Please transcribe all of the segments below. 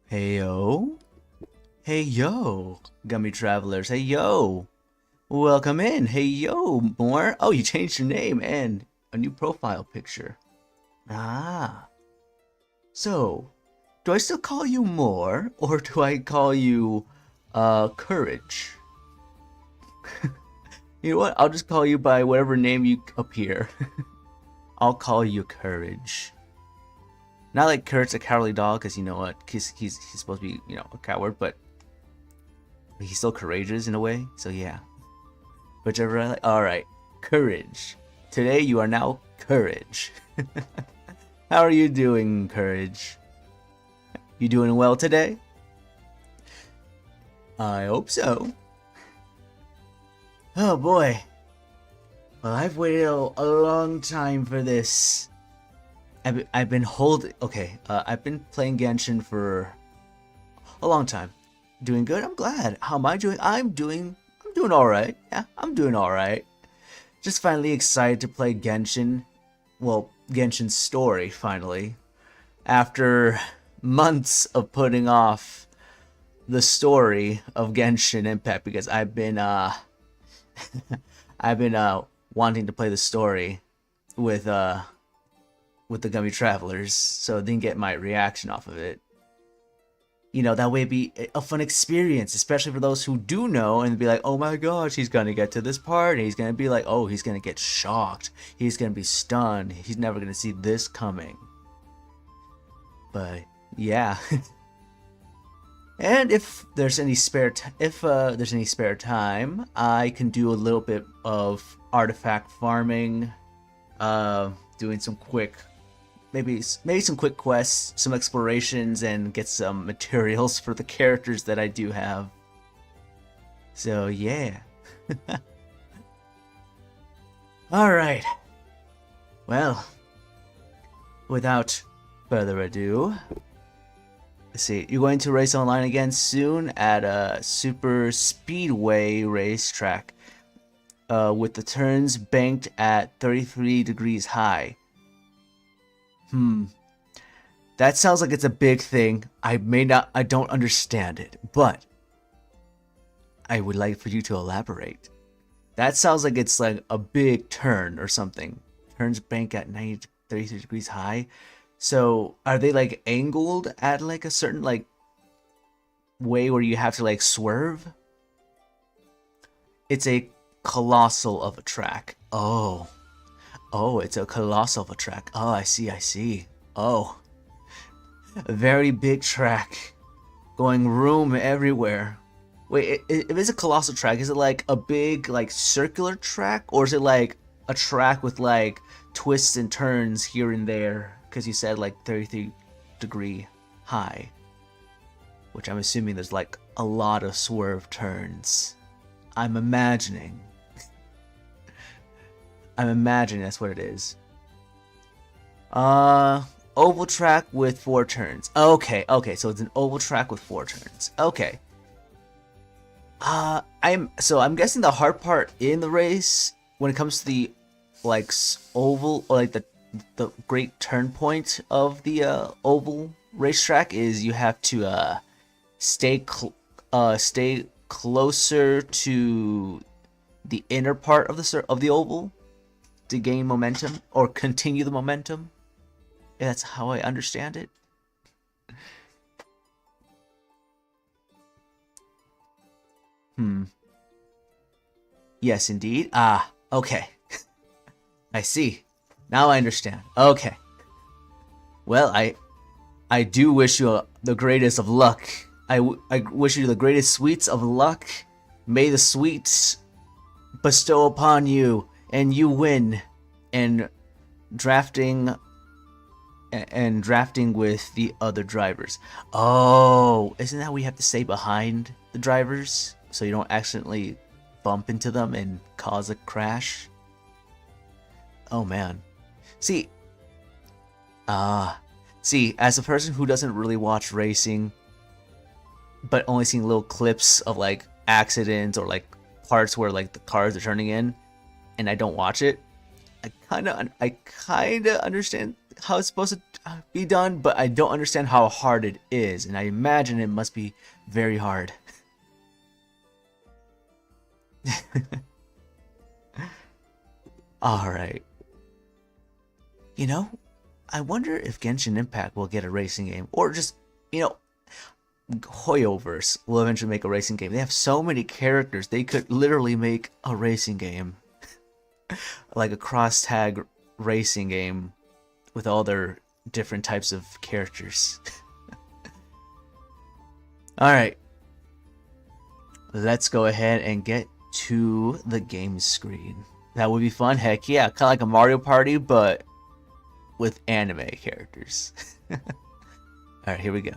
Hey yo. Hey yo. Gummy Travelers. Hey yo. Welcome in. Hey yo, more. Oh, you changed your name and a new profile picture. Ah. So, do I still call you more or do I call you Courage? You know what? I'll just call you by whatever name you appear. I'll call you Courage. Not like Courage the cowardly dog, because you know what? He's supposed to be, a coward, but he's still courageous in a way. So yeah. Whichever I like. Alright. Courage. Today you are now Courage. How are you doing, Courage? You doing well today? I hope so. Oh boy. Well, I've waited a long time for this. I've been holding. Okay, I've been playing Genshin for a long time. Doing good. I'm glad. How am I doing? I'm doing all right. Yeah, I'm doing all right. Just finally excited to play Genshin. Well, Genshin's story finally. After months of putting off the story of Genshin Impact because I've been I've been wanting to play the story with the Gummy Travelers, so I didn't get my reaction off of it. You know, that way it'd be a fun experience, especially for those who do know and be like, oh my gosh, he's gonna get to this part, and he's gonna be like, oh, he's gonna get shocked, he's gonna be stunned, he's never gonna see this coming. But yeah. And if there's any spare time, I can do a little bit of artifact farming, doing some quick, maybe some quick quests, some explorations, and get some materials for the characters that I do have. So yeah. All right. Well, without further ado. Let's see, you're going to race online again soon at a super speedway racetrack with the turns banked at 33 degrees high. That sounds like it's a big thing. I don't understand it, but I would like for you to elaborate. That sounds like it's like a big turn or something. Turns bank at 33 degrees high. So are they like angled at like a certain like way where you have to like swerve? It's a colossal of a track. Oh, it's a colossal of a track. Oh, I see. Oh, a very big track, going room everywhere. Wait, if it's a colossal track, is it like a big like circular track, or is it like a track with like twists and turns here and there? Because you said like 33 degree high, which I'm assuming there's like a lot of swerve turns. I'm imagining that's what it is. Oval track with 4 turns. Okay, so it's an oval track with 4 turns. Okay. I'm guessing the hard part in the race when it comes to the like oval, or like the great turn point of the oval racetrack is you have to stay closer to the inner part of the oval to gain momentum or continue the momentum. Yeah, that's how I understand it. Yes, indeed. Ah, okay. I see. Now I understand. Okay. Well, I do wish you the greatest of luck. I wish you the greatest sweets of luck. May the sweets bestow upon you, and you win. And drafting with the other drivers. Oh, isn't that we have to stay behind the drivers so you don't accidentally bump into them and cause a crash? Oh man. See, as a person who doesn't really watch racing, but only seeing little clips of like accidents or like parts where like the cars are turning in, and I don't watch it, I kind of understand how it's supposed to be done, but I don't understand how hard it is, and I imagine it must be very hard. Alright. You know, I wonder if Genshin Impact will get a racing game, or just, you know, Hoyoverse will eventually make a racing game. They have so many characters, they could literally make a racing game. Like a cross-tag racing game with all their different types of characters. Alright. Let's go ahead and get to the game screen. That would be fun. Heck yeah. Kind of like a Mario Party, but with anime characters. Alright, here we go.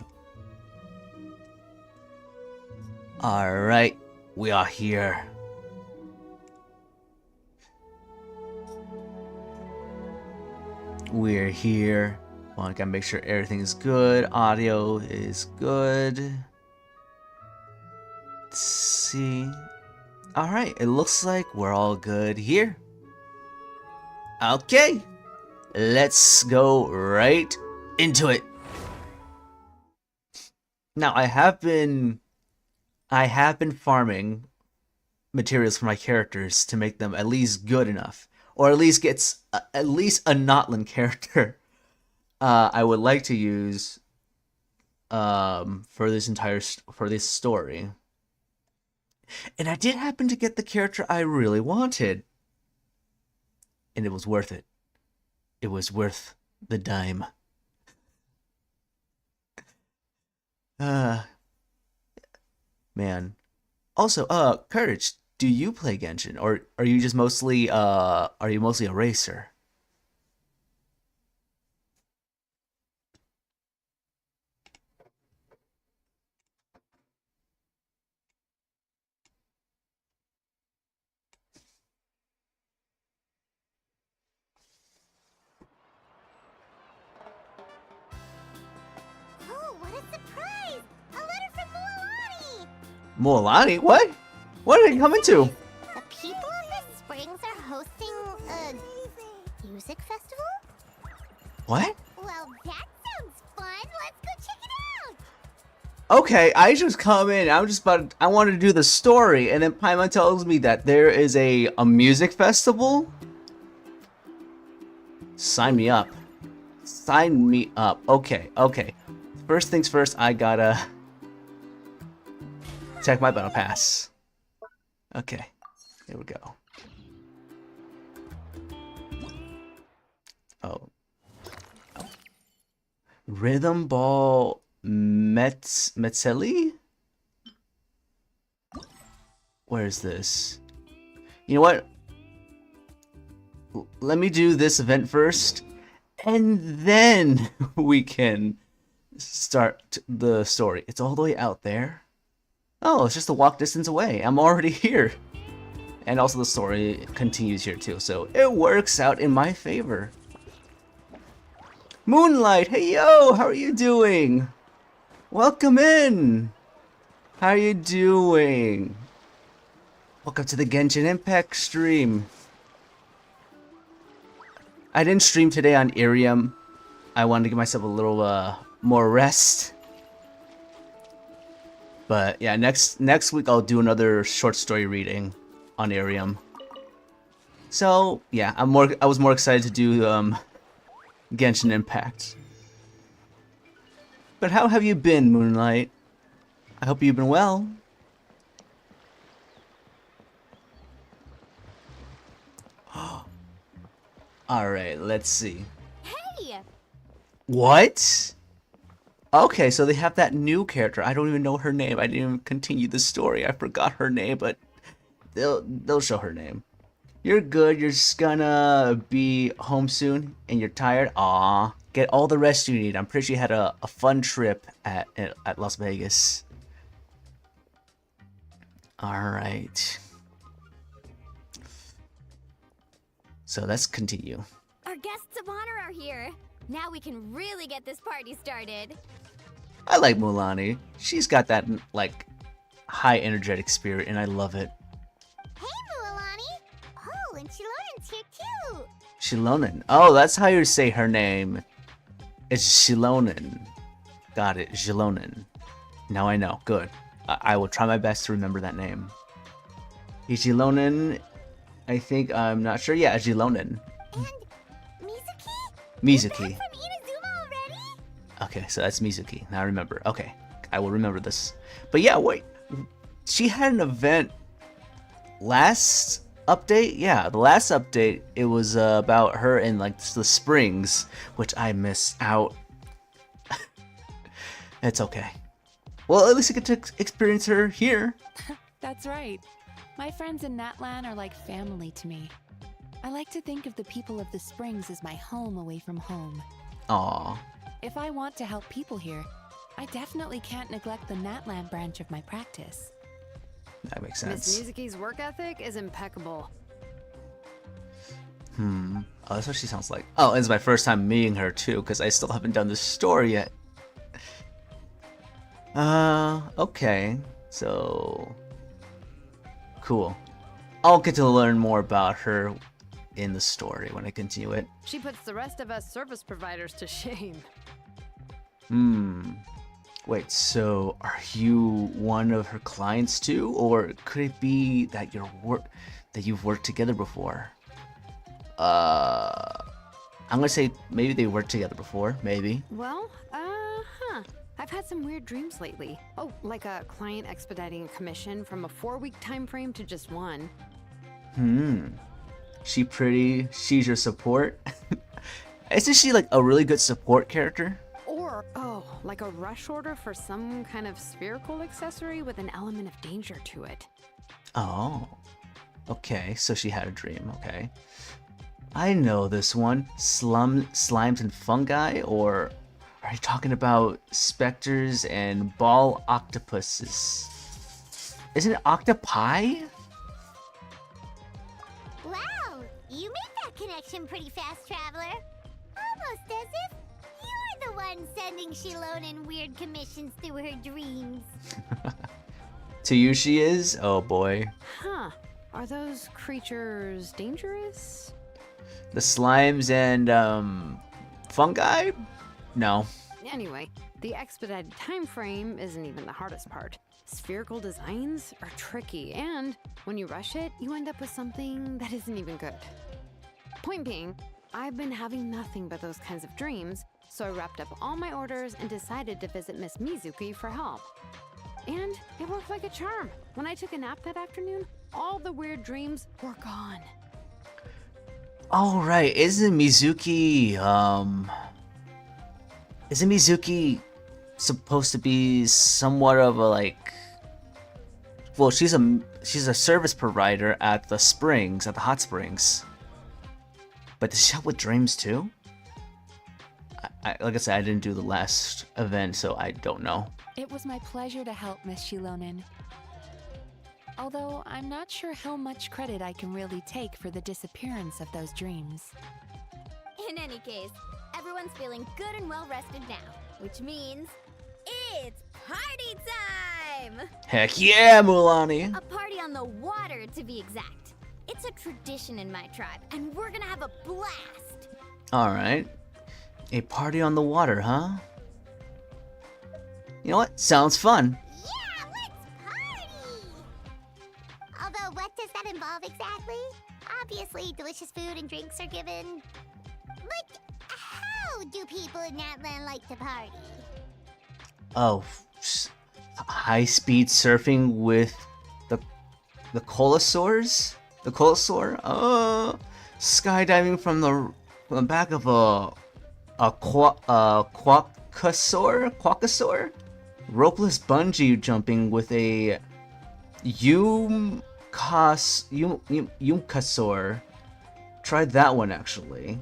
Alright, we are here. We're here. Well, I gotta make sure everything is good. Audio is good. Let's see. Alright, it looks like we're all good here. Okay, let's go right into it. Now, I have been farming materials for my characters to make them at least good enough, or at least gets at least a Natlan character. I would like to use for this story, and I did happen to get the character I really wanted, and it was worth it. It was worth the dime. Man. Also, Courage, do you play Genshin, or are you just mostly a racer? Oh, what a surprise! A letter from Mualani! Mualani? What? What are they coming to? The people of the Springs are hosting a music festival? What? Well, that sounds fun. Let's go check it out. Okay, I just come in. I wanted to do the story, and then Paimon tells me that there is a music festival. Sign me up. Sign me up. Okay, okay. First things first, I gotta check my battle pass. Okay, here we go. Oh. Rhythm Ball Metzeli? Where is this? You know what? Let me do this event first, and then we can start the story. It's all the way out there. Oh, it's just a walk distance away. I'm already here. And also the story continues here too, so it works out in my favor. Moonlight, hey yo, how are you doing? Welcome in. How are you doing? Welcome to the Genshin Impact stream. I didn't stream today on Irium. I wanted to give myself a little more rest. But yeah, next week I'll do another short story reading on Irium. So yeah, I was more excited to do Genshin Impact. But how have you been, Moonlight? I hope you've been well. Alright, let's see. Hey! What? Okay, so they have that new character. I don't even know her name. I didn't even continue the story. I forgot her name, but they'll show her name. You're good. You're just gonna be home soon, and you're tired. Aw, get all the rest you need. I'm pretty sure you had a fun trip at Las Vegas. All right. So let's continue. Our guests of honor are here. Now we can really get this party started. I like Mualani. She's got that like high energetic spirit, and I love it. Hey, Mualani! Oh, and Shilonen's here too! Shilonen. Oh, that's how you say her name. It's Zilonen. Got it, Zilonen. Now I know. Good. I will try my best to remember that name. Zilonen, I think, I'm not sure. Yeah, Zilonen. And Mizuki? Mizuki. From Inazuma already? Okay, so that's Mizuki. Now I remember. Okay, I will remember this. But yeah, wait. She had an event last update? Yeah, the last update, it was about her in like the springs, which I missed out. It's okay. Well, at least I get to experience her here. That's right. My friends in Natlan are like family to me. I like to think of the people of the Springs as my home away from home. Aww. If I want to help people here, I definitely can't neglect the Natlan branch of my practice. That makes Miss sense. Mizuki's work ethic is impeccable. Oh, that's what she sounds like. Oh, it's my first time meeting her too, because I still haven't done the story yet. Okay. So... cool. I'll get to learn more about her in the story when I continue it. She puts the rest of us service providers to shame. Wait, so are you one of her clients too? Or could it be that you've worked together before? I'm gonna say maybe they worked together before, maybe. Well, I've had some weird dreams lately. Oh, like a client expediting a commission from a 4-week time frame to just 1. She's your support? Isn't she like a really good support character? Or, like a rush order for some kind of spherical accessory with an element of danger to it. Oh. Okay, so she had a dream, okay. I know this one. Slimes and fungi, or are you talking about specters and ball octopuses? Isn't it octopi? Wow, you made that connection pretty fast, Traveler. Almost as if you're the one sending Shilonen weird commissions through her dreams. To you she is? Oh boy. Huh. Are those creatures dangerous? The slimes and fungi? No. Anyway, the expedited time frame isn't even the hardest part. Spherical designs are tricky, and when you rush it, you end up with something that isn't even good. Point being, I've been having nothing but those kinds of dreams, so I wrapped up all my orders and decided to visit Miss Mizuki for help. And it worked like a charm. When I took a nap that afternoon, all the weird dreams were gone. Oh right, isn't Mizuki supposed to be somewhat of a like, well, she's a service provider at the springs, at the hot springs. But does she help with dreams too? Like I said, I didn't do the last event, so I don't know. It was my pleasure to help Miss Shilonen. Although I'm not sure how much credit I can really take for the disappearance of those dreams. In any case, everyone's feeling good and well rested now, which means it's party time! Heck yeah, Mulani! A party on the water, to be exact. It's a tradition in my tribe, and we're gonna have a blast! Alright. A party on the water, huh? You know what? Sounds fun. Yeah, let's party! Although, what does that involve exactly? Obviously, delicious food and drinks are given. But how do people in Natlan like to party? Oh, high-speed surfing with the colosaurs? The colosaur? Skydiving from the back of a quackosaur? Ropeless bungee jumping with a Yumkasaur. Tried that one actually.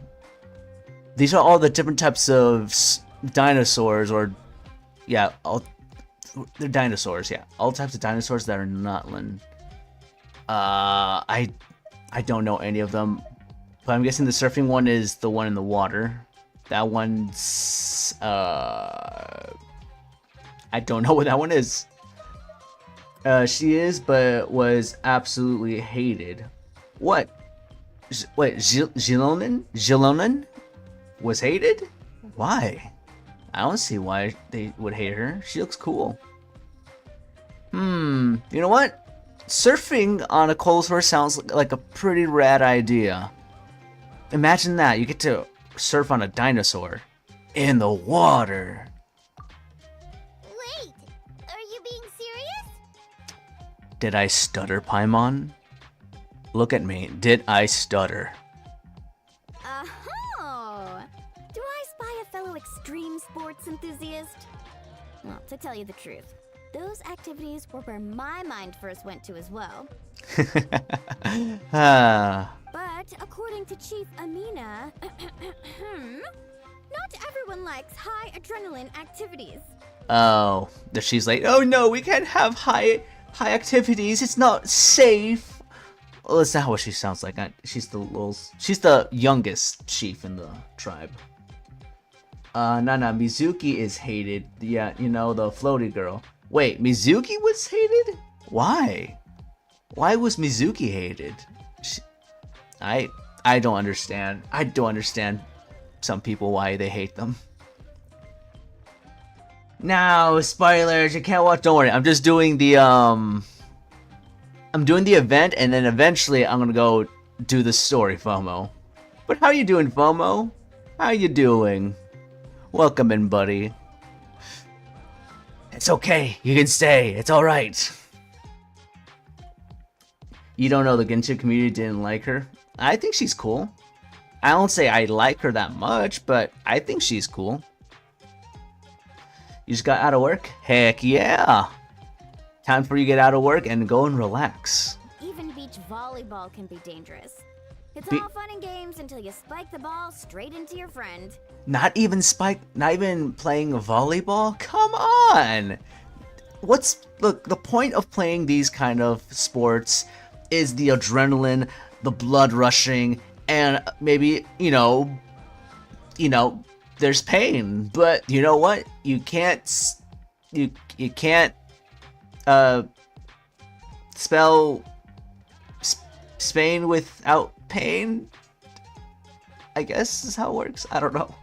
These are all the different types of dinosaurs, or yeah, they're dinosaurs. Yeah, all types of dinosaurs that are Natlan. I don't know any of them, but I'm guessing the surfing one is the one in the water. That one's I don't know what that one is. She is, but was absolutely hated. What? Wait, Zilonen was hated? Why? I don't see why they would hate her. She looks cool. You know what? Surfing on a Colossaur sounds like a pretty rad idea. Imagine that, you get to surf on a dinosaur. In the water. Wait, are you being serious? Did I stutter, Paimon? Look at me. Did I stutter? Oh! Do I spy a fellow extreme sports enthusiast? Well, to tell you the truth, those activities were where my mind first went to as well. But according to Chief Amina, not everyone likes high adrenaline activities. Oh, she's like, oh no, we can't have high activities. It's not safe. Well, that's not what she sounds like. She's the youngest chief in the tribe. Nana, Mizuki is hated. Yeah, you know, the floaty girl. Wait, Mizuki was hated? Why? Why was Mizuki hated? I don't understand. I don't understand some people why they hate them. Now, spoilers, you can't watch. Don't worry, I'm just doing the I'm doing the event, and then eventually I'm gonna go do the story, FOMO. But how you doing, FOMO? How you doing? Welcome in, buddy. It's okay, you can stay. It's all right. You don't know the Genshin community didn't like her? I think she's cool. I don't say I like her that much, but I think she's cool. You just got out of work? Heck yeah! Time for you to get out of work and go and relax. Even beach volleyball can be dangerous. It's all fun and games until you spike the ball straight into your friend. Not even playing volleyball? Come on! Look, the point of playing these kind of sports is the adrenaline, the blood rushing, and maybe, you know, there's pain, but you know what? You can't spell Spain without pain, I guess is how it works. I don't know.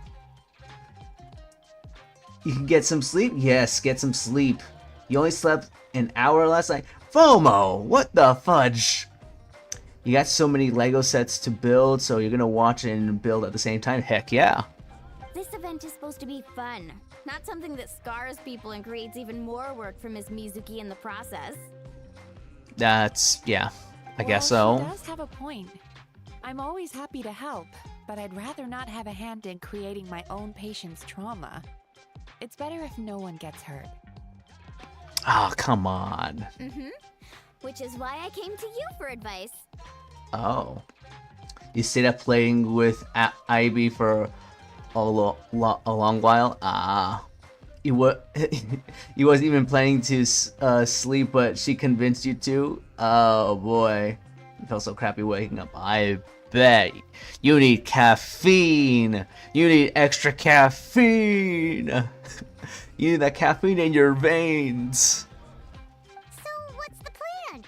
You can get some sleep? Yes, get some sleep. You only slept an hour last night? FOMO! What the fudge? You got so many Lego sets to build, so you're gonna watch and build at the same time? Heck yeah. This event is supposed to be fun, not something that scars people and creates even more work for Miss Mizuki in the process. Yeah, I guess so. She does have a point. I'm always happy to help, but I'd rather not have a hand in creating my own patient's trauma. It's better if no one gets hurt. Oh, come on. Which is why I came to you for advice. Oh. You stayed up playing with Ivy for a long while? Ah. You wasn't even planning to sleep, but she convinced you to? Oh boy. You felt so crappy waking up. I bet. You need caffeine. You need extra caffeine. You need that caffeine in your veins. So what's the plan?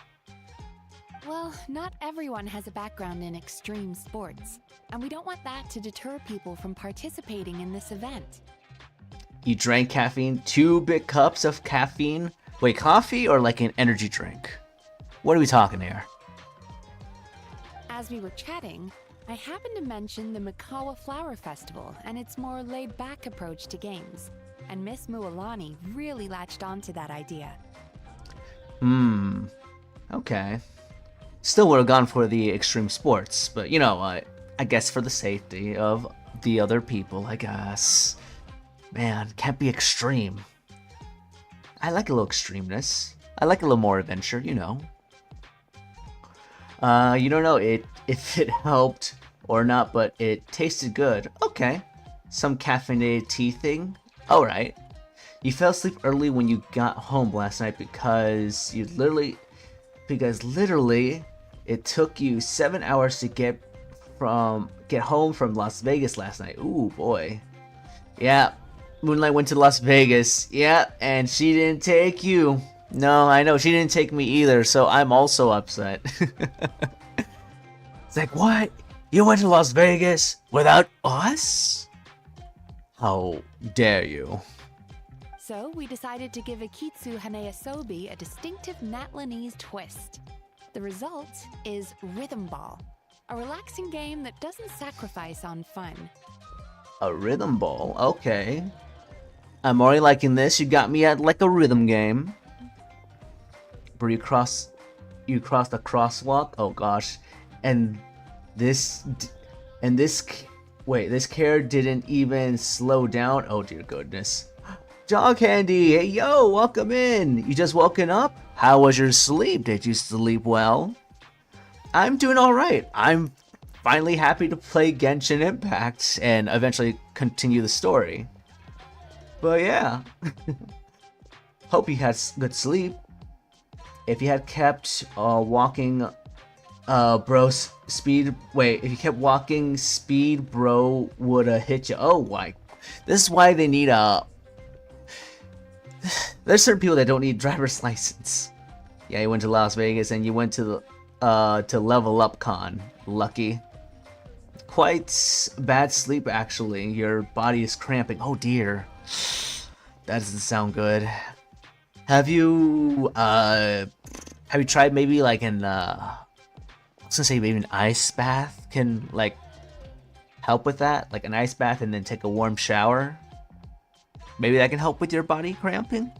Well, not everyone has a background in extreme sports, and we don't want that to deter people from participating in this event. You drank caffeine? 2 big cups of caffeine? Wait, coffee or like an energy drink? What are we talking here? As we were chatting, I happened to mention the Mikawa Flower Festival and its more laid-back approach to games, and Miss Mualani really latched onto that idea. Okay. Still would have gone for the extreme sports, but you know, I guess for the safety of the other people, I guess. Man, can't be extreme. I like a little extremeness. I like a little more adventure, you know. You don't know if it helped or not, but it tasted good. Okay. Some caffeinated tea thing? Alright. You fell asleep early when you got home last night because literally it took you 7 hours to get home from Las Vegas last night. Ooh boy. Yeah. Moonlight went to Las Vegas. Yeah, and she didn't take you. No, I know, she didn't take me either, so I'm also upset. It's like, what? You went to Las Vegas without us? How dare you? So we decided to give Akitsu Haneasobi a distinctive Natlanese twist. The result is Rhythm Ball, a relaxing game that doesn't sacrifice on fun. A rhythm ball, okay. I'm already liking this. You got me at like a rhythm game. Where you cross the crosswalk. Oh gosh, and this care didn't even slow down. Oh dear goodness. Jaw Candy, hey yo, welcome in. You just woken up? How was your sleep? Did you sleep well? I'm doing all right. I'm finally happy to play Genshin Impact and eventually continue the story. But yeah, hope you had good sleep. If you had kept walking, if you kept walking, speed bro woulda hit you. Oh my, this is why they need there's certain people that don't need driver's license. Yeah, you went to Las Vegas and you went to the to Level Up Con. Lucky. Quite bad sleep actually. Your body is cramping. Oh dear. That doesn't sound good. Have you tried maybe like I was gonna say maybe an ice bath can like help with that? Like an ice bath and then take a warm shower? Maybe that can help with your body cramping?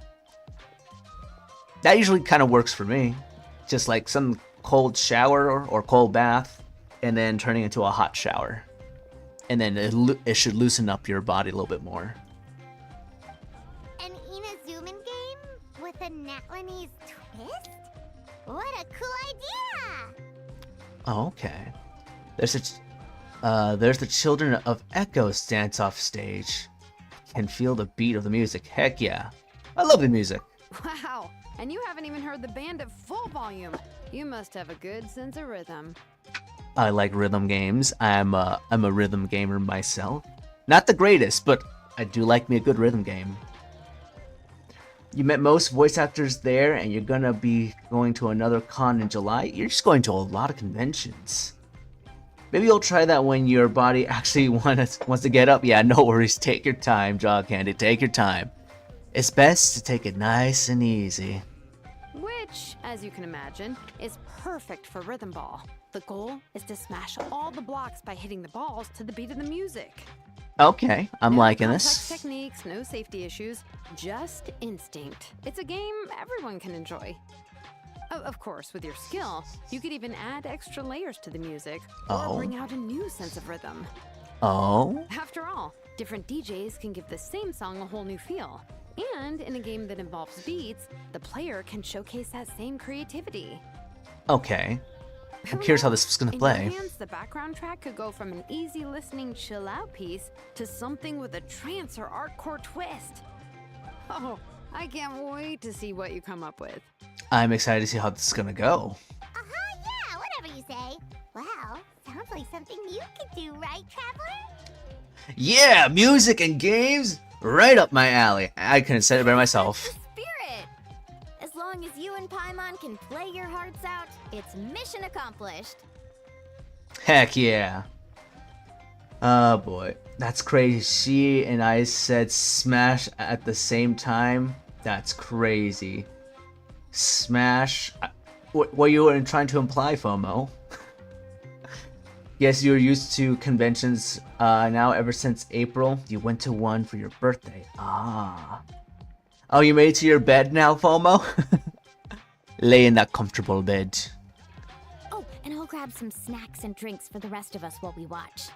That usually kind of works for me. Just like some cold shower or cold bath and then turning into a hot shower. And then it should loosen up your body a little bit more. An Inazuman game with a Natlanese twist? What a cool idea! Oh, okay. There's the Children of Echoes dance off stage. Can feel the beat of the music. Heck yeah. I love the music. Wow, and you haven't even heard the band at full volume. You must have a good sense of rhythm. I like rhythm games. I'm a rhythm gamer myself. Not the greatest, but I do like me a good rhythm game. You met most voice actors there, and you're gonna be going to another con in July. You're just going to a lot of conventions. Maybe you'll try that when your body actually wants to get up. Yeah, no worries. Take your time, Jaw Candy. Take your time. It's best to take it nice and easy. Which, as you can imagine, is perfect for Rhythm Ball. The goal is to smash all the blocks by hitting the balls to the beat of the music. Okay, I'm No liking complex this. techniques, no safety issues, just instinct. It's a game everyone can enjoy. Of course, with your skill, you could even add extra layers to the music or bring out a new sense of rhythm. Oh? After all, different DJs can give the same song a whole new feel. And in a game that involves beats, the player can showcase that same creativity. Okay. I'm curious how this is gonna In play. your hands, the background track could go from an easy listening chill-out piece to something with a trance or artcore twist. Oh, I can't wait to see what you come up with. I'm excited to see how this is gonna go. Yeah, whatever you say. Wow, sounds like something you could do, right, Traveler? Yeah, music and games, right up my alley. I couldn't say it better myself. The spirit! As long as you and Paimon can play your hearts out, it's mission accomplished. Heck yeah. Oh boy, that's crazy. She and I said smash at the same time. That's crazy. Smash. What you were trying to imply, FOMO? Yes, you're used to conventions now ever since April. You went to one for your birthday. Ah. Oh, you made it to your bed now, FOMO? Lay in that comfortable bed. Oh, and I'll grab some snacks and drinks for the rest of us while we watch.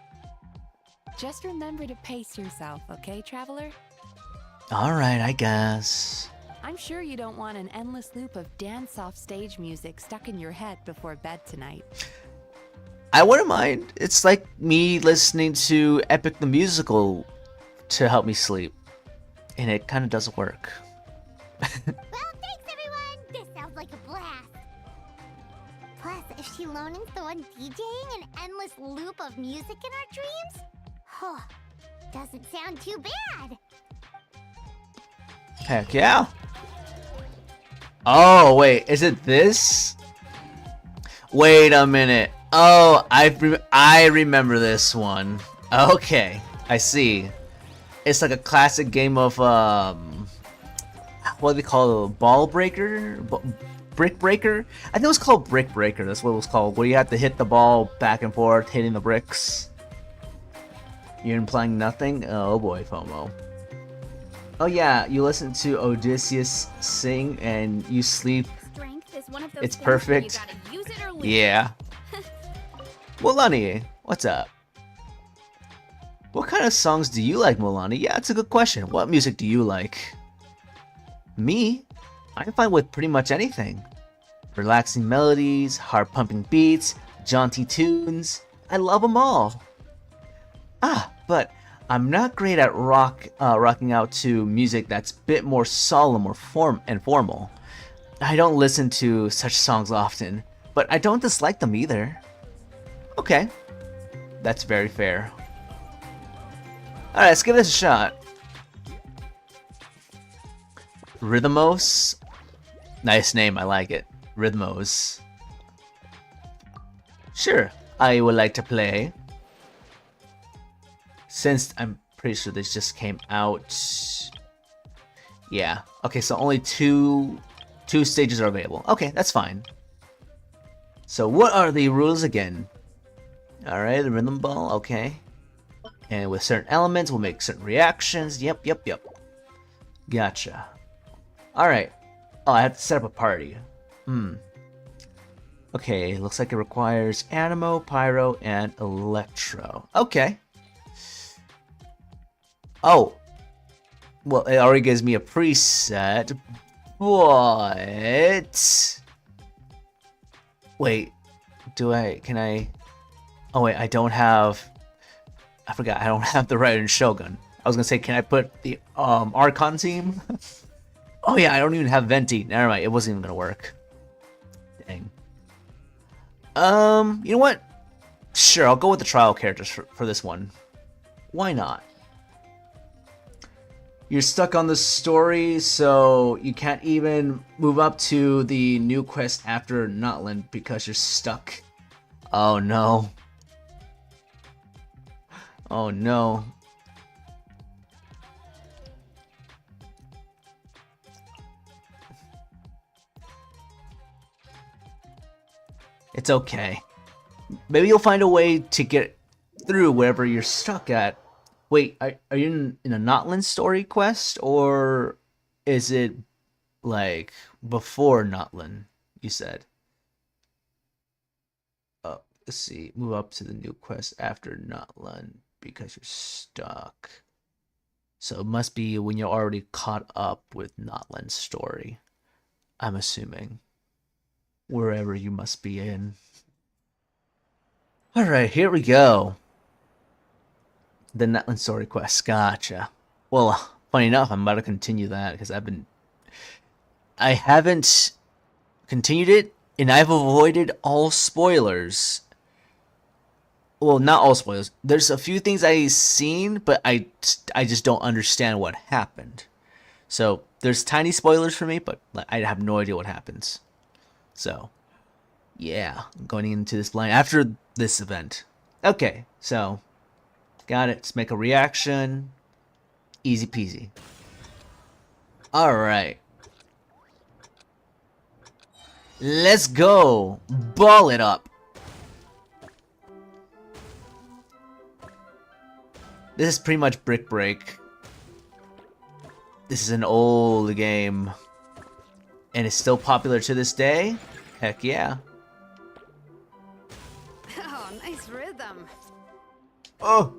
Just remember to pace yourself, okay, Traveler? Alright, I guess. I'm sure you don't want an endless loop of dance-off stage music stuck in your head before bed tonight. I wouldn't mind. It's like me listening to Epic the Musical to help me sleep. And it kind of doesn't work. Well, thanks everyone! This sounds like a blast! Plus, if Shilonin's the one DJing an endless loop of music in our dreams? Huh, doesn't sound too bad! Heck yeah. Oh, wait, is it this? Wait a minute. Oh, I remember this one. Okay, I see. It's like a classic game of what do they call it? Ball breaker? Brick breaker? I think it was called brick breaker. That's what it was called. Where you have to hit the ball back and forth, hitting the bricks. You're implying nothing? Oh boy, FOMO. Oh yeah, you listen to Odysseus sing and you sleep. Strength is one of those It's things where perfect. You gotta use it or lose Yeah. Mulani, what's up? What kind of songs do you like, Mulani? Yeah, it's a good question. What music do you like? Me? I'm fine with pretty much anything. Relaxing melodies, heart-pumping beats, jaunty tunes. I love them all. Ah, but I'm not great at rocking out to music that's a bit more solemn or formal. I don't listen to such songs often, but I don't dislike them either. Okay, that's very fair. Alright, let's give this a shot. Rhythmos? Nice name, I like it. Rhythmos. Sure, I would like to play. Since I'm pretty sure this just came out. Yeah. Okay, so only two stages are available. Okay, that's fine. So what are the rules again? Alright, the rhythm ball, okay. And with certain elements, we'll make certain reactions. Yep. Gotcha. Alright. Oh, I have to set up a party. Okay, looks like it requires Animo, Pyro, and Electro. Okay. Oh. Well, it already gives me a preset, but... Wait. Can I... Oh wait, I don't have... I forgot, I don't have the Raiden Shogun. I was gonna say, can I put the Archon team? Oh yeah, I don't even have Venti. Never mind, it wasn't even gonna work. Dang. You know what? Sure, I'll go with the trial characters for this one. Why not? You're stuck on the story, so you can't even move up to the new quest after Natlan because you're stuck. Oh no. Oh no. It's okay. Maybe you'll find a way to get through wherever you're stuck at. Wait, are you in a Natlan story quest, or is it like before Natlan, you said? Let's see, move up to the new quest after Natlan because you're stuck. So it must be when you're already caught up with Natlan's story, I'm assuming. Wherever you must be in. Alright, here we go. The Natlan story quest, gotcha. Well, funny enough, I'm about to continue that because I haven't continued it, and I've avoided all spoilers. Well, not all spoilers. There's a few things I've seen, but I just don't understand what happened. So, there's tiny spoilers for me, but I have no idea what happens. So, yeah, I'm going into this blind after this event. Okay, so, got it. Let's make a reaction. Easy peasy. Alright. Let's go. Ball it up. This is pretty much Brick Break. This is an old game. And it's still popular to this day? Heck yeah. Oh, nice rhythm. Oh!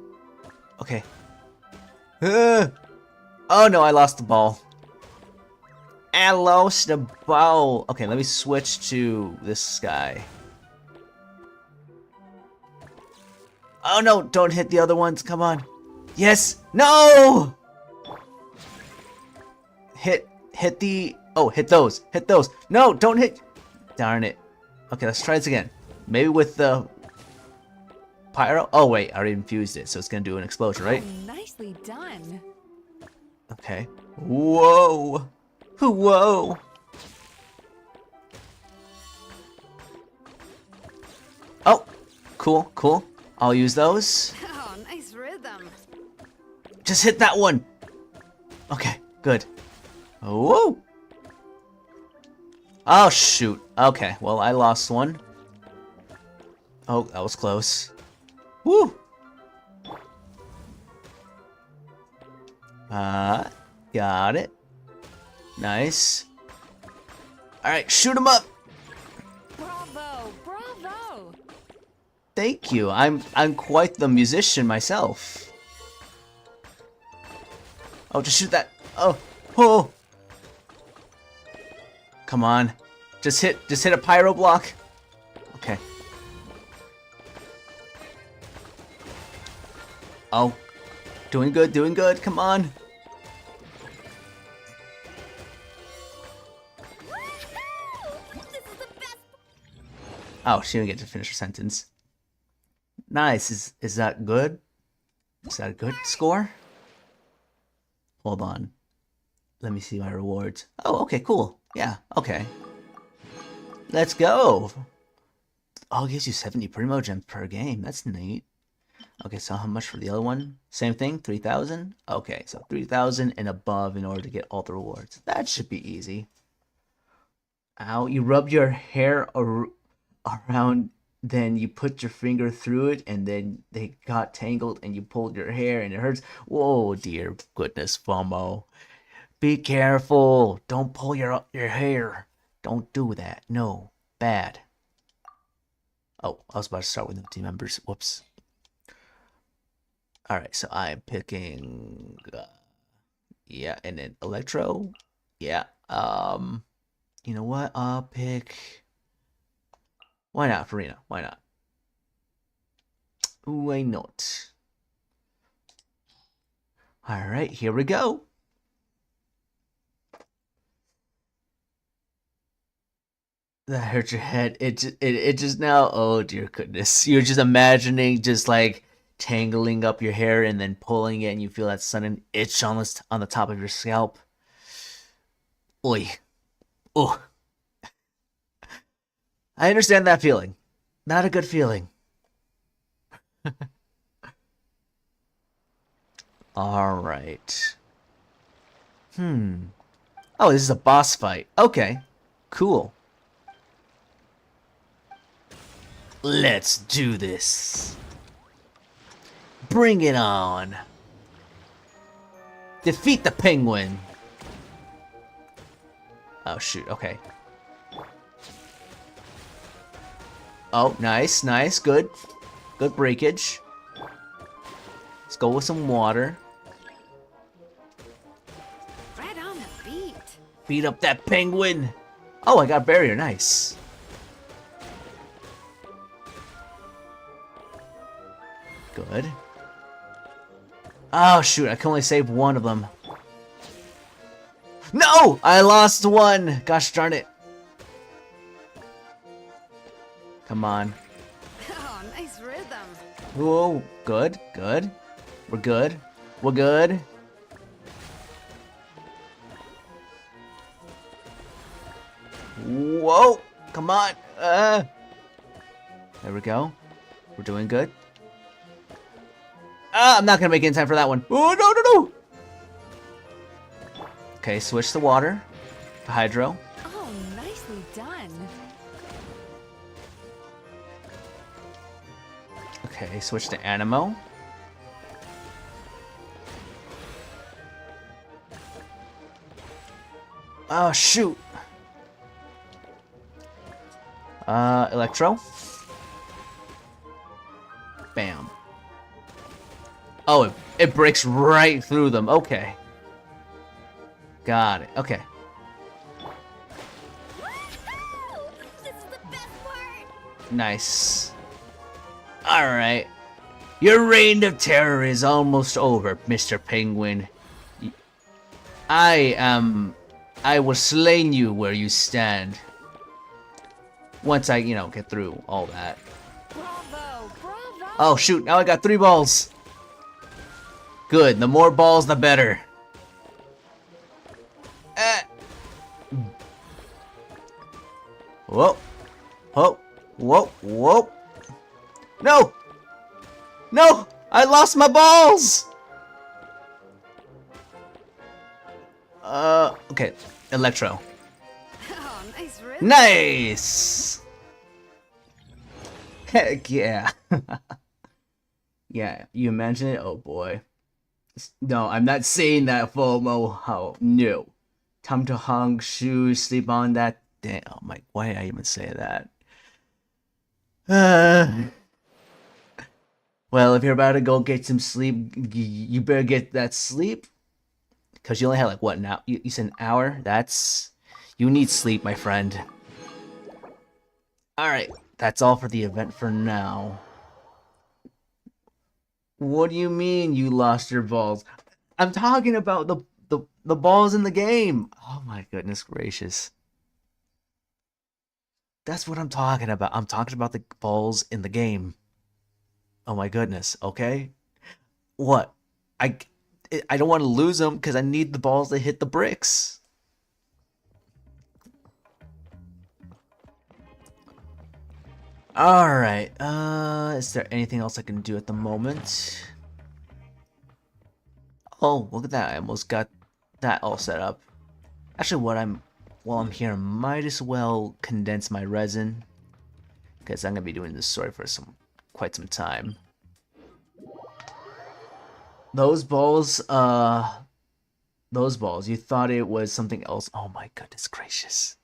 Okay. Oh no, I lost the ball. I lost the ball. Okay, let me switch to this guy. Oh no, don't hit the other ones, come on. Yes! No! Hit the... Oh, hit those. Hit those. No, don't hit... Darn it. Okay, let's try this again. Maybe with the... Pyro? Oh wait, I already infused it, so it's gonna do an explosion, right? Oh, nicely done. Okay. Whoa! Whoa! Oh! Cool, cool. I'll use those. Oh, nice rhythm. Just hit that one. Okay, good. Whoa. Oh, shoot. Okay, well, I lost one. Oh, that was close. Woo. Got it. Nice. Alright, shoot him up. Bravo! Bravo! Thank you. I'm quite the musician myself. Oh, just shoot that. Oh. Oh. Come on. Just hit a pyro block. Okay. Oh. Doing good, doing good. Come on. This is the best. Oh, she didn't get to finish her sentence. Nice. Is that good? Is that a good score? Hold on. Let me see my rewards. Oh, okay, cool. Yeah, okay. Let's go. Oh, it gives you 70 Primo Gems per game. That's neat. Okay, so how much for the other one? Same thing, 3,000? Okay, so 3,000 and above in order to get all the rewards. That should be easy. Ow, you rub your hair around, then you put your finger through it, and then they got tangled, and you pulled your hair, and it hurts. Whoa, dear goodness, FOMO. Be careful. Don't pull your hair. Don't do that. No, bad. Oh, I was about to start with the team members. Whoops. Alright, so I'm picking... yeah, and then Electro. Yeah. You know what? I'll pick... Why not, Farina? Why not? Why not? Alright, here we go. That hurt your head. It just now... Oh, dear goodness. You're just imagining just like tangling up your hair and then pulling it, and you feel that sudden itch on the top of your scalp. Oi. Oh. I understand that feeling. Not a good feeling. Alright. Oh, this is a boss fight. Okay. Cool. Let's do this. Bring it on. Defeat the penguin. Oh, shoot. Okay. Oh, nice, nice. Good. Good breakage. Let's go with some water. Right on the beat. Beat up that penguin. Oh, I got a barrier. Nice. Good. Oh, shoot. I can only save one of them. No! I lost one. Gosh darn it. Come on. Oh, nice rhythm. Whoa. Good. Good. We're good. We're good. Whoa. Come on. There we go. We're doing good. I'm not gonna make it in time for that one. Oh, no, no, no! Okay, switch the water to hydro. Oh, nicely done. Okay, switch to Animo. Oh, shoot. Electro. Bam. Oh, it breaks right through them. Okay. Got it. Okay. This is the best part. Nice. Alright. Your reign of terror is almost over, Mr. Penguin. I will slay you where you stand. Once I, get through all that. Bravo! Bravo! Oh, shoot. Now I got 3 balls. Good. The more balls, the better. Whoa. Whoa. Whoa. Whoa. No! No! I lost my balls! Okay. Electro. Oh, nice rhythm. Nice! Heck yeah. Yeah, you imagine it? Oh boy. No, I'm not saying that, FOMO. How? No. Time to hung shoes, sleep on that. Damn, Mike, why did I even say that? Well, if you're about to go get some sleep, you better get that sleep. Because you only had like, what, now? You said an hour? That's... You need sleep, my friend. Alright, that's all for the event for now. What do you mean you lost your balls? I'm talking about the balls in the game. Oh my goodness gracious. That's what I'm talking about. I'm talking about the balls in the game. Oh my goodness, okay? What? I don't want to lose them because I need the balls to hit the bricks. Alright, is there anything else I can do at the moment? Oh, look at that, I almost got that all set up. Actually, while I'm here, I might as well condense my resin. Because I'm going to be doing this story for quite some time. Those balls, you thought it was something else. Oh my goodness gracious.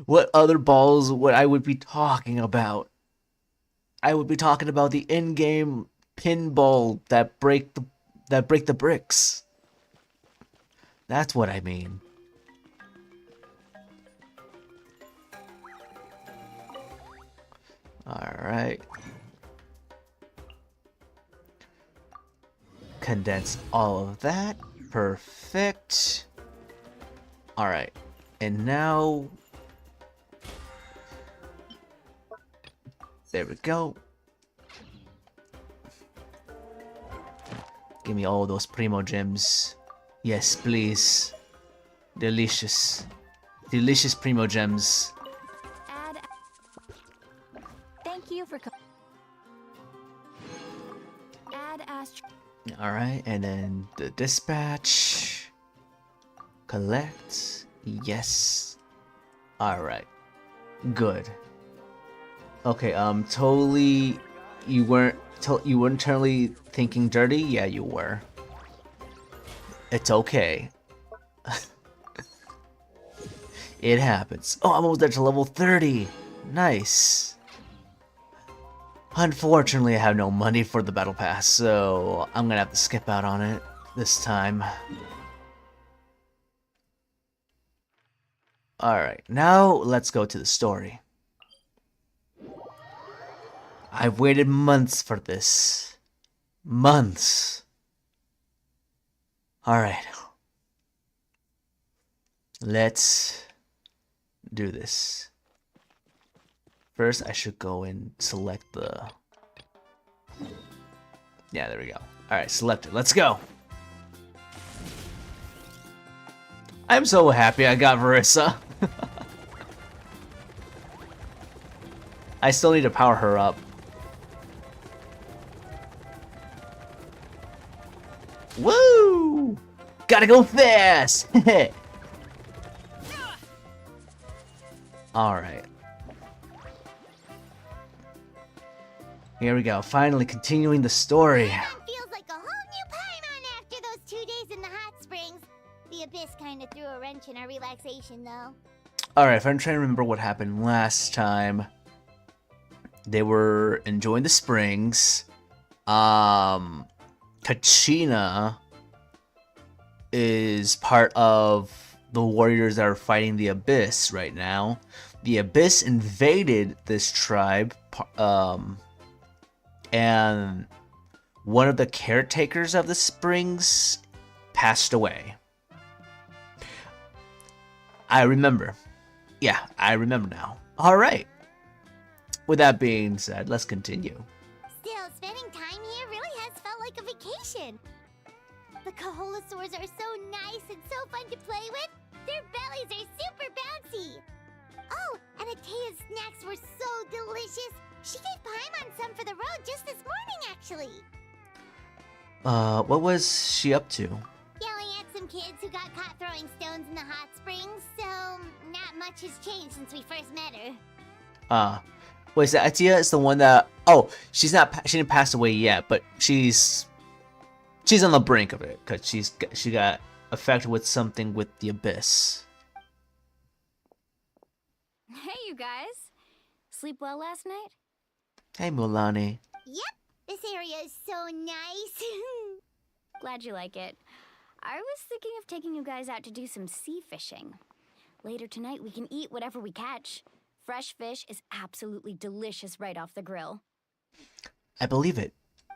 What other balls would I be talking about? I would be talking about the in-game pinball that break the bricks. That's what I mean. Alright. Condense all of that. Perfect. Alright. And now... There we go. Give me all those primo gems. Yes, please. Delicious. Delicious primo gems. Thank you for add Astro. Alright, and then the dispatch. Collect. Yes. Alright. Good. Okay, totally you weren't totally thinking dirty? Yeah, you were. It's okay. It happens. Oh, I'm almost there to level 30. Nice. Unfortunately, I have no money for the battle pass, so I'm gonna have to skip out on it this time. Alright, now let's go to the story. I've waited months for this. Months. Alright. Let's do this. First, I should go and select the... Yeah, there we go. Alright, select it. Let's go! I'm so happy I got Verissa. I still need to power her up. Woo! Gotta go fast! Alright. Here we go, finally continuing the story. Feels like a whole new Paimon after those 2 days in the hot springs. The abyss kind of threw a wrench in our relaxation, though. Alright, if I'm trying to remember what happened last time. They were enjoying the springs. Kachina is part of the warriors that are fighting the Abyss right now. The Abyss invaded this tribe, and one of the caretakers of the springs passed away. I remember. Yeah, I remember now. Alright. With that being said, let's continue. Still, spending time here really has felt like a vacation. The Kaholosaurs are so nice and so fun to play with. Their bellies are super bouncy. Oh, and Atea's snacks were so delicious. She gave Paimon some for the road just this morning, actually. What was she up to? Yelling at some kids who got caught throwing stones in the hot springs, so not much has changed since we first met her. Wait, so Atia is the one that... Oh, she didn't pass away yet, but she's on the brink of it, because she got affected with something with the abyss. Hey, you guys. Sleep well last night? Hey, Mulani. Yep, this area is so nice. Glad you like it. I was thinking of taking you guys out to do some sea fishing. Later tonight, we can eat whatever we catch. Fresh fish is absolutely delicious right off the grill. I believe it.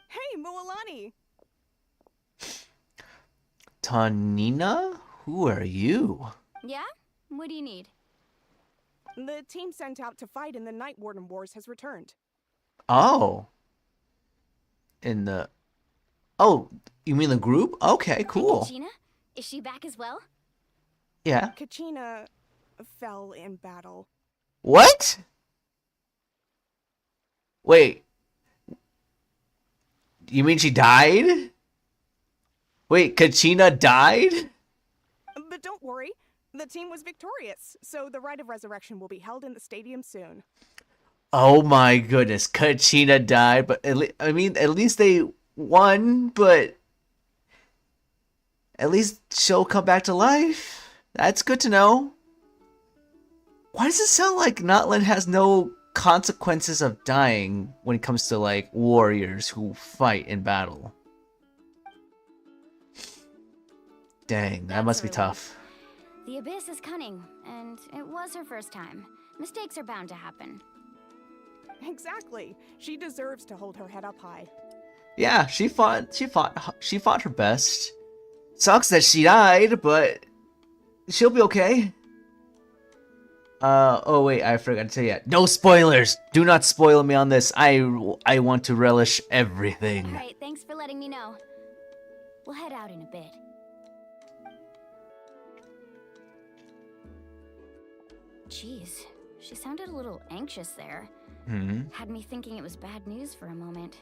Hey, Moalani! Tanina? Who are you? Yeah? What do you need? The team sent out to fight in the Night Warden Wars has returned. Oh. Oh, you mean the group? Okay, cool. Kachina? Is she back as well? Yeah. Kachina fell in battle. What? Wait. You mean she died? Wait, Kachina died? But don't worry, the team was victorious, so the rite of resurrection will be held in the stadium soon. Oh my goodness, Kachina died, but at least they won, but at least she'll come back to life. That's good to know. Why does it sound like Natlan has no consequences of dying when it comes to like warriors who fight in battle? Dang, that must be tough. The Abyss is cunning, and it was her first time. Mistakes are bound to happen. Exactly. She deserves to hold her head up high. Yeah, she fought her best. Sucks that she died, but she'll be okay. Oh wait, I forgot to tell you. No spoilers! Do not spoil me on this. I want to relish everything. Alright, thanks for letting me know. We'll head out in a bit. Jeez, she sounded a little anxious there. Had me thinking it was bad news for a moment.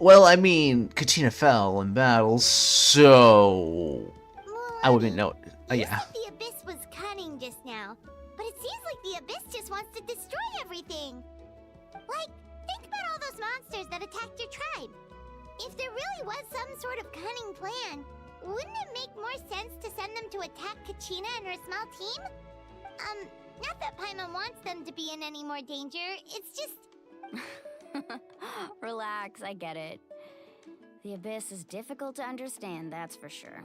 Well, I mean, Kachina fell in battle, so I wouldn't know. You Yeah. said the Abyss was cunning just now, but it seems like the Abyss just wants to destroy everything. Like, think about all those monsters that attacked your tribe. If there really was some sort of cunning plan, wouldn't it make more sense to send them to attack Kachina and her small team? Not that Paimon wants them to be in any more danger, it's just... Relax, I get it. The Abyss is difficult to understand, that's for sure.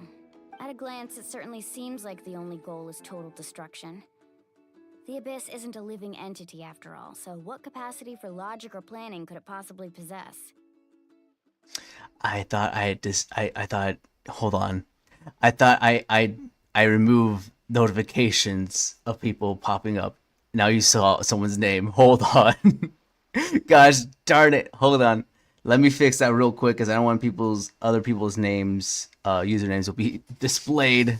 At a glance, it certainly seems like the only goal is total destruction. The Abyss isn't a living entity after all, so what capacity for logic or planning could it possibly possess? I thought hold on. I thought I removed notifications of people popping up. Now you saw someone's name. Hold on. Gosh darn it. Hold on. Let me fix that real quick because I don't want other people's names, usernames will be displayed.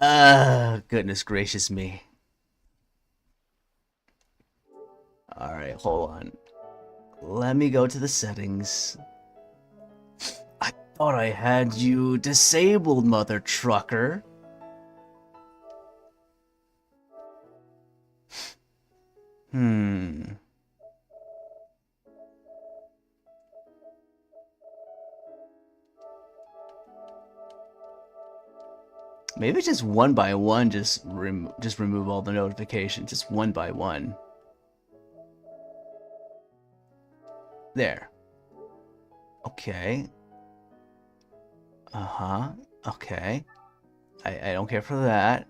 Goodness gracious me. Alright, hold on. Let me go to the settings. I thought I had you disabled, mother trucker. Maybe just one by one, just remove all the notifications, just one by one. There. Okay. Okay. I don't care for that.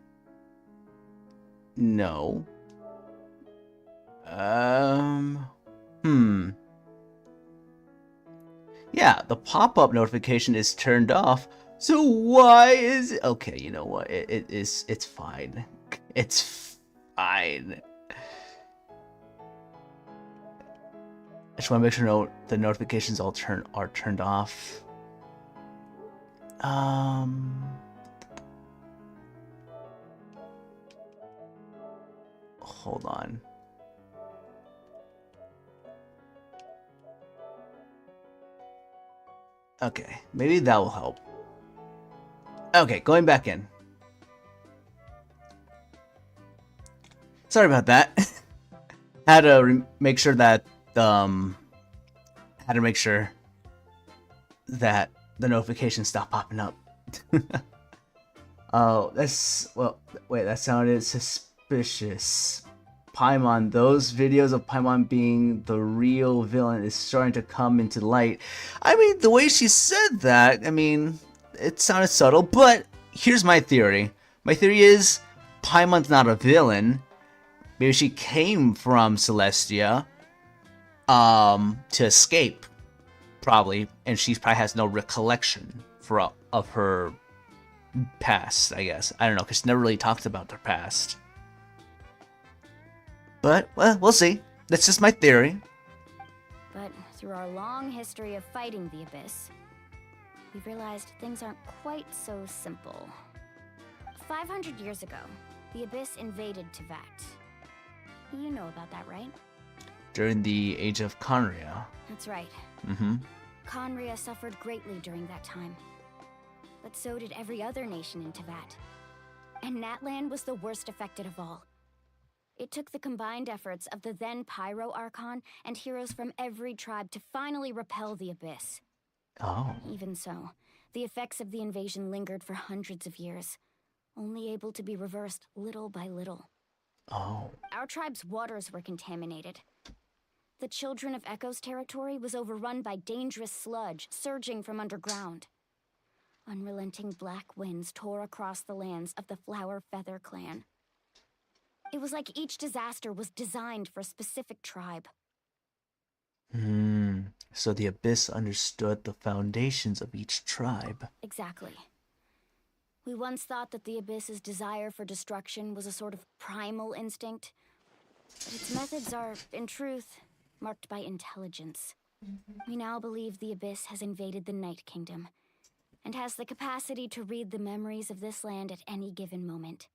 No. Yeah, the pop-up notification is turned off. So why is it? Okay, you know what? It's fine. It's fine. I just want to make sure the notifications all are turned off. Hold on. Okay, maybe that will help. Okay, going back in. Sorry about that. Had to make sure that had to make sure that the notifications stop popping up. Oh, well, wait, that sounded suspicious. Paimon, those videos of Paimon being the real villain is starting to come into light. I mean, the way she said that, I mean, it sounded subtle, but here's my theory. My theory is Paimon's not a villain. Maybe she came from Celestia to escape, probably, and she probably has no recollection of her past, I guess. I don't know, because she never really talked about her past. But, well, we'll see. That's just my theory. But through our long history of fighting the Abyss, we've realized things aren't quite so simple. 500 years ago, the Abyss invaded Teyvat. You know about that, right? During the Age of Conria. That's right. Mm-hmm. Conria suffered greatly during that time. But so did every other nation in Teyvat. And Natlan was the worst affected of all. It took the combined efforts of the then Pyro Archon and heroes from every tribe to finally repel the Abyss. Oh. Even so, the effects of the invasion lingered for hundreds of years, only able to be reversed little by little. Oh. Our tribe's waters were contaminated. The Children of Echo's territory was overrun by dangerous sludge surging from underground. Unrelenting black winds tore across the lands of the Flower Feather clan. It was like each disaster was designed for a specific tribe. So the Abyss understood the foundations of each tribe. Exactly. We once thought that the Abyss's desire for destruction was a sort of primal instinct, but its methods are, in truth, marked by intelligence. We now believe the Abyss has invaded the Night Kingdom, and has the capacity to read the memories of this land at any given moment.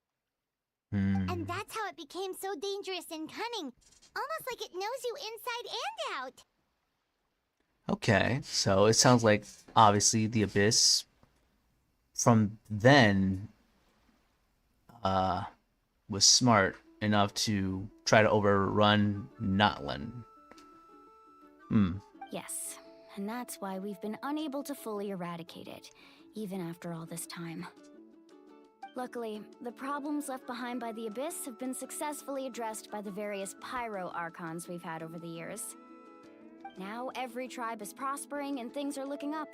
And that's how it became so dangerous and cunning. Almost like it knows you inside and out. Okay, so it sounds like, obviously, the Abyss, from then, was smart enough to try to overrun Natlan. Yes, and that's why we've been unable to fully eradicate it, even after all this time. Luckily, the problems left behind by the Abyss have been successfully addressed by the various Pyro Archons we've had over the years. Now every tribe is prospering and things are looking up.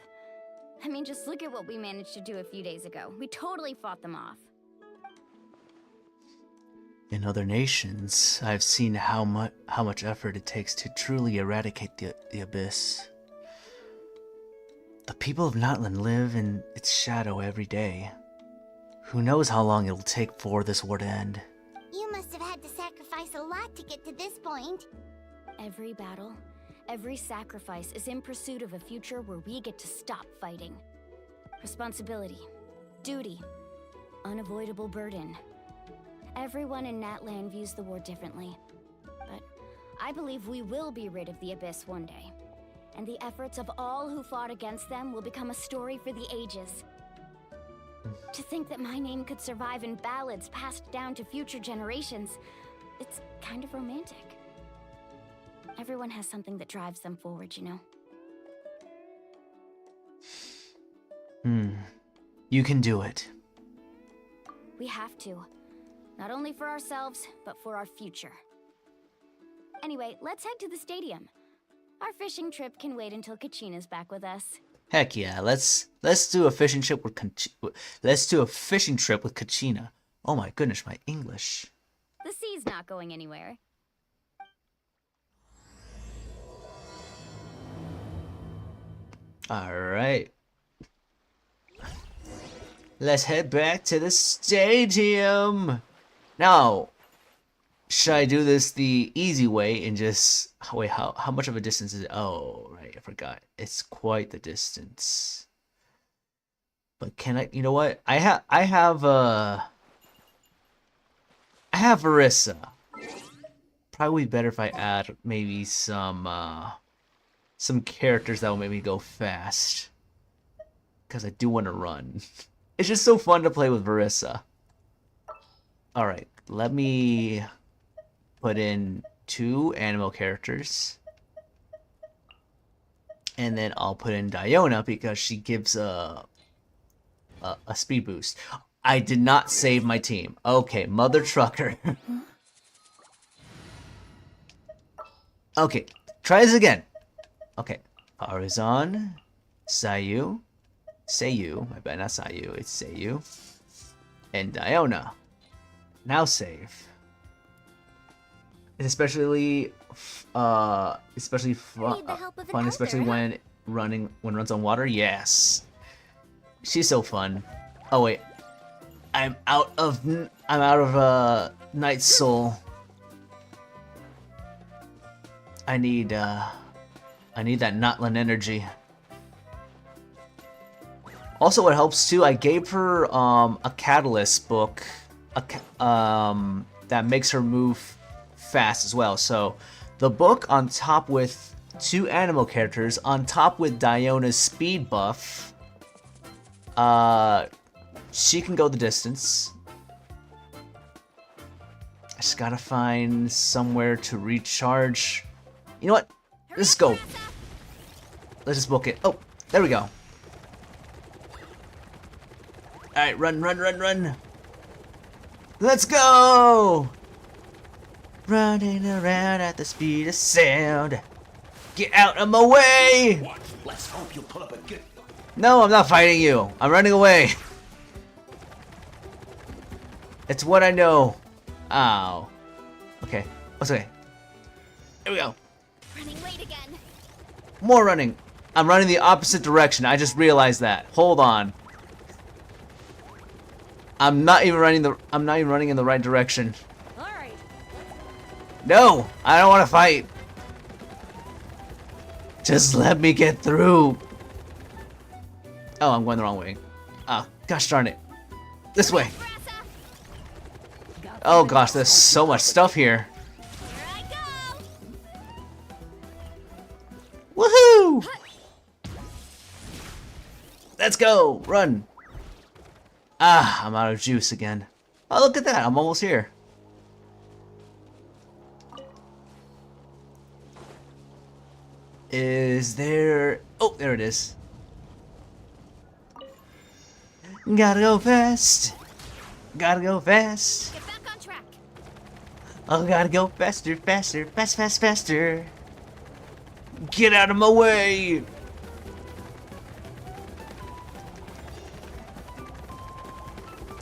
I mean, just look at what we managed to do a few days ago. We totally fought them off. In other nations, I've seen how much effort it takes to truly eradicate the Abyss. The people of Natlan live in its shadow every day. Who knows how long it'll take for this war to end? You must have had to sacrifice a lot to get to this point. Every battle, every sacrifice is in pursuit of a future where we get to stop fighting. Responsibility, duty, unavoidable burden. Everyone in Natlan views the war differently. But I believe we will be rid of the Abyss one day. And the efforts of all who fought against them will become a story for the ages. To think that my name could survive in ballads passed down to future generations, it's kind of romantic. Everyone has something that drives them forward, you know? You can do it. We have to. Not only for ourselves, but for our future. Anyway, let's head to the stadium. Our fishing trip can wait until Kachina's back with us. Heck yeah, let's do a fishing trip with Kachina. Oh my goodness, my English. The sea's not going anywhere. All right. Let's head back to the stadium. Now, should I do this the easy way and just wait? How much of a distance is it? Oh, right, I forgot. It's quite the distance. But can I? You know what? I have Arissa. Probably better if I add maybe some characters that will make me go fast. Because I do want to run. It's just so fun to play with Verissa. Alright, let me put in 2 animal characters. And then I'll put in Diona because she gives a speed boost. I did not save my team. Okay, Mother Trucker. Okay, try this again. Okay, Parizon, Sayu, my bad, not Sayu, it's Sayu, and Diona. Now save. It's especially fun, especially when runs on water. Yes, she's so fun. Oh wait, I'm out of Night Soul. I need that Natlan energy. Also, what helps too, I gave her a catalyst book, that makes her move fast as well. So the book on top with 2 animal characters on top with Diona's speed buff, she can go the distance. I just gotta find somewhere to recharge. You know what? Let's go. Let's just book it. Oh, there we go. Alright, run, run, run, run. Let's go! Running around at the speed of sound. Get out of my way! What? Let's hope you pull up a good one. No, I'm not fighting you. I'm running away. It's what I know. Ow. Okay. What's okay? Here we go. Running late again. More running. I'm running the opposite direction. I just realized that. Hold on. I'm not even running in the right direction. All right. No, I don't want to fight. Just let me get through. Oh, I'm going the wrong way. Ah, gosh darn it. This way. Oh gosh, there's so much stuff here. Here I go. Woohoo! Let's go! Run! Ah, I'm out of juice again. Oh, look at that! I'm almost here. Is there... Oh, there it is. Gotta go fast. Gotta go fast. Get back on track. Oh, gotta go faster, faster, fast, fast, faster. Get out of my way!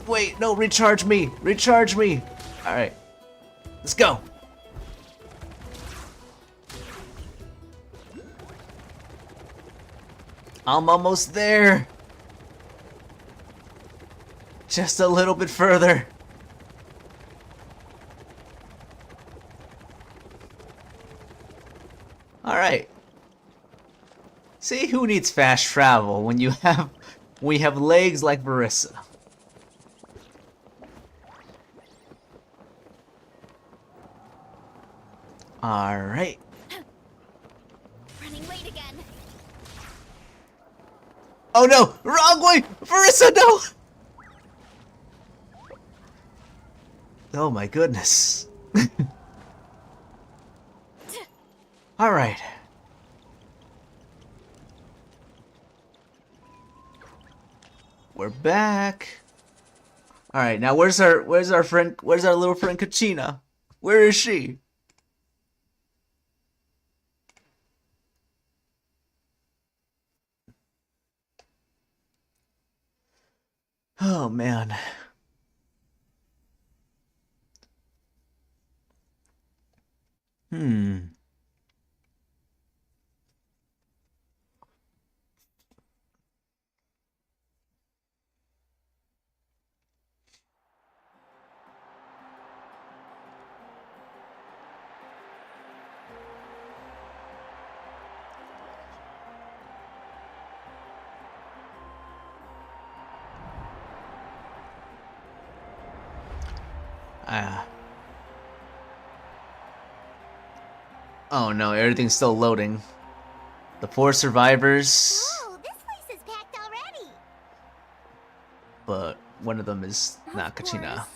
Wait, no, recharge me! Recharge me! Alright. Let's go! I'm almost there! Just a little bit further. Alright. See, who needs fast travel when we have legs like Verissa? Alright. Running late again. Oh no! Wrong way! Verissa, no! Oh my goodness. Alright. We're back. Alright, now where's our little friend Kachina? Where is she? Oh man. Oh no, everything's still loading. The 4 survivors. Oh, this place is packed already. but one of them is not Of Kachina. course.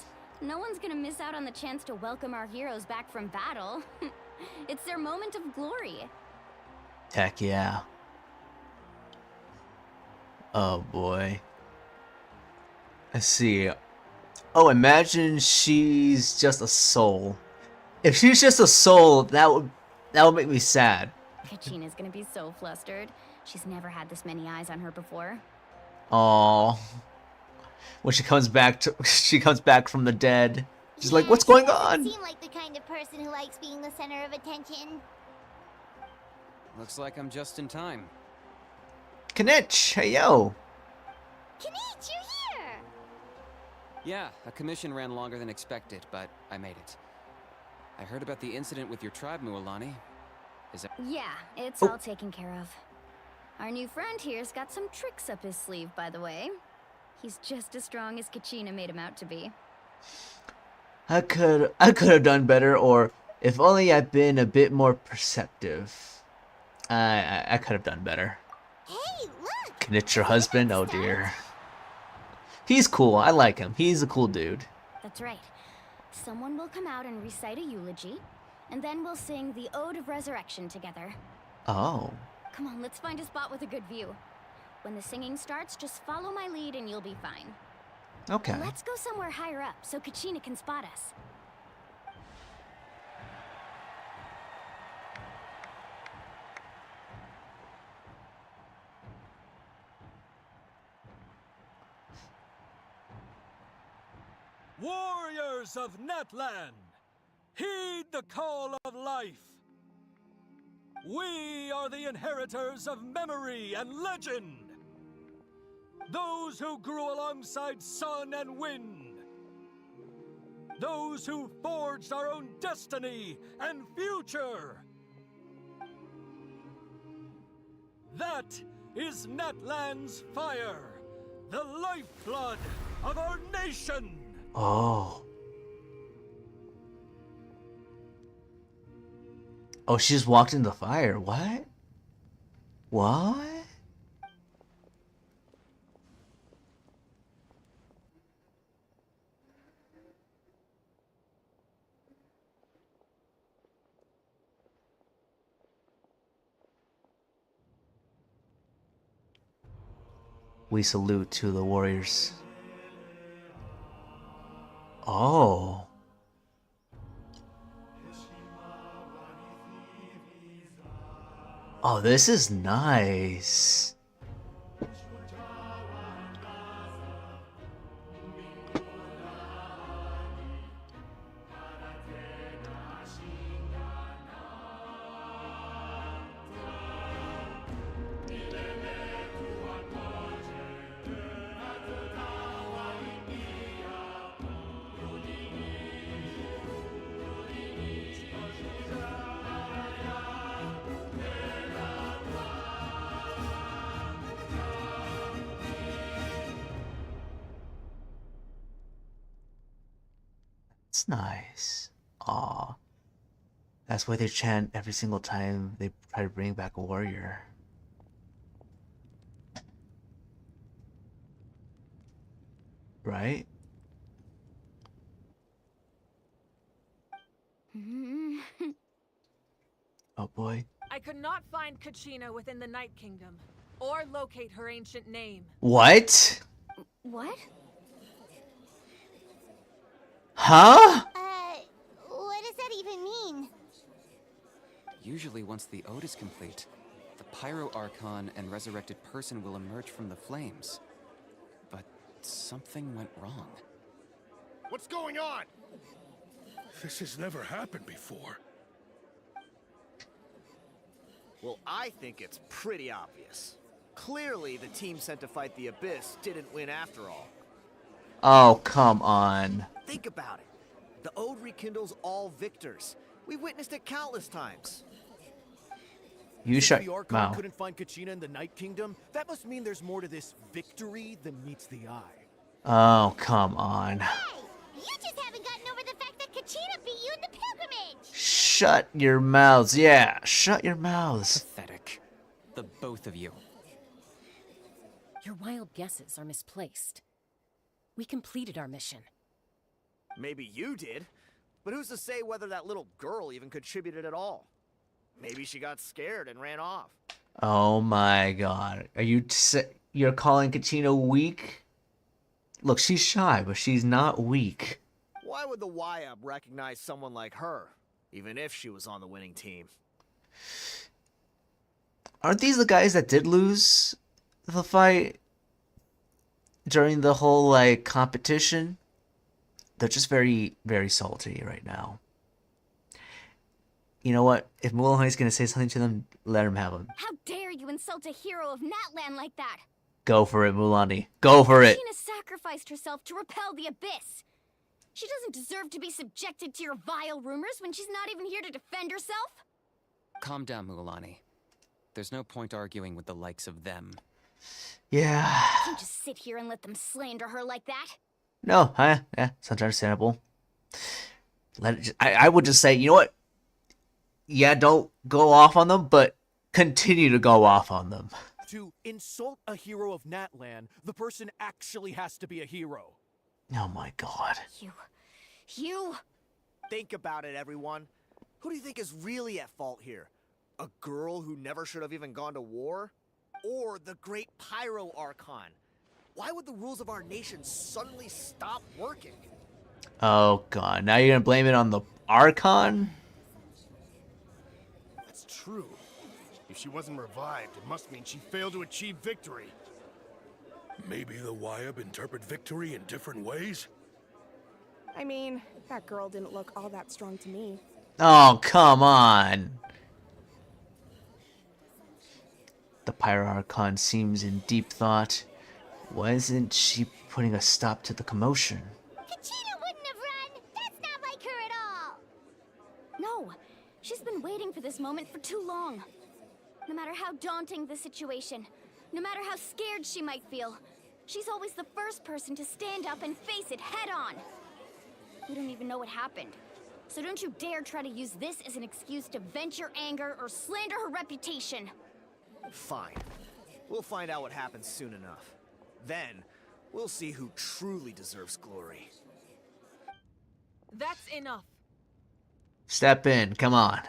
No one's gonna miss out on the chance to welcome our heroes back from battle. It's their moment of glory. Heck yeah. Oh boy. Let's see. Oh, imagine she's just a soul. If she's just a soul, that would make me sad. Kachina's gonna be so flustered. She's never had this many eyes on her before. Aww. When she comes back from the dead. She's like, what's going on? She seem like the kind of person who likes being the center of attention. Looks like I'm just in time. Kanich, hey yo. Kanich, you're here! Yeah, a commission ran longer than expected, but I made it. I heard about the incident with your tribe, Mualani. Is it? Yeah, it's all taken care of. Our new friend here's got some tricks up his sleeve, by the way. He's just as strong as Kachina made him out to be. I could have done better, or if only I'd been a bit more perceptive. I could have done better. Hey, look! Kanich, your husband? Oh dear. He's cool. I like him. He's a cool dude. That's right. Someone will come out and recite a eulogy, and then we'll sing the Ode of Resurrection together. Oh. Come on, let's find a spot with a good view. When the singing starts, just follow my lead and you'll be fine. Okay. Let's go somewhere higher up so Kachina can spot us. Warriors of Natlan, heed the call of life. We are the inheritors of memory and legend. Those who grew alongside sun and wind. Those who forged our own destiny and future. That is Natlan's fire, the lifeblood of our nation. Oh. Oh, she just walked in the fire. What? What? We salute to the warriors. Oh. Oh, this is nice. It's nice. Aw. That's why they chant every single time they try to bring back a warrior. Right? Oh boy. I could not find Kachina within the Night Kingdom, or locate her ancient name. What? What? Huh? What does that even mean? Usually once the ode is complete, the Pyro Archon and resurrected person will emerge from the flames. But something went wrong. What's going on? This has never happened before. Well, I think it's pretty obvious. Clearly, the team sent to fight the Abyss didn't win after all. Oh, come on. Think about it. The Ode rekindles all victors. We've witnessed it countless times. You shut the Archon mouth. couldn't find Kachina in the Night Kingdom. That must mean there's more to this victory than meets the eye. Oh, come on. Hey! You just haven't gotten over the fact that Kachina beat you in the pilgrimage! Shut your mouths. Yeah, shut your mouths. Pathetic. The both of you. Your wild guesses are misplaced. We completed our mission. Maybe you did, but who's to say whether that little girl even contributed at all? Maybe she got scared and ran off. Oh my god. Are you you're calling Kachina weak? Look, she's shy, but she's not weak. Why would the YUB recognize someone like her, even if she was on the winning team? Aren't these the guys that did lose the fight during the whole, like, competition? They're just very, very salty right now. You know what? If Mulahani's gonna say something to them, let him have them. How dare you insult a hero of Natlan like that? Go for it, Mulani. Go for it. Kachina sacrificed herself to repel the Abyss. She doesn't deserve to be subjected to your vile rumors when she's not even here to defend herself. Calm down, Mulani. There's no point arguing with the likes of them. Yeah. You can't just sit here and let them slander her like that. No, yeah, sounds understandable. I would just say, you know what? Yeah, don't go off on them, but continue to go off on them. To insult a hero of Natlan, the person actually has to be a hero. Oh my god. You... Think about it, everyone. Who do you think is really at fault here? A girl who never should have even gone to war? Or the great Pyro Archon? Why would the rules of our nation suddenly stop working? Oh god, now you're gonna blame it on the Archon? That's true. If she wasn't revived, it must mean she failed to achieve victory. Maybe the YUB interpret victory in different ways? I mean, that girl didn't look all that strong to me. Oh, come on. The Pyro Archon seems in deep thought. Why isn't she putting a stop to the commotion? Kachina wouldn't have run! That's not like her at all! No, she's been waiting for this moment for too long. No matter how daunting the situation, no matter how scared she might feel, she's always the first person to stand up and face it head on. We don't even know what happened, so don't you dare try to use this as an excuse to vent your anger or slander her reputation. Fine. We'll find out what happens soon enough. Then, we'll see who truly deserves glory. That's enough. Step in, come on.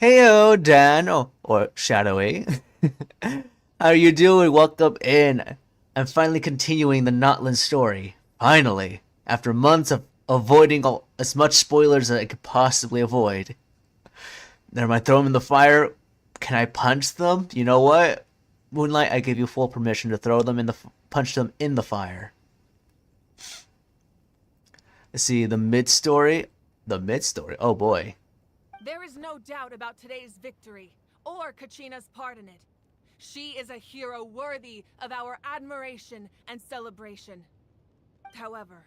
Heyo, Dan, or Shadowy. How you doing? Welcome in. I'm finally continuing the Natlan story. Finally, after months of avoiding as much spoilers as I could possibly avoid. Never mind, throw them in the fire. Can I punch them? You know what? Moonlight, I give you full permission to throw them in the punch them in the fire. Let's see, the mid-story. The mid-story? Oh boy. There is no doubt about today's victory, or Kachina's part in it. She is a hero worthy of our admiration and celebration. However,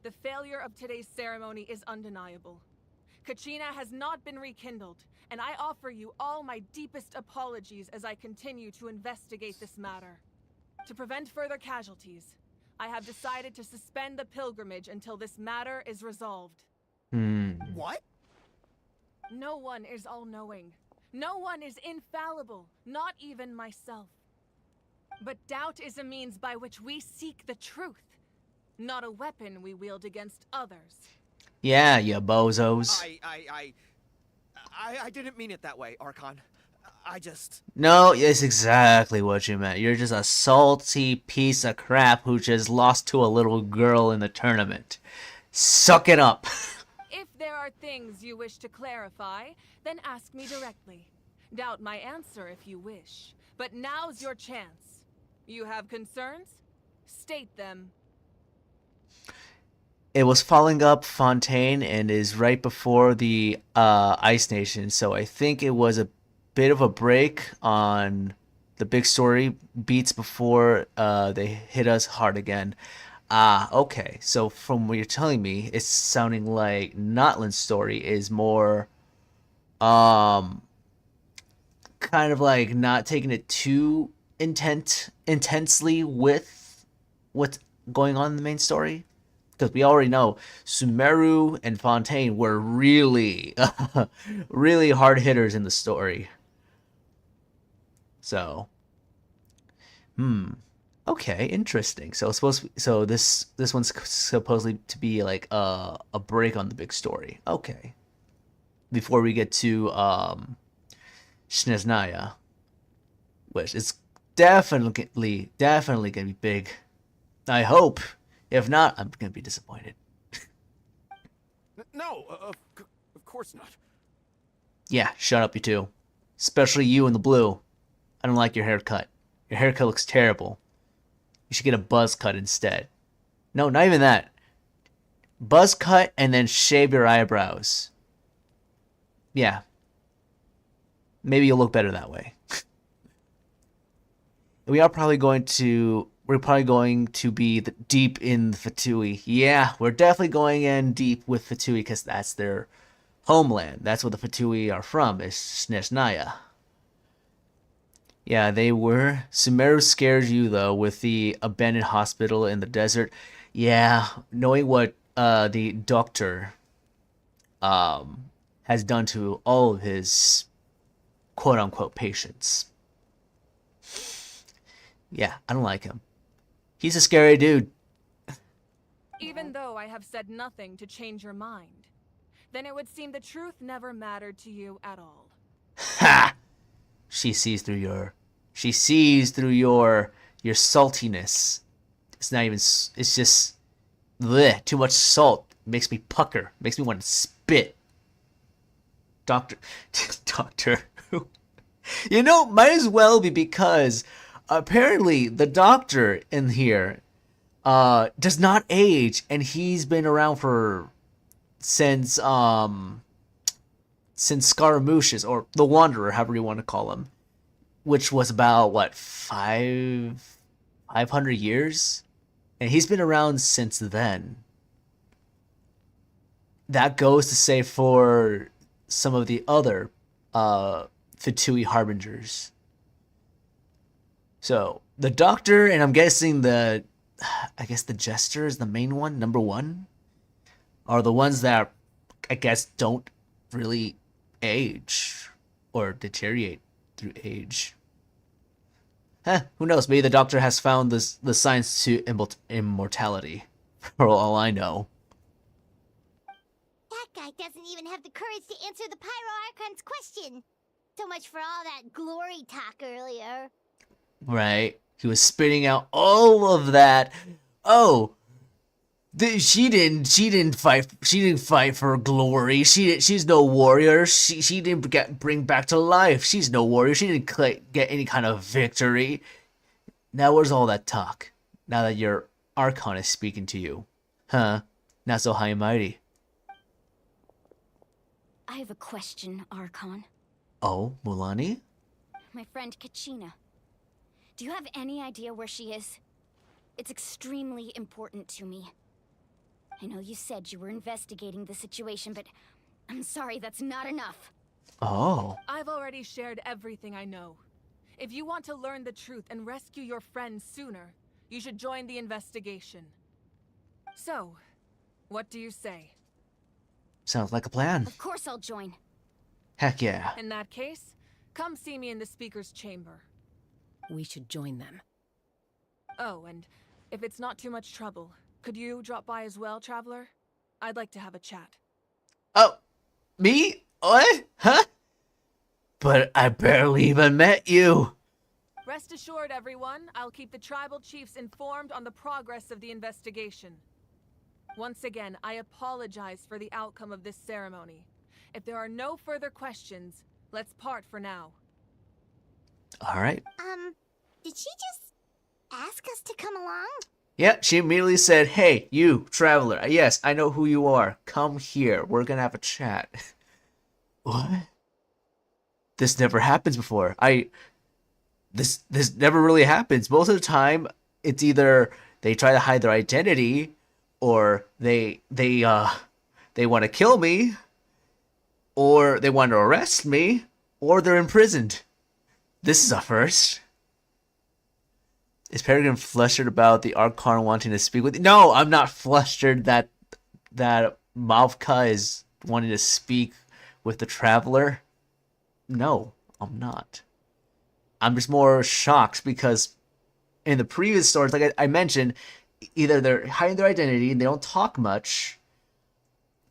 the failure of today's ceremony is undeniable. Kachina has not been rekindled, and I offer you all my deepest apologies as I continue to investigate this matter. To prevent further casualties, I have decided to suspend the pilgrimage until this matter is resolved. What? No one is all-knowing. No one is infallible, not even myself. But doubt is a means by which we seek the truth, not a weapon we wield against others. Yeah, you bozos. I didn't mean it that way, Archon. I just... No, it's exactly what you meant. You're just a salty piece of crap who just lost to a little girl in the tournament. Suck it up. If there are things you wish to clarify, then ask me directly. Doubt my answer if you wish. But now's your chance. You have concerns? State them. It was following up Fontaine and is right before the Ice Nation, so I think it was a bit of a break on the big story beats before they hit us hard again. Okay, so from what you're telling me, it's sounding like Natlan's story is more kind of like not taking it too intensely with what's going on in the main story. Because we already know Sumeru and Fontaine were really, really hard hitters in the story. So, Okay, interesting. So this one's supposedly to be like a break on the big story. Okay. Before we get to Snezhnaya, which is definitely gonna be big. I hope. If not, I'm gonna be disappointed. No, of course not. Yeah, shut up, you two. Especially you in the blue. I don't like your haircut. Your haircut looks terrible. You should get a buzz cut instead. No, not even that. Buzz cut and then shave your eyebrows. Yeah. Maybe you'll look better that way. We're probably going to be deep in the Fatui. Yeah, we're definitely going in deep with Fatui because that's their homeland. That's where the Fatui are from, is Snezhnaya. Yeah, they were. Sumeru scared you, though, with the abandoned hospital in the desert. Yeah, knowing what the doctor has done to all of his quote-unquote patients. Yeah, I don't like him. He's a scary dude. Even though I have said nothing to change your mind, then it would seem the truth never mattered to you at all. Ha! She sees through your saltiness. It's not even, it's just bleh, too much salt. Makes me pucker. Makes me want to spit. Doctor. You know, might as well be because apparently the doctor in here does not age, and he's been around since Scaramouches, or the Wanderer, however you want to call him, which was about what 500 years, and he's been around since then. That goes to say for some of the other Fatui harbingers. So the doctor, and I'm guessing the jester is the main one, number one, are the ones that I guess don't really age or deteriorate through age. Who knows? Maybe the doctor has found the science to immortality, for all I know. That guy doesn't even have the courage to answer the Pyro Archon's question. So much for all that glory talk earlier. Right. He was spitting out all of that. Oh, she didn't fight for glory. She's no warrior. She didn't bring back to life. She's no warrior. She didn't get any kind of victory. Now where's all that talk? Now that your Archon is speaking to you. Huh? Not so high and mighty. I have a question, Archon. Oh, Mulani? My friend Kachina. Do you have any idea where she is? It's extremely important to me. I know you said you were investigating the situation, but I'm sorry, that's not enough. Oh. I've already shared everything I know. If you want to learn the truth and rescue your friends sooner, you should join the investigation. So, what do you say? Sounds like a plan. Of course I'll join. Heck yeah. In that case, come see me in the speaker's chamber. We should join them. Oh, and if it's not too much trouble, could you drop by as well, Traveler? I'd like to have a chat. Oh, me? What? Huh? But I barely even met you. Rest assured, everyone, I'll keep the tribal chiefs informed on the progress of the investigation. Once again, I apologize for the outcome of this ceremony. If there are no further questions, let's part for now. All right. Did she just ask us to come along? Yeah, she immediately said, "Hey, you, Traveler. Yes, I know who you are. Come here. We're gonna have a chat." What? This never happens before. This never really happens. Most of the time, it's either they try to hide their identity, or they want to kill me, or they want to arrest me, or they're imprisoned. This is a first. Is Peregrine flustered about the Archon wanting to speak with you? No, I'm not flustered that Mavka is wanting to speak with the Traveler. No, I'm not. I'm just more shocked because in the previous stories, like I mentioned, either they're hiding their identity and they don't talk much.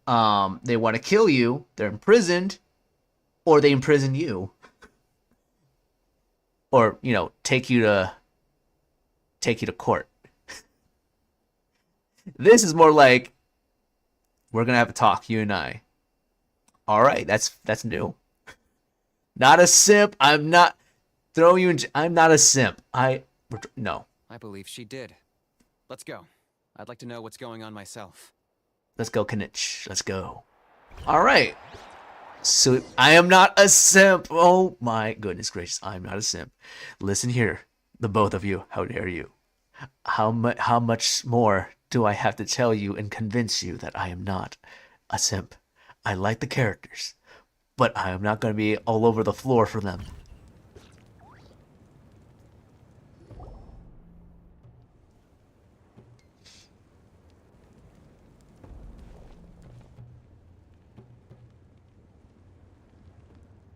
They want to kill you. They're imprisoned, or they imprison you, or take you to court. This is more like we're gonna have a talk, you and I. All right, that's new. Not a simp. I'm not throwing you in. I'm not a simp. No. I believe she did. Let's go. I'd like to know what's going on myself. Let's go, Kanich. Let's go. All right. So I am not a simp. Oh my goodness gracious. I'm not a simp. Listen here, the both of you. How dare you? How much more do I have to tell you and convince you that I am not a simp? I like the characters, but I am not going to be all over the floor for them.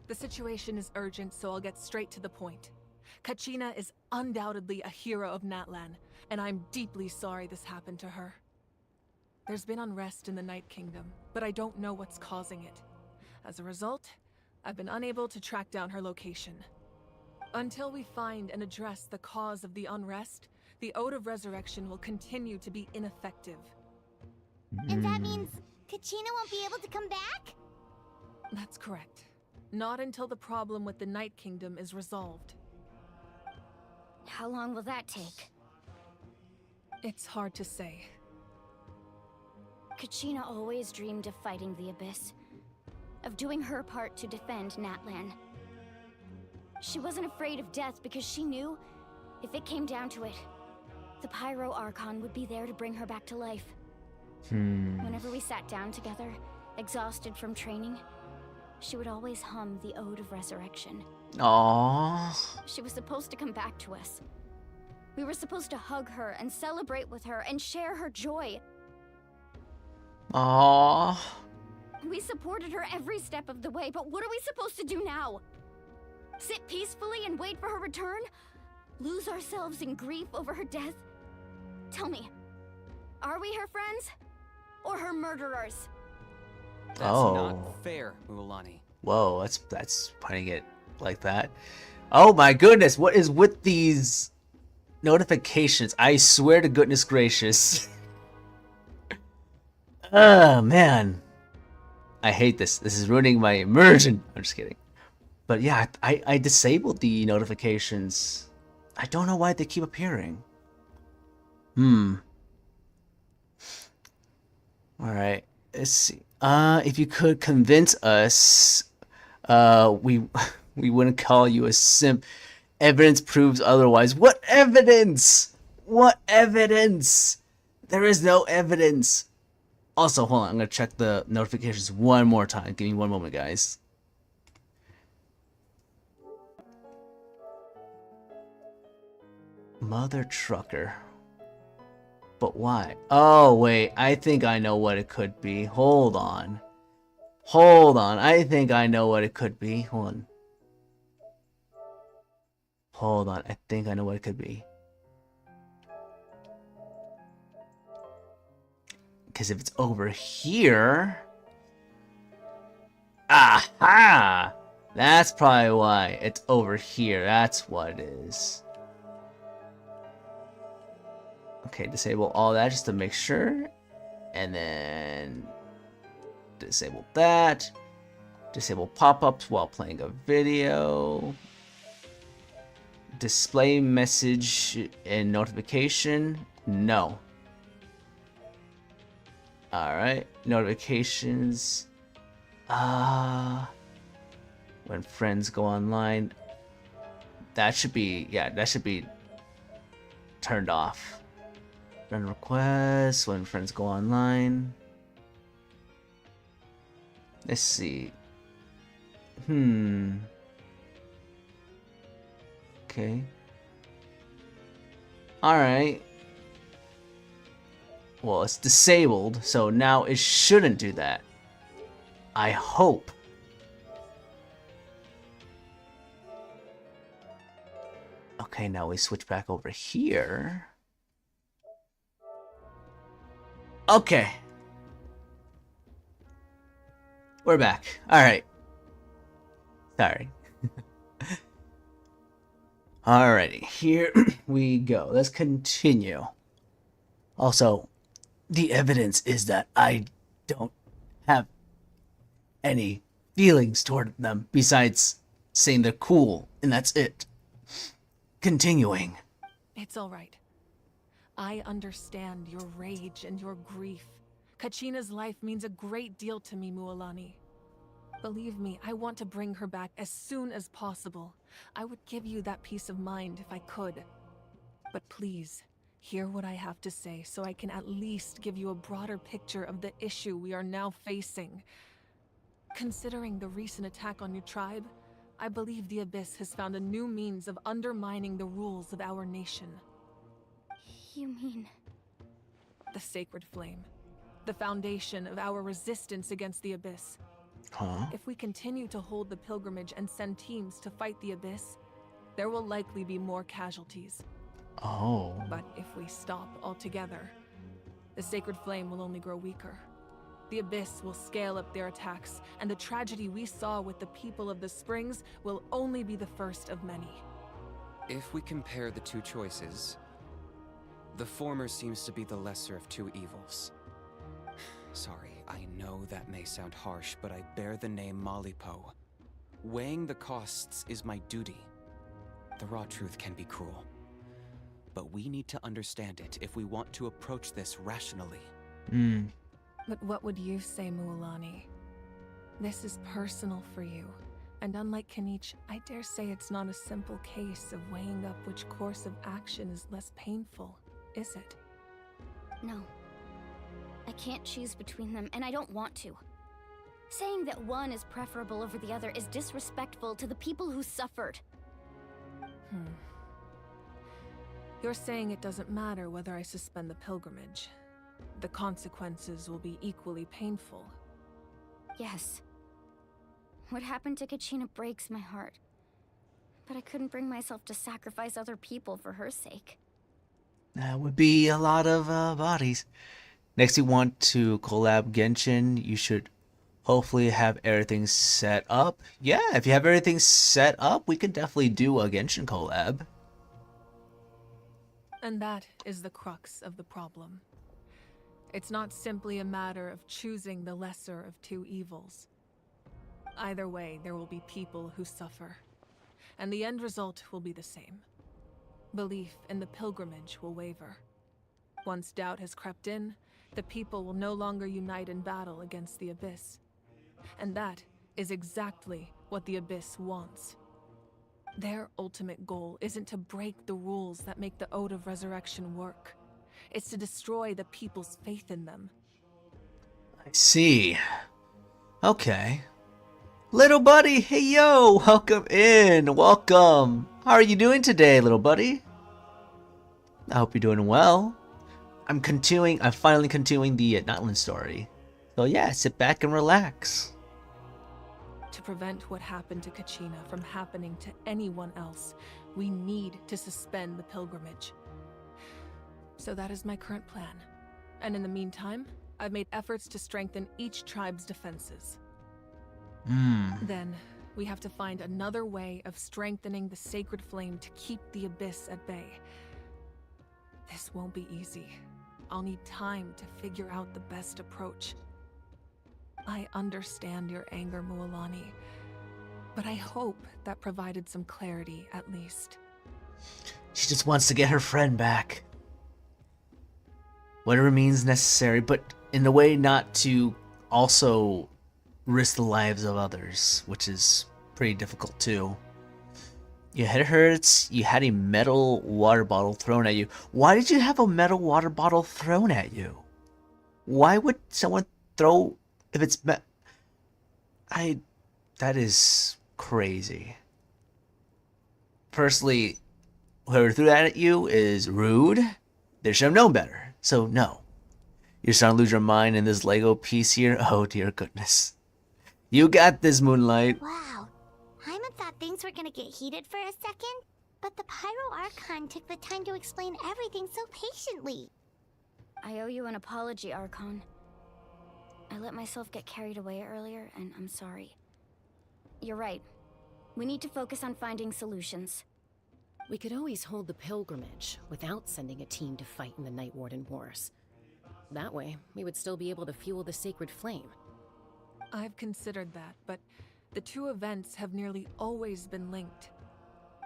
The situation is urgent, so I'll get straight to the point. Kachina is undoubtedly a hero of Natlan, and I'm deeply sorry this happened to her. There's been unrest in the Night Kingdom, but I don't know what's causing it. As a result, I've been unable to track down her location. Until we find and address the cause of the unrest, the Ode of Resurrection will continue to be ineffective. And that means Kachina won't be able to come back? That's correct. Not until the problem with the Night Kingdom is resolved. How long will that take? It's hard to say. Kachina always dreamed of fighting the Abyss, of doing her part to defend Natlan. She wasn't afraid of death because she knew, if it came down to it, the Pyro Archon would be there to bring her back to life. Whenever we sat down together, exhausted from training, she would always hum the Ode of Resurrection. Aww. She was supposed to come back to us. We were supposed to hug her and celebrate with her and share her joy. Aww. We supported her every step of the way, but what are we supposed to do now? Sit peacefully and wait for her return? Lose ourselves in grief over her death? Tell me, are we her friends? Or her murderers? That's not fair, Mualani. Whoa, that's putting it like that. Oh my goodness, what is with these notifications? I swear to goodness gracious. Oh man. I hate this. This is ruining my immersion. I'm just kidding. But yeah, I disabled the notifications. I don't know why they keep appearing. Alright, let's see. If you could convince us, we wouldn't call you a simp. Evidence proves otherwise. What evidence? What evidence? There is no evidence. Also, hold on. I'm going to check the notifications one more time. Give me one moment, guys. Mother Trucker. But why? Oh, wait. I think I know what it could be. Hold on. Hold on. I think I know what it could be. Hold on. Hold on. I think I know what it could be. Because if it's over here... Aha! That's probably why it's over here. That's what it is. Okay, disable all that just to make sure. And then... disable that. Disable pop-ups while playing a video. Display message and notification. No. Alright. Notifications. When friends go online. That should be... yeah, that should be turned off. Friend requests. When friends go online. Let's see. Okay. Alright. Well, it's disabled, so now it shouldn't do that. I hope. Okay, Okay, now we switch back over here. Okay. We're back. Alright. Sorry. Alrighty, here we go. Let's continue. Also, the evidence is that I don't have any feelings toward them besides saying they're cool, and that's it. Continuing. It's all right. I understand your rage and your grief. Kachina's life means a great deal to me, Mualani. Believe me, I want to bring her back as soon as possible. I would give you that peace of mind if I could. But please, hear what I have to say so I can at least give you a broader picture of the issue we are now facing. Considering the recent attack on your tribe, I believe the Abyss has found a new means of undermining the rules of our nation. You mean... The Sacred Flame. The foundation of our resistance against the Abyss. Huh? If we continue to hold the pilgrimage and send teams to fight the Abyss, there will likely be more casualties. Oh. But if we stop altogether, the Sacred Flame will only grow weaker. The Abyss will scale up their attacks, and the tragedy we saw with the people of the Springs will only be the first of many. If we compare the two choices, the former seems to be the lesser of two evils. Sorry, I know that may sound harsh, but I bear the name Malipo. Weighing the costs is my duty. The raw truth can be cruel, but we need to understand it if we want to approach this rationally. But what would you say, Mualani? This is personal for you, and unlike Kanich, I dare say it's not a simple case of weighing up which course of action is less painful, is it? No. I can't choose between them, and I don't want to. Saying that one is preferable over the other is disrespectful to the people who suffered. You're saying it doesn't matter whether I suspend the pilgrimage. The consequences will be equally painful. Yes. What happened to Kachina breaks my heart. But I couldn't bring myself to sacrifice other people for her sake. That would be a lot of bodies. Next, you want to collab Genshin. You should hopefully have everything set up. Yeah, if you have everything set up, we can definitely do a Genshin collab. And that is the crux of the problem. It's not simply a matter of choosing the lesser of two evils. Either way, there will be people who suffer, and the end result will be the same. Belief in the pilgrimage will waver. Once doubt has crept in, the people will no longer unite in battle against the Abyss. And that is exactly what the Abyss wants. Their ultimate goal isn't to break the rules that make the Ode of Resurrection work. It's to destroy the people's faith in them. I see. Okay. Little buddy, hey yo, welcome in, welcome. How are you doing today, little buddy? I hope you're doing well. I'm finally continuing the Natlan story. So yeah, sit back and relax. To prevent what happened to Kachina from happening to anyone else, we need to suspend the pilgrimage. So that is my current plan. And in the meantime, I've made efforts to strengthen each tribe's defenses. Then, we have to find another way of strengthening the Sacred Flame to keep the Abyss at bay. This won't be easy. I'll need time to figure out the best approach. I understand your anger, Mualani, but I hope that provided some clarity at least. She just wants to get her friend back. Whatever means necessary, but in a way not to also risk the lives of others, which is pretty difficult too. Your head hurts, you had a metal water bottle thrown at you. Why did you have a metal water bottle thrown at you? Why would someone throw... If it's... That is crazy. Firstly, whoever threw that at you is rude. They should have known better. So, no. You're starting to lose your mind in this Lego piece here? Oh, dear goodness. You got this, Moonlight. Wow. Hyman thought things were gonna get heated for a second, But the Pyro Archon took the time to explain everything so patiently. I owe you an apology, Archon. I let myself get carried away earlier, and I'm sorry. You're right. We need to focus on finding solutions. We could always hold the pilgrimage without sending a team to fight in the Night Warden Wars. That way, we would still be able to fuel the sacred flame. I've considered that, but the two events have nearly always been linked.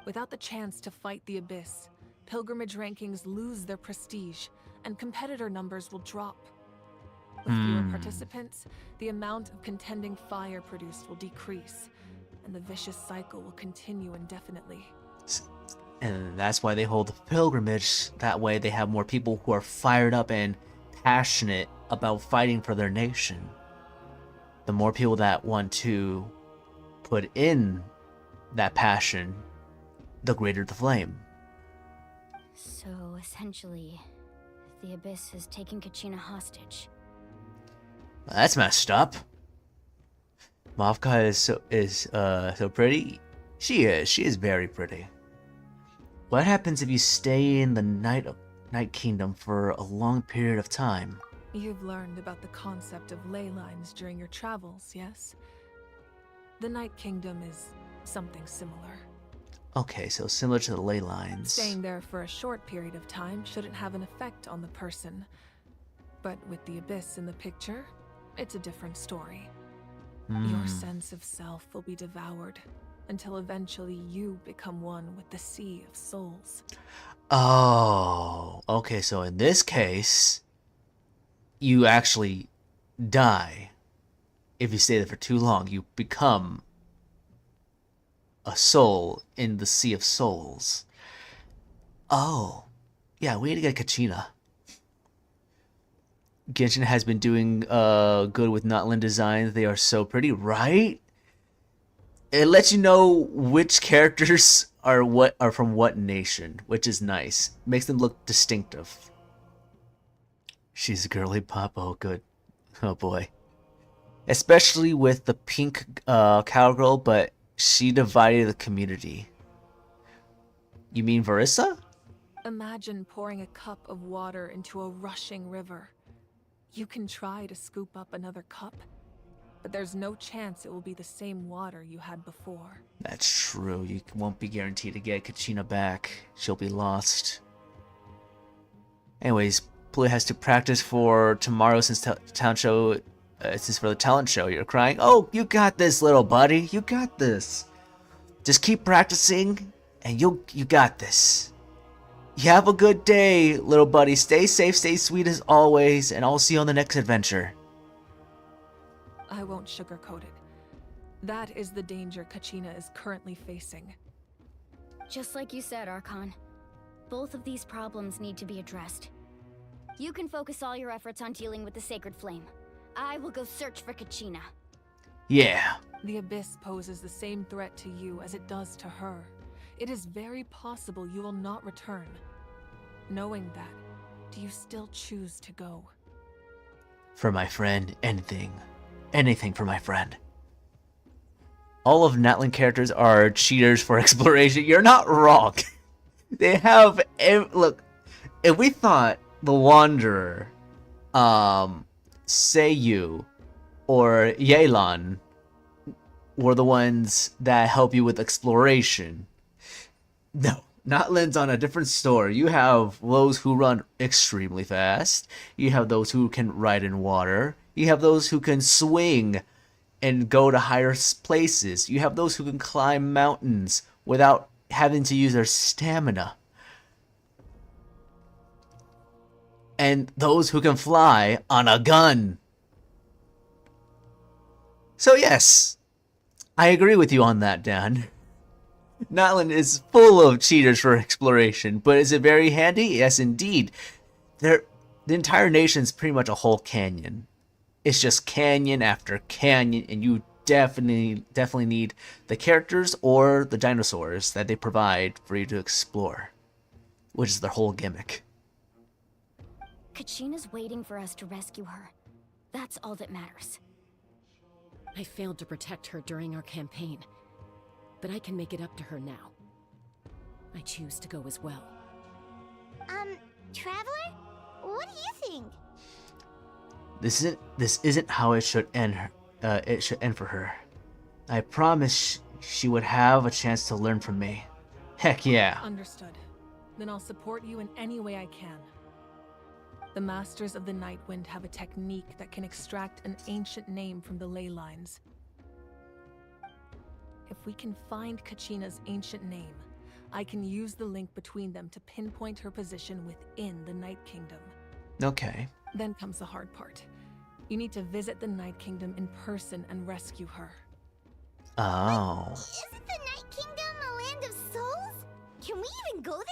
Without the chance to fight the Abyss, pilgrimage rankings lose their prestige, and competitor numbers will drop. With fewer participants, the amount of contending fire produced will decrease, and the vicious cycle will continue indefinitely. And that's why they hold the pilgrimage. That way they have more people who are fired up and passionate about fighting for their nation. The more people that want to put in that passion, the greater the flame. So essentially, the Abyss has taken Kachina hostage. That's messed up. Mavka is so pretty. She is very pretty. What happens if you stay in the Night Kingdom for a long period of time? You've learned about the concept of ley lines during your travels, yes? The Night Kingdom is something similar. Okay, so similar to the ley lines. Staying there for a short period of time shouldn't have an effect on the person. But with the Abyss in the picture, it's a different story. Your sense of self will be devoured until eventually you become one with the Sea of Souls. Oh, okay, so in this case, you actually die. If you stay there for too long, you become a soul in the Sea of Souls. Oh, yeah, we need to get Kachina. Genshin has been doing good with Natlan designs. They are so pretty, right? It lets you know which characters are from what nation, which is nice. Makes them look distinctive. She's a girly pop. Oh, good. Oh boy. Especially with the pink cowgirl, but she divided the community. You mean Verissa? Imagine pouring a cup of water into a rushing river. You can try to scoop up another cup, but there's no chance it will be the same water you had before. That's true. You won't be guaranteed to get Kachina back. She'll be lost. Anyways, Blue has to practice for tomorrow since talent show. Since for the talent show, you're crying. Oh, you got this, little buddy. You got this. Just keep practicing, and you got this. You have a good day, little buddy. Stay safe, stay sweet as always, and I'll see you on the next adventure. I won't sugarcoat it. That is the danger Kachina is currently facing. Just like you said, Archon. Both of these problems need to be addressed. You can focus all your efforts on dealing with the Sacred Flame. I will go search for Kachina. Yeah. The Abyss poses the same threat to you as it does to her. It is very possible you will not return. Knowing that, do you still choose to go? For my friend, anything. Anything for my friend. All of Natlan characters are cheaters for exploration. You're not wrong. They have... Look, if we thought the Wanderer, Seiyu, or Yelan were the ones that help you with exploration... No, Natlan's on a different store. You have those who run extremely fast. You have those who can ride in water. You have those who can swing and go to higher places. You have those who can climb mountains without having to use their stamina. And those who can fly on a gun. So yes, I agree with you on that, Dan. Natlan is full of cheaters for exploration, but is it very handy? Yes, indeed. The entire nation is pretty much a whole canyon. It's just canyon after canyon, and you definitely need the characters or the dinosaurs that they provide for you to explore, which is their whole gimmick. Kachina's waiting for us to rescue her. That's all that matters. I failed to protect her during our campaign, but I can make it up to her now. I choose to go as well. Traveler? What do you think? This isn't how it should end. It should end for her. I promised she would have a chance to learn from me. Heck yeah. Understood. Then I'll support you in any way I can. The Masters of the Nightwind have a technique that can extract an ancient name from the ley lines. If we can find Kachina's ancient name, I can use the link between them to pinpoint her position within the Night Kingdom. Okay. Then comes the hard part. You need to visit the Night Kingdom in person and rescue her. Oh. Isn't the Night Kingdom a land of souls? Can we even go there?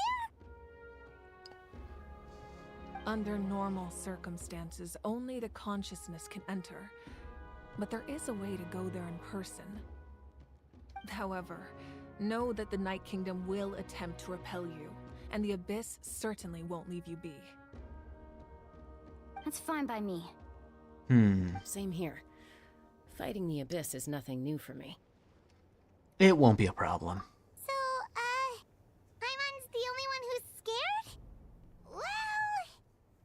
Under normal circumstances, only the consciousness can enter. But there is a way to go there in person. However, know that the Night Kingdom will attempt to repel you, and the Abyss certainly won't leave you be. That's fine by me. Same here. Fighting the Abyss is nothing new for me. It won't be a problem. So, Paimon's the only one who's scared? Well,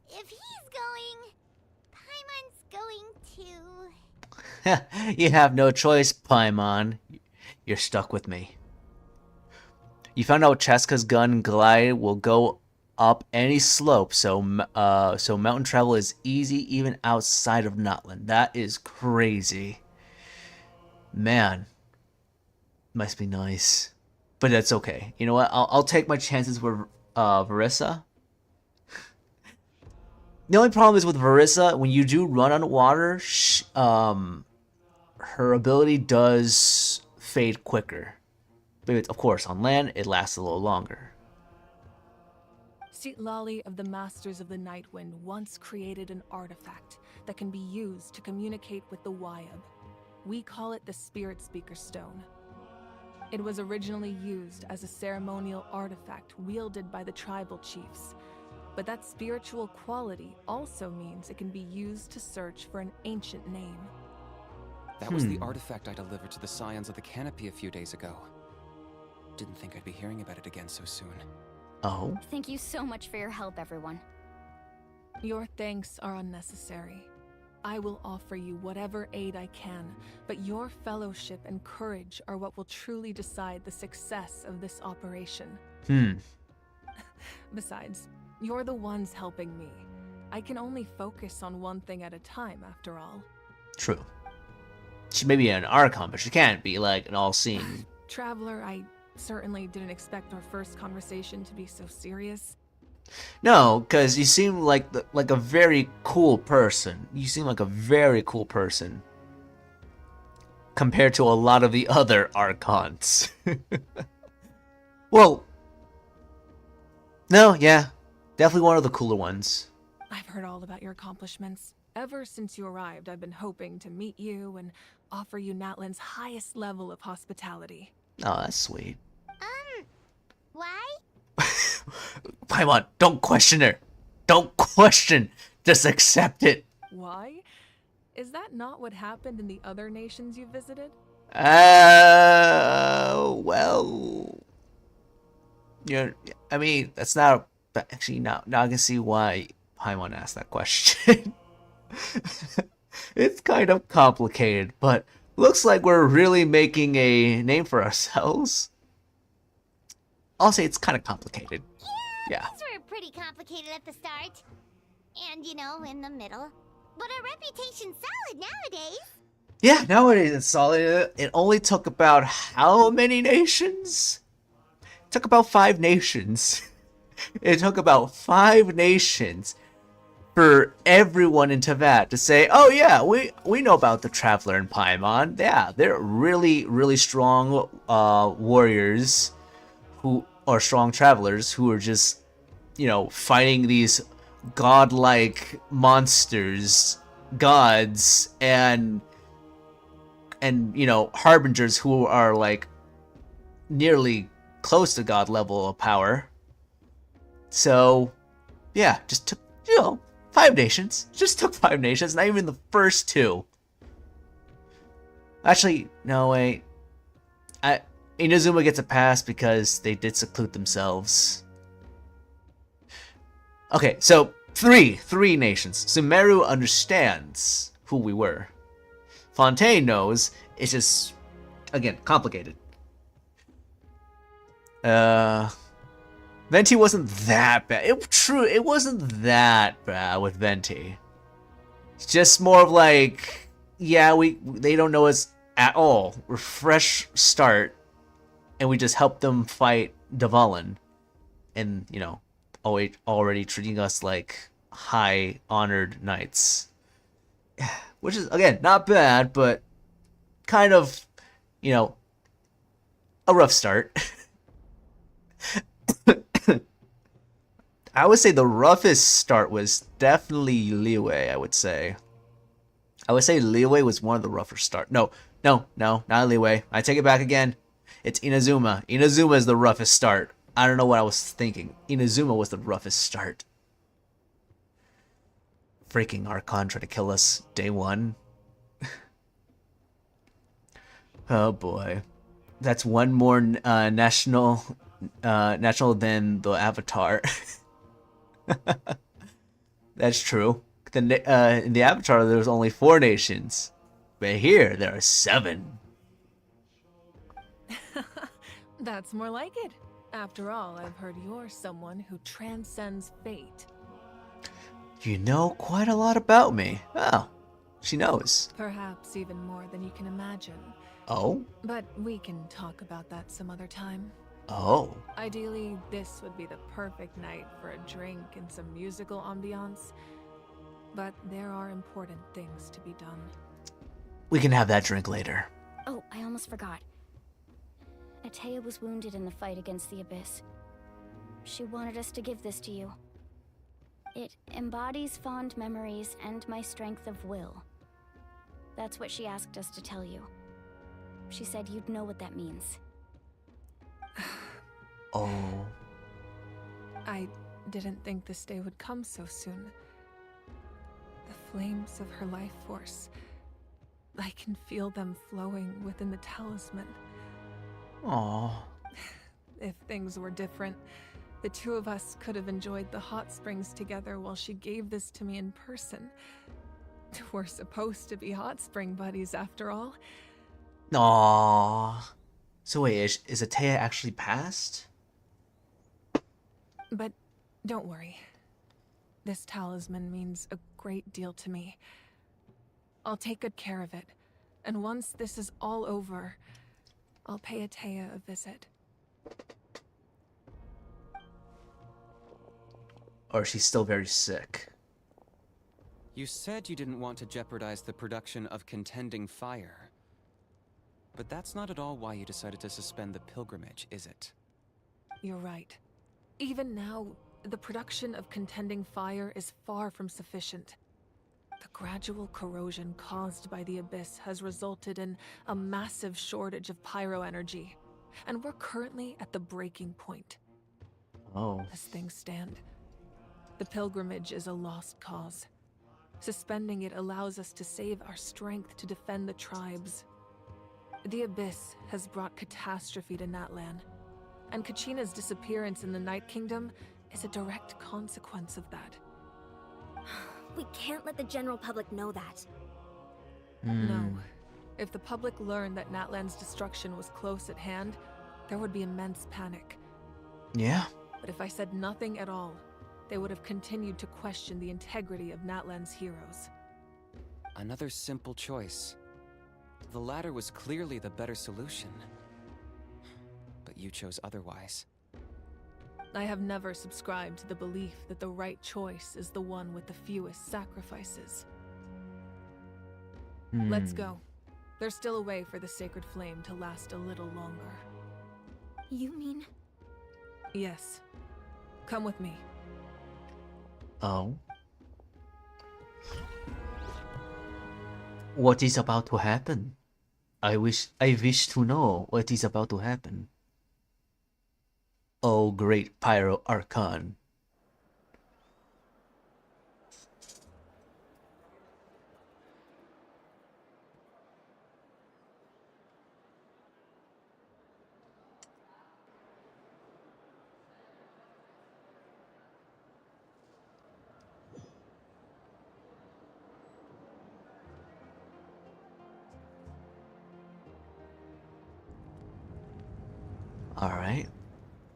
if he's going, Paimon's going too. You have no choice, Paimon. You're stuck with me. You found out Cheska's gun glide will go up any slope, so mountain travel is easy even outside of Natlan. That is crazy. Man. Must be nice. But that's okay. You know what? I'll take my chances with Verissa. The only problem is with Verissa, when you do run on water, her ability does fade quicker. But of course, on land, it lasts a little longer. Lali of the Masters of the Nightwind once created an artifact that can be used to communicate with the Wyab. We call it the Spirit Speaker Stone. It was originally used as a ceremonial artifact wielded by the tribal chiefs, but that spiritual quality also means it can be used to search for an ancient name. That was the artifact I delivered to the Scions of the Canopy a few days ago. Didn't think I'd be hearing about it again so soon. Oh? Thank you so much for your help, everyone. Your thanks are unnecessary. I will offer you whatever aid I can, but your fellowship and courage are what will truly decide the success of this operation. Besides, you're the ones helping me. I can only focus on one thing at a time, after all. True. She may be an Archon, but she can't be, like, an all-seeing. Traveler, I certainly didn't expect our first conversation to be so serious. No, because you seem like a very cool person. You seem like a very cool person. Compared to a lot of the other Archons. Well, no, yeah. Definitely one of the cooler ones. I've heard all about your accomplishments. Ever since you arrived, I've been hoping to meet you and offer you Natlan's highest level of hospitality. Oh, that's sweet. Why? Paimon, don't question her. Don't question. Just accept it. Why? Is that not what happened in the other nations you visited? Well... I mean, that's not... Actually, now I can see why Paimon asked that question. It's kind of complicated, but looks like we're really making a name for ourselves. I'll say it's kind of complicated. Yeah. Things were pretty complicated at the start. And, in the middle. But our reputation's solid nowadays. Yeah, nowadays it's solid. It only took about how many nations? It took about 5 nations. It took about 5 nations for everyone in Teyvat to say, oh yeah, we know about the Traveler and Paimon. Yeah, they're really, really strong warriors who are strong travelers who are just, fighting these godlike monsters, gods, and harbingers who are like nearly close to god level of power. So, yeah, just took, 5 nations. Just took 5 nations, not even the first 2. Actually, no, wait. Inazuma gets a pass because they did seclude themselves. Okay, so three nations. Sumeru understands who we were. Fontaine knows. It's just, again, complicated. Venti wasn't that bad. It wasn't that bad with Venti. It's just more of like, yeah, they don't know us at all. We're fresh start, and we just help them fight Dvalin, and you know, already treating us like high honored knights, which is again not bad, but kind of, you know, a rough start. I would say the roughest start was definitely Liyue, I would say. Liyue was one of the rougher start. No, not Liyue. I take it back again. It's Inazuma. Inazuma is the roughest start. I don't know what I was thinking. Inazuma was the roughest start. Freaking Archon trying to kill us day one. Oh boy. That's one more national than the Avatar. That's true. In the Avatar, there was only 4 nations, but here there are 7. That's more like it. After all, I've heard you're someone who transcends fate. You know quite a lot about me. Oh, she knows. Perhaps even more than you can imagine. Oh? But we can talk about that some other time. Oh. Ideally, this would be the perfect night for a drink and some musical ambiance. But there are important things to be done. We can have that drink later. Oh, I almost forgot. Atea was wounded in the fight against the Abyss. She wanted us to give this to you. It embodies fond memories and my strength of will. That's what she asked us to tell you. She said you'd know what that means. Oh. I didn't think this day would come so soon. The flames of her life force. I can feel them flowing within the talisman. Aww. If things were different, the two of us could have enjoyed the hot springs together while she gave this to me in person. We're supposed to be hot spring buddies after all. Aww. So wait, is Atea actually passed? But don't worry. This talisman means a great deal to me. I'll take good care of it. And once this is all over, I'll pay Atea a visit. Or she's still very sick. You said you didn't want to jeopardize the production of Contending Fire. But that's not at all why you decided to suspend the pilgrimage, is it? You're right. Even now, the production of Contending Fire is far from sufficient. The gradual corrosion caused by the Abyss has resulted in a massive shortage of pyro energy, and we're currently at the breaking point. Oh. As things stand, the pilgrimage is a lost cause. Suspending it allows us to save our strength to defend the tribes. The Abyss has brought catastrophe to Natlan, and Kachina's disappearance in the Night Kingdom is a direct consequence of that. We can't let the general public know that. No. If the public learned that Natlan's destruction was close at hand, there would be immense panic. Yeah. But if I said nothing at all, they would have continued to question the integrity of Natlan's heroes. Another simple choice. The latter was clearly the better solution. But you chose otherwise. I have never subscribed to the belief that the right choice is the one with the fewest sacrifices. Let's go. There's still a way for the sacred flame to last a little longer. You mean? Yes. Come with me. Oh. What is about to happen? I wish to know what is about to happen. Oh, great Pyro Archon. Alright.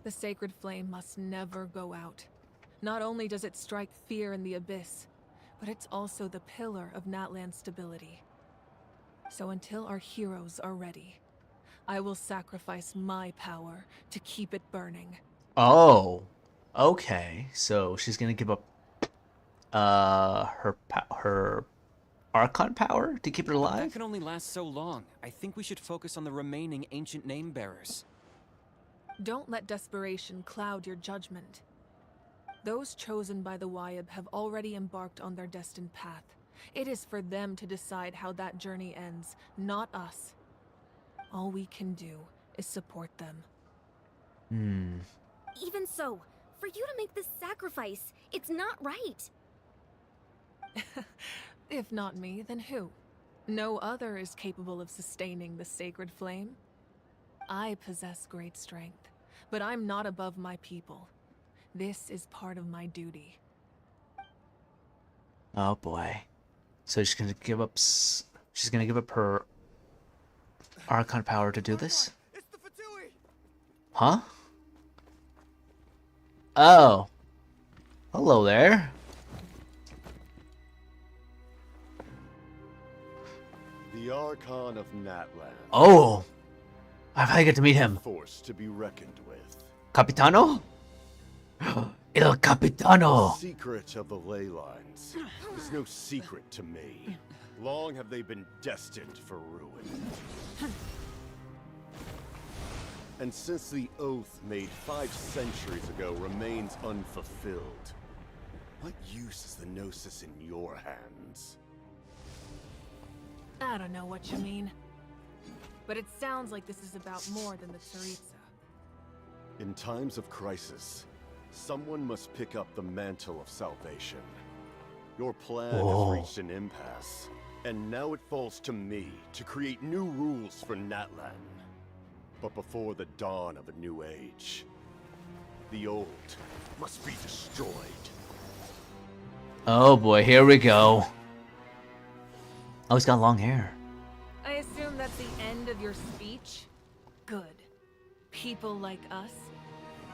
The sacred flame must never go out. Not only does it strike fear in the abyss, but it's also the pillar of Natlan's stability. So until our heroes are ready, I will sacrifice my power to keep it burning. Oh. Okay. So she's gonna give up her Archon power to keep it That alive? can only last so long. I think we should focus on the remaining ancient name bearers. Don't let desperation cloud your judgment. Those chosen by the Wyab have already embarked on their destined path. It is for them to decide how that journey ends, not us. All we can do is support them. Even so, for you to make this sacrifice, it's not right. If not me, then who? No other is capable of sustaining the sacred flame. I possess great strength, but I'm not above my people. This is part of my duty. Oh boy. So she's gonna give up her Archon power to do this? Huh? Oh. Hello there. The Archon of Natlan. Oh. I've had to get to meet him. Force to be reckoned with. Capitano? El Capitano. The secret of the ley lines is no secret to me. Long have they been destined for ruin. And since the oath made 5 centuries ago remains unfulfilled, what use is the Gnosis in your hands? I don't know what you mean. But it sounds like this is about more than the Tsaritsa. In times of crisis, someone must pick up the mantle of salvation. Your plan has reached an impasse, and now it falls to me to create new rules for Natlan. But before the dawn of a new age, the old must be destroyed. Oh boy, here we go. Oh, he's got long hair. I assume that's the end of your speech? Good. People like us.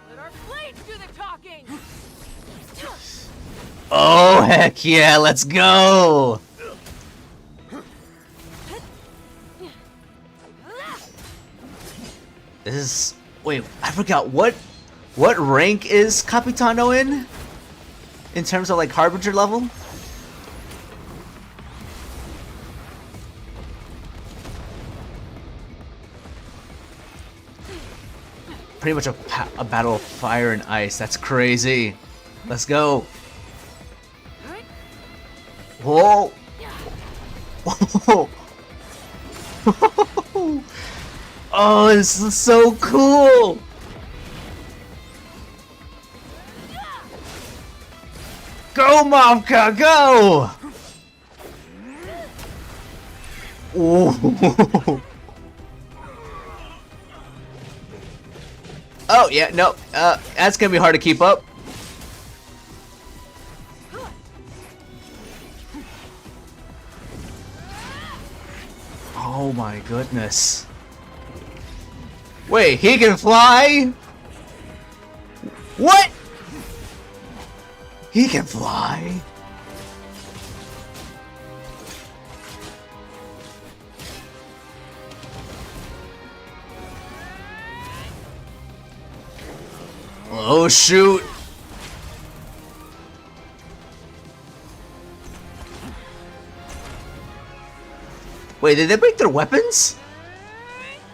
Let our blades do the talking! Oh, heck yeah, let's go! This is... Wait, I forgot, what rank is Capitano in? In terms of, like, Harbinger level? Pretty much a battle of fire and ice. That's crazy. Let's go. Whoa. Whoa. Oh, this is so cool. Go, Momka, go. Ooh. Oh, yeah, no, that's gonna be hard to keep up. Oh my goodness. Wait, he can fly? What? He can fly? Oh shoot! Wait, did they break their weapons?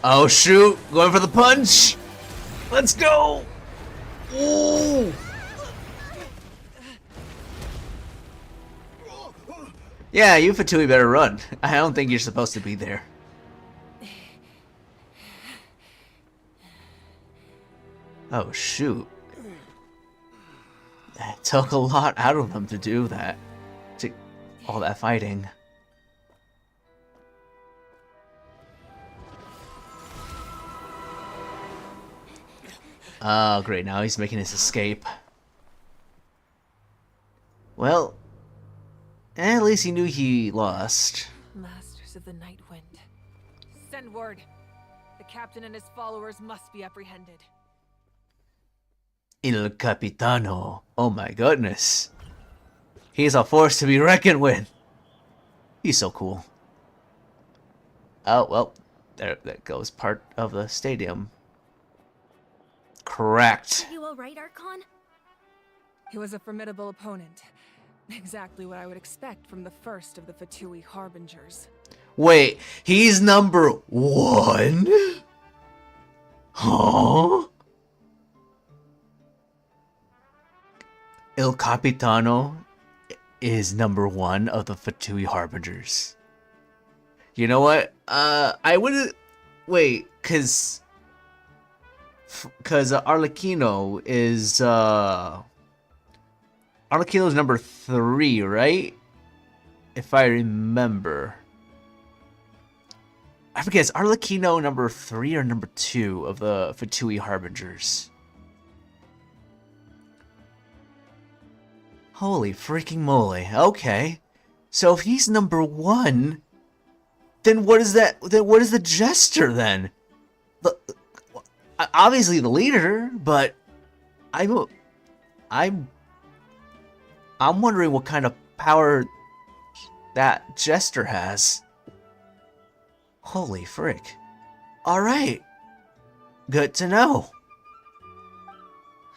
Oh shoot! Going for the punch! Let's go! Ooh! Yeah, you Fatui better run. I don't think you're supposed to be there. Oh shoot. It took a lot out of them to do that. To all that fighting. Oh great, now he's making his escape. Well, at least he knew he lost. Masters of the Night Wind. Send word. The captain and his followers must be apprehended. Il Capitano. Oh my goodness. He's a force to be reckoned with. He's so cool. Oh, well, there goes part of the stadium. Correct. Are you alright, Archon? He was a formidable opponent. Exactly what I would expect from the first of the Fatui Harbingers. Wait, he's number 1? Huh? Il Capitano is number 1 of the Fatui Harbingers. You know what? I wouldn't... Wait, cause Arlecchino is, Arlecchino's number 3, right? If I remember. I forget, is Arlecchino number 3 or number 2 of the Fatui Harbingers? Holy freaking moly. Okay. So if he's number 1, then what is that? Then what is the Jester then? Obviously the leader, but I'm wondering what kind of power that Jester has. Holy frick. Alright. Good to know.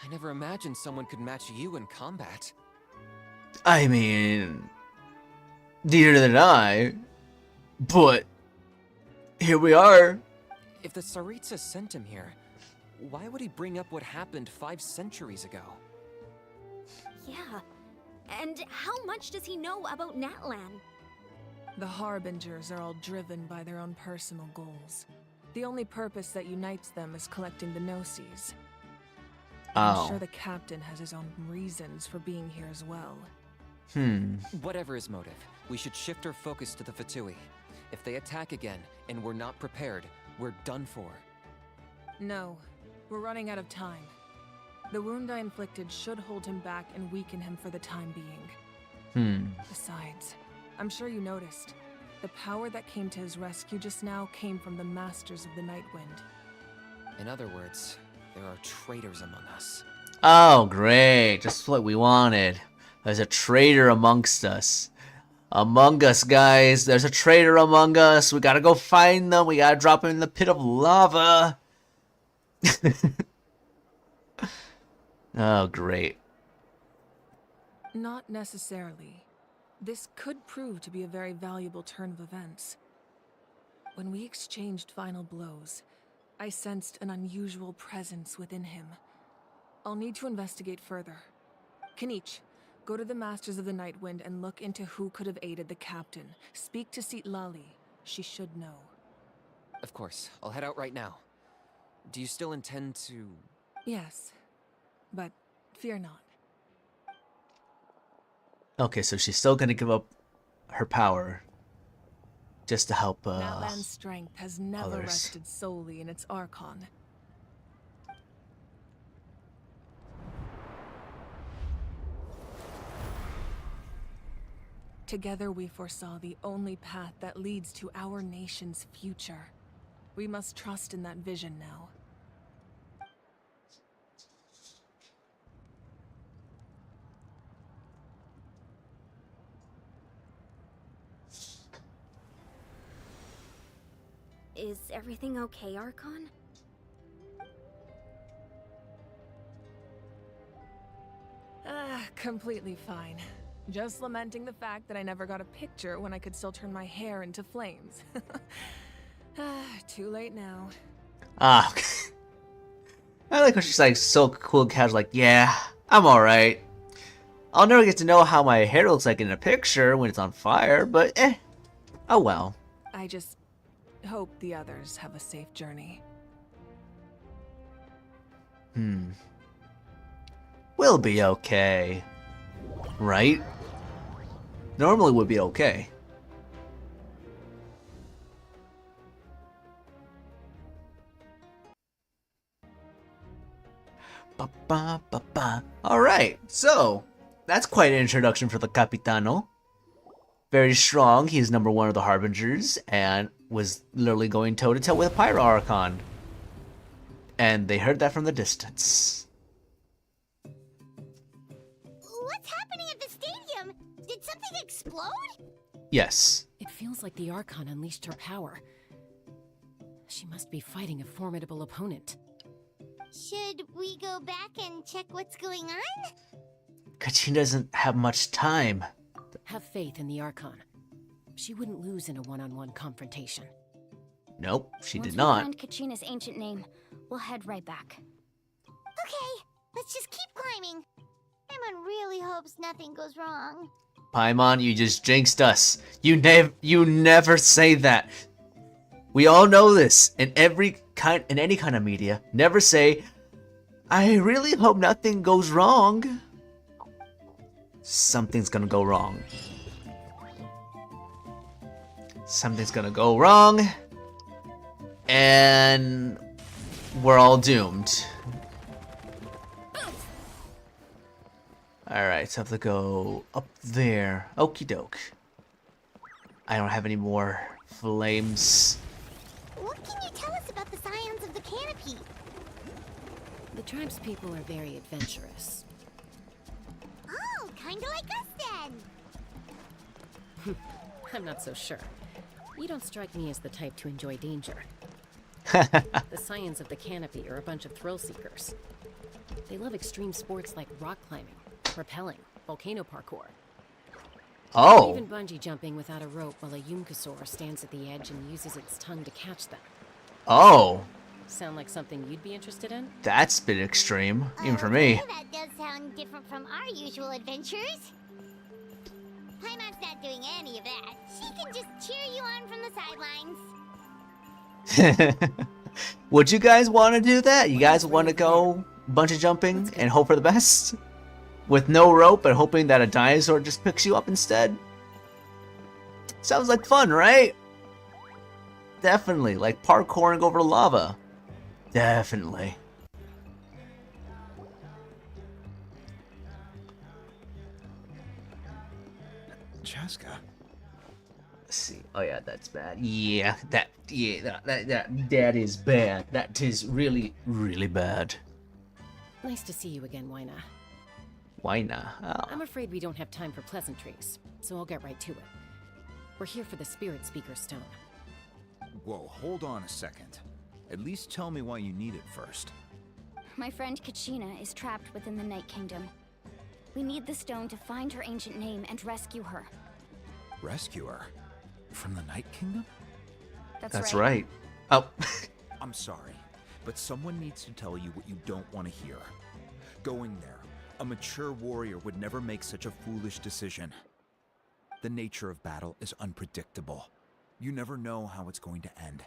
I never imagined someone could match you in combat. I mean, neither did I. But here we are. If the Tsaritsa sent him here, why would he bring up what happened 5 centuries ago? Yeah. And how much does he know about Natlan? The Harbingers are all driven by their own personal goals. The only purpose that unites them is collecting the Gnosis. I'm sure the captain has his own reasons for being here as well. Whatever his motive, we should shift our focus to the Fatui. If they attack again and we're not prepared, we're done for. No, we're running out of time. The wound I inflicted should hold him back and weaken him for the time being. Besides, I'm sure you noticed, the power that came to his rescue just now came from the Masters of the Nightwind. In other words, there are traitors among us. Oh, great. Just what we wanted. There's a traitor amongst us. Among us, guys. There's a traitor among us. We gotta go find them. We gotta drop him in the pit of lava. Oh, great. Not necessarily. This could prove to be a very valuable turn of events. When we exchanged final blows, I sensed an unusual presence within him. I'll need to investigate further. Kinich, go to the Masters of the Nightwind and look into who could have aided the captain. Speak to Lali. She should know. Of course, I'll head out right now. Do you still intend to... Yes, but fear not. Okay, so she's still gonna give up her power just to help Natlan's strength has never others. rested solely in its Archon. Together we foresaw the only path that leads to our nation's future. We must trust in that vision now. Is everything okay, Archon? Completely fine. Just lamenting the fact that I never got a picture when I could still turn my hair into flames. Too late now. Ah, I like when she's like so cool and casual, like, yeah, I'm alright. I'll never get to know how my hair looks like in a picture when it's on fire, but oh well. I just hope the others have a safe journey. We'll be okay. Right? Normally would be okay. Alright, so that's quite an introduction for the Capitano. Very strong, he's number 1 of the Harbingers, and was literally going toe-to-toe with Pyro Archon. And they heard that from the distance. What's happening at the stadium? Did something explode? Yes. It feels like the Archon unleashed her power. She must be fighting a formidable opponent. Should we go back and check what's going on? Kachina doesn't have much time. Have faith in the Archon. She wouldn't lose in a one-on-one confrontation. Nope, she Once did we not. find Kachina's ancient name, we'll head right back. Okay, let's just keep climbing. Paimon really hopes nothing goes wrong. Paimon, you just jinxed us. You never say that. We all know this in any kind of media. Never say, I really hope nothing goes wrong. Something's gonna go wrong. Something's gonna go wrong. And we're all doomed. Alright, so I have to go up there. Okie doke. I don't have any more flames. What can you tell us about the scions of the canopy? The tribespeople are very adventurous. Oh, kinda like us then. I'm not so sure. You don't strike me as the type to enjoy danger. The scions of the canopy are a bunch of thrill seekers. They love extreme sports like rock climbing, rappelling, volcano parkour. Oh. Even bungee jumping without a rope while a Yunkasaur stands at the edge and uses its tongue to catch them. Oh. Sound like something you'd be interested in? That's a bit extreme, even for me. That does sound different from our usual adventures. Paimon's not doing any of that. She can just cheer you on from the sidelines. Would you guys want to do that? You guys want to go bungee jumping and hope for the best? With no rope and hoping that a dinosaur just picks you up instead? Sounds like fun, right? Definitely, like parkouring over lava. Definitely. Chaska. Let's see. Oh yeah, that's bad. Yeah, that is bad. That is really, really bad. Nice to see you again, Wyna. Why not? Oh. I'm afraid we don't have time for pleasantries, so I'll get right to it. We're here for the Spirit Speaker Stone. Whoa, hold on a second. At least tell me why you need it first. My friend Kachina is trapped within the Night Kingdom. We need the stone to find her ancient name and rescue her. Rescue her? From the Night Kingdom? That's right. Oh. I'm sorry, but someone needs to tell you what you don't want to hear. Going there, a mature warrior would never make such a foolish decision. The nature of battle is unpredictable. You never know how it's going to end.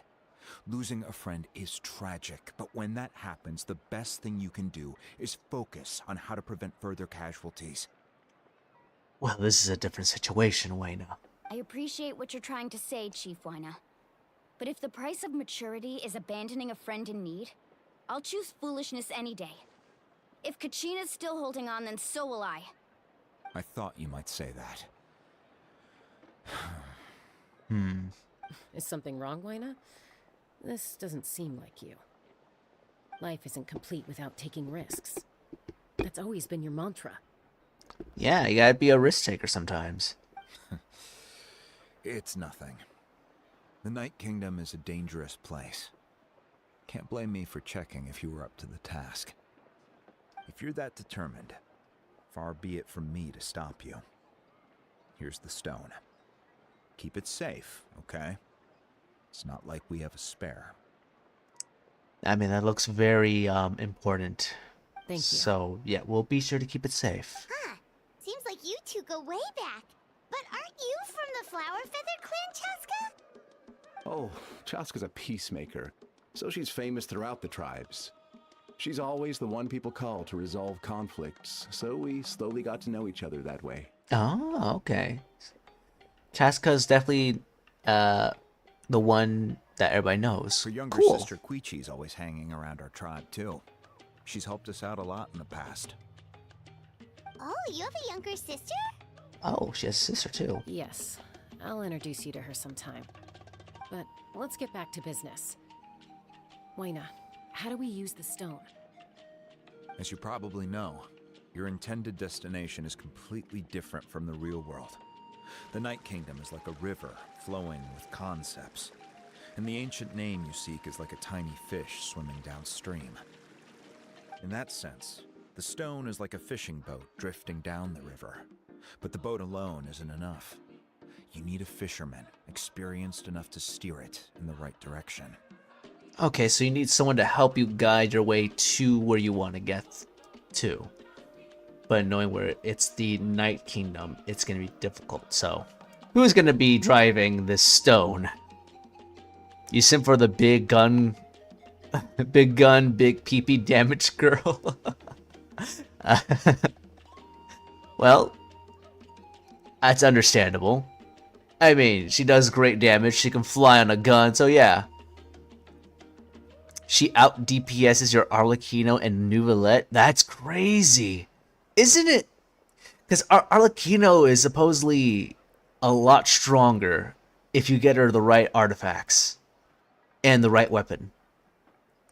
Losing a friend is tragic, but when that happens, the best thing you can do is focus on how to prevent further casualties. Well, this is a different situation, Wyna. I appreciate what you're trying to say, Chief Wyna. But if the price of maturity is abandoning a friend in need, I'll choose foolishness any day. If Kachina's still holding on, then so will I. I thought you might say that. Is something wrong, Wyna? This doesn't seem like you. Life isn't complete without taking risks. That's always been your mantra. Yeah, you gotta be a risk taker sometimes. It's nothing. The Night Kingdom is a dangerous place. Can't blame me for checking if you were up to the task. If you're that determined, far be it from me to stop you. Here's the stone. Keep it safe, okay? It's not like we have a spare. I mean, that looks very important. Thank you. So, yeah, we'll be sure to keep it safe. Huh. Seems like you two go way back. But aren't you from the Flower Feather Clan, Chaska? Oh, Chaska's a peacemaker, so she's famous throughout the tribes. She's always the one people call to resolve conflicts, so we slowly got to know each other that way. Oh, okay. Chaska's definitely the one that everybody knows. Her younger Cool. sister Quichi's always hanging around our tribe, too. She's helped us out a lot in the past. Oh, you have a younger sister? Oh, she has a sister too. Yes, I'll introduce you to her sometime. But let's get back to business. Wyna, How do we use the stone? As you probably know, your intended destination is completely different from the real world. The Night Kingdom is like a river flowing with concepts, and the ancient name you seek is like a tiny fish swimming downstream. In that sense, the stone is like a fishing boat drifting down the river, but the boat alone isn't enough. You need a fisherman experienced enough to steer it in the right direction. Okay, so you need someone to help you guide your way to where you want to get to. But knowing where it's the Night Kingdom, it's going to be difficult. So, who's going to be driving this stone? You sent for the big gun, big pee-pee damage girl? Well, that's understandable. I mean, she does great damage, she can fly on a gun, so yeah. She out DPS's your Arlecchino and Nouvellette? That's crazy. Isn't it? Because Arlecchino is supposedly a lot stronger if you get her the right artifacts and the right weapon.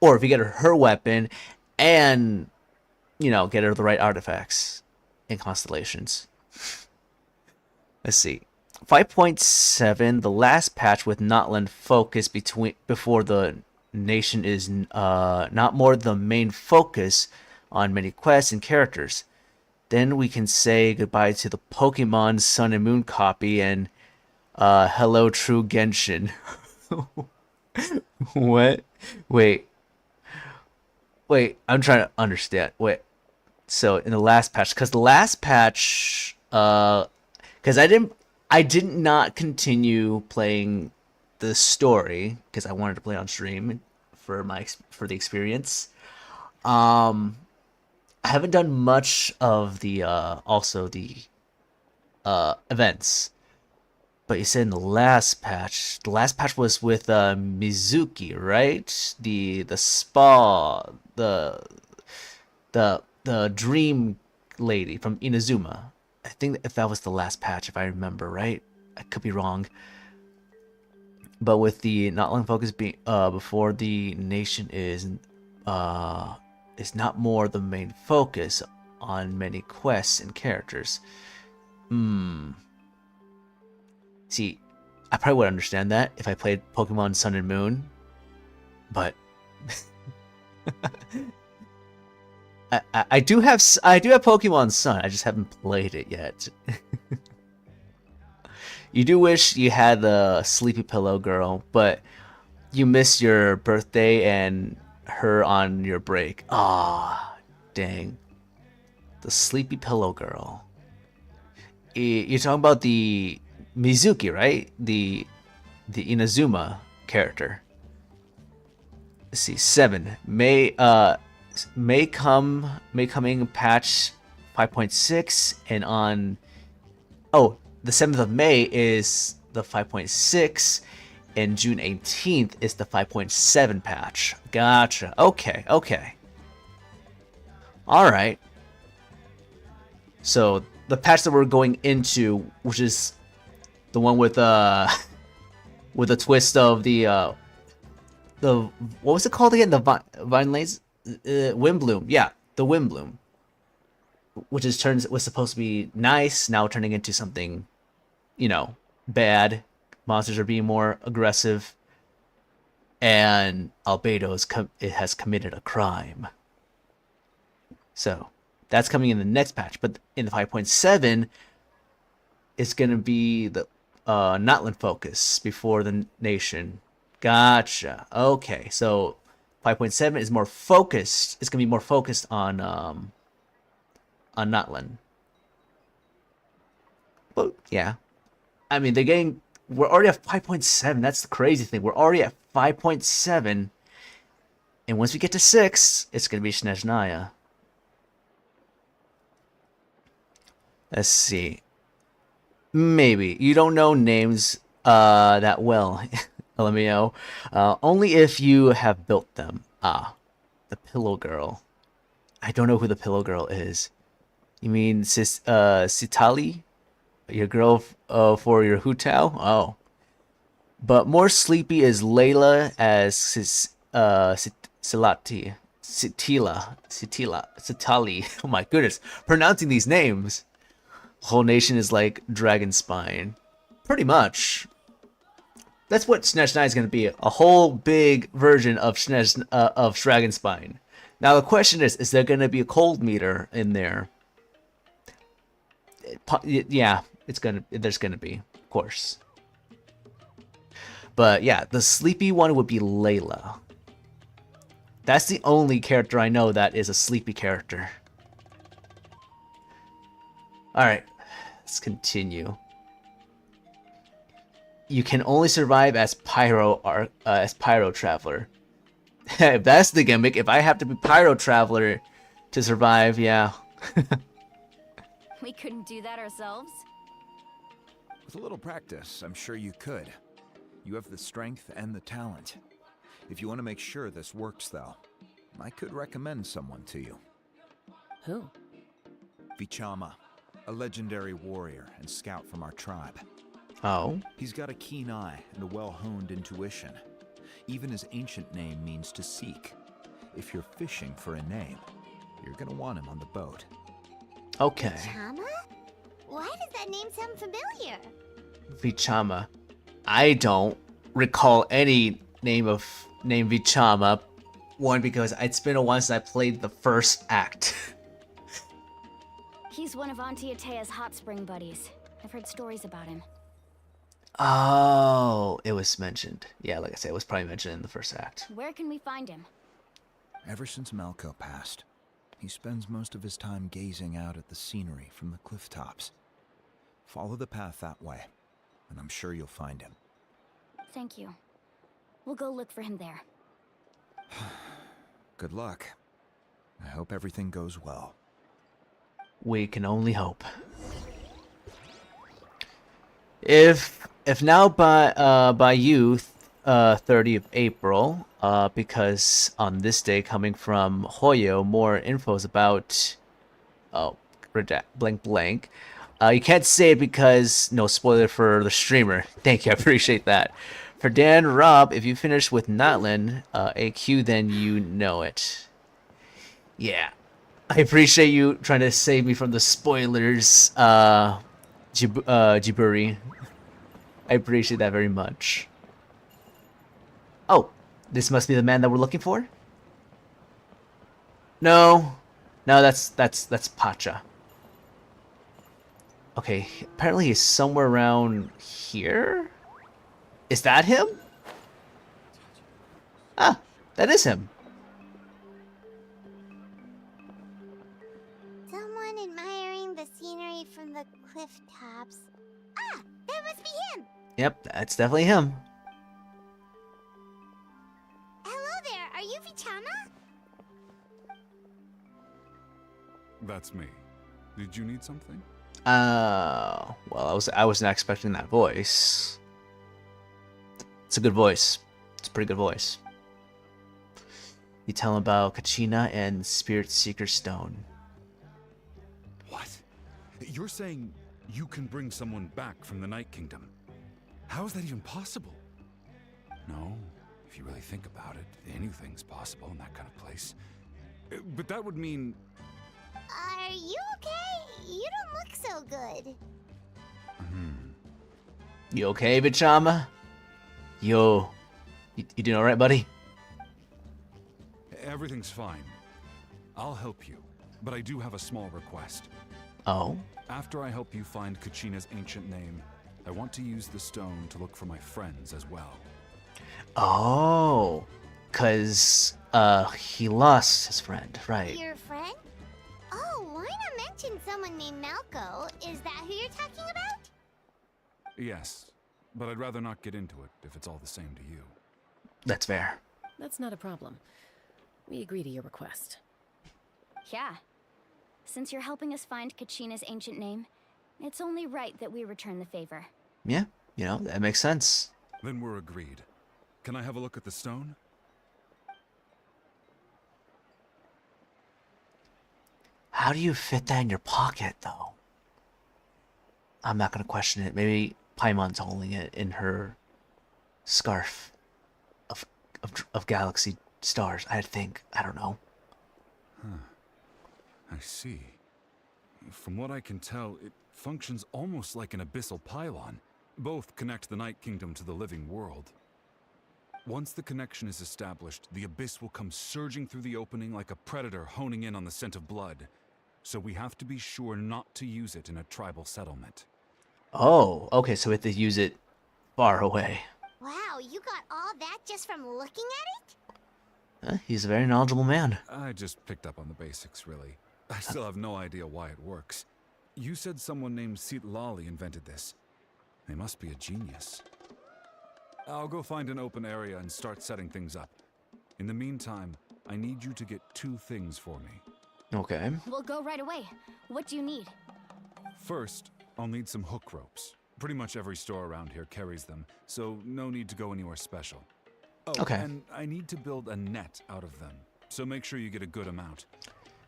Or if you get her weapon and, you know, get her the right artifacts and constellations. Let's see. 5.7, the last patch with Natlan focus before the nation is not more the main focus on many quests and characters. Then we can say goodbye to the Pokemon Sun and Moon copy and hello true Genshin. What? Wait, I'm trying to understand. Wait, so in the last patch, because the last patch, because I did not continue playing the story because I wanted to play on stream for the experience. I haven't done much of the also the events. But you said in the last patch was with Mizuki, right? The spa, the dream lady from Inazuma. I think if that was the last patch, if I remember right. I could be wrong. But with the Natlan focus being before the nation is not more the main focus on many quests and characters. See, I probably would understand that if I played Pokemon Sun and Moon, but I do have Pokemon Sun. I just haven't played it yet. You do wish you had the Sleepy Pillow Girl, but you miss your birthday and her on your break. Ah, dang. The Sleepy Pillow Girl. You're talking about the Mizuki, right? The Inazuma character. Let's see, 7 May coming patch 5.6, and on the 7th of May is the 5.6, and June 18th is the 5.7 patch. Gotcha. Okay. All right. So the patch that we're going into, which is the one with a twist of the what was it called again? The Vinelace Windbloom. Yeah, the Windbloom, which was supposed to be nice, now turning into something, bad. Monsters are being more aggressive, and Albedo has committed a crime. So that's coming in the next patch. But in the 5.7, it's gonna be the Natlan focus before the nation. Gotcha. Okay, so 5.7 is more focused. It's gonna be more focused on Natlan. But yeah, I mean we're already at 5.7. That's the crazy thing. We're already at 5.7, and once we get to 6, it's gonna be Snezhnaya. Let's see. Maybe you don't know names that well, LMAO. Only if you have built them. The Pillow Girl. I don't know who the Pillow Girl is. You mean Citali? Your girl for your Hutao? Oh. But more sleepy is Layla as Silati, Sitali. Oh my goodness, pronouncing these names. Whole nation is like dragon spine. Pretty much. That's what Snesh 9 is going to be. A whole big version of Snesh, of Dragonspine. Now the question is there going to be a cold meter in there? Yeah, there's going to be, of course. But yeah, the sleepy one would be Layla. That's the only character I know that is a sleepy character. Alright, let's continue. You can only survive as Pyro Traveler. If that's the gimmick, if I have to be Pyro Traveler to survive, yeah. We couldn't do that ourselves? With a little practice, I'm sure you could. You have the strength and the talent. If you want to make sure this works, though, I could recommend someone to you. Who? Vichama, a legendary warrior and scout from our tribe. Oh? He's got a keen eye and a well-honed intuition. Even his ancient name means to seek. If you're fishing for a name, you're gonna want him on the boat. Okay. Vichama? Why does that name sound familiar? Vichama. I don't recall any name Vichama. One, because it's been a while since I played the first act. He's one of Auntie Atea's hot spring buddies. I've heard stories about him. Oh, it was mentioned. Yeah, like I said, it was probably mentioned in the first act. Where can we find him? Ever since Malco passed, he spends most of his time gazing out at the scenery from the cliff tops. Follow the path that way, and I'm sure you'll find him. Thank you. We'll go look for him there. Good luck. I hope everything goes well. We can only hope. If now by you, 30th of April, because on this day coming from Hoyo, more info is about blank blank. You can't say it because no spoiler for the streamer. Thank you, I appreciate that. For Dan, Rob, if you finish with Natlan AQ, then you know it. Yeah, I appreciate you trying to save me from the spoilers, Jiburi. I appreciate that very much. Oh, this must be the man that we're looking for? No, that's Pacha. Okay, apparently he's somewhere around here? Is that him? Ah, that is him. Someone admiring the scenery from the cliff tops. Ah, that must be him! Yep, that's definitely him. Hello there, are you Vichama? That's me. Did you need something? Well, I was not expecting that voice. It's a good voice. It's a pretty good voice. You tell him about Kachina and Spirit Seeker Stone. What? You're saying you can bring someone back from the Night Kingdom? How is that even possible? No, if you really think about it, anything's possible in that kind of place. But that would mean... Are you okay? You don't look so good. You okay, Vichama? You doing alright, buddy? Everything's fine. I'll help you, but I do have a small request. Oh? After I help you find Kachina's ancient name, I want to use the stone to look for my friends as well. Oh, 'cause he lost his friend, right? Your friend? Oh, why not mention someone named Malco? Is that who you're talking about? Yes, but I'd rather not get into it if it's all the same to you. That's fair. That's not a problem. We agree to your request. Yeah. Since you're helping us find Kachina's ancient name, it's only right that we return the favor. Yeah, that makes sense. Then we're agreed. Can I have a look at the stone? How do you fit that in your pocket, though? I'm not gonna question it. Maybe Paimon's holding it in her scarf of galaxy stars, I think. I don't know. Huh. I see. From what I can tell, it functions almost like an abyssal pylon. Both connect the Night Kingdom to the living world. Once the connection is established, the abyss will come surging through the opening like a predator honing in on the scent of blood. So we have to be sure not to use it in a tribal settlement. Oh, okay, so we have to use it far away. Wow, you got all that just from looking at it? He's a very knowledgeable man. I just picked up on the basics, really. I still have no idea why it works. You said someone named Lali invented this. They must be a genius. I'll go find an open area and start setting things up. In the meantime, I need you to get 2 things for me. Okay. We'll go right away. What do you need? First, I'll need some hook ropes. Pretty much every store around here carries them, so no need to go anywhere special. Oh, okay. And I need to build a net out of them, so make sure you get a good amount.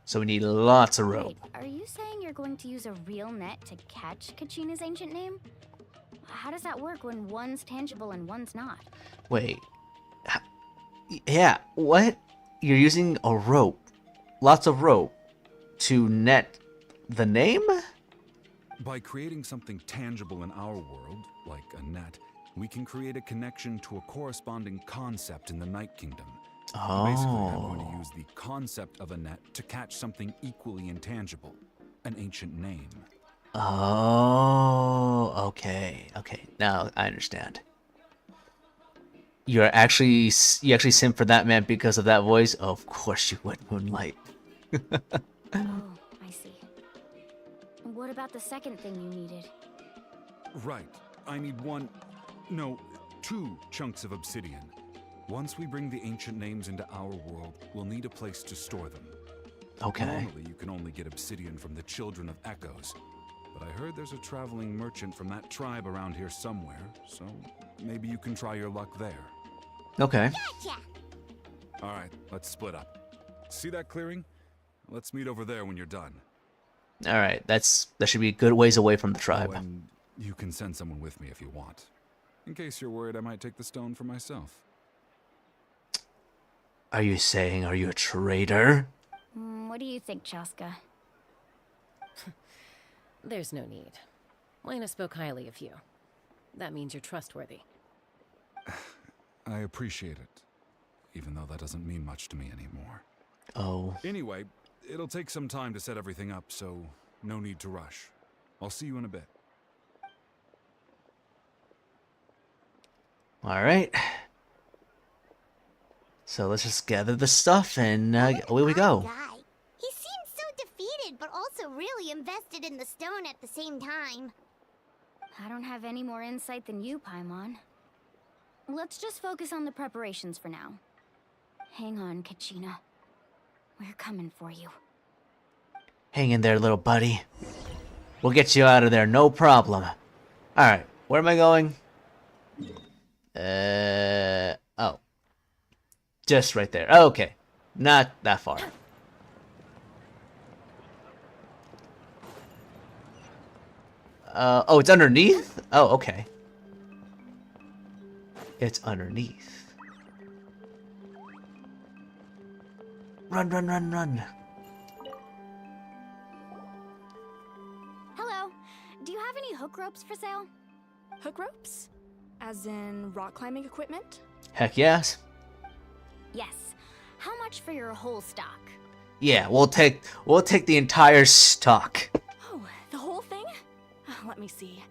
So we need lots of rope. Wait, are you saying you're going to use a real net to catch Kachina's ancient name? How does that work when one's tangible and one's not? Wait. Yeah, what? You're using a rope, lots of rope, to net the name? By creating something tangible in our world, like a net, we can create a connection to a corresponding concept in the Night Kingdom. Oh. Basically, I'm going to use the concept of a net to catch something equally intangible, an ancient name. Oh, okay. Okay, now I understand. You actually simp for that man because of that voice? Of course you would, Moonlight. Oh, I see. What about the second thing you needed? Right. I need 2 chunks of obsidian. Once we bring the ancient names into our world, we'll need a place to store them. Okay. Normally, you can only get obsidian from the Children of Echoes. But I heard there's a traveling merchant from that tribe around here somewhere, so maybe you can try your luck there. Okay. Gotcha! Alright, let's split up. See that clearing? Let's meet over there when you're done. Alright, that should be a good ways away from the tribe. Oh, and you can send someone with me if you want. In case you're worried I might take the stone for myself. Are you a traitor? What do you think, Chaska? There's no need. Lena spoke highly of you. That means you're trustworthy. I appreciate it, even though that doesn't mean much to me anymore. Oh. Anyway, it'll take some time to set everything up, so no need to rush. I'll see you in a bit. Alright. So let's just gather the stuff and away we go. Guy. He seems so defeated, but also really invested in the stone at the same time. I don't have any more insight than you, Paimon. Let's just focus on the preparations for now. Hang on, Kachina. We're coming for you. Hang in there, little buddy. We'll get you out of there, no problem. Alright, where am I going? Oh. Just right there. Okay. Not that far. Oh, it's underneath? Oh, okay. It's underneath. Run, run, run, run. Hello. Do you have any hook ropes for sale? Hook ropes? As in rock climbing equipment? Heck yes. Yes. How much for your whole stock? Yeah, we'll take the entire stock. Oh, the whole thing? Let me see.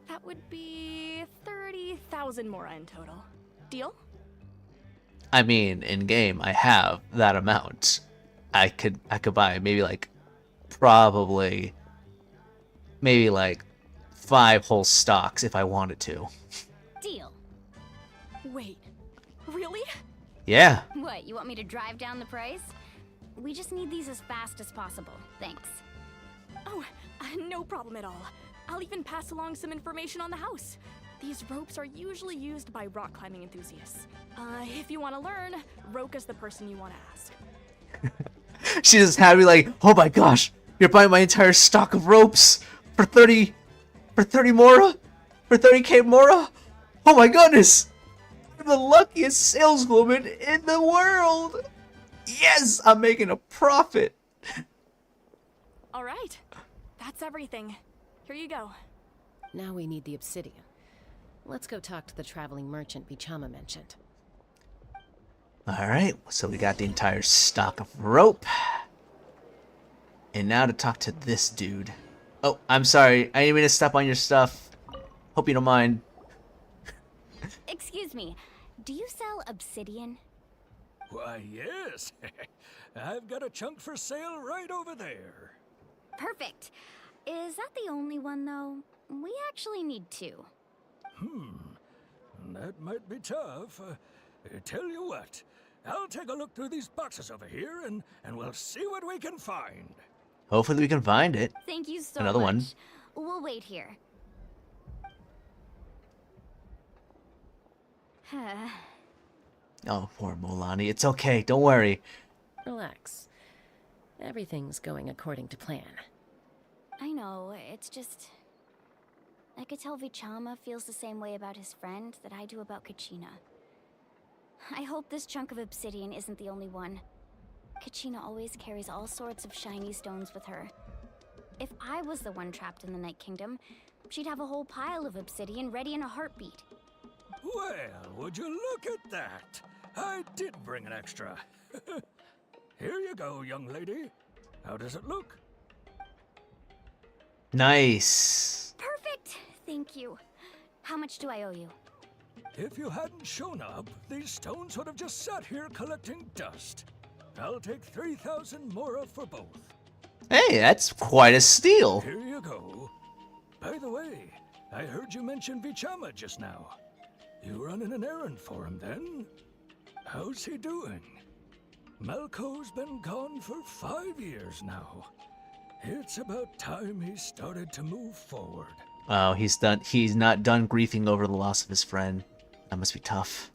That would be 30,000 mora in total. Deal? I mean, in game, I have that amount. I could buy maybe probably 5 whole stocks if I wanted to. Deal. Wait, really? Yeah. What, you want me to drive down the price? We just need these as fast as possible. Thanks. Oh, no problem at all. I'll even pass along some information on the house. These ropes are usually used by rock climbing enthusiasts. If you want to learn, Roka's the person you want to ask. She just had me oh my gosh, you're buying my entire stock of ropes for 30 mora? For 30k mora? Oh my goodness! I'm the luckiest saleswoman in the world. Yes, I'm making a profit. All right. That's everything. Here you go. Now we need the obsidian. Let's go talk to the traveling merchant Bichama mentioned. Alright, so we got the entire stock of rope. And now to talk to this dude. Oh, I'm sorry. I didn't mean to step on your stuff. Hope you don't mind. Excuse me, do you sell obsidian? Why, yes. I've got a chunk for sale right over there. Perfect. Is that the only one, though? We actually need two. That might be tough. Tell you what, I'll take a look through these boxes over here, and we'll see what we can find. Hopefully we can find it. Thank you so Another much. one. We'll wait here. Oh, poor Molani. It's okay. Don't worry. Relax. Everything's going according to plan. I know, it's just... I could tell Vichama feels the same way about his friend that I do about Kachina. I hope this chunk of obsidian isn't the only one. Kachina always carries all sorts of shiny stones with her. If I was the one trapped in the Night Kingdom, she'd have a whole pile of obsidian ready in a heartbeat. Well, would you look at that? I did bring an extra. Here you go, young lady. How does it look? Nice. Perfect! Thank you. How much do I owe you? If you hadn't shown up, these stones would have just sat here collecting dust. I'll take 3,000 mora for both. Hey, that's quite a steal. Here you go. By the way, I heard you mention Vichama just now. You running an errand for him then? How's he doing? Malco's been gone for 5 years now. It's about time he started to move forward. Oh, he's done. He's not done grieving over the loss of his friend. That must be tough.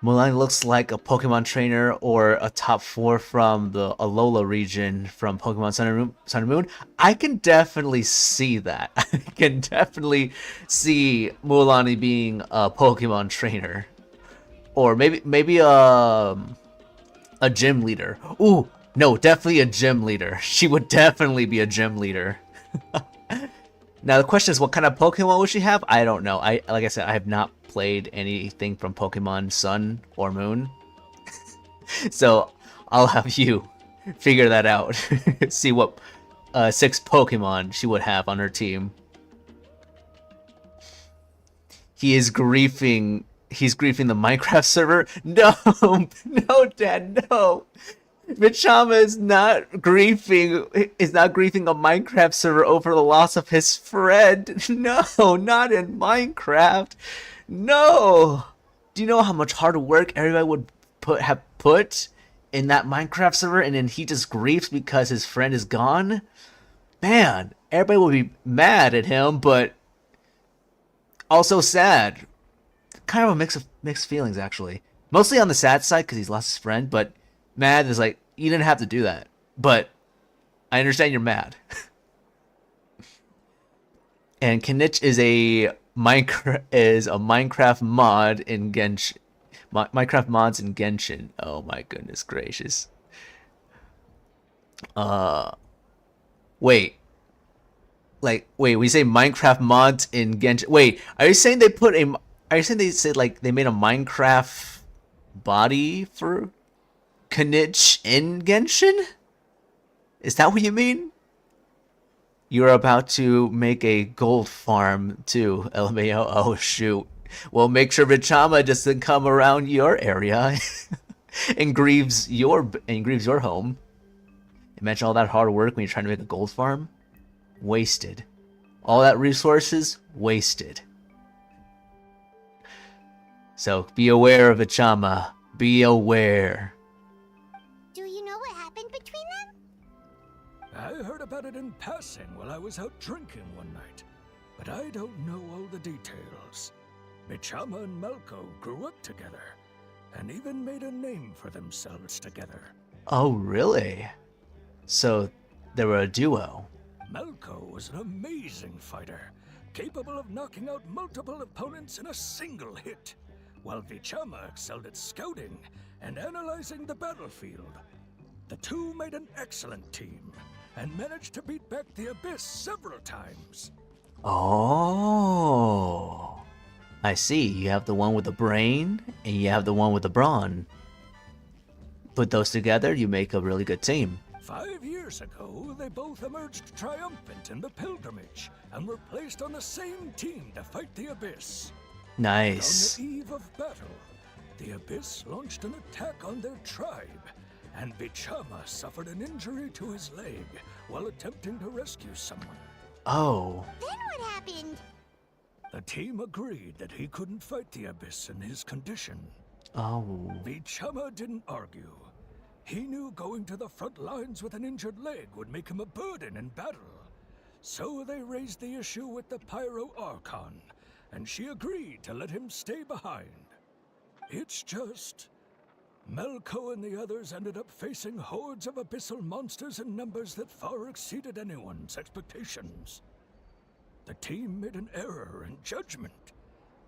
Mulan looks like a Pokemon trainer or a top 4 from the Alola region from Pokemon Sun and Moon. I can definitely see that. I can definitely see Mulan being a Pokemon trainer, or maybe a gym leader. Ooh, no, definitely a gym leader. She would definitely be a gym leader. Now the question is, what kind of Pokemon would she have? I don't know. Like I said, I have not played anything from Pokemon Sun or Moon. So I'll have you figure that out. See what 6 Pokemon she would have on her team. He's griefing the Minecraft server. No, no, Dad, no. Vichama is not grieving a Minecraft server over the loss of his friend. No, not in Minecraft. No. Do you know how much hard work everybody would have put in that Minecraft server, and then he just grieves because his friend is gone? Man, everybody would be mad at him, but also sad. Kind of a mixed feelings, actually. Mostly on the sad side because he's lost his friend, but mad is like, you didn't have to do that. But I understand you're mad. And Kinich is a Minecraft mod in Genshin. Minecraft mods in Genshin. Oh my goodness gracious. Wait, we say Minecraft mods in Genshin. Wait, are you saying they said like they made a Minecraft body for Kinich in Genshin? Is that what you mean? You're about to make a gold farm too, LMAO. Oh shoot. Well, make sure Vichama doesn't come around your area and grieves your home. Imagine all that hard work when you're trying to make a gold farm. Wasted. All that resources wasted. So be aware of Vichama. Be aware. Do you know what happened between them? I heard about it in passing while I was out drinking one night, but I don't know all the details. Vichama and Malco grew up together, and even made a name for themselves together. Oh, really? So they were a duo. Malco was an amazing fighter, capable of knocking out multiple opponents in a single hit. while Vichama excelled at scouting and analyzing the battlefield. The two made an excellent team and managed to beat back the Abyss several times. Oh, I see. You have the one with the brain, and you have the one with the brawn. Put those together, you make a really good team. 5 years ago, they both emerged triumphant in the pilgrimage and were placed on the same team to fight the Abyss. Nice. On the eve of battle, the Abyss launched an attack on their tribe, and Vichama suffered an injury to his leg while attempting to rescue someone. Oh. Then what happened? The team agreed that he couldn't fight the Abyss in his condition. Oh. Vichama didn't argue. He knew going to the front lines with an injured leg would make him a burden in battle. So they raised the issue with the Pyro Archon, and she agreed to let him stay behind. It's just... Melko and the others ended up facing hordes of abyssal monsters in numbers that far exceeded anyone's expectations. The team made an error in judgment,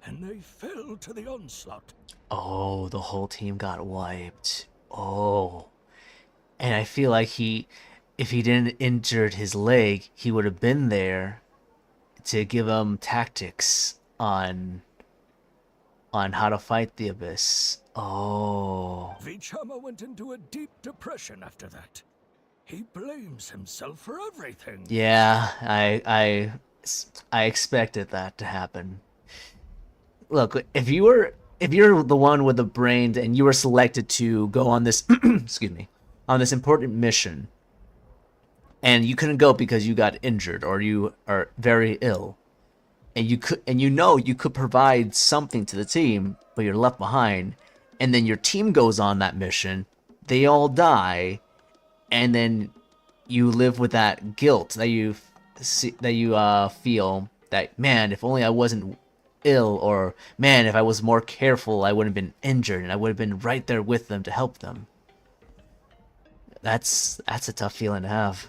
and they fell to the onslaught. Oh, the whole team got wiped. Oh. And I feel like if he didn't injured his leg, he would have been there to give him tactics on how to fight the Abyss. Oh. Vichama went into a deep depression after that. He blames himself for everything. Yeah, I expected that to happen. Look, if you're the one with the brain and you were selected to go on this excuse me, on this important mission, and you couldn't go because you got injured or you are very ill, and you could provide something to the team, but you're left behind, and then your team goes on that mission, they all die, and then you live with that guilt that you feel that, man, if only I wasn't ill, or man, if I was more careful, I wouldn't have been injured, and I would have been right there with them to help them. That's a tough feeling to have.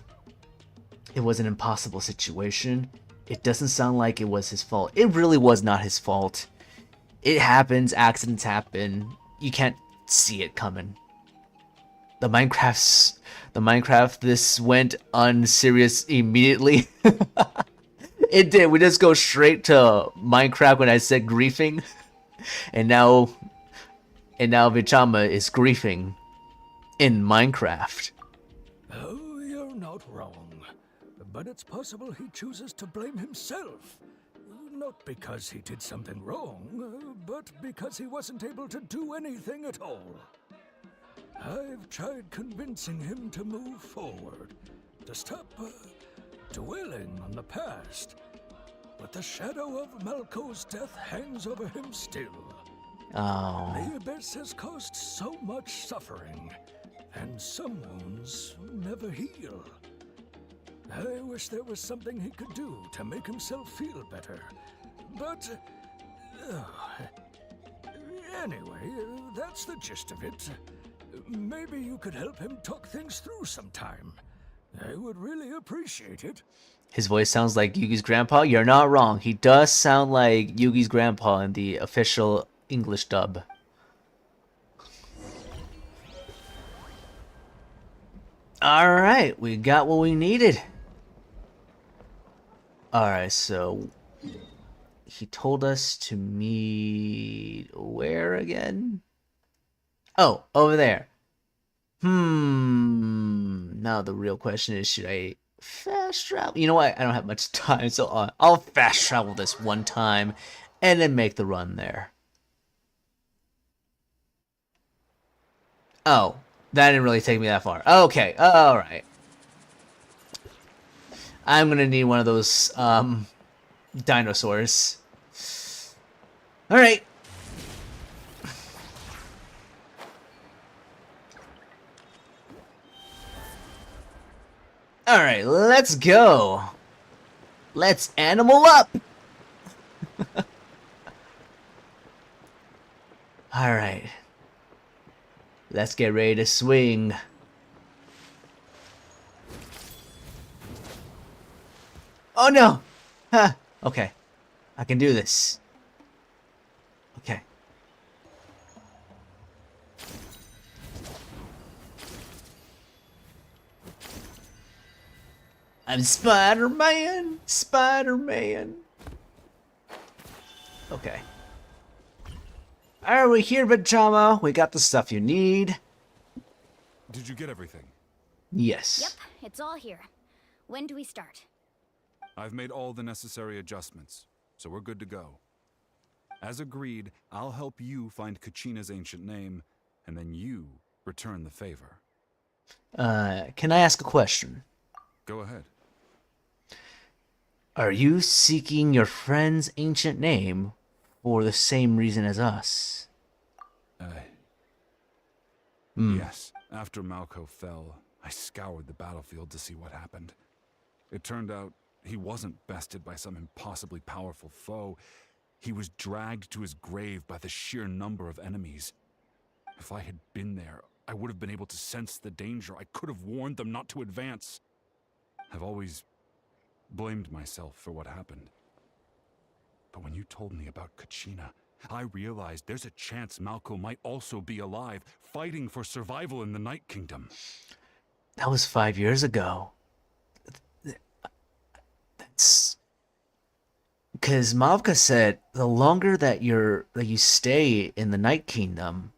It was an impossible situation. It doesn't sound like it was his fault. It really was not his fault. It happens, accidents happen. You can't see it coming. The Minecraft, this went unserious immediately. It did. We just go straight to Minecraft when I said griefing. And now Vichama is griefing in Minecraft. Oh, you're not wrong. But it's possible he chooses to blame himself. Not because he did something wrong, but because he wasn't able to do anything at all. I've tried convincing him to move forward, to stop dwelling on the past. But the shadow of Malko's death hangs over him still. Oh. The Abyss has caused so much suffering, and some wounds never heal. I wish there was something he could do to make himself feel better. But... anyway, that's the gist of it. Maybe you could help him talk things through sometime. I would really appreciate it. His voice sounds like Yugi's grandpa. You're not wrong. He does sound like Yugi's grandpa in the official English dub. Alright, we got what we needed. Alright, so he told us to meet where again? Oh, over there. Now the real question is, should I fast travel? You know what? I don't have much time, so I'll fast travel this one time and then make the run there. Oh, that didn't really take me that far. Okay, alright. I'm gonna need one of those dinosaurs. Alright. Alright, let's go. Let's animal up. Alright. Let's get ready to swing. Oh no! Huh. Okay. I can do this. Okay. I'm Spider-Man! Spider-Man! Okay. Alright, we're here, Pajama. We got the stuff you need. Did you get everything? Yes. Yep, it's all here. When do we start? I've made all the necessary adjustments, so we're good to go. As agreed, I'll help you find Kachina's ancient name, and then you return the favor. Can I ask a question? Go ahead. Are you seeking your friend's ancient name for the same reason as us? Yes. After Malko fell, I scoured the battlefield to see what happened. It turned out he wasn't bested by some impossibly powerful foe. He was dragged to his grave by the sheer number of enemies. If I had been there, I would have been able to sense the danger. I could have warned them not to advance. I've always blamed myself for what happened. But when you told me about Kachina, I realized there's a chance Malko might also be alive, fighting for survival in the Night Kingdom. That was 5 years ago. That's... Because Mavka said the longer that you stay in the Night Kingdom,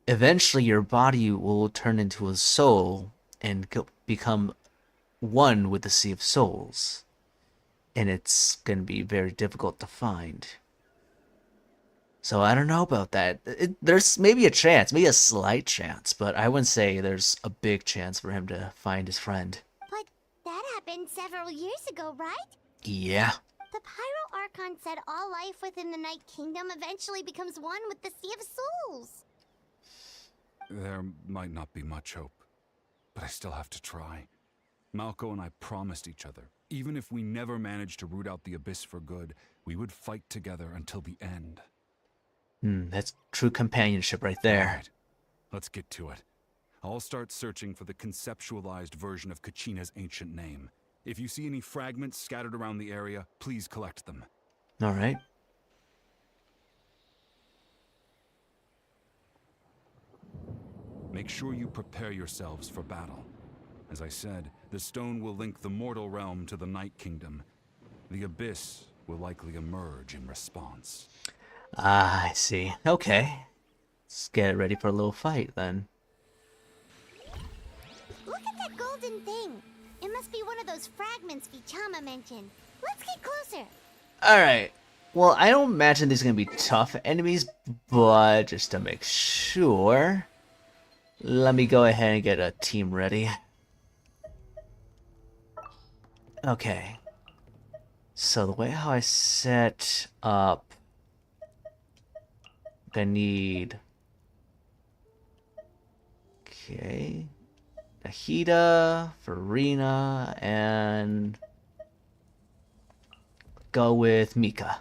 eventually your body will turn into a soul and become one with the Sea of Souls. And it's going to be very difficult to find. So I don't know about that. There's maybe a chance, maybe a slight chance, but I wouldn't say there's a big chance for him to find his friend. But that happened several years ago, right? Yeah. The Pyro Archon said all life within the Night Kingdom eventually becomes one with the Sea of Souls. There might not be much hope, but I still have to try. Malko and I promised each other, even if we never managed to root out the Abyss for good, we would fight together until the end. That's true companionship right there. All right, let's get to it. I'll start searching for the conceptualized version of Kachina's ancient name. If you see any fragments scattered around the area, please collect them. All right. Make sure you prepare yourselves for battle. As I said, the stone will link the mortal realm to the Night Kingdom. The Abyss will likely emerge in response. Ah, I see. Okay. Let's get ready for a little fight then. Look at that golden thing. It must be one of those fragments Vichama mentioned. Let's get closer. Alright. Well, I don't imagine these are going to be tough enemies, but just to make sure, let me go ahead and get a team ready. Okay. So the way how I set up, I need... Okay. Nahida, Farina, and... go with Mika.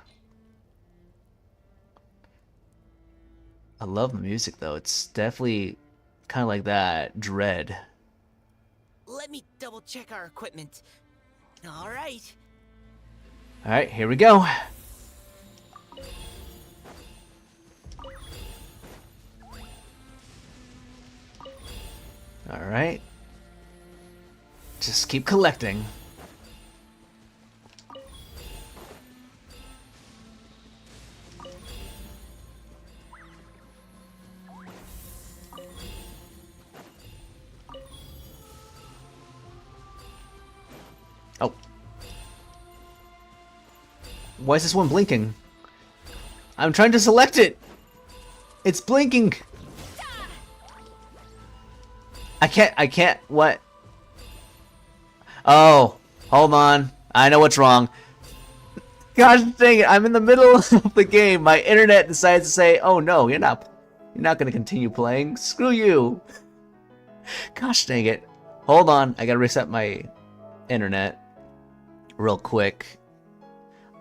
I love the music though. It's definitely kind of like that Dread. Let me double check our equipment. All right. All right, here we go. All right. Just keep collecting. Oh. Why is this one blinking? I'm trying to select it. It's blinking. I can't, what? Oh, hold on. I know what's wrong. Gosh dang it, I'm in the middle of the game. My internet decides to say, oh no, you're not gonna continue playing. Screw you. Gosh dang it. Hold on, I gotta reset my internet real quick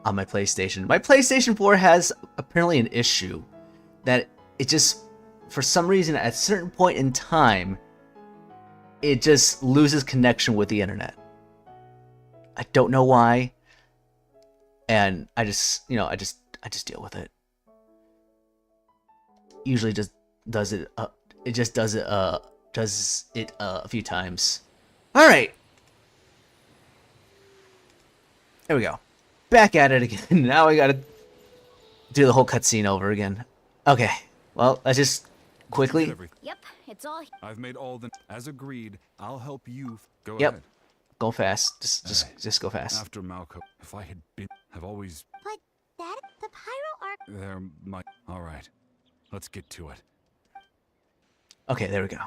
on my PlayStation. My PlayStation 4 has apparently an issue that it just, for some reason, at a certain point in time, it just loses connection with the internet. I don't know why, and I just, I just deal with it. Usually, just does it. It just does it. Does it a few times. All right. There we go. Back at it again. Now I gotta do the whole cutscene over again. Okay. Well, let's just quickly. Yep, it's all. I've made all the. As agreed, I'll help you. Go Yep. ahead. Go fast. Just go fast. After Malco, if I had been, have always. But that the pyro arc. There might. All right. Let's get to it. Okay, there we go.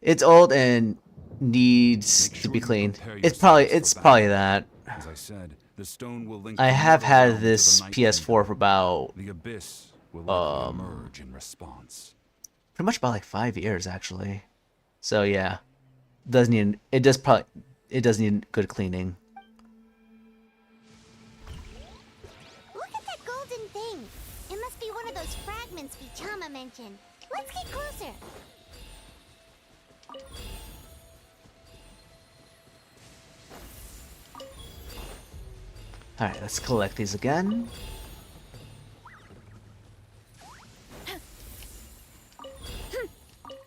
It's old and needs to be cleaned. It's probably that. As I said, the stone will link. I the have nether had realm to this the Night PS4 for Kingdom. about The abyss will likely emerge in response. pretty much about like 5 years actually. So yeah, it does need good cleaning. Look at that golden thing. It must be one of those fragments Vichama mentioned. Let's get closer. All right, let's collect these again.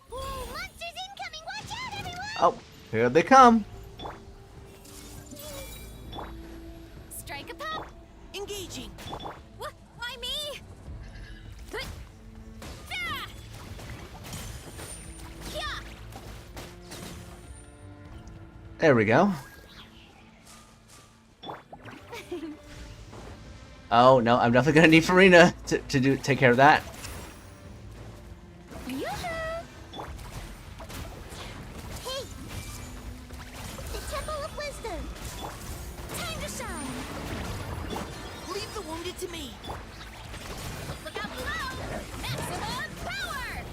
Whoa, monsters incoming! Watch out, everyone! Oh, here they come. Strike a pop. Engaging. What? Why me? There we go. Oh no, I'm definitely gonna need Farina to take care of that. Hey! The Temple of Wisdom! Time to shine! Leave the wounded to me. Look out below. Maximum power.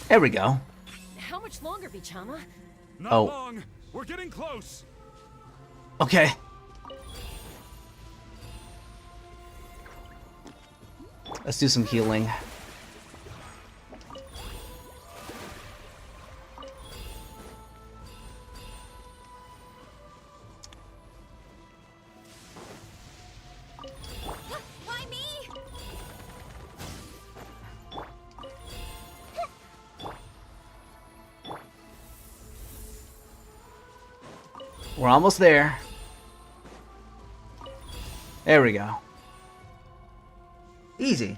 There we go. How much longer, Vichama? Not Oh. long. We're getting close. Okay. Let's do some healing. Why me? We're almost there. There we go. Easy.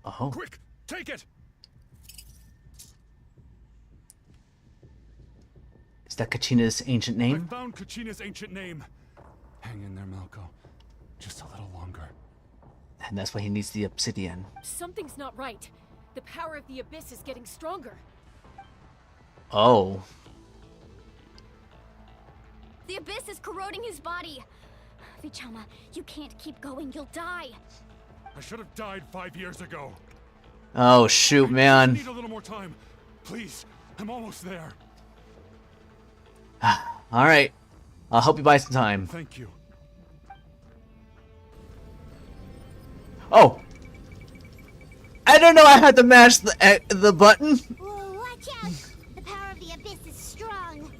Oh. Quick, take it. Is that Kachina's ancient name? I found Kachina's ancient name. Hang in there, Malco. Just a little longer. And that's why he needs the obsidian. Something's not right. The power of the abyss is getting stronger. Oh. The abyss is corroding his body. Vichama, you can't keep going. You'll die. I should have died 5 years ago. Oh shoot, I man. need a little more time. Please, I'm almost there. All right. I'll help you buy some time. Thank you. Oh. I don't know I had to mash the button. Whoa, watch out! The power of the abyss is strong.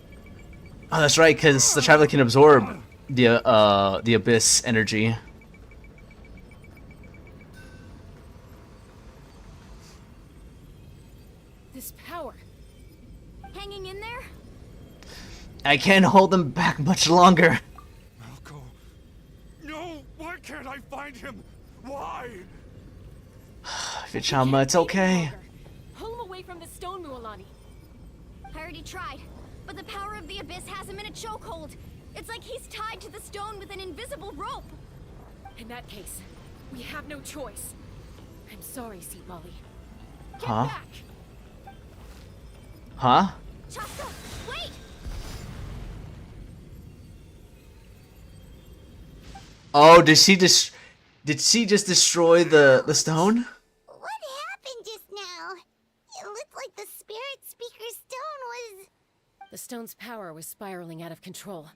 Oh, that's right, because the traveler can absorb the abyss energy. This power. Hanging in there? I can't hold them back much longer. Malco. No, why can't I find him? Why? Vichama, it's okay. Pull him away from the stone, Mualani. I already tried, but the power of the abyss has him in a chokehold. It's like he's tied to the stone with an invisible rope. In that case, we have no choice. I'm sorry, Seat Molly. Get Huh? back! Huh? Chaska, wait! Oh, did she just destroy the stone? What happened just now? It looked like the spirit speaker stone was... The stone's power was spiraling out of control.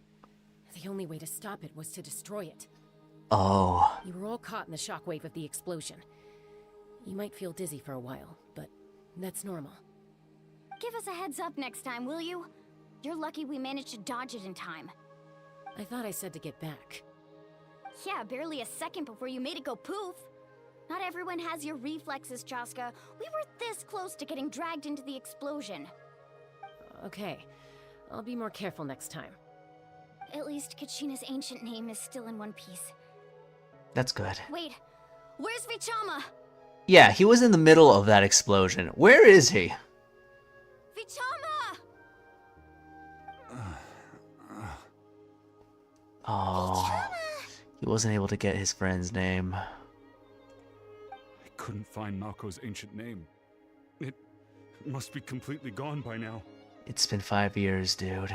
The only way to stop it was to destroy it. Oh. You were all caught in the shockwave of the explosion. You might feel dizzy for a while, but that's normal. Give us a heads up next time, will you? You're lucky we managed to dodge it in time. I thought I said to get back. Yeah, barely a second before you made it go poof. Not everyone has your reflexes, Chaska. We were this close to getting dragged into the explosion. Okay, I'll be more careful next time. At least Kachina's ancient name is still in one piece. That's good. Wait, where's Vichama? Yeah, he was in the middle of that explosion. Where is he? Vichama! Oh, he wasn't able to get his friend's name. I couldn't find Malko's ancient name. It must be completely gone by now. It's been 5 years, dude.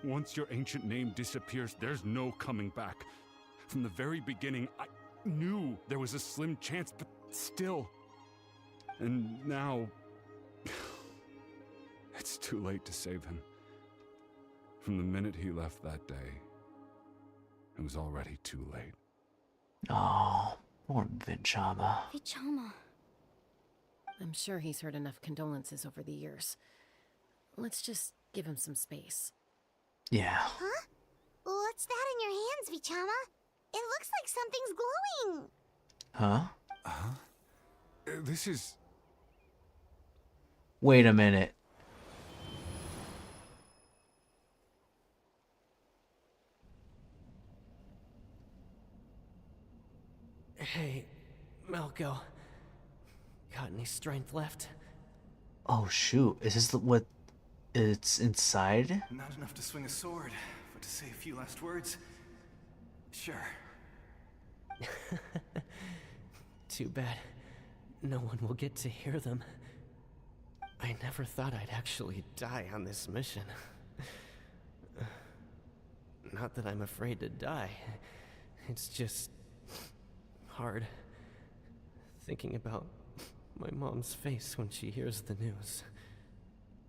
Once your ancient name disappears, there's no coming back. From the very beginning, I knew there was a slim chance, but still. And now... it's too late to save him. From the minute he left that day, it was already too late. Oh, poor Vichama. Vichama. I'm sure he's heard enough condolences over the years. Let's just give him some space. Yeah. Huh? What's that in your hands, Vichama? It looks like something's glowing. Huh? This is... Wait a minute. Hey, Malko. Got any strength left? Oh shoot, is this what it's inside? Not enough to swing a sword, but to say a few last words? Sure. Too bad no one will get to hear them. I never thought I'd actually die on this mission. Not that I'm afraid to die. It's just hard thinking about my mom's face when she hears the news.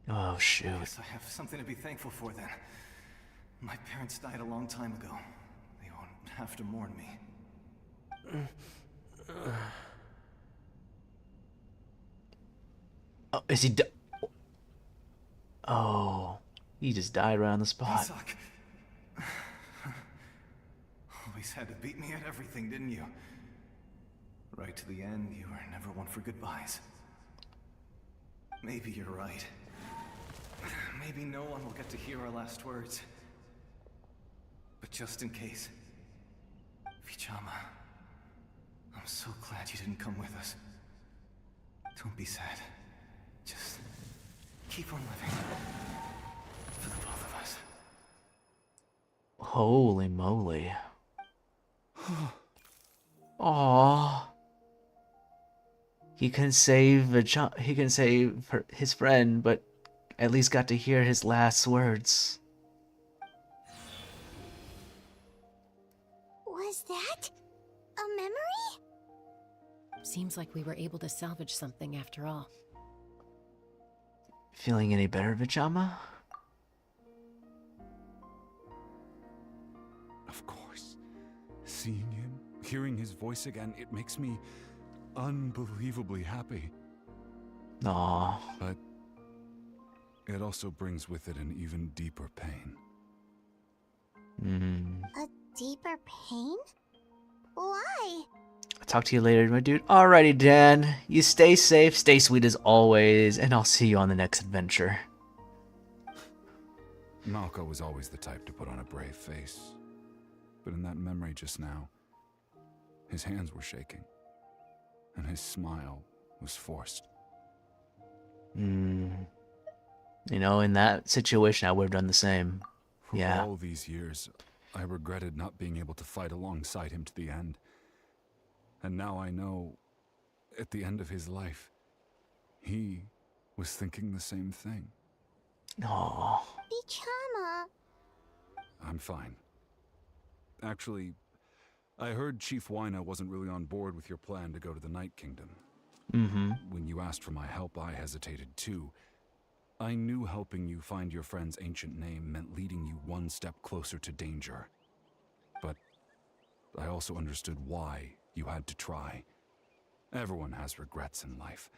Oh shoot. I guess I have something to be thankful for then. My parents died a long time ago. They won't have to mourn me. Oh, is he Oh, he just died right on the spot. Suck. Always had to beat me at everything, didn't you? Right to the end, you were never one for goodbyes. Maybe you're right. Maybe no one will get to hear our last words. But just in case, Vichama, I'm so glad you didn't come with us. Don't be sad. Just keep on living. For the both of us. Holy moly. Aww. He can save his friend, but at least got to hear his last words. Was that a memory? Seems like we were able to salvage something after all. Feeling any better, Vichama? Of course. Seeing him, hearing his voice again, it makes me unbelievably happy. Aww. But it also brings with it an even deeper pain. A deeper pain? Why? I'll talk to you later, my dude. Alrighty, Dan. You stay safe, stay sweet as always, and I'll see you on the next adventure. Malko was always the type to put on a brave face. But in that memory just now, his hands were shaking. And his smile was forced. You know, in that situation, I would have done the same. For all these years, I regretted not being able to fight alongside him to the end. And now I know, at the end of his life, he was thinking the same thing. Aww. Vichama. I'm fine. Actually, I heard Chief Wyna wasn't really on board with your plan to go to the Night Kingdom. When you asked for my help, I hesitated too. I knew helping you find your friend's ancient name meant leading you one step closer to danger. But I also understood why you had to try. Everyone has regrets in life,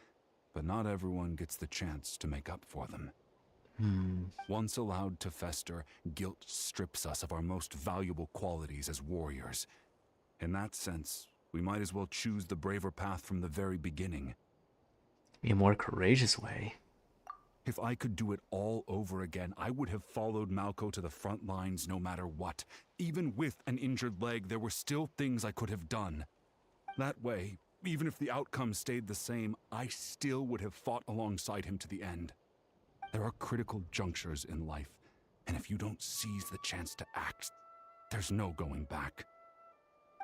but not everyone gets the chance to make up for them. Once allowed to fester, guilt strips us of our most valuable qualities as warriors. In that sense, we might as well choose the braver path from the very beginning. A more courageous way. If I could do it all over again, I would have followed Malco to the front lines no matter what. Even with an injured leg, there were still things I could have done. That way, even if the outcome stayed the same, I still would have fought alongside him to the end. There are critical junctures in life, and if you don't seize the chance to act, there's no going back.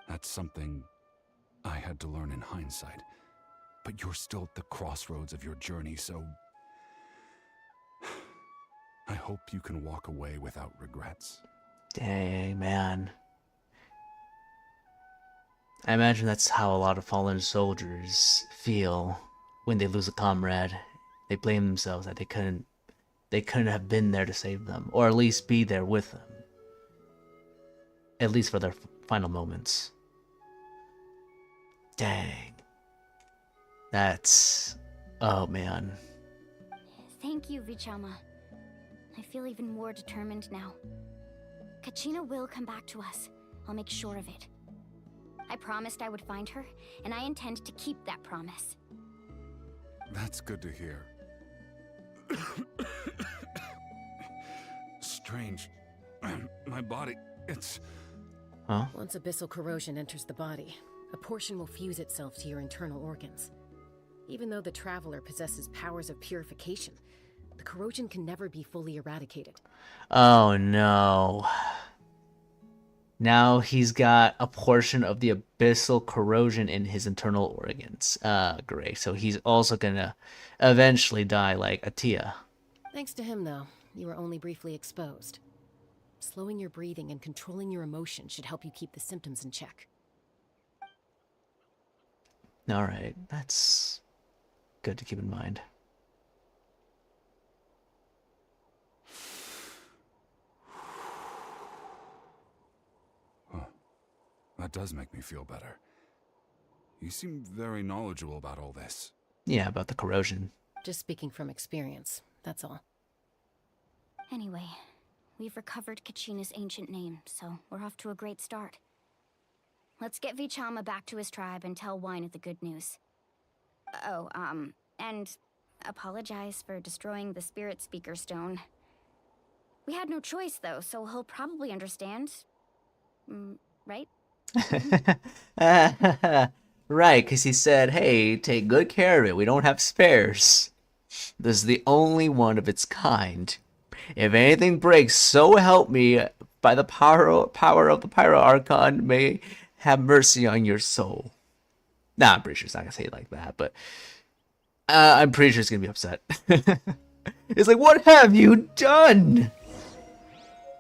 That's something I had to learn in hindsight. But you're still at the crossroads of your journey, so I hope you can walk away without regrets. Dang, man. I imagine that's how a lot of fallen soldiers feel when they lose a comrade. They blame themselves that they couldn't have been there to save them, or at least be there with them. At least for their final moments. Dang. That's... oh, man. Thank you, Vichama. I feel even more determined now. Kachina will come back to us. I'll make sure of it. I promised I would find her, and I intend to keep that promise. That's good to hear. Strange. My body, it's... Huh? Once abyssal corrosion enters the body, a portion will fuse itself to your internal organs. Even though the Traveler possesses powers of purification, the corrosion can never be fully eradicated. Oh no. Now he's got a portion of the abyssal corrosion in his internal organs. Great. So he's also gonna eventually die like Atia. Thanks to him, though, you were only briefly exposed. Slowing your breathing and controlling your emotions should help you keep the symptoms in check. Alright, that's good to keep in mind. That does make me feel better. You seem very knowledgeable about all this. Yeah, about the corrosion. Just speaking from experience, that's all. Anyway, we've recovered Kachina's ancient name, so we're off to a great start. Let's get Vichama back to his tribe and tell Wyneth the good news. Oh, and apologize for destroying the Spirit Speaker Stone. We had no choice, though, so he'll probably understand. Right? Right, because he said, hey, take good care of it. We don't have spares. This is the only one of its kind. If anything breaks, so help me, by the power of the Pyro Archon, may have mercy on your soul. Nah, I'm pretty sure it's not going to say it like that, but I'm pretty sure it's going to be upset. It's like, what have you done?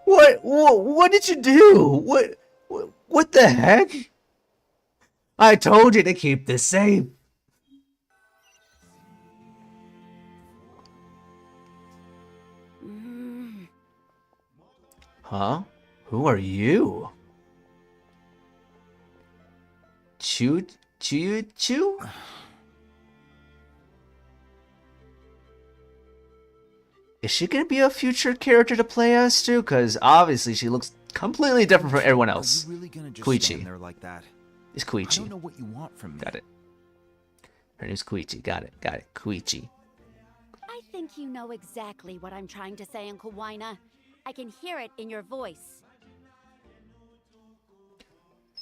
What did you do? What the heck? I told you to keep this safe. Huh? Who are you? Chu? Is she gonna be a future character to play as too? Because obviously she looks completely different from everyone else. Are you really gonna just Koichi. stand there like that? It's Koichi. I don't know what you want from me. Got it. Her name's Koichi. Got it. Koichi. I think you know exactly what I'm trying to say, Uncle Wyna. I can hear it in your voice.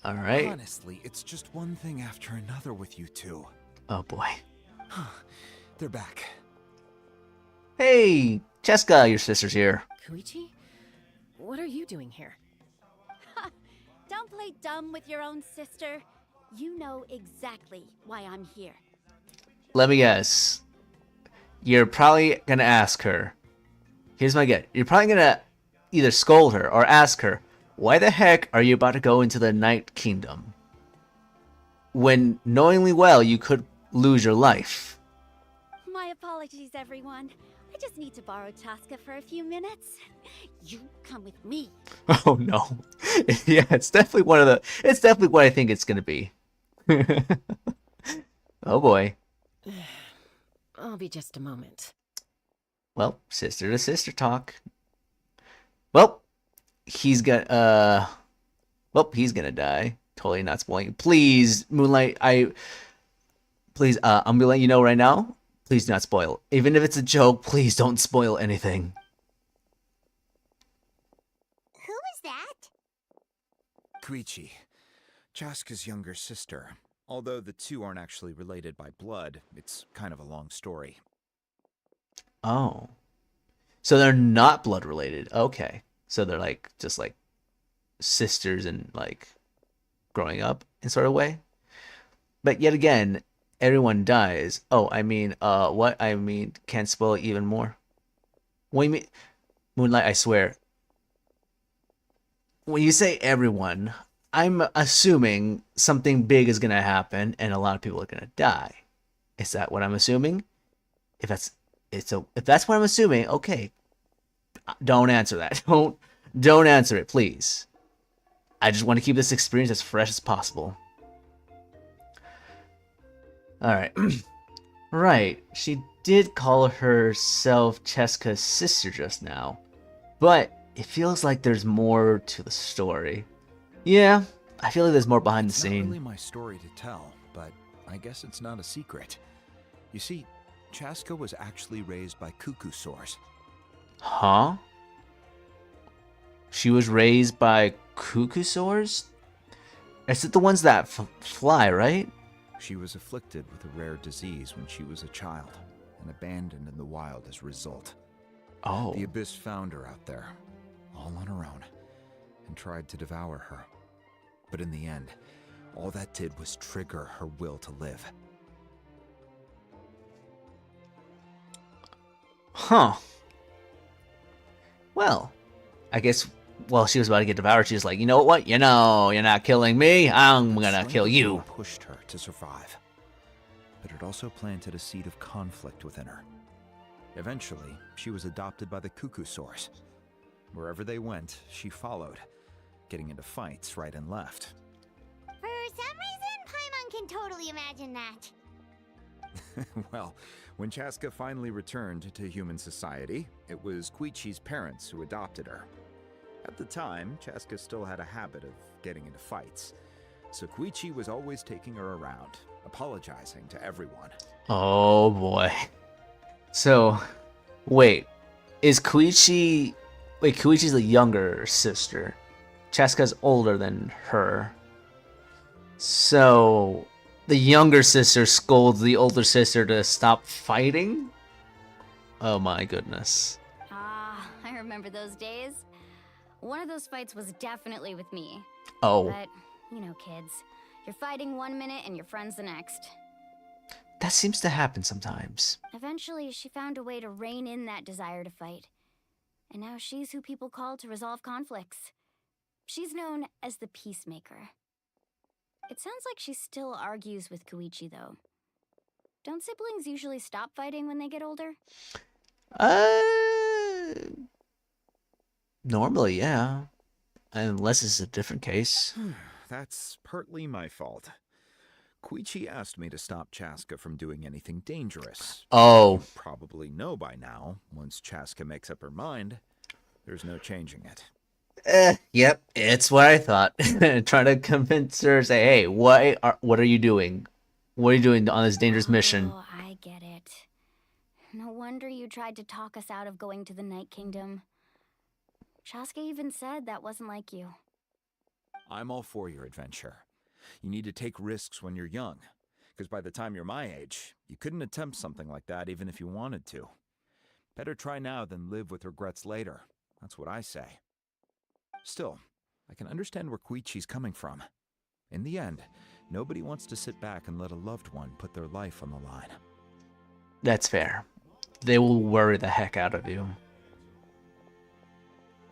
All right. Honestly, it's just one thing after another with you two. Oh boy. They're back. Hey, Cheska, your sister's here. Koichi? What are you doing here? Don't play dumb with your own sister. You know exactly why I'm here. Let me guess. You're probably gonna ask her. Here's my guess. You're probably gonna either scold her or ask her, why the heck are you about to go into the Night Kingdom? When knowingly well you could lose your life. My apologies, everyone. I just need to borrow Tosca for a few minutes. You come with me. Oh no. Yeah, it's definitely what I think it's gonna be. Oh boy. I'll be just a moment. Well, sister to sister talk. Well, he's gonna die. Totally not spoiling. Please, Moonlight, please, I'm gonna let you know right now. Please do not spoil. Even if it's a joke, please don't spoil anything. Who is that? Koichi, Chaska's younger sister. Although the two aren't actually related by blood, it's kind of a long story. Oh. So they're not blood related. Okay. So they're like just like sisters and like growing up in sort of way. But yet again, everyone dies. Oh, I mean, what? I mean, can't spoil it even more. What do you mean? Moonlight, I swear. When you say everyone, I'm assuming something big is gonna happen and a lot of people are gonna die. Is that what I'm assuming? If that's what I'm assuming, okay. Don't answer that. Don't answer it, please. I just want to keep this experience as fresh as possible. Alright. Right. She did call herself Cheska's sister just now. But it feels like there's more to the story. Yeah, I feel like there's more behind the scene. It's not really my story to tell, but I guess it's not a secret. You see, Chaska was actually raised by cuckoo soars. Huh? She was raised by cuckoo soars? Is it the ones that fly, right? She was afflicted with a rare disease when she was a child and abandoned in the wild as a result. Oh. The Abyss found her out there, all on her own, and tried to devour her. But in the end, all that did was trigger her will to live. Huh. Well, I guess while she was about to get devoured, she was like, you know what? You know, you're not killing me. I'm gonna kill you. Pushed her to survive, but it also planted a seed of conflict within her. Eventually, she was adopted by the cuckoo soars. Wherever they went, she followed, getting into fights right and left. For some reason, Paimon can totally imagine that. Well, when Chaska finally returned to human society, it was Koichi's parents who adopted her. At the time, Chaska still had a habit of getting into fights, so Koichi was always taking her around, apologizing to everyone. Oh boy. So, wait, is Koichi... Wait, Koichi's the younger sister. Chaska's older than her. So, the younger sister scolds the older sister to stop fighting? Oh my goodness. Ah, I remember those days. One of those fights was definitely with me. Oh. But, you know, kids. You're fighting one minute and your friend's the next. That seems to happen sometimes. Eventually, she found a way to rein in that desire to fight. And now she's who people call to resolve conflicts. She's known as the Peacemaker. It sounds like she still argues with Koichi, though. Don't siblings usually stop fighting when they get older? Normally, yeah. Unless it's a different case. That's partly my fault. Koichi asked me to stop Chaska from doing anything dangerous. Oh. You probably know by now, once Chaska makes up her mind, there's no changing it. Yep, it's what I thought. Trying to convince her, say, hey, what are you doing? What are you doing on this dangerous mission? Oh, I get it. No wonder you tried to talk us out of going to the Night Kingdom. Chaska even said that wasn't like you. I'm all for your adventure. You need to take risks when you're young, because by the time you're my age, you couldn't attempt something like that even if you wanted to. Better try now than live with regrets later. That's what I say. Still, I can understand where Koichi's coming from. In the end, nobody wants to sit back and let a loved one put their life on the line. That's fair. They will worry the heck out of you.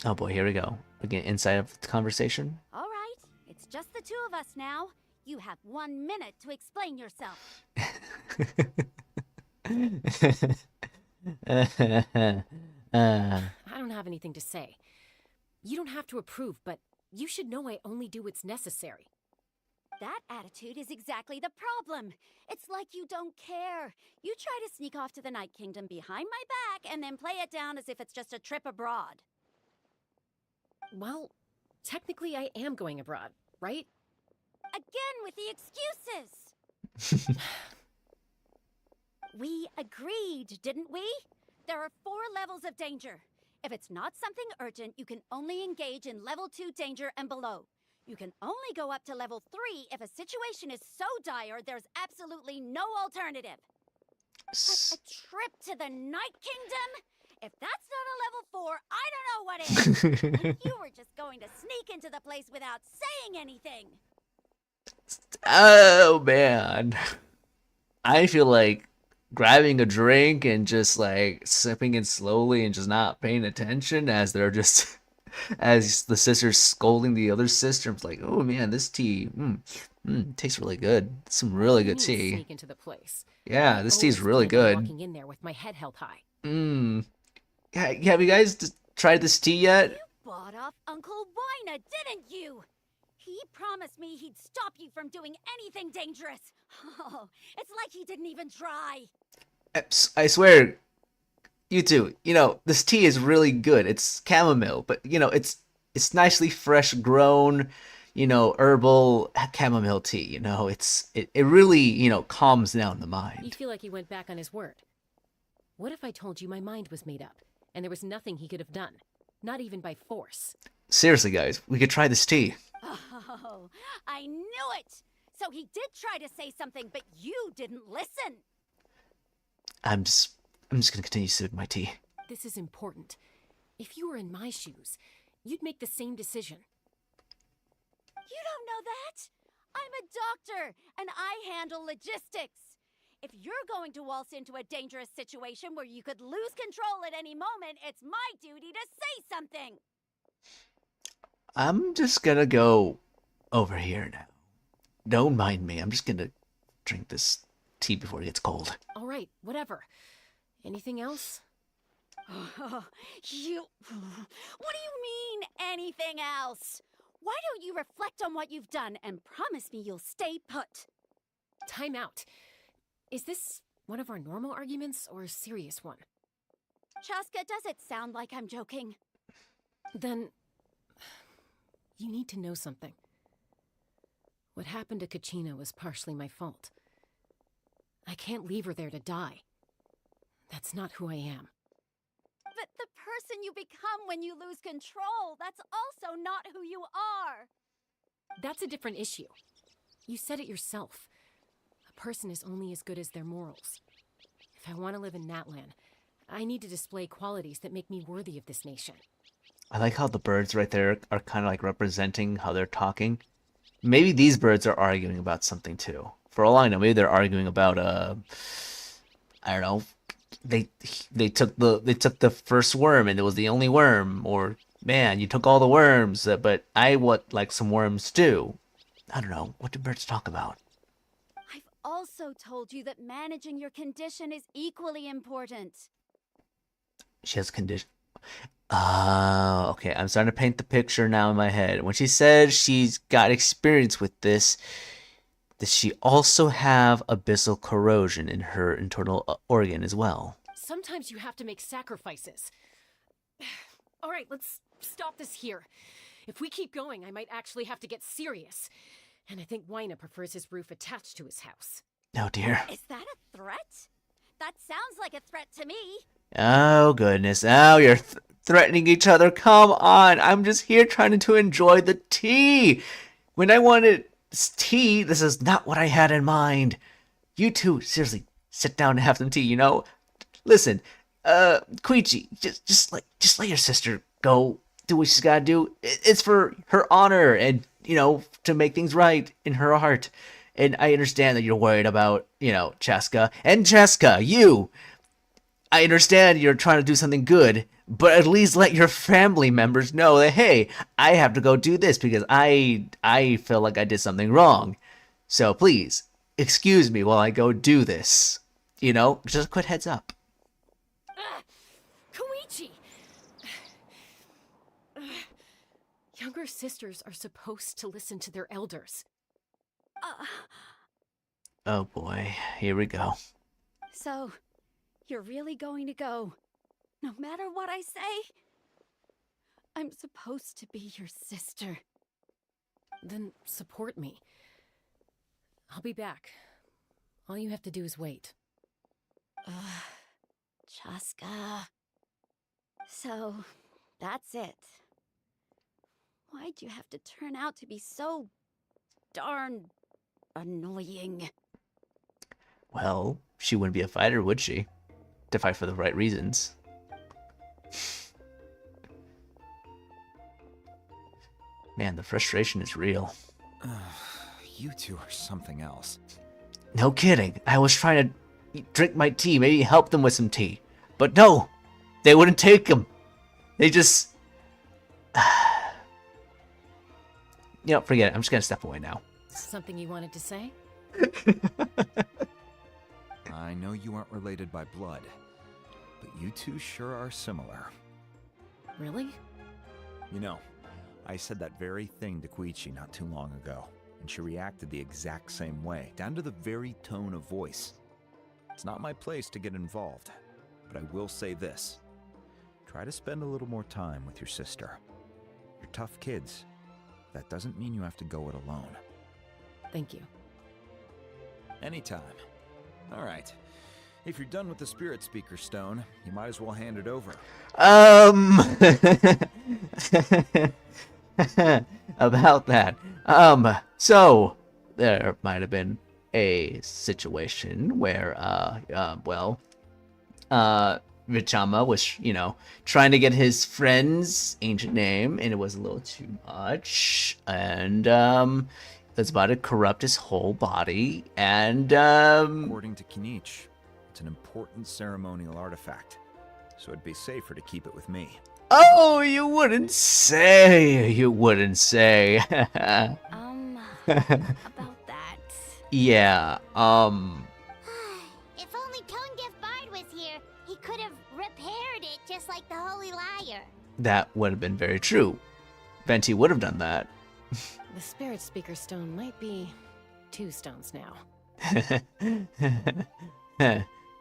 Oh boy, here we go. Again, inside of the conversation. All right, it's just the two of us now. You have 1 minute to explain yourself. I don't have anything to say. You don't have to approve, but you should know I only do what's necessary. That attitude is exactly the problem. It's like you don't care. You try to sneak off to the Night Kingdom behind my back and then play it down as if it's just a trip abroad. Well, technically I am going abroad, right? Again with the excuses! We agreed, didn't we? There are 4 levels of danger. If it's not something urgent, you can only engage in level 2 danger and below. You can only go up to level 3 if a situation is so dire there's absolutely no alternative. But a trip to the Night Kingdom? If that's not a level 4, I don't know what is. And you were just going to sneak into the place without saying anything. Oh man, I feel like grabbing a drink and just like sipping it slowly and just not paying attention as they're just as the sister's scolding the other sister. I'm like, oh man, this tea tastes really good. Some really good tea. Sneak into the place. Yeah, this tea's really plan on good. Walking in there with my head held high. Yeah, have you guys tried this tea yet? You bought off Uncle Wina, didn't you? He promised me he'd stop you from doing anything dangerous. Oh, it's like he didn't even try. I swear, you two, this tea is really good. It's chamomile, but it's nicely fresh grown, herbal chamomile tea. It really, calms down the mind. You feel like he went back on his word. What if I told you my mind was made up and there was nothing he could have done, not even by force? Seriously, guys, we could try this tea. Oh, I knew it! So he did try to say something, but you didn't listen. I'm just gonna continue sipping my tea. This is important. If you were in my shoes, you'd make the same decision. You don't know that? I'm a doctor, and I handle logistics. If you're going to waltz into a dangerous situation where you could lose control at any moment, it's my duty to say something. I'm just gonna go over here now. Don't mind me. I'm just gonna drink this tea before it gets cold. All right, whatever. Anything else? Oh, what do you mean, anything else? Why don't you reflect on what you've done and promise me you'll stay put? Time out. Is this one of our normal arguments or a serious one? Chaska, does it sound like I'm joking? Then you need to know something. What happened to Kachina was partially my fault. I can't leave her there to die. That's not who I am. But the person you become when you lose control, that's also not who you are. That's a different issue. You said it yourself. A person is only as good as their morals. If I want to live in Natlan, I need to display qualities that make me worthy of this nation. I like how the birds right there are kind of like representing how they're talking. Maybe these birds are arguing about something too. For all I know, maybe they're arguing about I don't know. They took the first worm and it was the only worm, or man, you took all the worms, but I would like some worms too. I don't know. What do birds talk about? I've also told you that managing your condition is equally important. She has condition. Okay, I'm starting to paint the picture now in my head. When she said she's got experience with this, does she also have abyssal corrosion in her internal organ as well? Sometimes you have to make sacrifices. All right, let's stop this here. If we keep going, I might actually have to get serious. And I think Wina prefers his roof attached to his house. Oh dear. Is that a threat? That sounds like a threat to me. Oh goodness. Oh, you're threatening each other. Come on. I'm just here trying to enjoy the tea. When I wanted tea, this is not what I had in mind. You two, seriously, sit down and have some tea, Listen, Koichi, just let your sister go do what she's gotta do. It's for her honor and, to make things right in her heart. And I understand that you're worried about, Chaska. And Chaska, you! I understand you're trying to do something good, but at least let your family members know that, hey, I have to go do this because I feel like I did something wrong. So please, excuse me while I go do this. Just a quick heads up. Koichi! Younger sisters are supposed to listen to their elders. Oh boy, here we go. So, you're really going to go, no matter what I say? I'm supposed to be your sister. Then support me. I'll be back. All you have to do is wait. Chaska. So, that's it. Why'd you have to turn out to be so darn annoying? Well, she wouldn't be a fighter, would she? To fight for the right reasons. Man, the frustration is real. You two are something else. No kidding. I was trying to drink my tea, maybe help them with some tea. But no! They wouldn't take them. They just... You know, forget it. I'm just gonna step away now. Something you wanted to say? I know you aren't related by blood, but you two sure are similar. Really? You know, I said that very thing to Koichi not too long ago, and she reacted the exact same way, down to the very tone of voice. It's not my place to get involved, but I will say this. Try to spend a little more time with your sister. You're tough kids. That doesn't mean you have to go it alone. Thank you. Anytime. All right. If you're done with the Spirit Speaker Stone, you might as well hand it over. About that. So, there might have been a situation where, Vichama was, you know, trying to get his friend's ancient name, and it was a little too much, and, it's about to corrupt his whole body, and, According to Kinich, it's an important ceremonial artifact, so it'd be safer to keep it with me. Oh, you wouldn't say. You wouldn't say. About that. Yeah, If only Tone Deaf Bard was here, he could have repaired it just like the Holy Liar. that would have been very true. Venti would have done that. The Spirit Speaker Stone might be 2 stones now.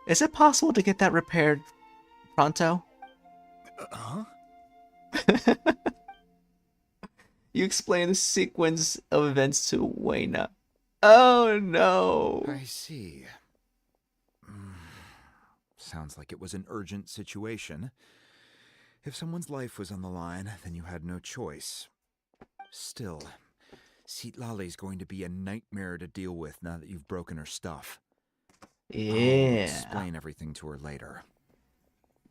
Is it possible to get that repaired pronto? Huh? You explain the sequence of events to Wayna. Oh no. I see. Sounds like it was an urgent situation. If someone's life was on the line, then you had no choice. Still, Citlali's going to be a nightmare to deal with now that you've broken her stuff. Yeah. I'll explain everything to her later.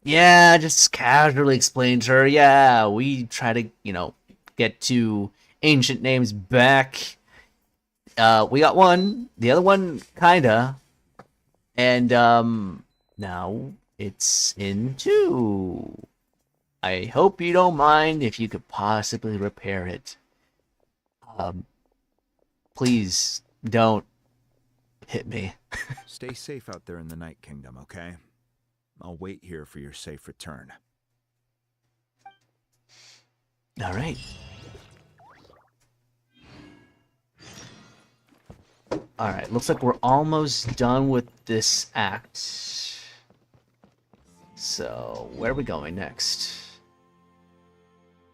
Yeah, just casually explain to her. Yeah, we try to, you know, get 2 ancient names back. We got one, the other one kinda. And now it's in 2. I hope you don't mind if you could possibly repair it. Please don't hit me. Stay safe out there in the Night Kingdom, okay? I'll wait here for your safe return. All right. All right, looks like we're almost done with this act. So, where are we going next?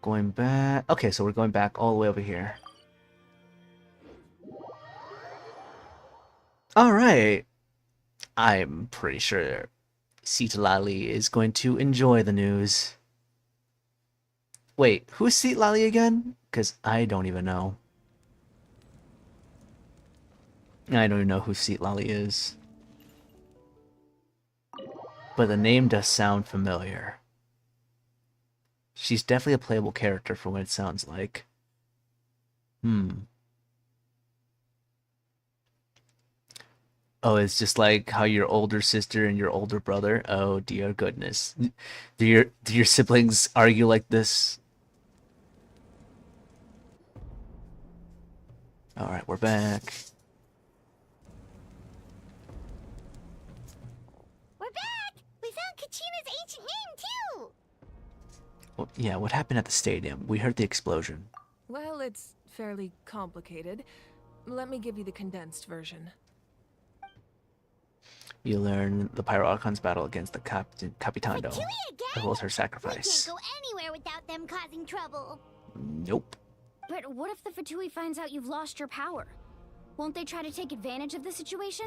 Going back. Okay, so we're going back all the way over here. All right. I'm pretty sure Citlali is going to enjoy the news. Wait, who's Citlali again? Because I don't even know. I don't even know who Citlali is. But the name does sound familiar. She's definitely a playable character from what it sounds like. Oh, it's just like how your older sister and your older brother. Oh dear goodness. Do your siblings argue like this? Alright, we're back. We're back! We found Kachina's ancient name, too! Well, yeah, what happened at the stadium? We heard the explosion. Well, it's fairly complicated. let me give you the condensed version. You learn the Pyro Archon's battle against the Capitando, Fatui as well as her We sacrifice. can't go anywhere without them causing trouble. Nope. But what if the Fatui finds out you've lost your power? Won't they try to take advantage of the situation?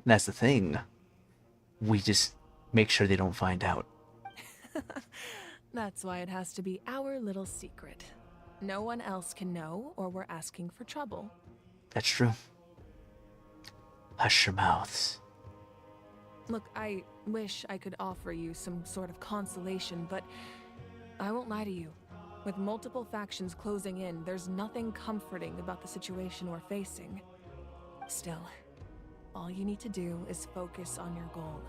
That's the thing. We just make sure they don't find out. That's why it has to be our little secret. No one else can know, or we're asking for trouble. That's true. Hush your mouths. Look, I wish I could offer you some sort of consolation, but I won't lie to you. With multiple factions closing in, there's nothing comforting about the situation we're facing. Still, all you need to do is focus on your goal.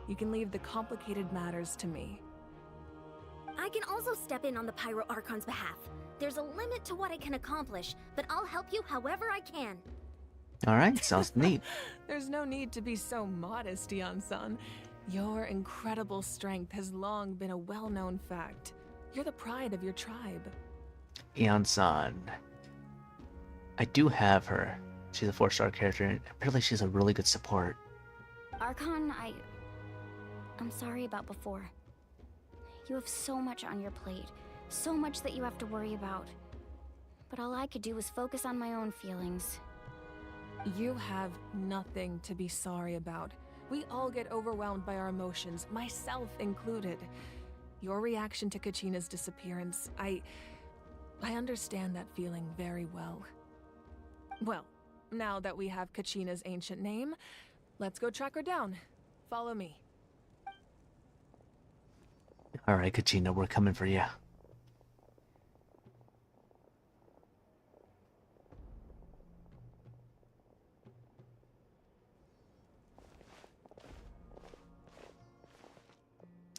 You can leave the complicated matters to me. I can also step in on the Pyro Archon's behalf. There's a limit to what I can accomplish, but I'll help you however I can. Alright, sounds neat. There's no need to be so modest, Ian-san. Your incredible strength has long been a well-known fact. You're the pride of your tribe. Ian-san. I do have her. She's a 4-star character, and apparently she's a really good support. Archon, I'm sorry about before. You have so much on your plate, so much that you have to worry about. But all I could do was focus on my own feelings. You have nothing to be sorry about. We all get overwhelmed by our emotions, myself included. Your reaction to Kachina's disappearance, I understand that feeling very well. Well, now that we have Kachina's ancient name, let's go track her down. Follow me. Alright, Kachina, we're coming for you.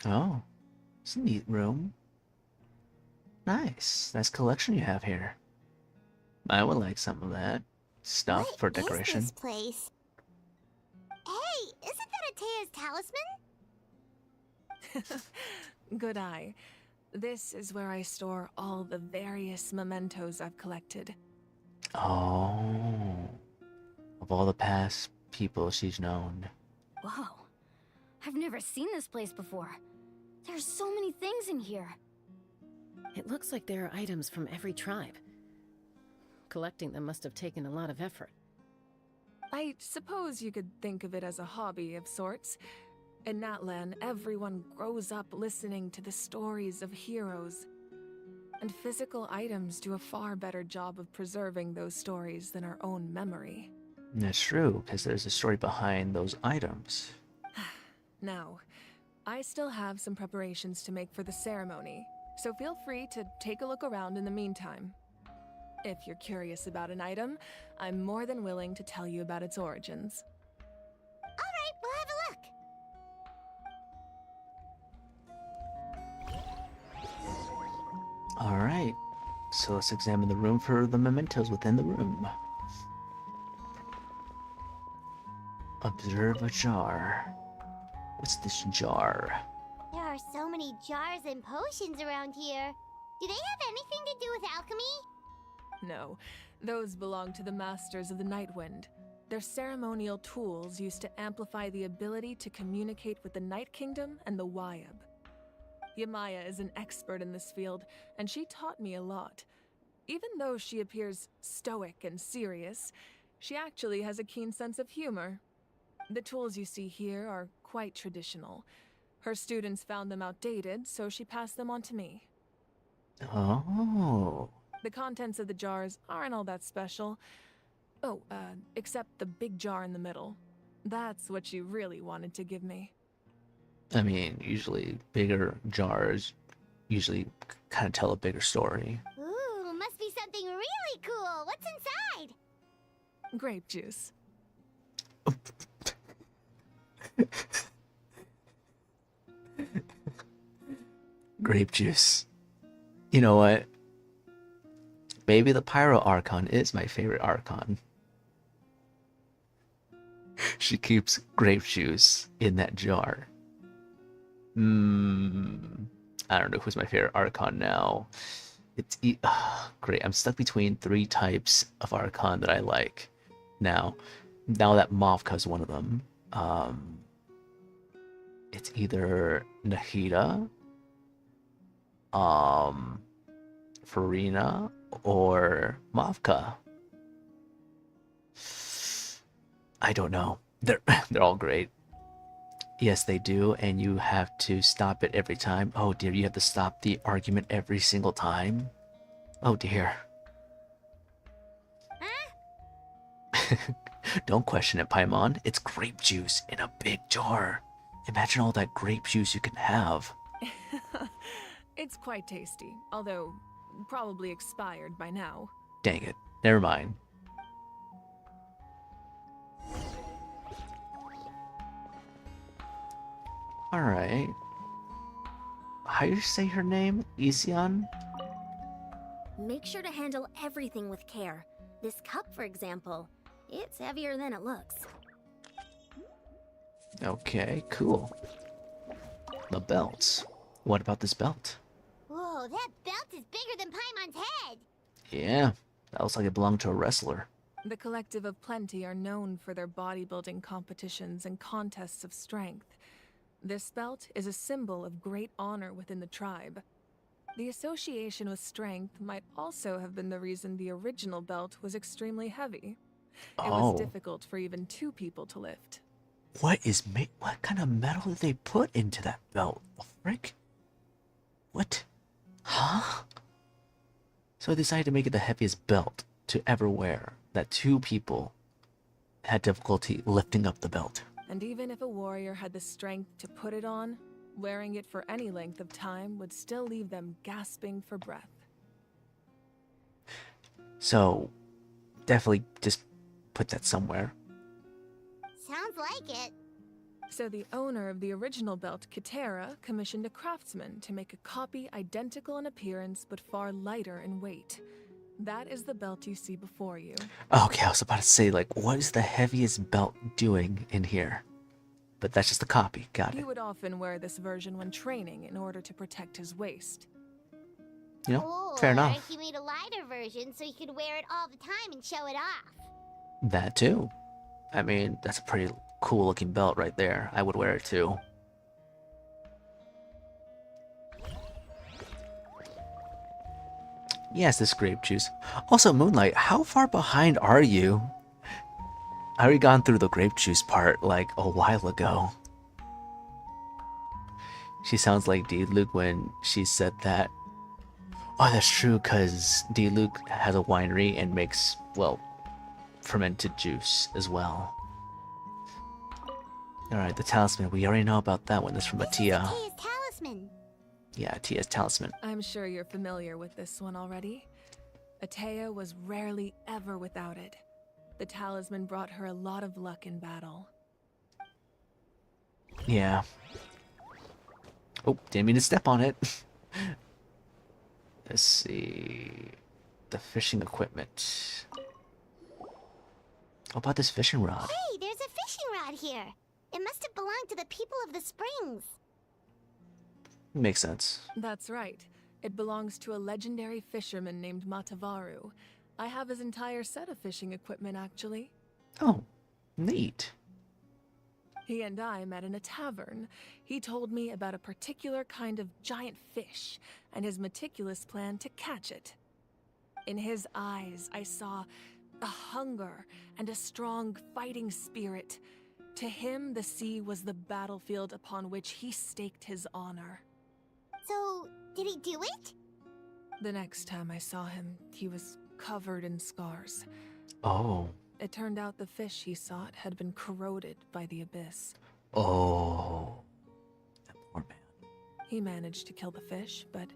Oh, it's a neat room. Nice. Nice collection you have here. I would like some of that stuff for decoration. What is this place? Hey, isn't that Atea's talisman? Good eye. This is where I store all the various mementos I've collected. Oh. Of all the past people she's known. Whoa. I've never seen this place before. There's so many things in here. It looks like there are items from every tribe. Collecting them must have taken a lot of effort. I suppose you could think of it as a hobby of sorts. In Natlan, everyone grows up listening to the stories of heroes. And physical items do a far better job of preserving those stories than our own memory. That's true, because there's a story behind those items. Now, I still have some preparations to make for the ceremony, so feel free to take a look around in the meantime. If you're curious about an item, I'm more than willing to tell you about its origins. Alright, we'll have a look. Alright, so let's examine the room for the mementos within the room. Observe a jar. What's this jar? There are so many jars and potions around here. Do they have anything to do with alchemy? No, those belong to the Masters of the Nightwind. They're ceremonial tools used to amplify the ability to communicate with the Night Kingdom and the Wyab. Yamaya is an expert in this field, and she taught me a lot. Even though she appears stoic and serious, she actually has a keen sense of humor. The tools you see here are quite traditional. Her students found them outdated, so she passed them on to me. Oh. The contents of the jars aren't all that special. Oh, except the big jar in the middle. That's what she really wanted to give me. I mean, usually bigger jars usually kind of tell a bigger story. Ooh, must be something really cool. What's inside? Grape juice. Grape juice. You know what? Maybe the Pyro Archon is my favorite Archon. She keeps grape juice in that jar. I don't know who's my favorite Archon now. It's great. I'm stuck between 3 types of Archon that I like. now that Mavka's one of them, it's either Nahida, Farina, or Mavka. I don't know. They're all great. Yes, they do, and you have to stop it every time. Oh dear, you have to stop the argument every single time. Oh dear. Don't question it, Paimon. It's grape juice in a big jar. Imagine all that grape juice you can have. It's quite tasty, although probably expired by now. Dang it. Never mind. Alright. How do you say her name? Isian? Make sure to handle everything with care. This cup, for example, it's heavier than it looks. Okay, cool. The belts. What about this belt? Whoa, that belt is bigger than Paimon's head! Yeah, that looks like it belonged to a wrestler. The Collective of Plenty are known for their bodybuilding competitions and contests of strength. This belt is a symbol of great honor within the tribe. The association with strength might also have been the reason the original belt was extremely heavy. It was difficult for even 2 people to lift. What kind of metal did they put into that belt? The frick? What? Huh? So I decided to make it the heaviest belt to ever wear, that 2 people had difficulty lifting up the belt. And even if a warrior had the strength to put it on, wearing it for any length of time would still leave them gasping for breath. So, definitely just put that somewhere. Sounds like it. So the owner of the original belt, Kitera, commissioned a craftsman to make a copy identical in appearance but far lighter in weight. That is the belt you see before you. Okay, I was about to say, like, what is the heaviest belt doing in here? But that's just a copy. Got He it. would often wear this version when training in order to protect his waist. You know, fair enough. He made a lighter version so he could wear it all the time and show it off. That too. I mean, that's a pretty cool looking belt right there. I would wear it too. Yes, this grape juice. Also, Moonlight, how far behind are you? I already gone through the grape juice part like a while ago. She sounds like D-Luke when she said that. Oh, that's true, because D-Luke has a winery and makes, well, fermented juice as well. Alright, the talisman. We already know about that one. That's from Atia. Atia's talisman. Yeah, Atia's talisman. I'm sure you're familiar with this one already. Atea was rarely ever without it. The talisman brought her a lot of luck in battle. Yeah. Oh, didn't mean to step on it. Let's see. The fishing equipment. What about this fishing rod? Hey, there's a fishing rod here. It must have belonged to the people of the springs. Makes sense. That's right. It belongs to a legendary fisherman named Matavaru. I have his entire set of fishing equipment, actually. Oh, neat. He and I met in a tavern. He told me about a particular kind of giant fish and his meticulous plan to catch it. In his eyes, I saw a hunger and a strong fighting spirit. To him, the sea was the battlefield upon which he staked his honor. So, did he do it? The next time I saw him, he was covered in scars. Oh. It turned out the fish he sought had been corroded by the abyss. Oh. That poor man. He managed to kill the fish, but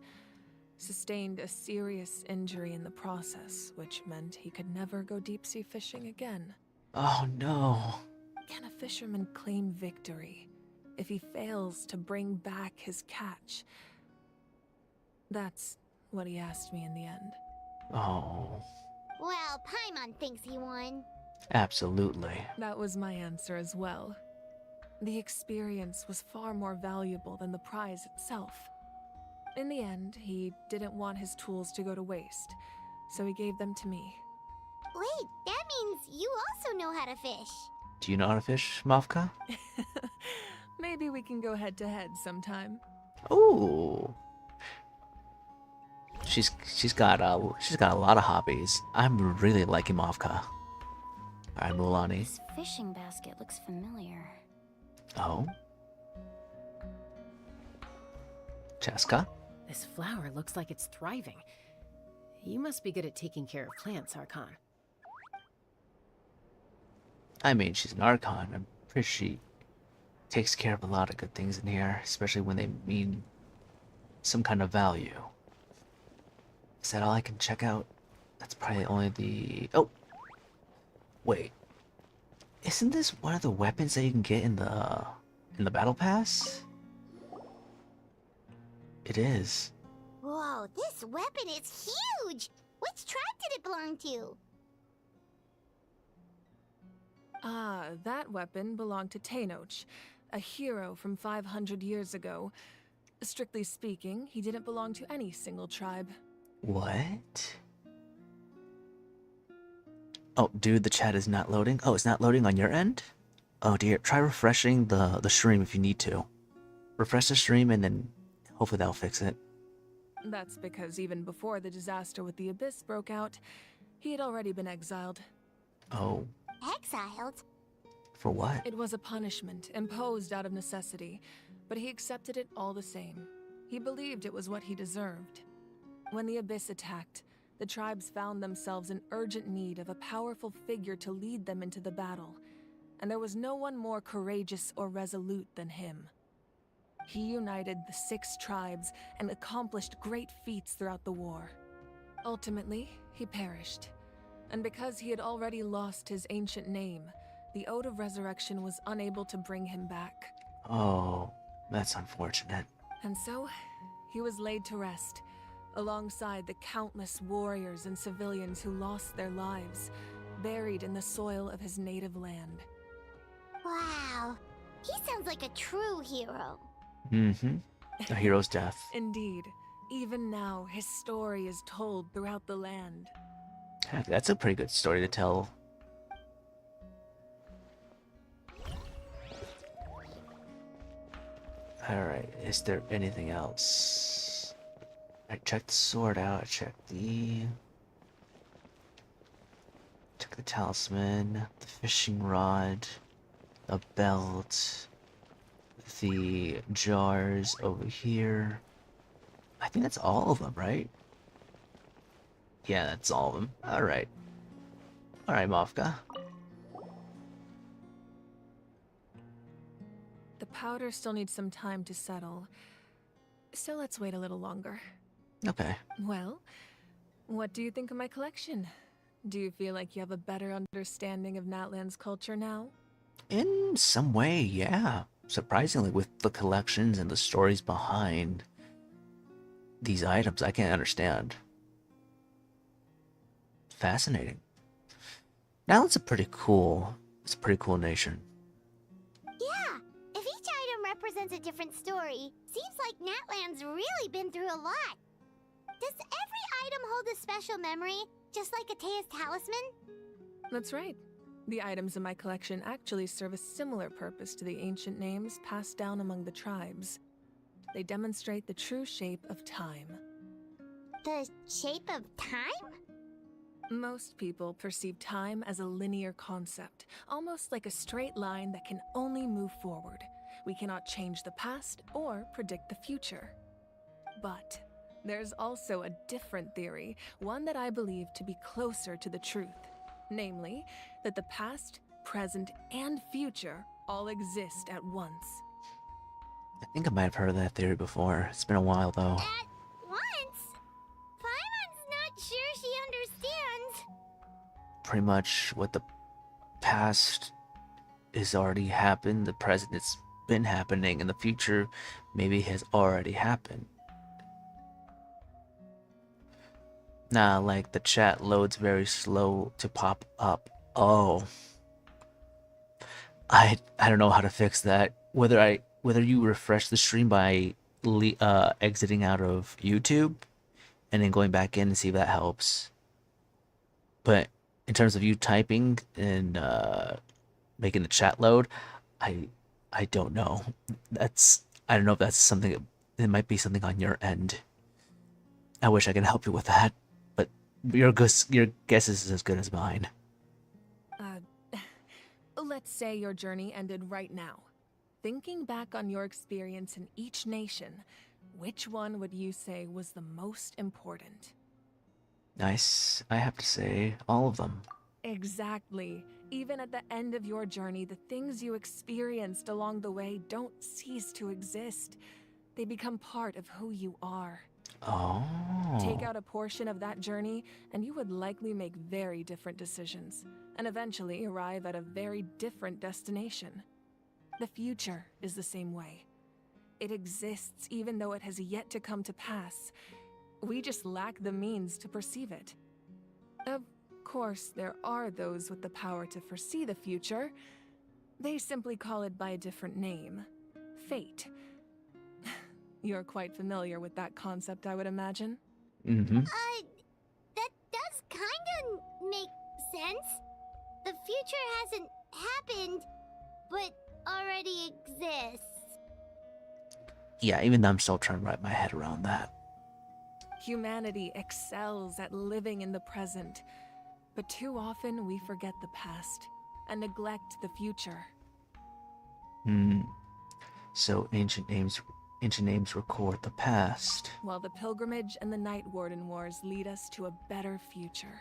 sustained a serious injury in the process, which meant he could never go deep-sea fishing again. Oh no. Can a fisherman claim victory if he fails to bring back his catch? That's what he asked me in the end. Oh. Well, Paimon thinks he won. Absolutely. That was my answer as well. The experience was far more valuable than the prize itself. In the end, he didn't want his tools to go to waste, so he gave them to me. Wait, that means you also know how to fish. Do you know how to fish, Mavka? Maybe we can go head to head sometime. Ooh. She's got a lot of hobbies. I'm really liking Mavka. Alright, Mulani. This fishing basket looks familiar. Oh. Cheska? This flower looks like it's thriving. You must be good at taking care of plants, Archon. I mean, she's an Archon. I'm pretty sure she takes care of a lot of good things in here, especially when they mean some kind of value. Is that all I can check out? That's probably only the... Oh! Wait. Isn't this one of the weapons that you can get in the Battle Pass? It is. Whoa, this weapon is huge! Which tribe did it belong to? Ah, that weapon belonged to Tenoch, a hero from 500 years ago. Strictly speaking, he didn't belong to any single tribe. What? Oh, dude, the chat is not loading. Oh, it's not loading on your end? Oh dear, try refreshing the stream if you need to. Refresh the stream and then hopefully that'll fix it. That's because even before the disaster with the Abyss broke out, he had already been exiled. Oh. Exiled? For what? It was a punishment imposed out of necessity, but he accepted it all the same. He believed it was what he deserved. When the Abyss attacked, the tribes found themselves in urgent need of a powerful figure to lead them into the battle, and there was no one more courageous or resolute than him. He united the 6 tribes and accomplished great feats throughout the war. Ultimately, he perished, and because he had already lost his ancient name, the Ode of Resurrection was unable to bring him back. Oh, that's unfortunate. And so, he was laid to rest, alongside the countless warriors and civilians who lost their lives, buried in the soil of his native land. Wow, he sounds like a true hero. Mm-hmm. A hero's death. Indeed. Even now, his story is told throughout the land. Heck, that's a pretty good story to tell. Alright, is there anything else? I checked the sword out, I checked the talisman, the fishing rod, the belt, the jars over here. I think that's all of them, right? Yeah, that's all of them. Alright. Alright, Mavka. The powder still needs some time to settle, so let's wait a little longer. Okay. Well, what do you think of my collection? Do you feel like you have a better understanding of Natlan's culture now? In some way, yeah. Surprisingly, with the collections and the stories behind these items, I can't understand. Fascinating. Now it's a pretty cool nation. Yeah, if each item represents a different story, seems like Natlan's really been through a lot. Does every item hold a special memory, just like Atea's talisman? That's right. The items in my collection actually serve a similar purpose to the ancient names passed down among the tribes. They demonstrate the true shape of time. The shape of time? Most people perceive time as a linear concept, almost like a straight line that can only move forward. We cannot change the past or predict the future. But there's also a different theory, one that I believe to be closer to the truth. Namely, that the past, present, and future all exist at once. I think I might have heard of that theory before. It's been a while, though. At once? Paimon's not sure she understands. Pretty much what the past is already happened, the present has been happening, and the future maybe has already happened. Nah, like the chat loads very slow to pop up. Oh. I don't know how to fix that. Whether you refresh the stream by exiting out of YouTube and then going back in and see if that helps. But in terms of you typing and making the chat load, I don't know. I don't know if that's something. It might be something on your end. I wish I could help you with that, but your guess is as good as mine. Let's say your journey ended right now. Thinking back on your experience in each nation, which one would you say was the most important? Nice. I have to say, all of them. Exactly. Even at the end of your journey, the things you experienced along the way don't cease to exist. They become part of who you are. Oh. Take out a portion of that journey, and you would likely make very different decisions, and eventually arrive at a very different destination. The future is the same way. It exists even though it has yet to come to pass. We just lack the means to perceive it. Of course, there are those with the power to foresee the future. They simply call it by a different name. Fate. You're quite familiar with that concept, I would imagine? Mm-hmm. That does kinda make sense. The future hasn't happened, but already exists. Yeah, even though I'm still trying to wrap my head around that. Humanity excels at living in the present, but too often we forget the past and neglect the future. So ancient names record the past. While the pilgrimage and the Night Warden Wars lead us to a better future.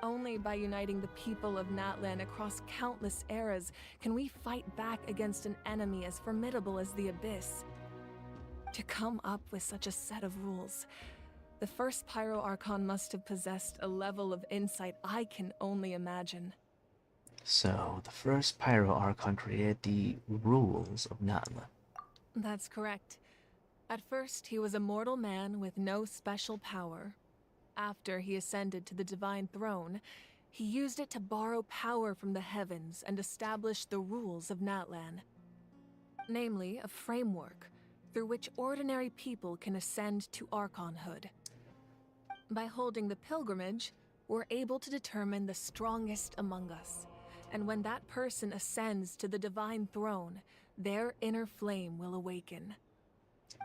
Only by uniting the people of Natlan across countless eras can we fight back against an enemy as formidable as the Abyss. To come up with such a set of rules, the first Pyro Archon must have possessed a level of insight I can only imagine. So, the first Pyro Archon created the rules of Natlan. That's correct. At first, he was a mortal man with no special power. After he ascended to the Divine Throne, he used it to borrow power from the heavens and establish the rules of Natlan. Namely, a framework through which ordinary people can ascend to Archonhood. By holding the pilgrimage, we're able to determine the strongest among us. And when that person ascends to the Divine Throne, their inner flame will awaken.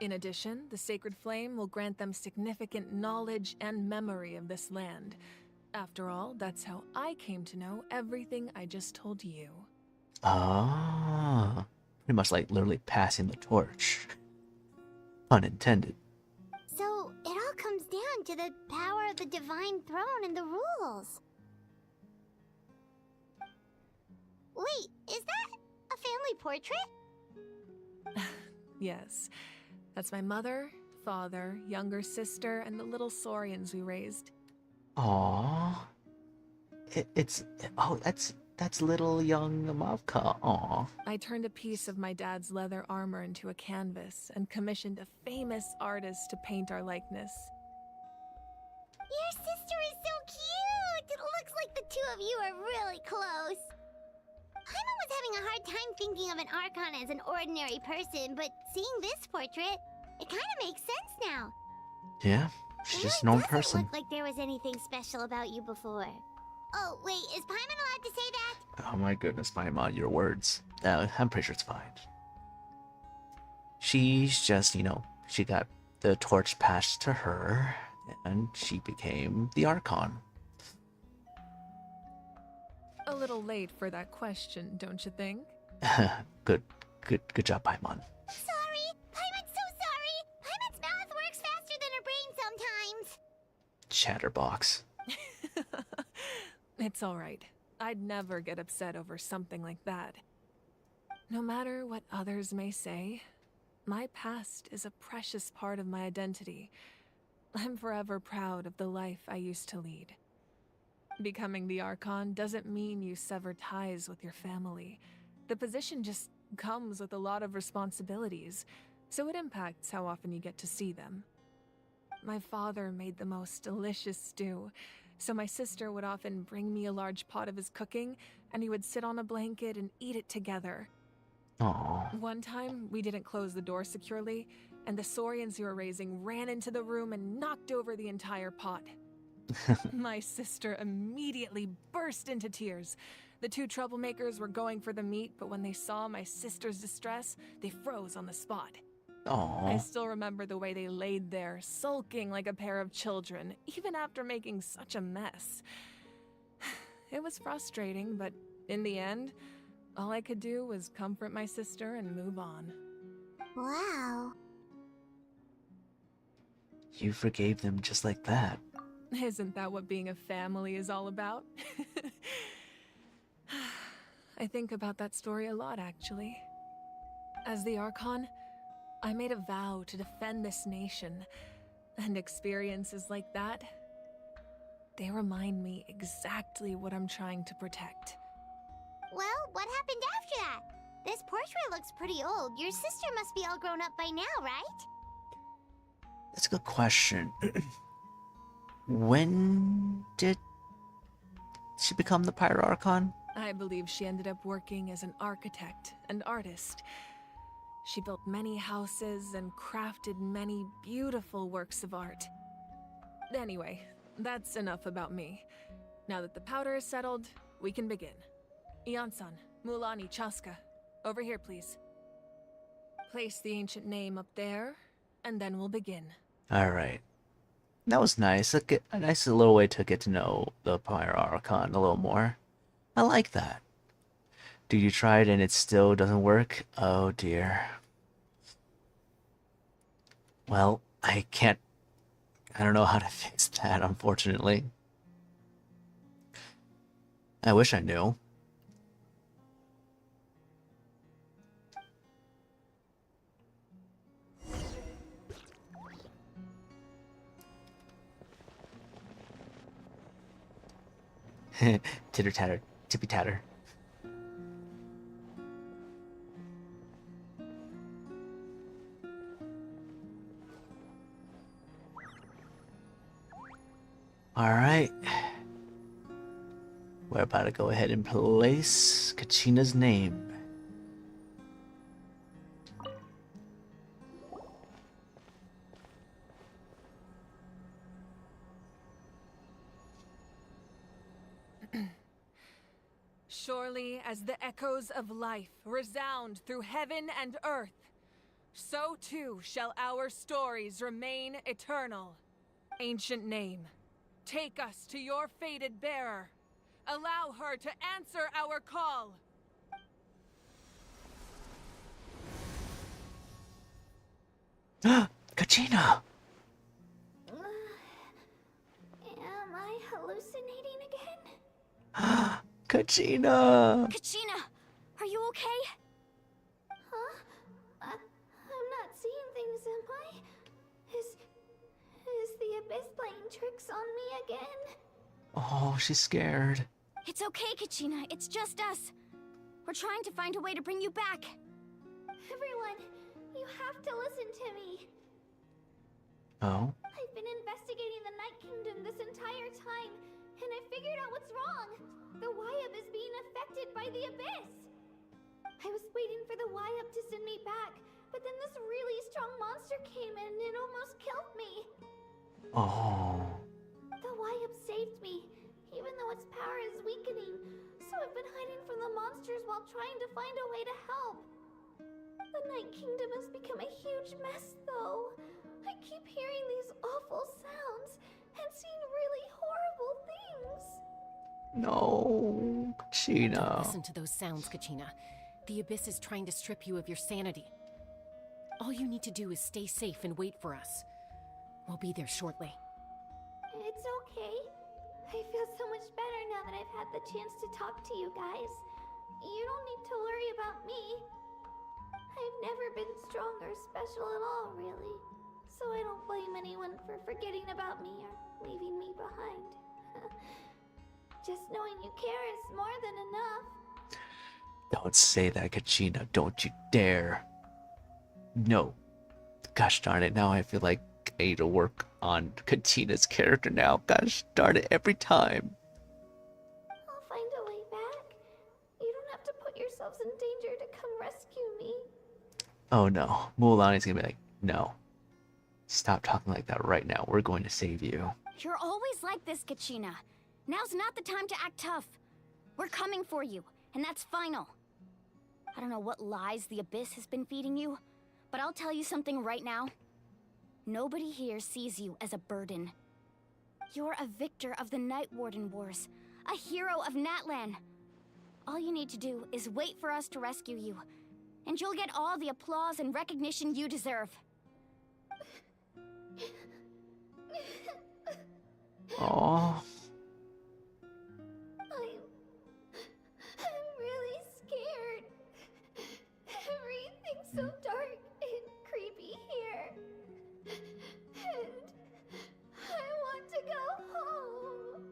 In addition, the sacred flame will grant them significant knowledge and memory of this land. After all, that's how I came to know everything I just told you. Ah, pretty much like literally passing the torch. Pun intended. So, it all comes down to the power of the Divine Throne and the rules. Wait, is that a family portrait? Yes. That's my mother, father, younger sister, and the little Saurians we raised. Aww. That's little young Mavka. Aww. I turned a piece of my dad's leather armor into a canvas and commissioned a famous artist to paint our likeness. Your sister is so cute! It looks like the two of you are really close. Paimon was having a hard time thinking of an Archon as an ordinary person, but seeing this portrait, it kind of makes sense now. Yeah, she's just a normal person. Doesn't look like there was anything special about you before. Oh, wait, is Paimon allowed to say that? Oh my goodness, Paimon, your words. I'm pretty sure it's fine. She's just, she got the torch passed to her, and she became the Archon. A little late for that question, don't you think? Good job, Paimon. Sorry! Paimon's so sorry! Paimon's mouth works faster than her brain sometimes! Chatterbox. It's alright. I'd never get upset over something like that. No matter what others may say, my past is a precious part of my identity. I'm forever proud of the life I used to lead. Becoming the Archon doesn't mean you sever ties with your family. The position just comes with a lot of responsibilities, so it impacts how often you get to see them. My father made the most delicious stew, so my sister would often bring me a large pot of his cooking, and he would sit on a blanket and eat it together. Aww. One time, we didn't close the door securely, and the Saurians you were raising ran into the room and knocked over the entire pot. My sister immediately burst into tears. The two troublemakers were going for the meat, but when they saw my sister's distress, they froze on the spot. I Aww. still remember the way they laid there, sulking like a pair of children, even after making such a mess. It was frustrating, but in the end, all I could do was comfort my sister and move on. Wow. You forgave them just like that. Isn't that what being a family is all about? I think about that story a lot, actually. As the Archon, I made a vow to defend this nation, and experiences like that, they remind me exactly what I'm trying to protect. Well, what happened after that? This portrait looks pretty old. Your sister must be all grown up by now, right? That's a good question. When did she become the Pyro Archon? I believe she ended up working as an architect and artist. She built many houses and crafted many beautiful works of art. Anyway, that's enough about me. Now that the powder is settled, we can begin. Ian-san, Mulani, Chaska, over here, please. Place the ancient name up there, and then we'll begin. Alright. That was nice. A nice little way to get to know the Pyro Archon a little more. I like that. Did you try it and it still doesn't work? Oh dear. Well, I don't know how to fix that, unfortunately. I wish I knew. Titter tatter, tippy tatter. Alright. We're about to go ahead and place Kachina's name. Surely as the echoes of life resound through heaven and earth, so too shall our stories remain eternal. Ancient name, take us to your fated bearer. Allow her to answer our call. Kachina! Am I hallucinating again? Kachina! Kachina, are you okay? Huh? I'm not seeing things, am I? Is the Abyss playing tricks on me again? Oh, she's scared. It's okay, Kachina. It's just us. We're trying to find a way to bring you back. Everyone, you have to listen to me. Oh? I've been investigating the Night Kingdom this entire time, and I figured out what's wrong. The Wyab is being affected by the Abyss. I was waiting for the Wyab to send me back, but then this really strong monster came in and it almost killed me. Oh. The Wyab saved me, even though its power is weakening, so I've been hiding from the monsters while trying to find a way to help. The Night Kingdom has become a huge mess, though. I keep hearing these awful sounds and seeing really horrible things. No, Kachina. Don't listen to those sounds, Kachina. The Abyss is trying to strip you of your sanity. All you need to do is stay safe and wait for us. We'll be there shortly. It's okay. I feel so much better now that I've had the chance to talk to you guys. You don't need to worry about me. I've never been strong or special at all, really. So I don't blame anyone for forgetting about me or leaving me behind. Just knowing you care is more than enough. Don't say that, Kachina. Don't you dare. No. Gosh darn it, now I feel like I need to work on Kachina's character now. Gosh darn it, every time. I'll find a way back. You don't have to put yourselves in danger to come rescue me. Oh no. Mulani's gonna be like, no. Stop talking like that right now. We're going to save you. You're always like this, Kachina. Now's not the time to act tough. We're coming for you, and that's final. I don't know what lies the Abyss has been feeding you, but I'll tell you something right now. Nobody here sees you as a burden. You're a victor of the Night Warden Wars, a hero of Natlan. All you need to do is wait for us to rescue you, and you'll get all the applause and recognition you deserve. Aww. I'm really scared. Everything's so dark and creepy here. And I want to go home.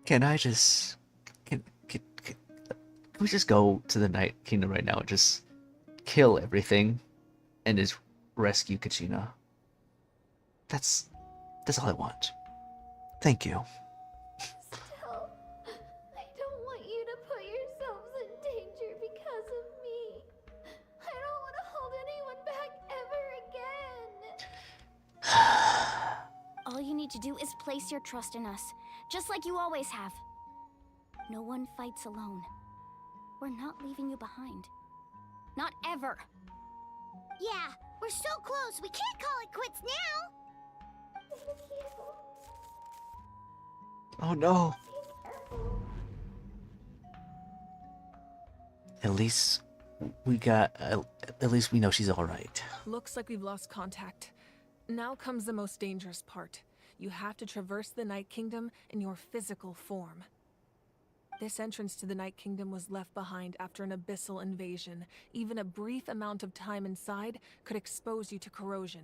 Can I just... Can we just go to the Night Kingdom right now and just kill everything and just rescue Kachina? That's all I want. Thank you. Still, I don't want you to put yourselves in danger because of me. I don't want to hold anyone back ever again. All you need to do is place your trust in us, just like you always have. No one fights alone. We're not leaving you behind. Not ever. Yeah, we're so close. We can't call it quits now. Oh no. At least we know she's all right. Looks like we've lost contact. Now comes the most dangerous part. You have to traverse the Night Kingdom in your physical form. This entrance to the Night Kingdom was left behind after an abyssal invasion. Even a brief amount of time inside could expose you to corrosion.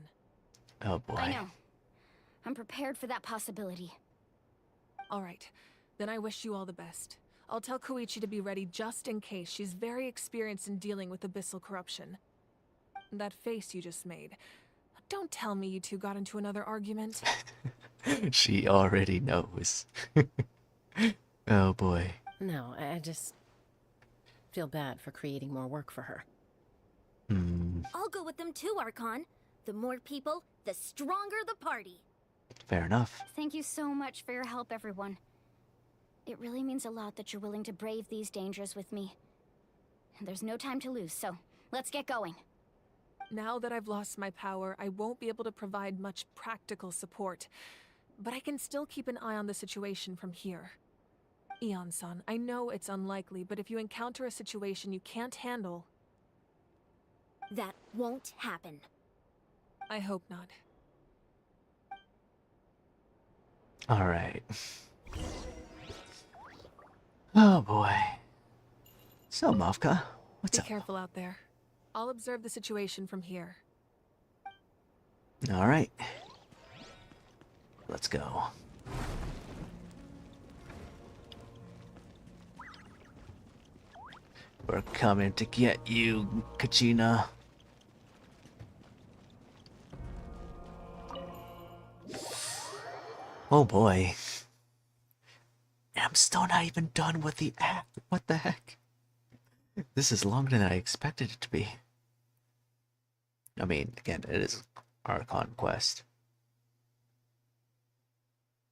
Oh boy. I know. I'm prepared for that possibility. Alright, then I wish you all the best. I'll tell Koichi to be ready just in case. She's very experienced in dealing with abyssal corruption. That face you just made. Don't tell me you two got into another argument. She already knows. Oh boy. No, I just feel bad for creating more work for her. I'll go with them too, Archon. The more people, the stronger the party. Fair enough. Thank you so much for your help, everyone. It really means a lot that you're willing to brave these dangers with me. There's no time to lose, so let's get going. Now that I've lost my power, I won't be able to provide much practical support. But I can still keep an eye on the situation from here. Eon-san, I know it's unlikely, but if you encounter a situation you can't handle... That won't happen. I hope not. Alright. Oh boy. So, Mavka, what's up? Be careful out there. I'll observe the situation from here. Alright. Let's go. We're coming to get you, Kachina. Oh boy. I'm still not even done with the act. What the heck? This is longer than I expected it to be. I mean, again, it is Archon Quest.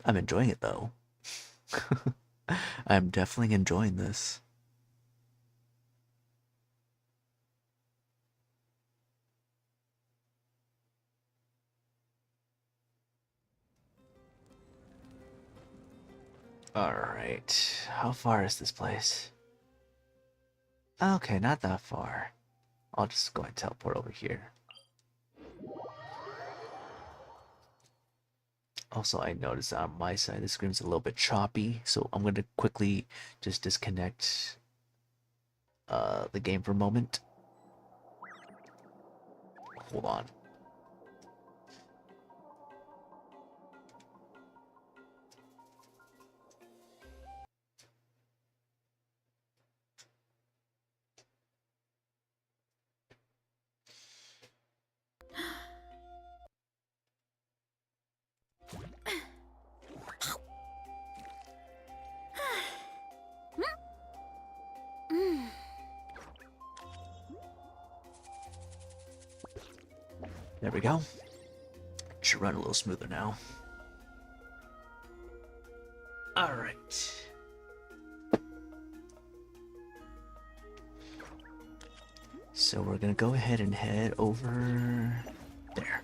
I'm enjoying it though. I'm definitely enjoying this. Alright, how far is this place? Okay, not that far. I'll just go and teleport over here. Also, I noticed on my side the screen's a little bit choppy, so I'm going to quickly just disconnect the game for a moment. Hold on. There we go. Should run a little smoother now. Alright. So we're gonna go ahead and head over there.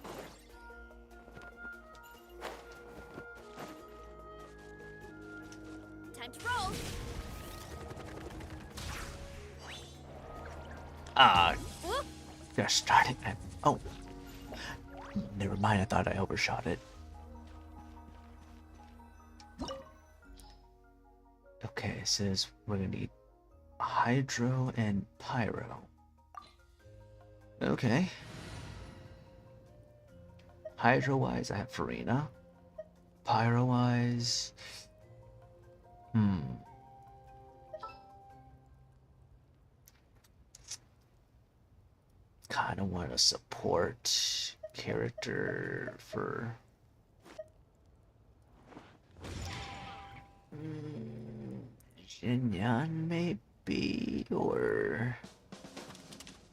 Time to roll. Just started. Oh. Never mind, I thought I overshot it. Okay, it says we're gonna need hydro and pyro. Okay. Hydro-wise, I have Farina. Pyro-wise... Kinda want a support character for... Jinyan, maybe? Or...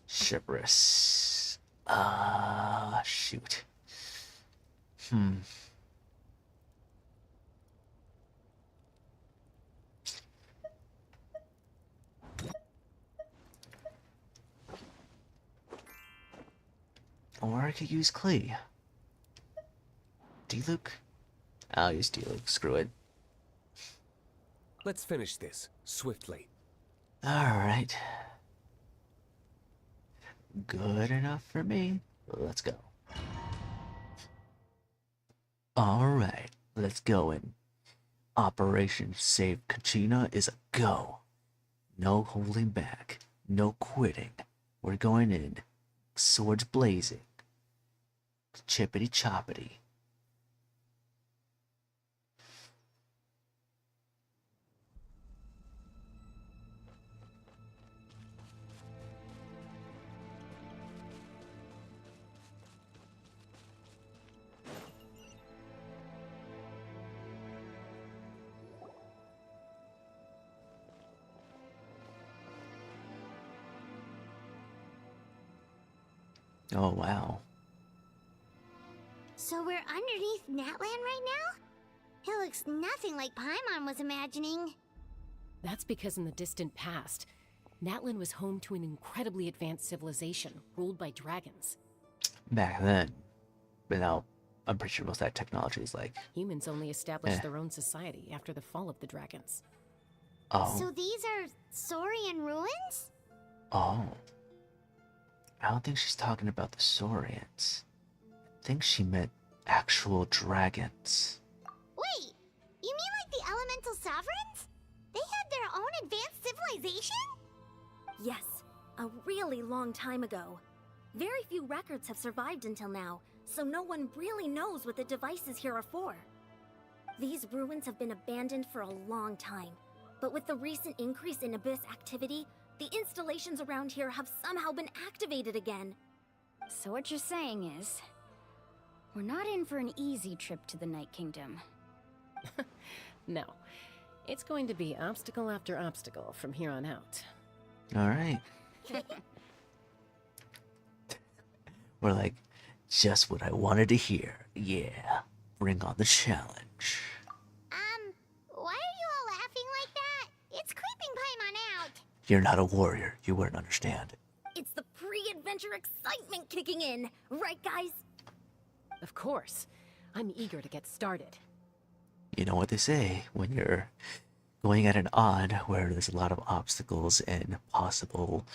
Shibris. Shoot. Or I could use Klee. D-Luke? I'll use D-Luke, screw it. Let's finish this, swiftly. Alright. Good enough for me. Let's go. Alright, let's go in. Operation Save Kachina is a go. No holding back. No quitting. We're going in. Swords blazing. Chippity choppity. Oh, wow. So we're underneath Natlan right now? It looks nothing like Paimon was imagining. That's because in the distant past, Natlan was home to an incredibly advanced civilization ruled by dragons. Back then. But now, I'm pretty sure most of that technology is like... Humans only established their own society after the fall of the dragons. Oh. So these are Saurian ruins? Oh. I don't think she's talking about the Saurians. I think she meant actual dragons. Wait, you mean like the elemental sovereigns? They had their own advanced civilization? Yes, a really long time ago. Very few records have survived until now, so no one really knows what the devices here are for. These ruins have been abandoned for a long time, but with the recent increase in Abyss activity, the installations around here have somehow been activated again. So what you're saying is, we're not in for an easy trip to the Night Kingdom. No. It's going to be obstacle after obstacle from here on out. Alright. We're like, just what I wanted to hear. Yeah. Bring on the challenge. Why are you all laughing like that? It's creeping Paimon out. You're not a warrior. You wouldn't understand. It's the pre-adventure excitement kicking in, right guys? Of course. I'm eager to get started. You know what they say, when you're going at an odd where there's a lot of obstacles and possible,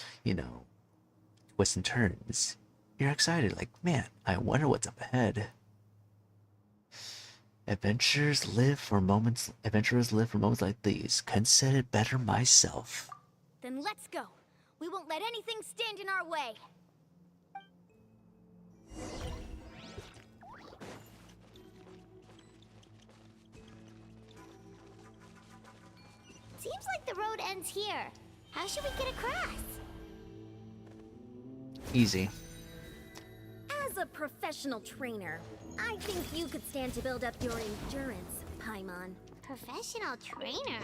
twists and turns. You're excited, like, man, I wonder what's up ahead. Adventurers live for moments like these. Couldn't said it better myself. Then let's go. We won't let anything stand in our way. Seems like the road ends here. How should we get across? Easy. As a professional trainer, I think you could stand to build up your endurance, Paimon. Professional trainer?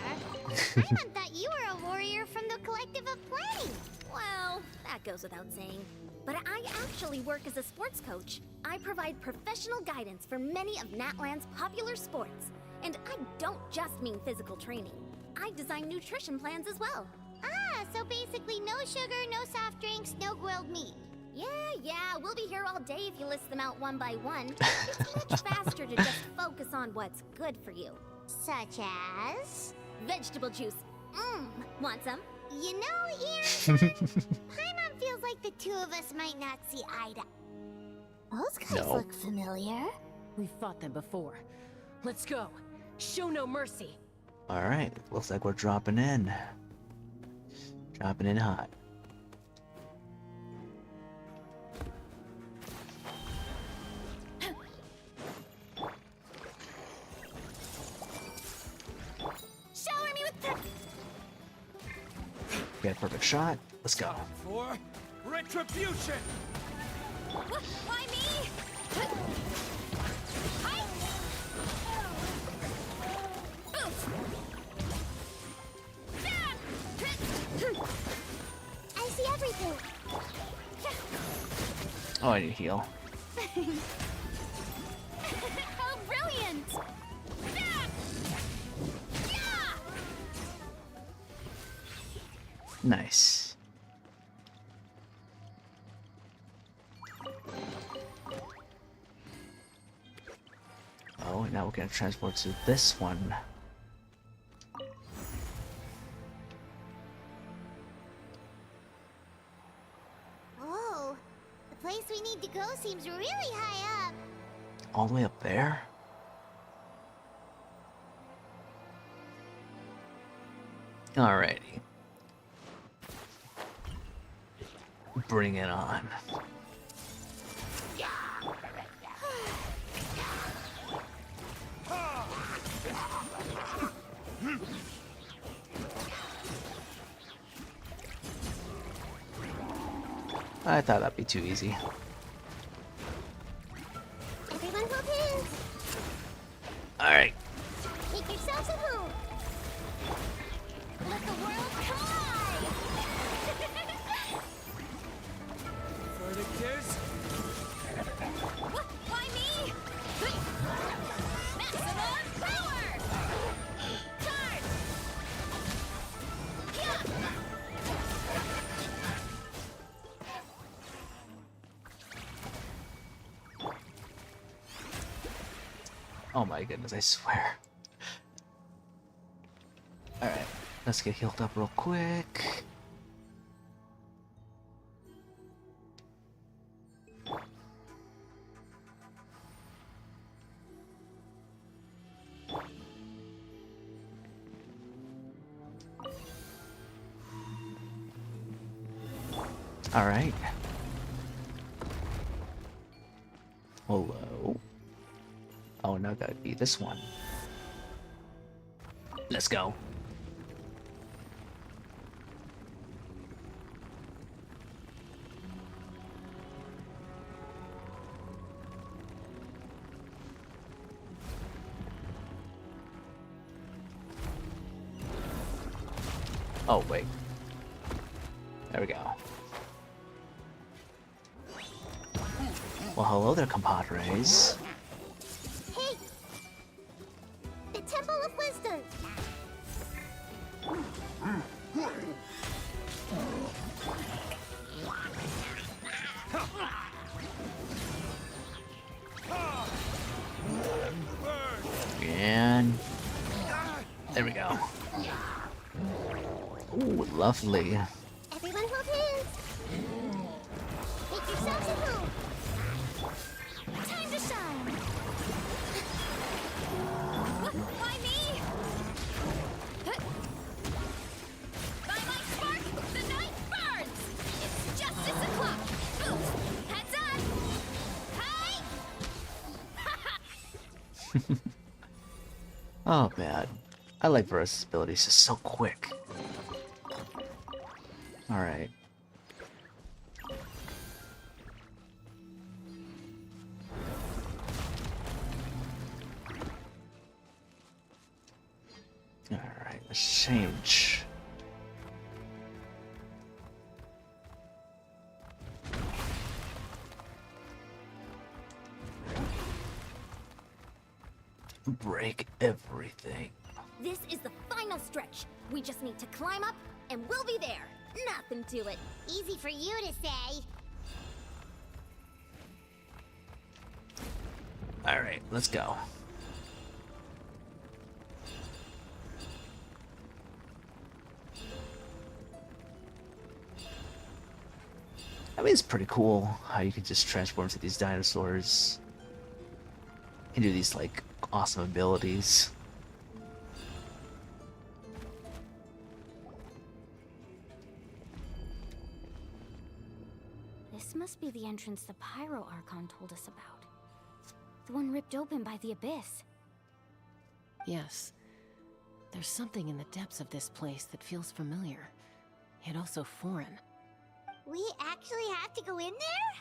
Paimon thought you were a warrior from the Collective of Planning. Well, that goes without saying. But I actually work as a sports coach. I provide professional guidance for many of Natlan's popular sports. And I don't just mean physical training. I design nutrition plans as well. Ah, so basically no sugar, no soft drinks, no grilled meat. Yeah, we'll be here all day if you list them out one by one. It's much faster to just focus on what's good for you. Such as? Vegetable juice. Want some? You know, Ian, Paimon feels like the two of us might not see eye to... Those guys look familiar. We've fought them before. Let's go. Show no mercy. Alright, looks like we're dropping in. Dropping in hot. Shower me with the... Get a perfect shot. Let's go. For retribution! Why me? I see everything. Oh, I need to heal. How brilliant! Nice. Oh, now we're gonna transport to this one. Whoa, the place we need to go seems really high up. All the way up there? Alrighty. Bring it on. I thought that'd be too easy. Everyone hold hands. Alright. Make yourselves at home. Let the world collide. Verdictors? Why me? Maximum power! Charge! Oh my goodness, I swear. Alright, let's get healed up real quick. Alright. Hello. Oh, now gotta be this one. Let's go. Oh, wait. There we go. Well, hello there, compadres. Hey! The Temple of Wisdom! And there we go. Ooh, lovely. Everyone hold hands! Make yourselves at home! Time to shine! Why me? By my spark, the night burns! It's justice o'clock! Oof! Heads up! Hi! Oh man, I like Verus' abilities. It's so quick. All right. All right, let's change. break everything. This is the final stretch. We just need to climb up, and we'll be there. Nothing to it. Easy for you to say. Alright, let's go. I mean, it's pretty cool how you can just transform to these dinosaurs and do these, like, awesome abilities. This must be the entrance the Pyro Archon told us about. The one ripped open by the Abyss. Yes. There's something in the depths of this place that feels familiar, yet also foreign. We actually have to go in there?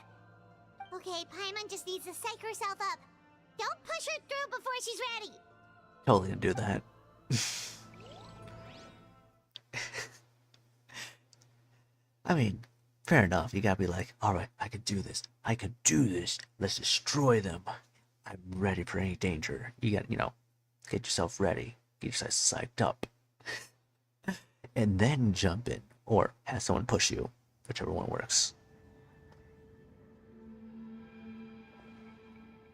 Okay, Paimon just needs to psych herself up. Don't push her through before she's ready. Totally gonna do that. I mean, fair enough. You gotta be like, alright, I can do this. I can do this. Let's destroy them. I'm ready for any danger. You gotta, you know, get yourself ready. Get yourself psyched up. And then jump in. Or have someone push you. Whichever one works.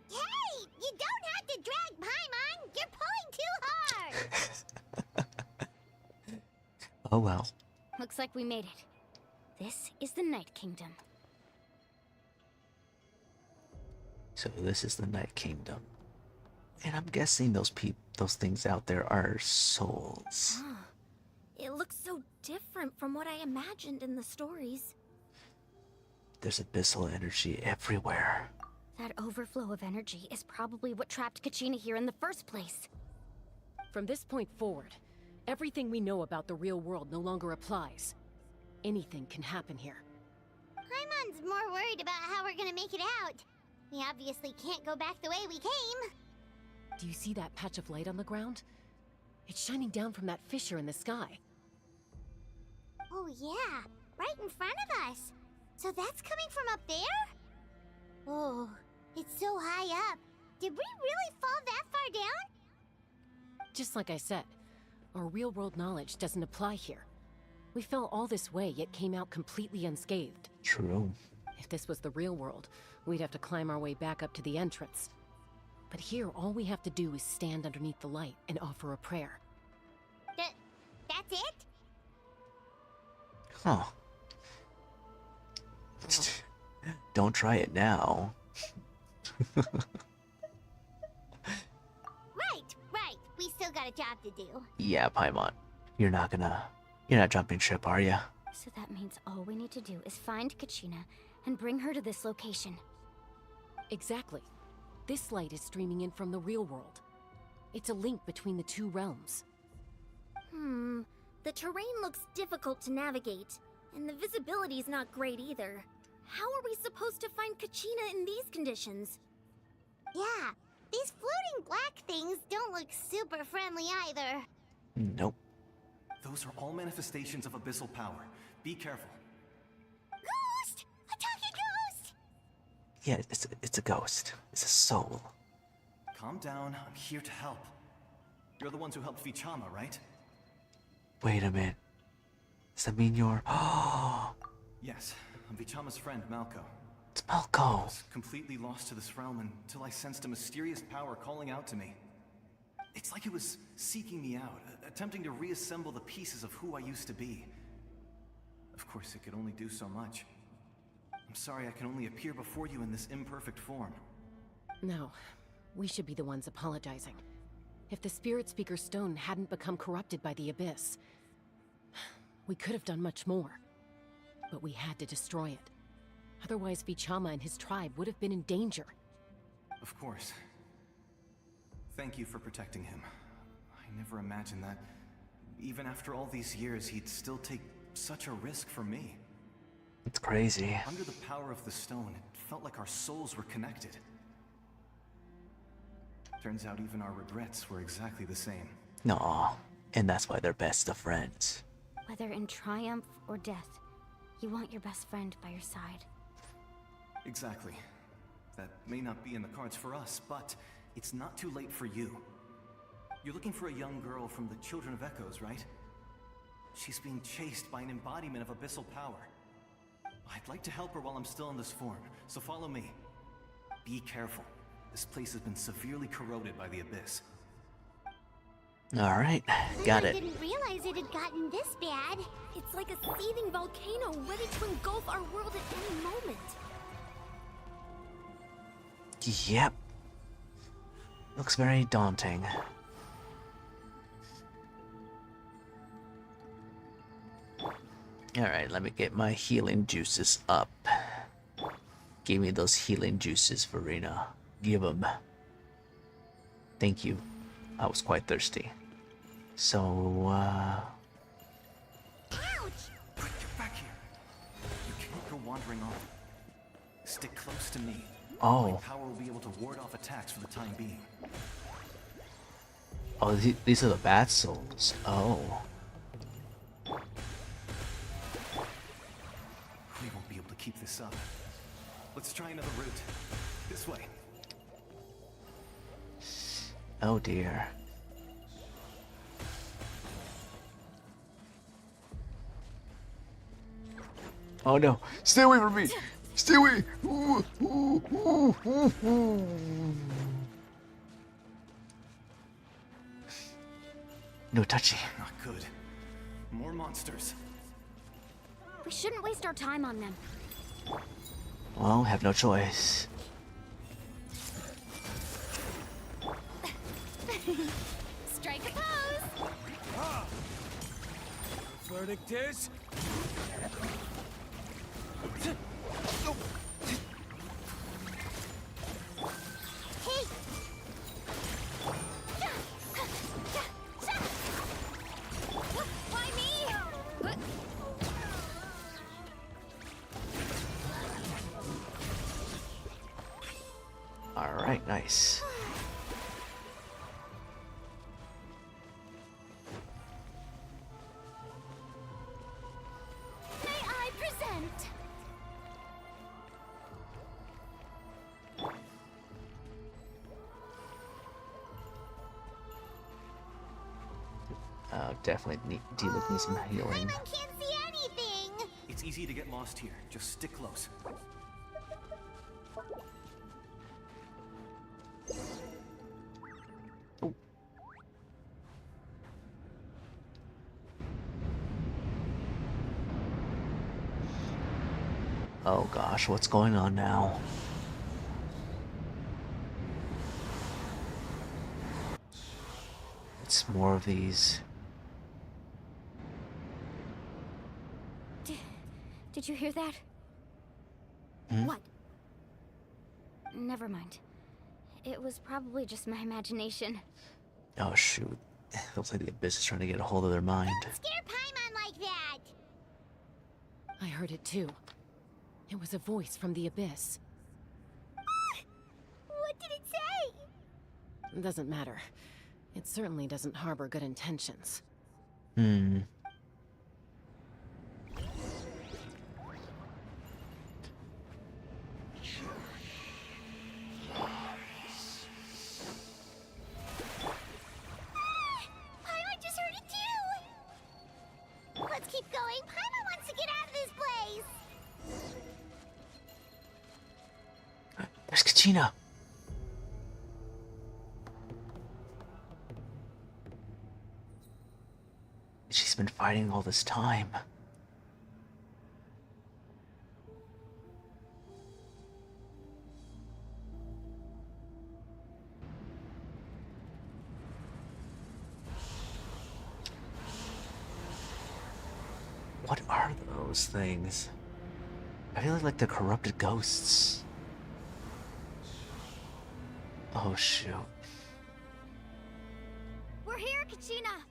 Hey! You don't have to drag Paimon! You're pulling too hard! Oh well. Looks like we made it. This is the Night Kingdom. So this is the Night Kingdom. And I'm guessing those things out there are souls. Huh. It looks so different from what I imagined in the stories. There's abyssal energy everywhere. That overflow of energy is probably what trapped Kachina here in the first place. From this point forward, everything we know about the real world no longer applies. Anything can happen here. Paimon's more worried about how we're gonna make it out. We obviously can't go back the way we came. Do you see that patch of light on the ground? It's shining down from that fissure in the sky. Oh yeah, right in front of us. So that's coming from up there? Oh, it's so high up. Did we really fall that far down? Just like I said, our real-world knowledge doesn't apply here. We fell all this way, yet came out completely unscathed. True. If this was the real world, we'd have to climb our way back up to the entrance. But here, all we have to do is stand underneath the light and offer a prayer. That's it? Huh. Don't try it now. Right. We still got a job to do. Yeah, Paimon. You're not jumping ship, are ya? So that means all we need to do is find Kachina and bring her to this location. Exactly. This light is streaming in from the real world. It's a link between the two realms. The terrain looks difficult to navigate, and the visibility's not great either. How are we supposed to find Kachina in these conditions? Yeah, these floating black things don't look super friendly either. Nope. Those are all manifestations of abyssal power. Be careful. Ghost! A talking ghost! Yeah, it's a ghost. It's a soul. Calm down, I'm here to help. You're the ones who helped Vichama, right? Wait a minute. Does that mean you're... Yes, I'm Vichama's friend, Malko. It's Malko. I was completely lost to this realm until I sensed a mysterious power calling out to me. It's like it was seeking me out, attempting to reassemble the pieces of who I used to be. Of course, it could only do so much. I'm sorry I can only appear before you in this imperfect form. No, we should be the ones apologizing. If the Spirit Speaker Stone hadn't become corrupted by the Abyss, we could have done much more. But we had to destroy it. Otherwise, Vichama and his tribe would have been in danger. Of course. Thank you for protecting him. I never imagined that, even after all these years, he'd still take such a risk for me. It's crazy. Under the power of the stone, it felt like our souls were connected. Turns out even our regrets were exactly the same. Aw, and that's why they're best of friends. Whether in triumph or death, you want your best friend by your side. Exactly. That may not be in the cards for us, but it's not too late for you. You're looking for a young girl from the Children of Echoes, right? She's being chased by an embodiment of abyssal power. I'd like to help her while I'm still in this form, so follow me. Be careful. This place has been severely corroded by the abyss. Alright, got I it. didn't realize it had gotten this bad. It's like a seething volcano ready to engulf our world at any moment. Yep. Looks very daunting. Alright, let me get my healing juices up. Give me those healing juices, Verena. Give them. Thank you. I was quite thirsty. So, Ouch! Get back here. You can't go wandering off. Stick close to me. Oh. My power will be able to ward off attacks for the time being. Oh, these are the bad souls. Oh. We won't be able to keep this up. Let's try another route. This way. Oh dear. Oh no! Stay away from me! Stay away! Ooh, ooh, ooh, ooh, ooh. No touchy. Not good. More monsters. We shouldn't waste our time on them. Well, have no choice. Strike a pose! Verdict is... Hey! Why me? Alright, nice. May I present? Definitely Deluxe needs some healing. Can't see anything! It's easy to get lost here. Just stick close. Oh gosh, what's going on now? It's more of these. Did you hear that? Hmm? What? Never mind. It was probably just my imagination. Oh shoot. Looks like the Abyss is trying to get a hold of their mind. Scare Paimon like that! I heard it too. It was a voice from the Abyss. What did it say? Doesn't matter. It certainly doesn't harbor good intentions. Hmm. Paimon just heard it too! Let's keep going. Paimon wants to get out of this place! There's Kachina. She's been fighting all this time. What are those things? I feel like they're corrupted ghosts. Oh shoot. We're here, Kachina!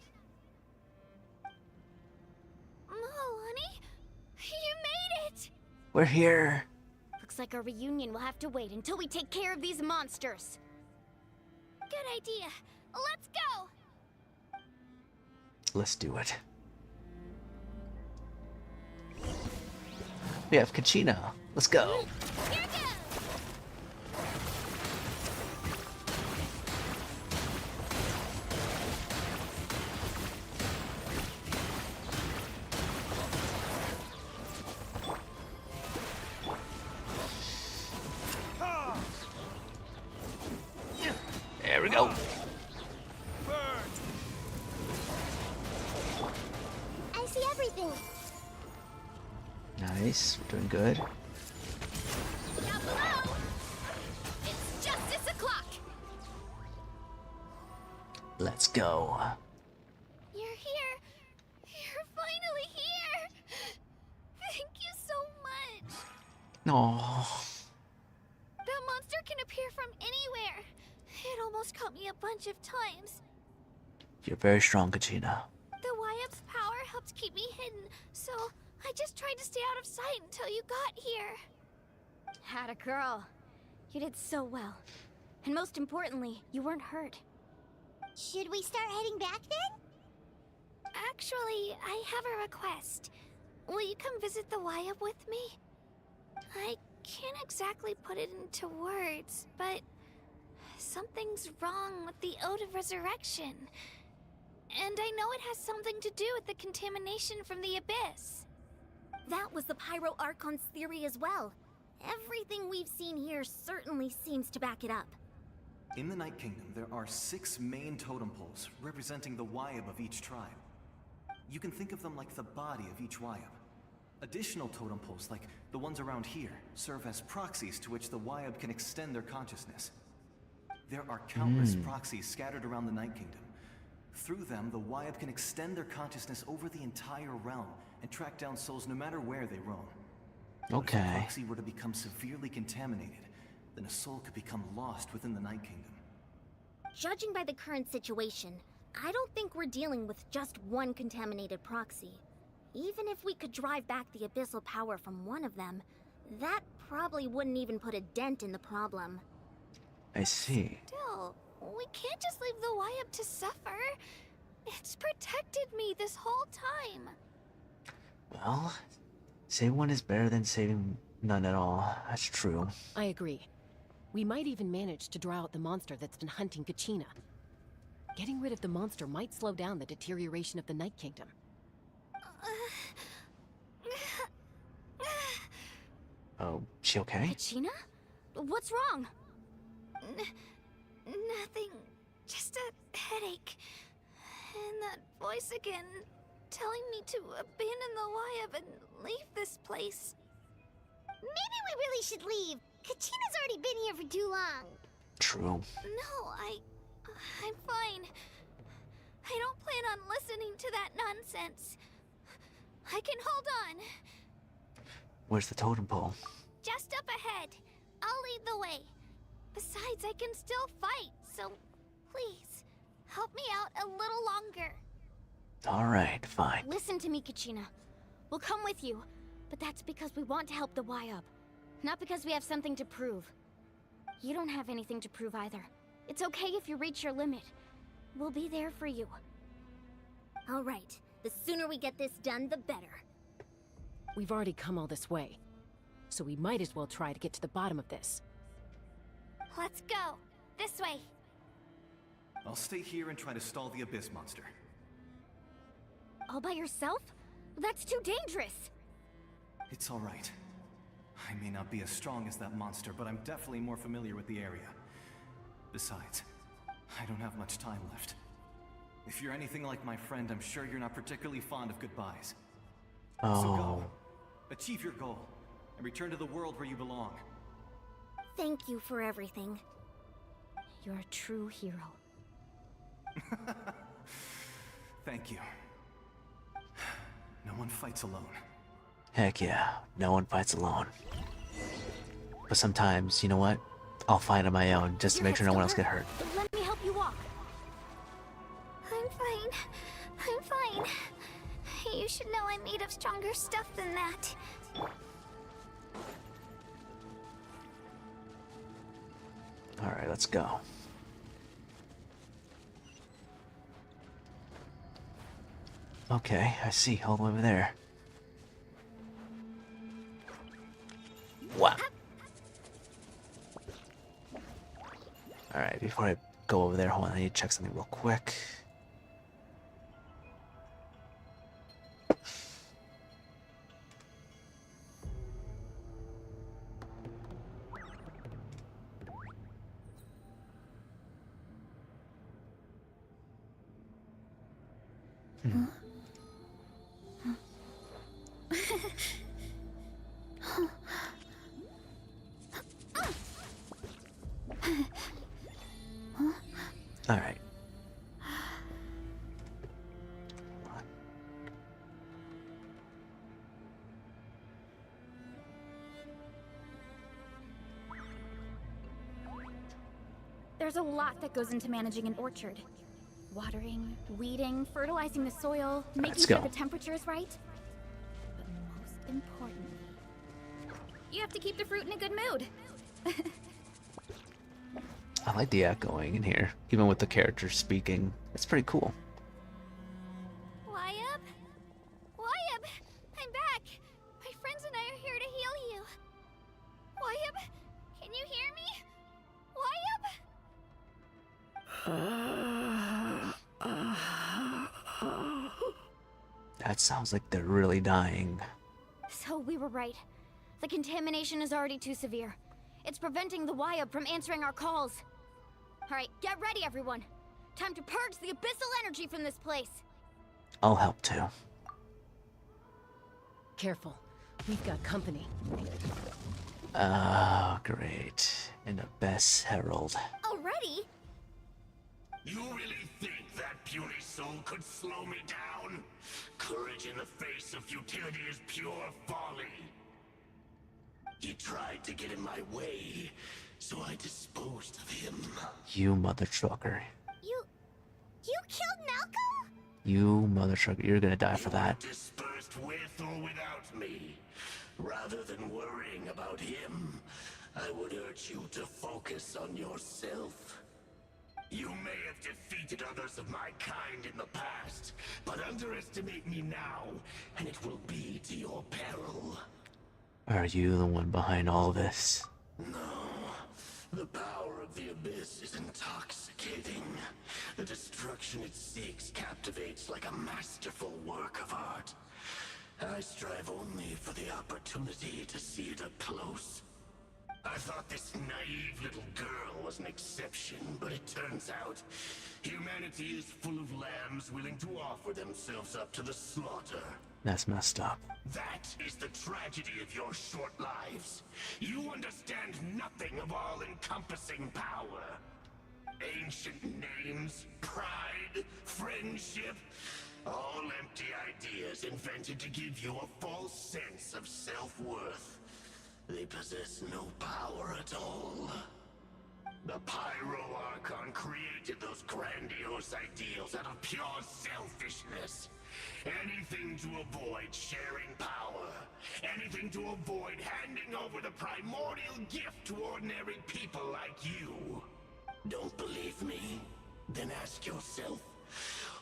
Oh, honey? You made it! We're here. Looks like our reunion will have to wait until we take care of these monsters. Good idea. Let's go! Let's do it. We have Kachina. Let's go. Here goes! go. I see everything. Nice. We're doing good. Down below! It's justice o'clock! Let's go. You're here. You're finally here. Thank you so much. Oh. That monster can appear from anywhere. It almost caught me a bunch of times. You're very strong, Kachina. The YF's power helped keep me hidden, so I just tried to stay out of sight until you got here. Had a girl. You did so well. And most importantly, you weren't hurt. Should we start heading back then? Actually, I have a request. Will you come visit the YF with me? I can't exactly put it into words, but something's wrong with the Ode of Resurrection. And I know it has something to do with the contamination from the Abyss. That was the Pyro Archon's theory as well. Everything we've seen here certainly seems to back it up. In the Night Kingdom, there are 6 main totem poles representing the Wyab of each tribe. You can think of them like the body of each Wyab. Additional totem poles, like the ones around here, serve as proxies to which the Wyab can extend their consciousness. There are countless proxies scattered around the Night Kingdom. Through them, the Wyab can extend their consciousness over the entire realm and track down souls no matter where they roam. Okay. If a proxy were to become severely contaminated, then a soul could become lost within the Night Kingdom. Judging by the current situation, I don't think we're dealing with just one contaminated proxy. Even if we could drive back the abyssal power from one of them, that probably wouldn't even put a dent in the problem. I see. Still, we can't just leave the YF to suffer. It's protected me this whole time. Well, saving one is better than saving none at all. That's true. I agree. We might even manage to draw out the monster that's been hunting Kachina. Getting rid of the monster might slow down the deterioration of the Night Kingdom. Oh, she okay? Kachina? What's wrong? Nothing. Just a headache. And that voice again, telling me to abandon the YF and leave this place. Maybe we really should leave. Kachina's already been here for too long. True. No, I'm fine. I don't plan on listening to that nonsense. I can hold on. Where's the totem pole? Just up ahead. I'll lead the way. Besides, I can still fight, so please, help me out a little longer. Alright, fine. Listen to me, Kachina. We'll come with you, but that's because we want to help the YUB. Not because we have something to prove. You don't have anything to prove either. It's okay if you reach your limit. We'll be there for you. All right. The sooner we get this done, the better. We've already come all this way, so we might as well try to get to the bottom of this. Let's go. This way. I'll stay here and try to stall the Abyss monster. All by yourself? That's too dangerous. It's all right. I may not be as strong as that monster, but I'm definitely more familiar with the area. Besides, I don't have much time left. If you're anything like my friend, I'm sure you're not particularly fond of goodbyes. Oh. So go. Achieve your goal, and return to the world where you belong. Thank you for everything. You're a true hero. Thank you. No one fights alone. Heck yeah, no one fights alone. But sometimes, you know what? I'll fight on my own just to make sure no one else get hurt. Let me help you walk. I'm fine. I'm fine. You should know I'm made of stronger stuff than that. Alright, let's go. Okay, I see, all the way over there. Wow. Alright, before I go over there, hold on, I need to check something real quick. All right. There's a lot that goes into managing an orchard. Watering, weeding, fertilizing the soil, making sure the temperature is right. But most importantly, you have to keep the fruit in a good mood. I like the echoing in here, even with the characters speaking. It's pretty cool. Wyatt? Wyatt! I'm back! My friends and I are here to heal you. Wyatt? Can you hear me? That sounds like they're really dying. So we were right. The contamination is already too severe. It's preventing the Wyatt from answering our calls. Alright, get ready everyone. Time to purge the abyssal energy from this place. I'll help too. Careful. We've got company. Oh, great. And a best herald. Already? You really think that puny soul could slow me down? Courage in the face of futility is pure folly. He tried to get in my way, so I disposed of him. You mother trucker. You killed Malco? You mother trucker. You're gonna die for that. Dispersed with or without me. Rather than worrying about him, I would urge you to focus on yourself. You may have defeated others of my kind in the past, but underestimate me now, and it will be to your peril. Are you the one behind all this? No. The power of the Abyss is intoxicating. The destruction it seeks captivates like a masterful work of art. I strive only for the opportunity to see it up close. I thought this naive little girl was an exception, but it turns out humanity is full of lambs willing to offer themselves up to the slaughter. That's messed up. That is the tragedy of your short lives. You understand nothing of all-encompassing power. Ancient names, pride, friendship, all empty ideas invented to give you a false sense of self-worth. They possess no power at all. The Pyro Archon created those grandiose ideals out of pure selfishness. Anything to avoid sharing power. Anything to avoid handing over the primordial gift to ordinary people like you. Don't believe me? Then ask yourself,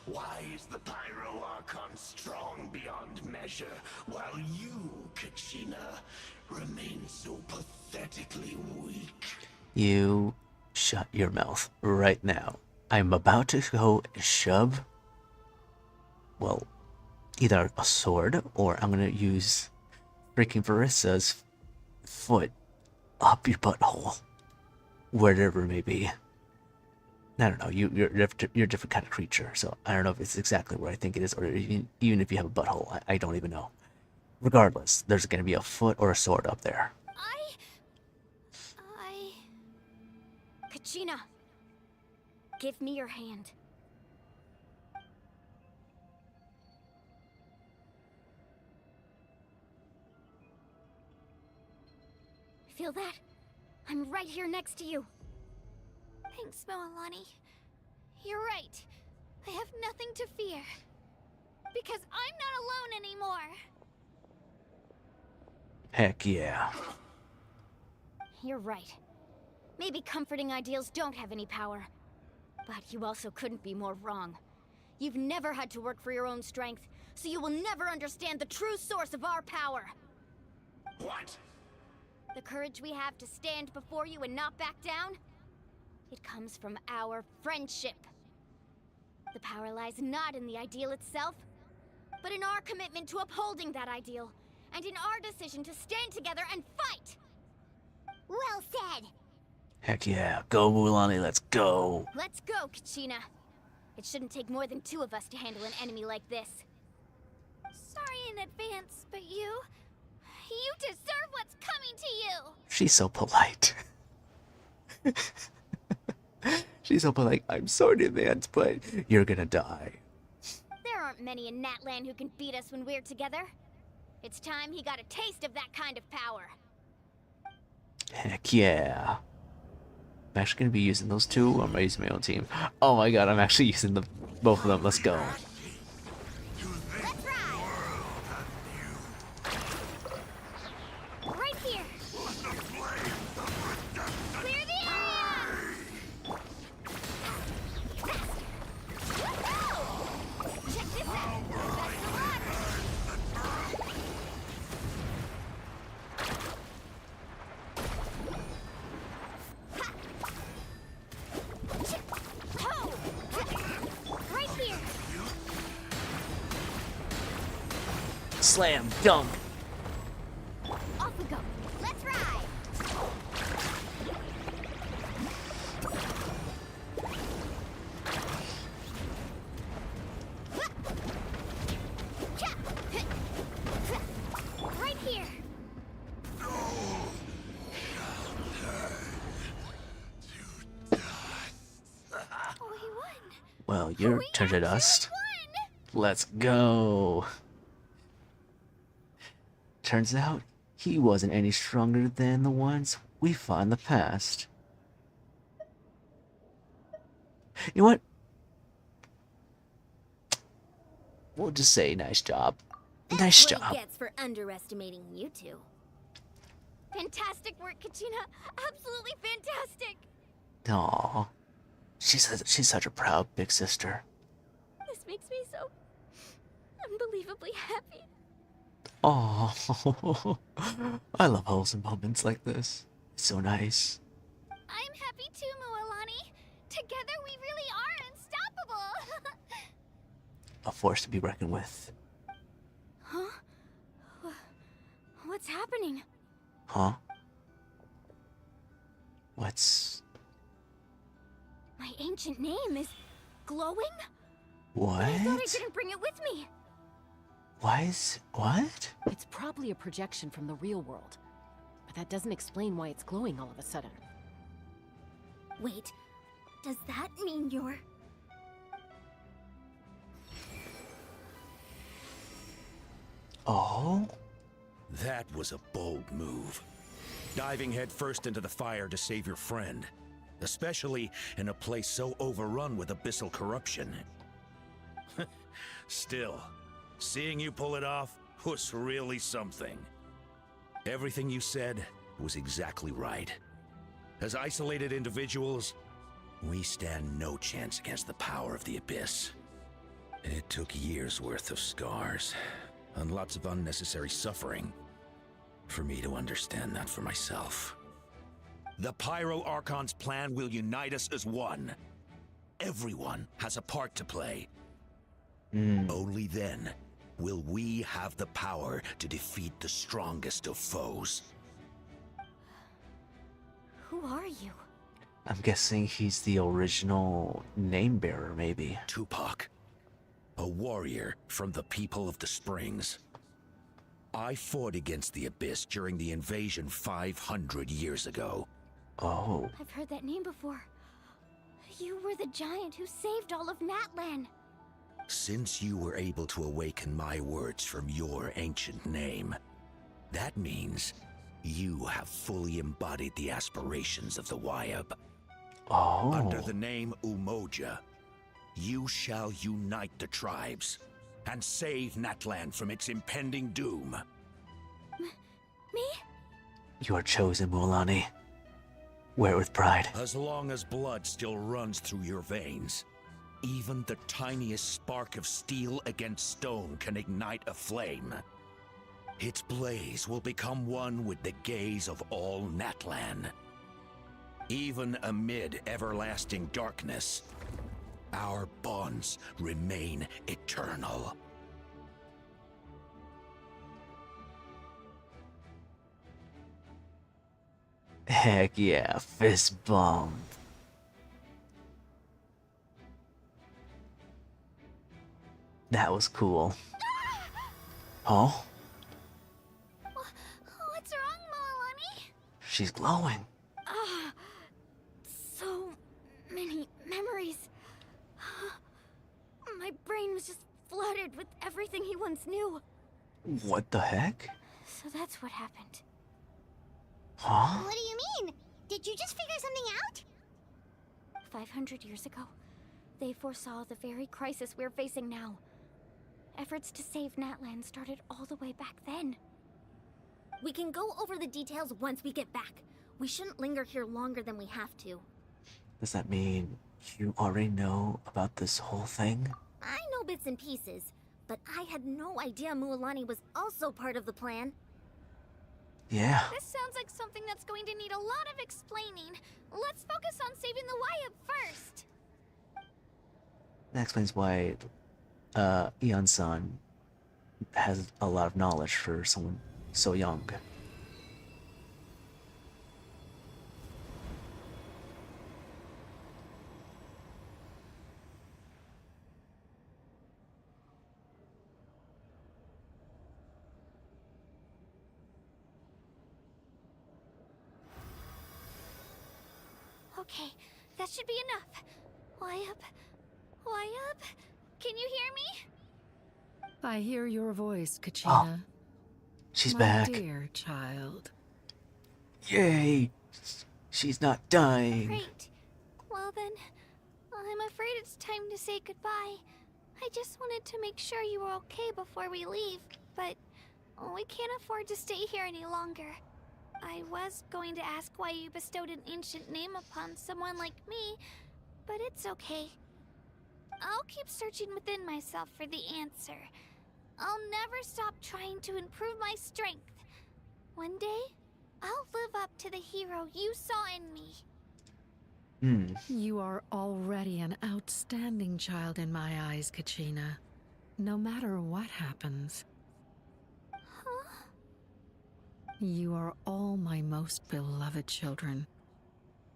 why is the Pyro Archon strong beyond measure, while you, Kachina, remain so pathetically weak? You shut your mouth right now. I'm about to go and shove, well, either a sword or I'm gonna use freaking Varissa's foot up your butthole, wherever it may be. I don't know. You're a different kind of creature, so I don't know if it's exactly where I think it is, or even if you have a butthole. I don't even know. Regardless, there's going to be a foot or a sword up there. Kachina, give me your hand. Feel that? I'm right here next to you. Thanks, Moalani. You're right. I have nothing to fear. Because I'm not alone anymore. Heck yeah. You're right. Maybe comforting ideals don't have any power. But you also couldn't be more wrong. You've never had to work for your own strength, so you will never understand the true source of our power. What? The courage we have to stand before you and not back down? It comes from our friendship. The power lies not in the ideal itself, but in our commitment to upholding that ideal, and in our decision to stand together and fight! Well said! Heck yeah. Go, Mulani, let's go. Let's go, Kachina. It shouldn't take more than 2 of us to handle an enemy like this. Sorry in advance, but you deserve what's coming to you! She's so polite. She's so polite. I'm sorry in advance, but you're gonna die. There aren't many in Natlan who can beat us when we're together. It's time he got a taste of that kind of power. Heck yeah. I'm actually gonna be using those two, or am I using my own team? Oh my god, I'm actually using both of them. Let's go. Right here. Clear the area! Check this out. Best of luck. Right here. Slam dunk. Off we go. Let's ride. Right here. Oh, he won. Well, you're turned to dust. Let's go. Turns out he wasn't any stronger than the ones we fought in the past. You know what? We'll just say nice job. Nice What job. he gets for underestimating you two. Fantastic work, Kachina. Absolutely fantastic. Aww. She's such a proud big sister. This makes me so unbelievably happy. Aww. I love wholesome moments like this. It's so nice. I'm happy too, Mualani. Together we really are unstoppable. A force to be reckoned with. Huh? What's happening? Huh? What's... My ancient name is glowing? What? I thought I didn't bring it with me. Why is... What? It's probably a projection from the real world. But that doesn't explain why it's glowing all of a sudden. Wait, does that mean you're... Oh? That was a bold move. Diving headfirst into the fire to save your friend. Especially in a place so overrun with abyssal corruption. Still, seeing you pull it off was really something. Everything you said was exactly right. As isolated individuals, we stand no chance against the power of the Abyss. It took years' worth of scars, and lots of unnecessary suffering, for me to understand that for myself. The Pyro Archon's plan will unite us as one. Everyone has a part to play. Only then will we have the power to defeat the strongest of foes. Who are you? I'm guessing he's the original name bearer, maybe. Tupac. A warrior from the people of the Springs. I fought against the Abyss during the invasion 500 years ago. Oh. I've heard that name before. You were the giant who saved all of Natlan. Since you were able to awaken my words from your ancient name, that means you have fully embodied the aspirations of the Wyab. Oh. Under the name Umoja, you shall unite the tribes and save Natlan from its impending doom. Me? You are chosen, Mualani. Wear it with pride. As long as blood still runs through your veins, even the tiniest spark of steel against stone can ignite a flame. Its blaze will become one with the gaze of all Natlan. Even amid everlasting darkness, our bonds remain eternal. Heck yeah, fist bump. That was cool. Oh? What's wrong, Moalani? She's glowing. So many memories. My brain was just flooded with everything he once knew. What the heck? So that's what happened. Huh? What do you mean? Did you just figure something out? 500 years ago, they foresaw the very crisis we're facing now. Efforts to save Natlan started all the way back then. We can go over the details once we get back. We shouldn't linger here longer than we have to. Does that mean you already know about this whole thing? I know bits and pieces, but I had no idea Mualani was also part of the plan. Yeah. This sounds like something that's going to need a lot of explaining. Let's focus on saving the Wyatt first. That explains why Eon-san has a lot of knowledge for someone so young. Okay, that should be enough. Wyatt? Wyatt? Can you hear me? I hear your voice, Kachina. She's My back. dear child. Yay! She's not dying. Great. Well then, I'm afraid it's time to say goodbye. I just wanted to make sure you were okay before we leave, but we can't afford to stay here any longer. I was going to ask why you bestowed an ancient name upon someone like me, but it's okay. I'll keep searching within myself for the answer. I'll never stop trying to improve my strength. One day, I'll live up to the hero you saw in me. You are already an outstanding child in my eyes, Kachina. No matter what happens. You are all my most beloved children.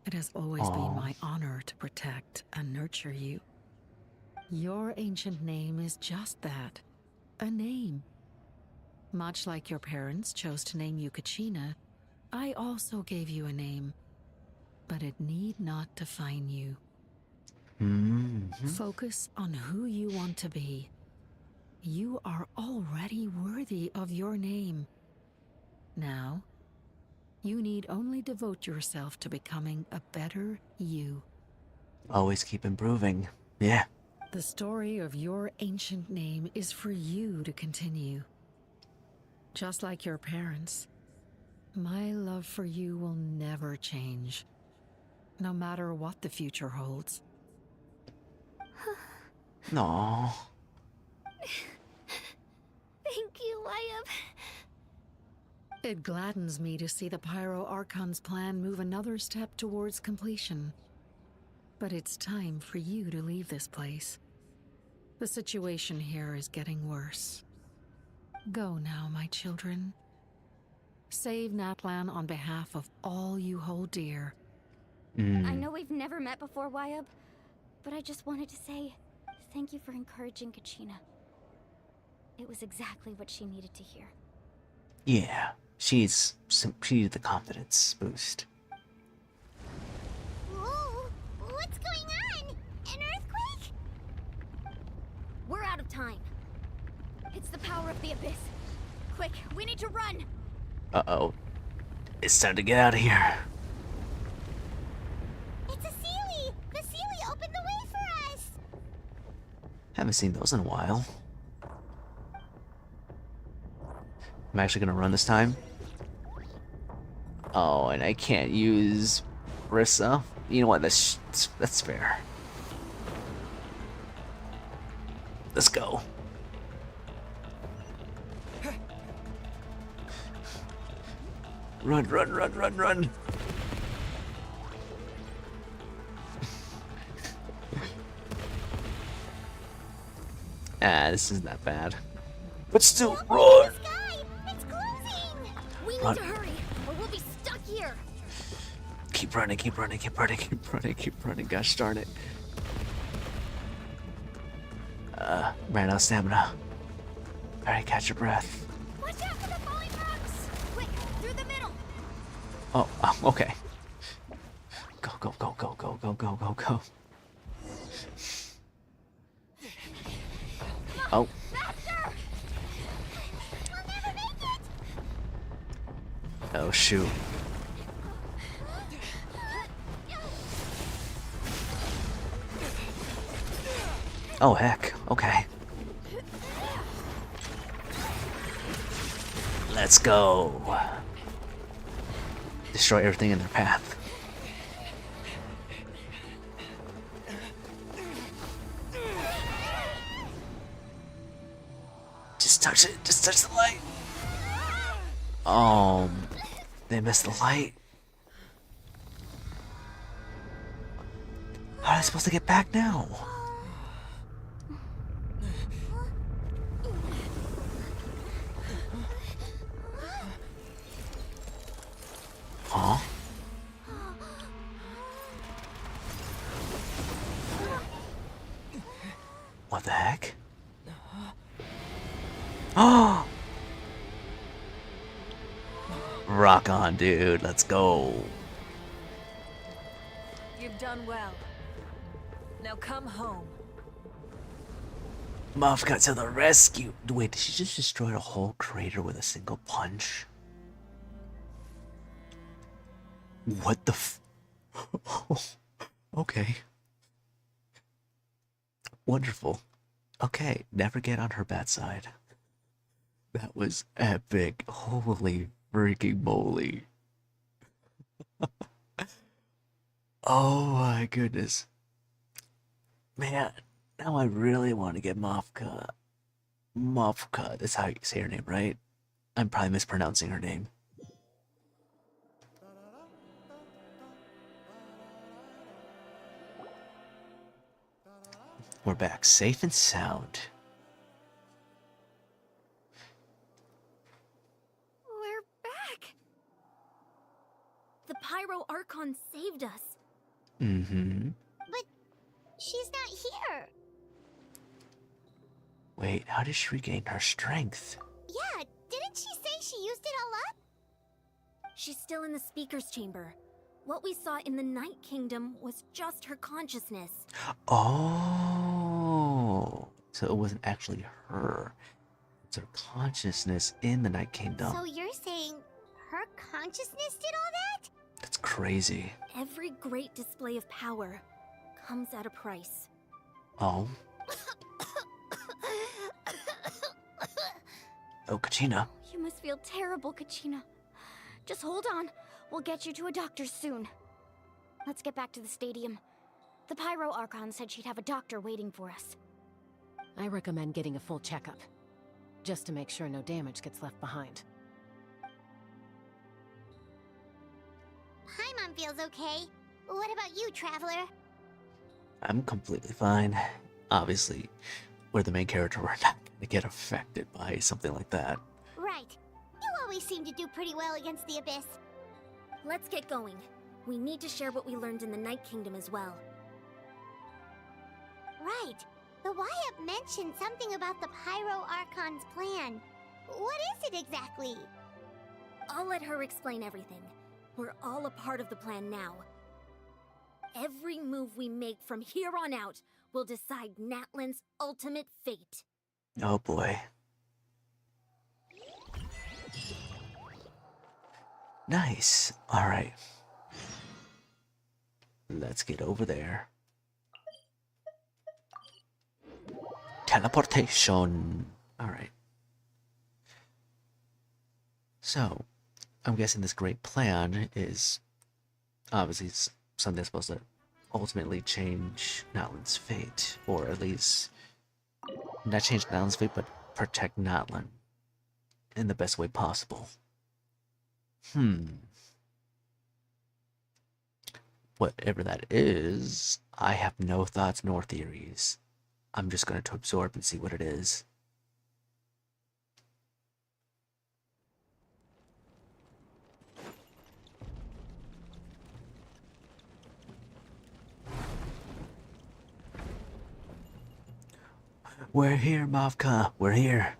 It has always been my honor to protect and nurture you. Your ancient name is just that, a name. Much like your parents chose to name you Kachina, I also gave you a name, but it need not define you. Focus on who you want to be. You are already worthy of your name. Now, you need only devote yourself to becoming a better you. Always keep improving. Yeah. The story of your ancient name is for you to continue. Just like your parents, my love for you will never change, no matter what the future holds. No. Thank you, Wyatt. It gladdens me to see the Pyro Archon's plan move another step towards completion. But it's time for you to leave this place. The situation here is getting worse. Go now, my children. Save Natlan on behalf of all you hold dear. I know we've never met before, Wyatt, but I just wanted to say thank you for encouraging Kachina. It was exactly what she needed to hear. Yeah. She needs the confidence boost. Whoa! What's going on? An earthquake? We're out of time. It's the power of the Abyss. Quick, we need to run! Uh-oh. It's time to get out of here. It's a Sealy! The Sealy opened the way for us! Haven't seen those in a while. I'm actually gonna run this time. Oh, and I can't use Rissa. You know what? That's fair. Let's go. Run, run, run, run, run. This isn't that bad. But still, run! It's closing! We need to hurry, or we'll be stuck here! Keep running, keep running, keep running, keep running, keep running. Gosh darn it. Ran out of stamina. Alright, catch your breath. Watch out for the falling rocks! Quick, through the middle! Oh, okay. Go, go, go, go, go, go, go, go, go. Oh. Faster! We'll never make it! Oh, shoot. Oh, heck. Okay. Let's go. Destroy everything in their path. Just touch it. Just touch the light. They missed the light. How are they supposed to get back now? Huh? What the heck? Oh! Rock on, dude. Let's go. You've done well. Now come home. Mafka to the rescue. Wait, did she just destroy a whole crater with a single punch? What the f... Okay. Wonderful. Okay, never get on her bad side. That was epic. Holy freaking moly. Oh my goodness. Man, now I really want to get Mafka. Mafka, that's how you say her name, right? I'm probably mispronouncing her name. We're back, safe and sound. We're back! The Pyro Archon saved us. Mm-hmm. But she's not here. Wait, how did she regain her strength? Yeah, didn't she say she used it all up? She's still in the Speaker's Chamber. What we saw in the Night Kingdom was just her consciousness. Oh, so it wasn't actually her. It's her consciousness in the Night Kingdom. So you're saying her consciousness did all that? That's crazy. Every great display of power comes at a price. Oh. Oh, Kachina. You must feel terrible, Kachina. Just hold on. We'll get you to a doctor soon. Let's get back to the stadium. The Pyro Archon said she'd have a doctor waiting for us. I recommend getting a full checkup, just to make sure no damage gets left behind. Paimon feels okay. What about you, Traveler? I'm completely fine. Obviously, we're the main character. We're not gonna get affected by something like that. Right. You always seem to do pretty well against the Abyss. Let's get going. We need to share what we learned in the Night Kingdom as well. Right. The Wyatt mentioned something about the Pyro Archon's plan. What is it exactly? I'll let her explain everything. We're all a part of the plan now. Every move we make from here on out will decide Natlan's ultimate fate. Oh boy. Nice. Alright. Let's get over there. Teleportation. Alright. So, I'm guessing this great plan is obviously something that's supposed to ultimately change Natlan's fate. Or at least, not change Natlan's fate, but protect Natlan in the best way possible. Whatever that is, I have no thoughts nor theories. I'm just going to absorb and see what it is. We're here, Mavka. We're here.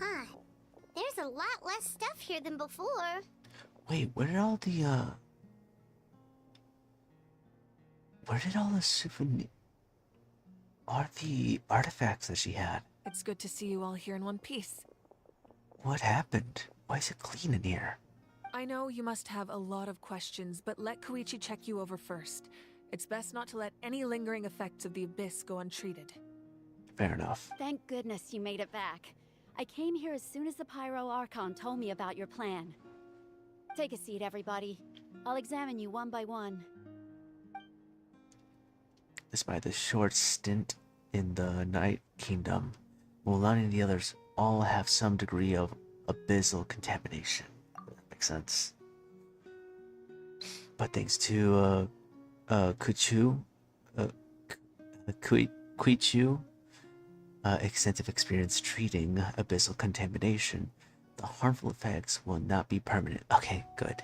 Huh. There's a lot less stuff here than before. Wait, where did all the souvenir... Are the artifacts that she had? It's good to see you all here in one piece. What happened? Why is it clean in here? I know you must have a lot of questions, but let Koichi check you over first. It's best not to let any lingering effects of the Abyss go untreated. Fair enough. Thank goodness you made it back. I came here as soon as the Pyro Archon told me about your plan. Take a seat, everybody. I'll examine you one by one. Despite the short stint in the Night Kingdom, Mulan and the others all have some degree of abyssal contamination. That makes sense. But thanks to Kuichu, extensive experience treating abyssal contamination, the harmful effects will not be permanent. Okay, good.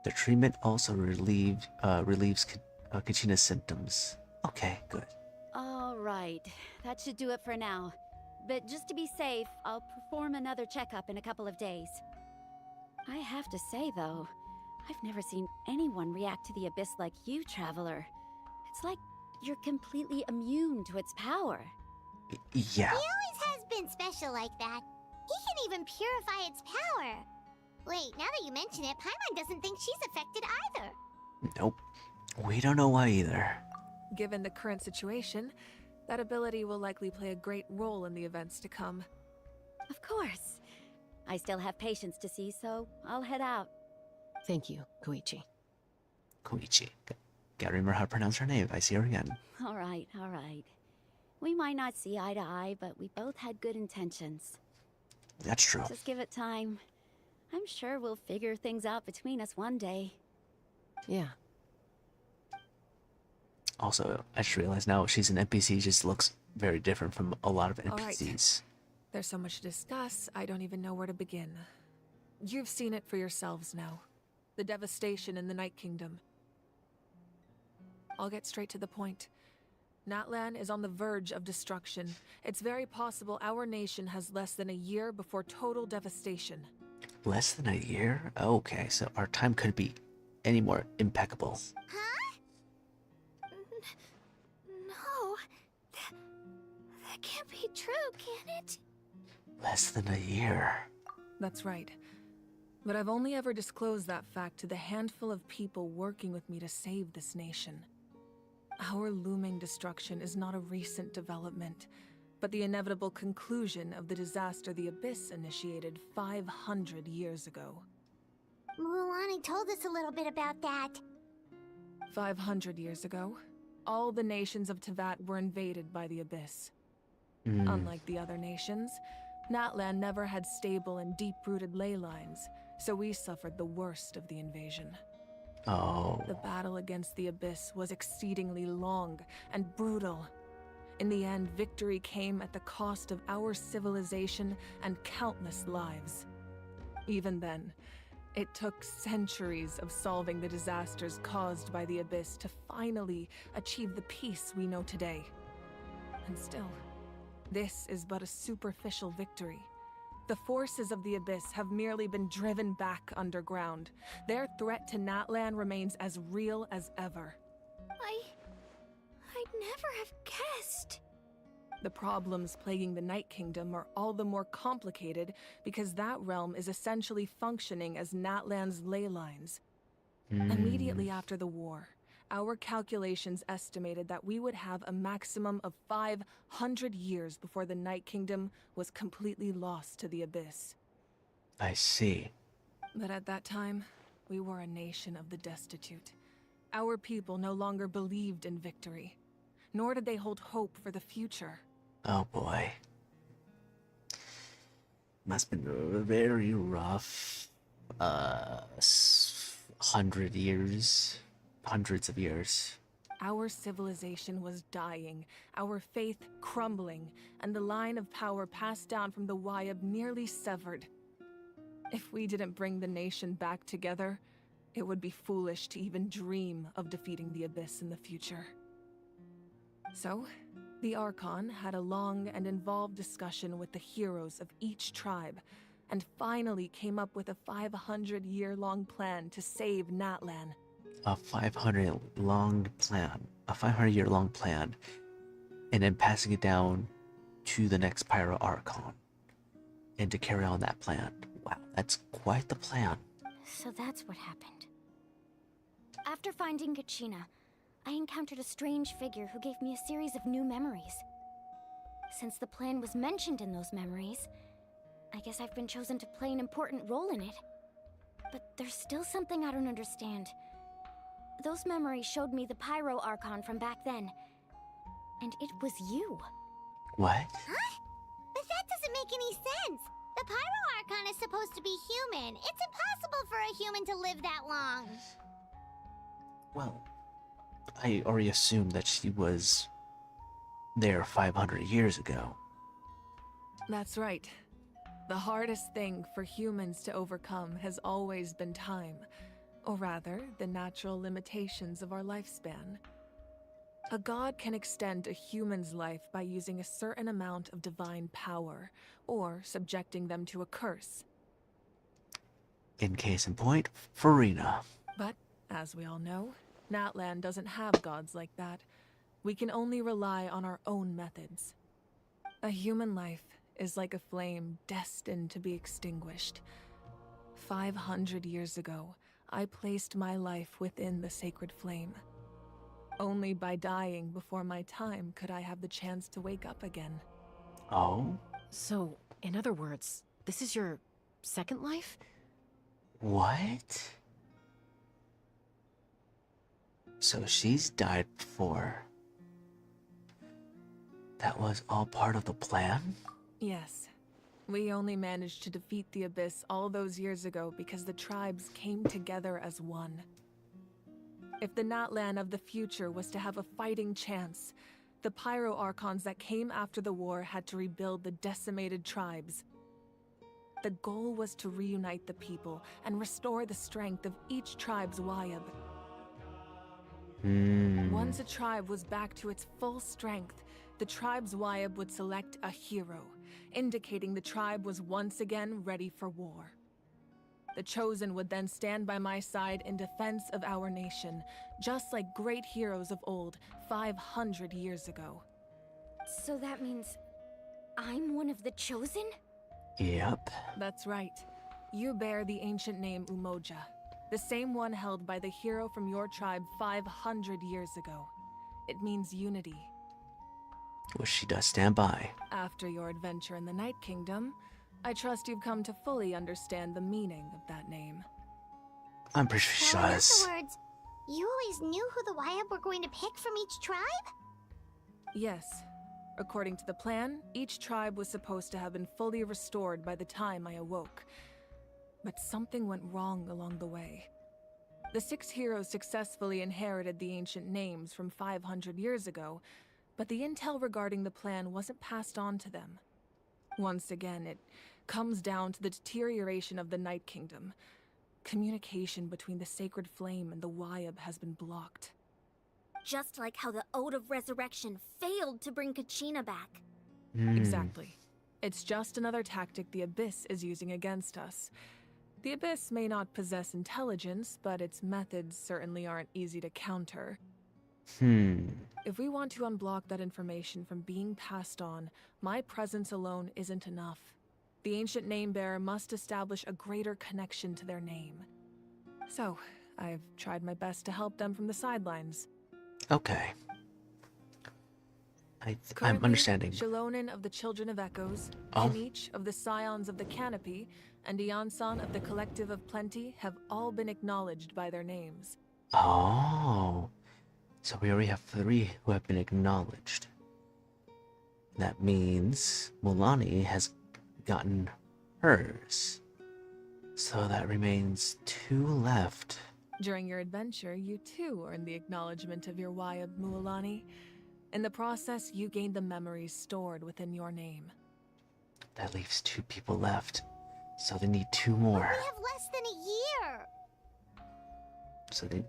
The treatment also relieves Kachina's symptoms. Okay, good. All right, that should do it for now. But just to be safe, I'll perform another checkup in a couple of days. I have to say, though, I've never seen anyone react to the Abyss like you, Traveler. It's like you're completely immune to its power. Yeah. He always has been special like that. He can even purify its power. Wait, now that you mention it, Paimon doesn't think she's affected either. Nope. We don't know why either. Given the current situation, that ability will likely play a great role in the events to come. Of course. I still have patients to see, so I'll head out. Thank you, Koichi. Koichi. Gotta remember how to pronounce her name if I see her again. All right, all right. We might not see eye to eye, but we both had good intentions. That's true. Just give it time. I'm sure we'll figure things out between us one day. Yeah. Also, I just realized now she's an NPC, just looks very different from a lot of NPCs. All right. There's so much to discuss, I don't even know where to begin. You've seen it for yourselves now. The devastation in the Night Kingdom. I'll get straight to the point. Natlan is on the verge of destruction. It's very possible our nation has less than a year before total devastation. Less than a year? Okay, so our time couldn't be any more impeccable. Huh? No. That can't be true, can it? Less than a year. That's right. But I've only ever disclosed that fact to the handful of people working with me to save this nation. Our looming destruction is not a recent development, but the inevitable conclusion of the disaster the Abyss initiated 500 years ago. Mulan told us a little bit about that. 500 years ago, all the nations of Teyvat were invaded by the Abyss. Unlike the other nations, Natlan never had stable and deep-rooted ley lines, so we suffered the worst of the invasion. Oh. The battle against the Abyss was exceedingly long and brutal. In the end, victory came at the cost of our civilization and countless lives. Even then, it took centuries of solving the disasters caused by the Abyss to finally achieve the peace we know today. And still, this is but a superficial victory. The forces of the Abyss have merely been driven back underground. Their threat to Natlan remains as real as ever. I'd never have guessed. The problems plaguing the Night Kingdom are all the more complicated because that realm is essentially functioning as Natlan's ley lines. Immediately after the war, our calculations estimated that we would have a maximum of 500 years before the Night Kingdom was completely lost to the Abyss. I see. But at that time, we were a nation of the destitute. Our people no longer believed in victory, nor did they hold hope for the future. Oh boy. Must have been very rough. 100 years. Hundreds of years. Our civilization was dying, our faith crumbling, and the line of power passed down from the Wayab nearly severed. If we didn't bring the nation back together, it would be foolish to even dream of defeating the Abyss in the future. So, the Archon had a long and involved discussion with the heroes of each tribe, and finally came up with a 500-year-long plan to save Natlan. A 500-year-long plan, and then passing it down to the next Pyro Archon, and to carry on that plan. Wow, that's quite the plan. So that's what happened. After finding Kachina, I encountered a strange figure who gave me a series of new memories. Since the plan was mentioned in those memories, I guess I've been chosen to play an important role in it. But there's still something I don't understand. Those memories showed me the Pyro Archon from back then. And it was you. What? Huh? But that doesn't make any sense. The Pyro Archon is supposed to be human. It's impossible for a human to live that long. Well, I already assumed that she was there 500 years ago. That's right. The hardest thing for humans to overcome has always been time, or rather, the natural limitations of our lifespan. A god can extend a human's life by using a certain amount of divine power, or subjecting them to a curse. In case in point, Farina. But, as we all know, Natlan doesn't have gods like that. We can only rely on our own methods. A human life is like a flame destined to be extinguished. 500 years ago, I placed my life within the sacred flame. Only by dying before my time could I have the chance to wake up again. Oh? So, in other words, this is your second life? What? So she's died before. That was all part of the plan? Yes. We only managed to defeat the Abyss all those years ago because the tribes came together as one. If the Natlan of the future was to have a fighting chance, the Pyro Archons that came after the war had to rebuild the decimated tribes. The goal was to reunite the people and restore the strength of each tribe's Wayab. Once a tribe was back to its full strength, the tribe's Wayab would select a hero, indicating the tribe was once again ready for war. The Chosen would then stand by my side in defense of our nation, just like great heroes of old 500 years ago. So that means I'm one of the Chosen? Yep. That's right. You bear the ancient name Umoja, the same one held by the hero from your tribe 500 years ago. It means unity. Which she does stand by. After your adventure in the Night Kingdom, I trust you've come to fully understand the meaning of that name. I'm pretty sure she So in does. other words, you always knew who the Wayab were going to pick from each tribe? Yes. According to the plan, each tribe was supposed to have been fully restored by the time I awoke. But something went wrong along the way. The 6 heroes successfully inherited the ancient names from 500 years ago, but the intel regarding the plan wasn't passed on to them. Once again, it comes down to the deterioration of the Night Kingdom. Communication between the Sacred Flame and the Wayab has been blocked. Just like how the Ode of Resurrection failed to bring Kachina back. Exactly. It's just another tactic the Abyss is using against us. The Abyss may not possess intelligence, but its methods certainly aren't easy to counter. If we want to unblock that information from being passed on, my presence alone isn't enough. The ancient name-bearer must establish a greater connection to their name. So, I've tried my best to help them from the sidelines. Okay. I'm Currently, understanding. Shilonin of the Children of Echoes, Oh. Kinich of the Scions of the Canopy, and Iansan of the Collective of Plenty have all been acknowledged by their names. Oh. So we already have 3 who have been acknowledged. That means Mulani has gotten hers. So that remains 2 left. During your adventure, you too earned the acknowledgement of your Wayab Mualani. In the process, you gained the memories stored within your name. That leaves 2 people left. So they need 2 more. We have less than a year. So they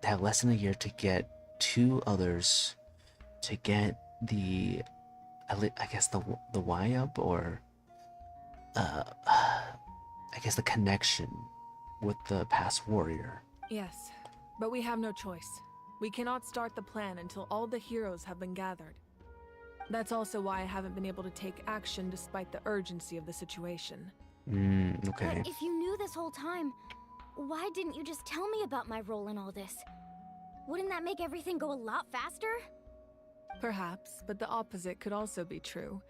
have less than a year to get 2 others to get the, I guess the Y up, or I guess the connection with the past warrior. Yes, but we have no choice. We cannot start the plan until all the heroes have been gathered. That's also why I haven't been able to take action despite the urgency of the situation. Okay. But if you knew this whole time, why didn't you just tell me about my role in all this? Wouldn't that make everything go a lot faster? Perhaps, but the opposite could also be true.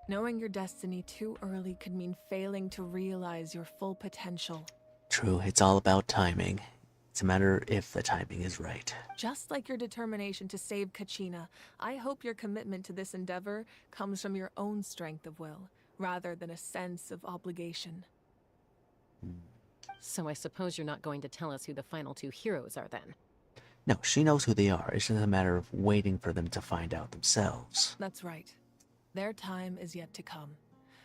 Knowing your destiny too early could mean failing to realize your full potential. True, it's all about timing. It's a matter if the timing is right. Just like your determination to save Kachina, I hope your commitment to this endeavor comes from your own strength of will, rather than a sense of obligation. So I suppose you're not going to tell us who the final two heroes are then? No, she knows who they are. It's just a matter of waiting for them to find out themselves. That's right. Their time is yet to come.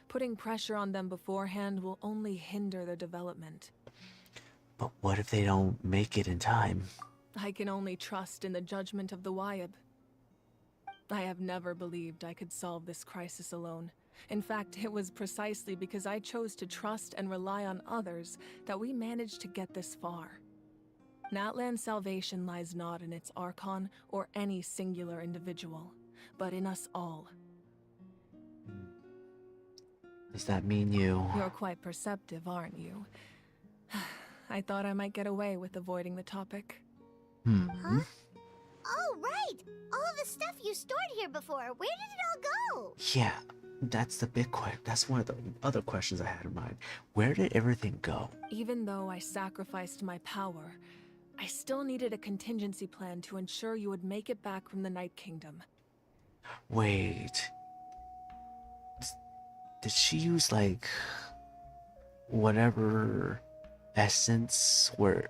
Putting pressure on them beforehand will only hinder their development. But what if they don't make it in time? I can only trust in the judgment of the Wyab. I have never believed I could solve this crisis alone. In fact, it was precisely because I chose to trust and rely on others that we managed to get this far. Natlan's salvation lies not in its Archon or any singular individual, but in us all. Does that mean you... You're quite perceptive, aren't you? I thought I might get away with avoiding the topic. Huh? Oh, right! All the stuff you stored here before, where did it all go? Yeah, that's the big question. That's one of the other questions I had in mind. Where did everything go? Even though I sacrificed my power, I still needed a contingency plan to ensure you would make it back from the Night Kingdom. Wait... Did she use, like, whatever essence were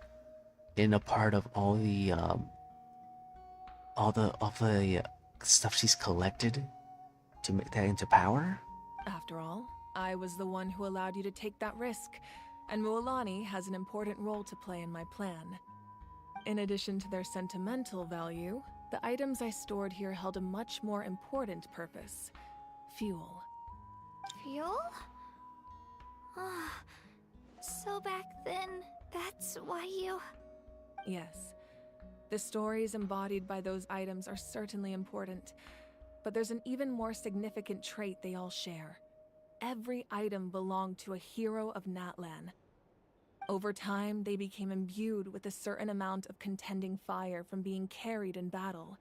in a part of all the stuff she's collected to make that into power? After all, I was the one who allowed you to take that risk, and Mualani has an important role to play in my plan. In addition to their sentimental value, the items I stored here held a much more important purpose: fuel. Fuel? So back then, that's why you... Yes. The stories embodied by those items are certainly important, but there's an even more significant trait they all share. Every item belonged to a hero of Natlan. Over time, they became imbued with a certain amount of contending fire from being carried in battle.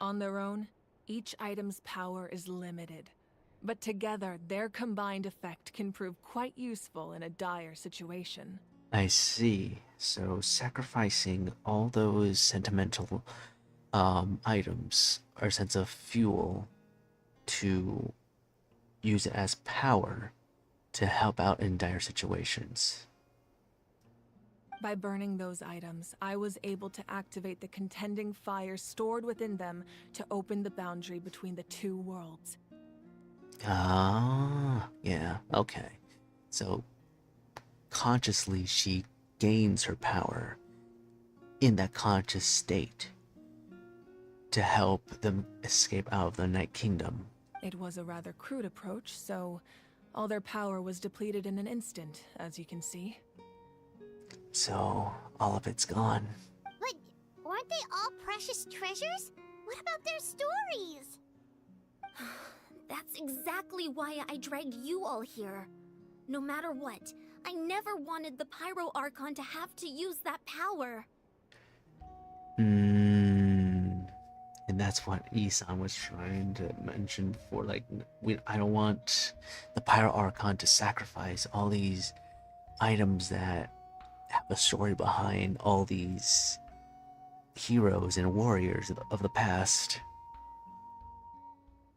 On their own, each item's power is limited. But together, their combined effect can prove quite useful in a dire situation. I see. So sacrificing all those sentimental items or sense of fuel to use it as power to help out in dire situations. By burning those items, I was able to activate the contending fire stored within them to open the boundary between the two worlds. Ah, yeah, okay. So, consciously she gains her power in that conscious state to help them escape out of the Night Kingdom. It was a rather crude approach, so all their power was depleted in an instant, as you can see. So, all of it's gone. But weren't they all precious treasures? What about their stories? That's exactly why I dragged you all here. No matter what, I never wanted the Pyro Archon to have to use that power. And that's what Isan was trying to mention before. Like, I don't want the Pyro Archon to sacrifice all these items that have a story behind all these heroes and warriors of the past.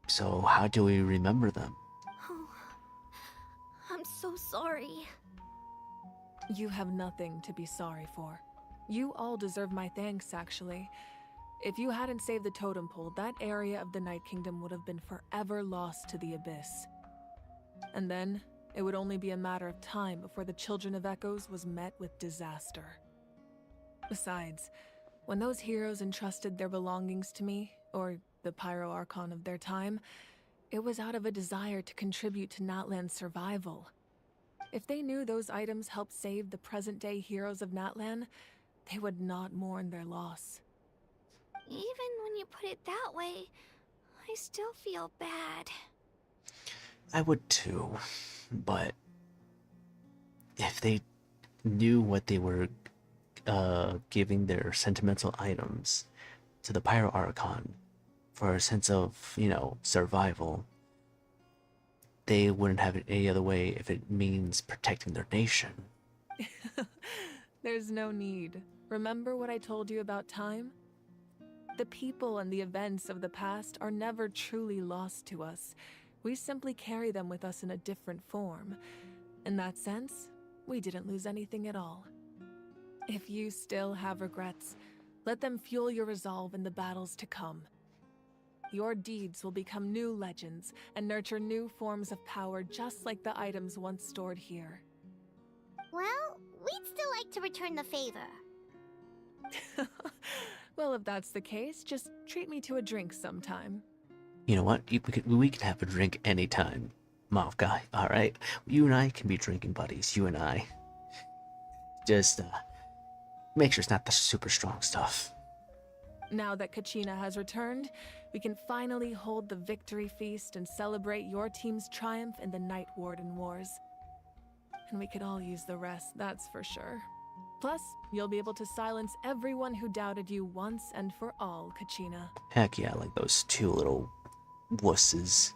So how do we remember them? Oh, I'm so sorry. You have nothing to be sorry for. You all deserve my thanks, actually. If you hadn't saved the totem pole, that area of the Night Kingdom would have been forever lost to the Abyss. And then, it would only be a matter of time before the Children of Echoes was met with disaster. Besides, When those heroes entrusted their belongings to me, or the Pyro Archon of their time, it was out of a desire to contribute to Natlan's survival. If they knew those items helped save the present-day heroes of Natlan, they would not mourn their loss. Even when you put it that way, I still feel bad. I would too, but if they knew what they were giving their sentimental items to the Pyro Archon for a sense of, survival, they wouldn't have it any other way if it means protecting their nation. There's no need. Remember what I told you about time? The people and the events of the past are never truly lost to us. We simply carry them with us in a different form. In that sense, we didn't lose anything at all. If you still have regrets, let them fuel your resolve in the battles to come. Your deeds will become new legends and nurture new forms of power just like the items once stored here. Well, we'd still like to return the favor. Well, if that's the case, just treat me to a drink sometime. You know what? We can have a drink anytime, Mouth Guy. All right, you and I can be drinking buddies. You and I. Just make sure it's not the super strong stuff. Now that Kachina has returned, we can finally hold the victory feast and celebrate your team's triumph in the Night Warden Wars. And we could all use the rest, that's for sure. Plus, you'll be able to silence everyone who doubted you once and for all, Kachina. Heck yeah, like those two little wusses.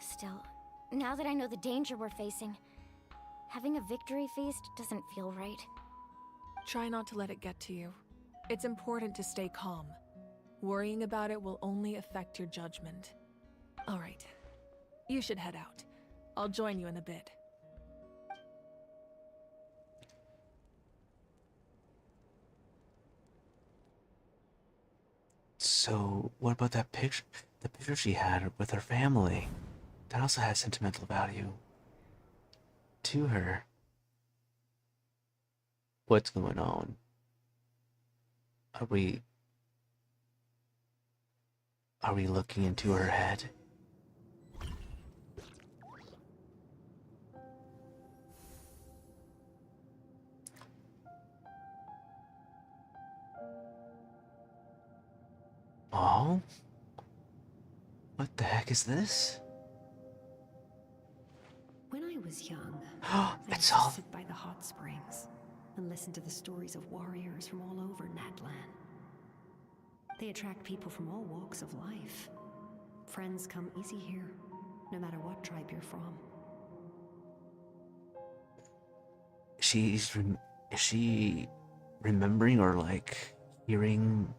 Still, now that I know the danger we're facing, having a victory feast doesn't feel right. Try not to let it get to you. It's important to stay calm. Worrying about it will only affect your judgment. All right, you should head out. I'll join you in a bit. So, what about that picture? The picture she had with her family. That also has sentimental value to her. What's going on? Are we looking into her head? Oh? What the heck is this? When I was young, It's I all... used to sit by the hot springs and listen to the stories of warriors from all over Natlan. They attract people from all walks of life. Friends come easy here, no matter what tribe you're from. Is she remembering or like hearing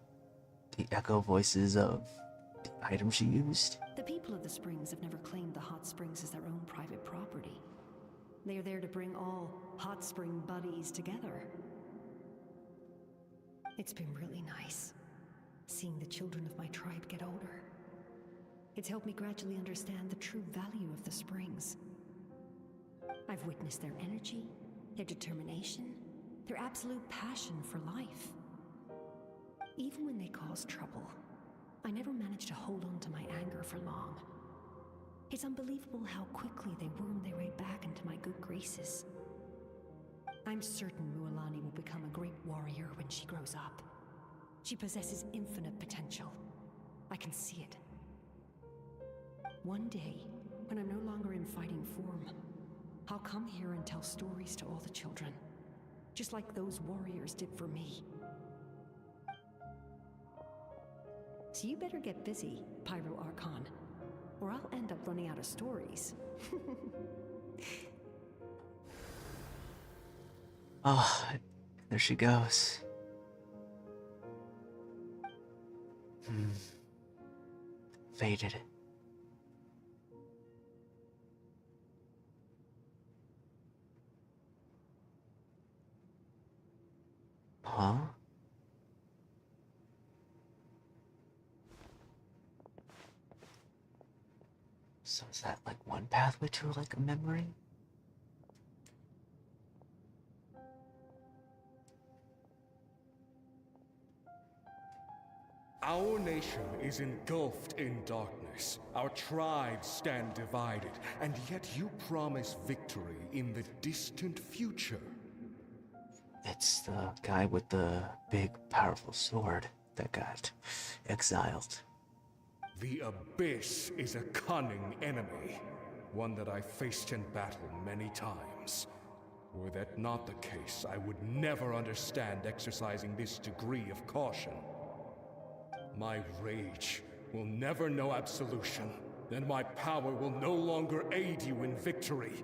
the echo voices of the item she used? The people of the springs have never claimed the hot springs as their own private property. They are there to bring all hot spring buddies together. It's been really nice, seeing the children of my tribe get older. It's helped me gradually understand the true value of the springs. I've witnessed their energy, their determination, their absolute passion for life. Even when they cause trouble, I never managed to hold on to my anger for long. It's unbelievable how quickly they worm their way back into my good graces. I'm certain Mualani will become a great warrior when she grows up. She possesses infinite potential. I can see it. One day, when I'm no longer in fighting form, I'll come here and tell stories to all the children, just like those warriors did for me. So you better get busy, Pyro Archon, or I'll end up running out of stories. Oh, there she goes. Faded. Huh? So is that like one pathway to like a memory? Our nation is engulfed in darkness. Our tribes stand divided, and yet you promise victory in the distant future. It's the guy with the big, powerful sword that got exiled. The Abyss is a cunning enemy, one that I faced in battle many times. Were that not the case, I would never understand exercising this degree of caution. My rage will never know absolution, and my power will no longer aid you in victory.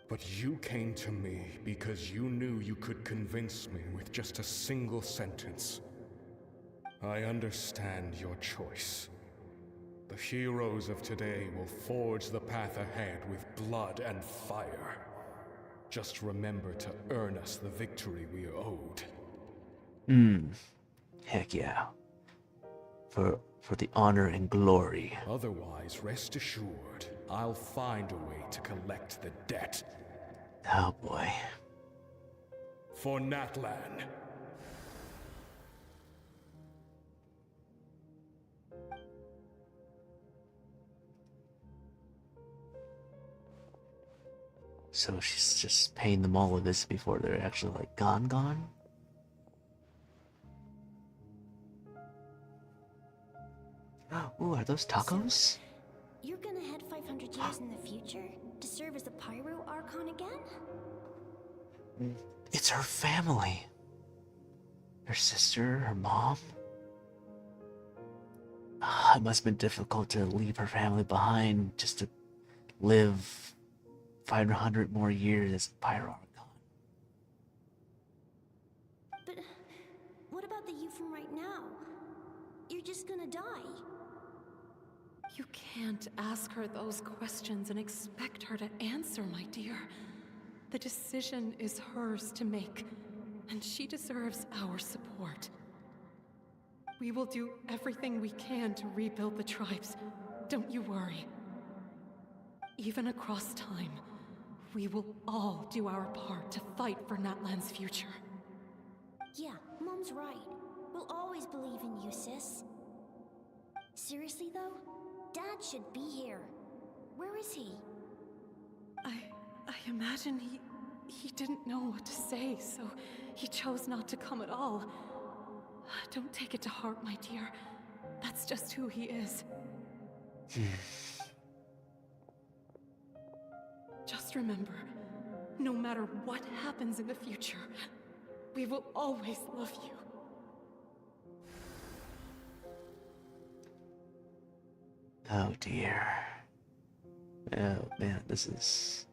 But you came to me because you knew you could convince me with just a single sentence. I understand your choice. The heroes of today will forge the path ahead with blood and fire. Just remember to earn us the victory we are owed. Heck yeah. For the honor and glory. Otherwise, rest assured, I'll find a way to collect the debt. Oh boy. For Natlan. So she's just paying them all of this before they're actually like gone? Ooh, are those tacos? You're gonna head 500 years in the future to serve as a Pyro Archon again? It's her family. Her sister, her mom. It must have been difficult to leave her family behind just to live 500 more years as a Pyro Archon. But what about the you from right now? You're just gonna die. You can't ask her those questions and expect her to answer, my dear. The decision is hers to make, and she deserves our support. We will do everything we can to rebuild the tribes. Don't you worry. Even across time, we will all do our part to fight for Natlan's future. Yeah, Mom's right. We'll always believe in you, sis. Seriously, though? Dad should be here. Where is he? I imagine he didn't know what to say, so he chose not to come at all. Don't take it to heart, my dear. That's just who he is. Just remember, no matter what happens in the future, we will always love you. Oh dear. Oh man, this is...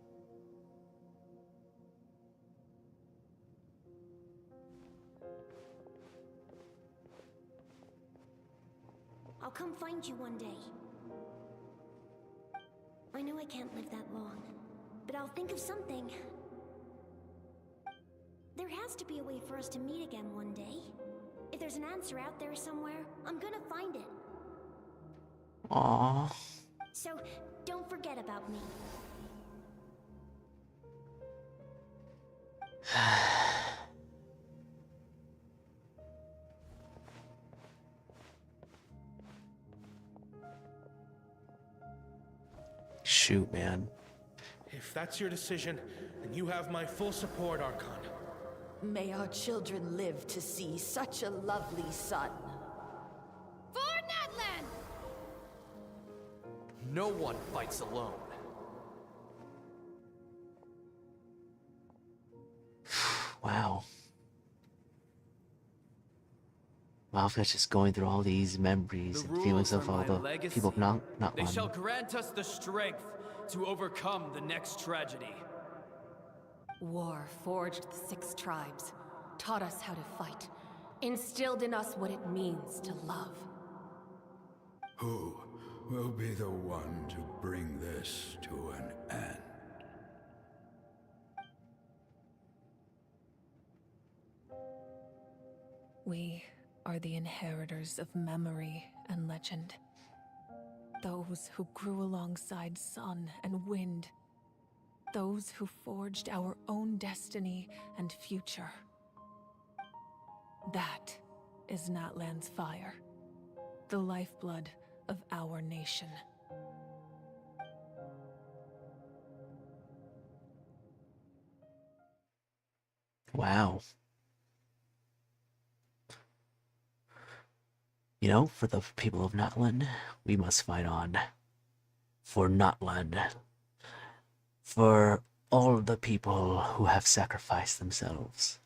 I'll come find you one day. I know I can't live that long, but I'll think of something. There has to be a way for us to meet again one day. If there's an answer out there somewhere, I'm gonna find it. Aww. So, don't forget about me. Shoot, man. If that's your decision, then you have my full support, Archon. May our children live to see such a lovely son. For Natlan! No one fights alone. Wow. Malfga's just going through all these memories and feelings of all the people of Natlan. They shall grant us the strength to overcome the next tragedy. War forged the 6 tribes, taught us how to fight, instilled in us what it means to love. Who will be the one to bring this to an end? We are the inheritors of memory and legend. Those who grew alongside sun and wind. Those who forged our own destiny and future. That is Natlan's fire, the lifeblood of our nation. Wow. You know, for the people of Natlan, we must fight on. For Natlan. For all of the people who have sacrificed themselves.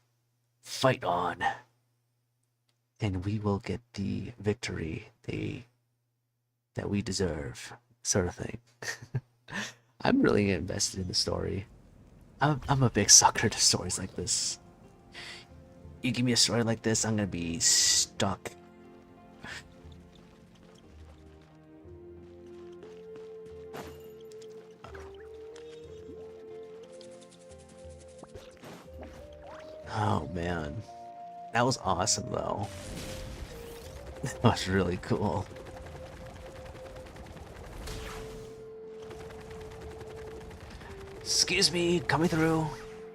Fight on. And we will get the victory that we deserve, sort of thing. I'm really invested in the story. I'm a big sucker to stories like this. You give me a story like this, I'm gonna be stuck. Oh man, that was awesome though. That was really cool. Excuse me, coming through.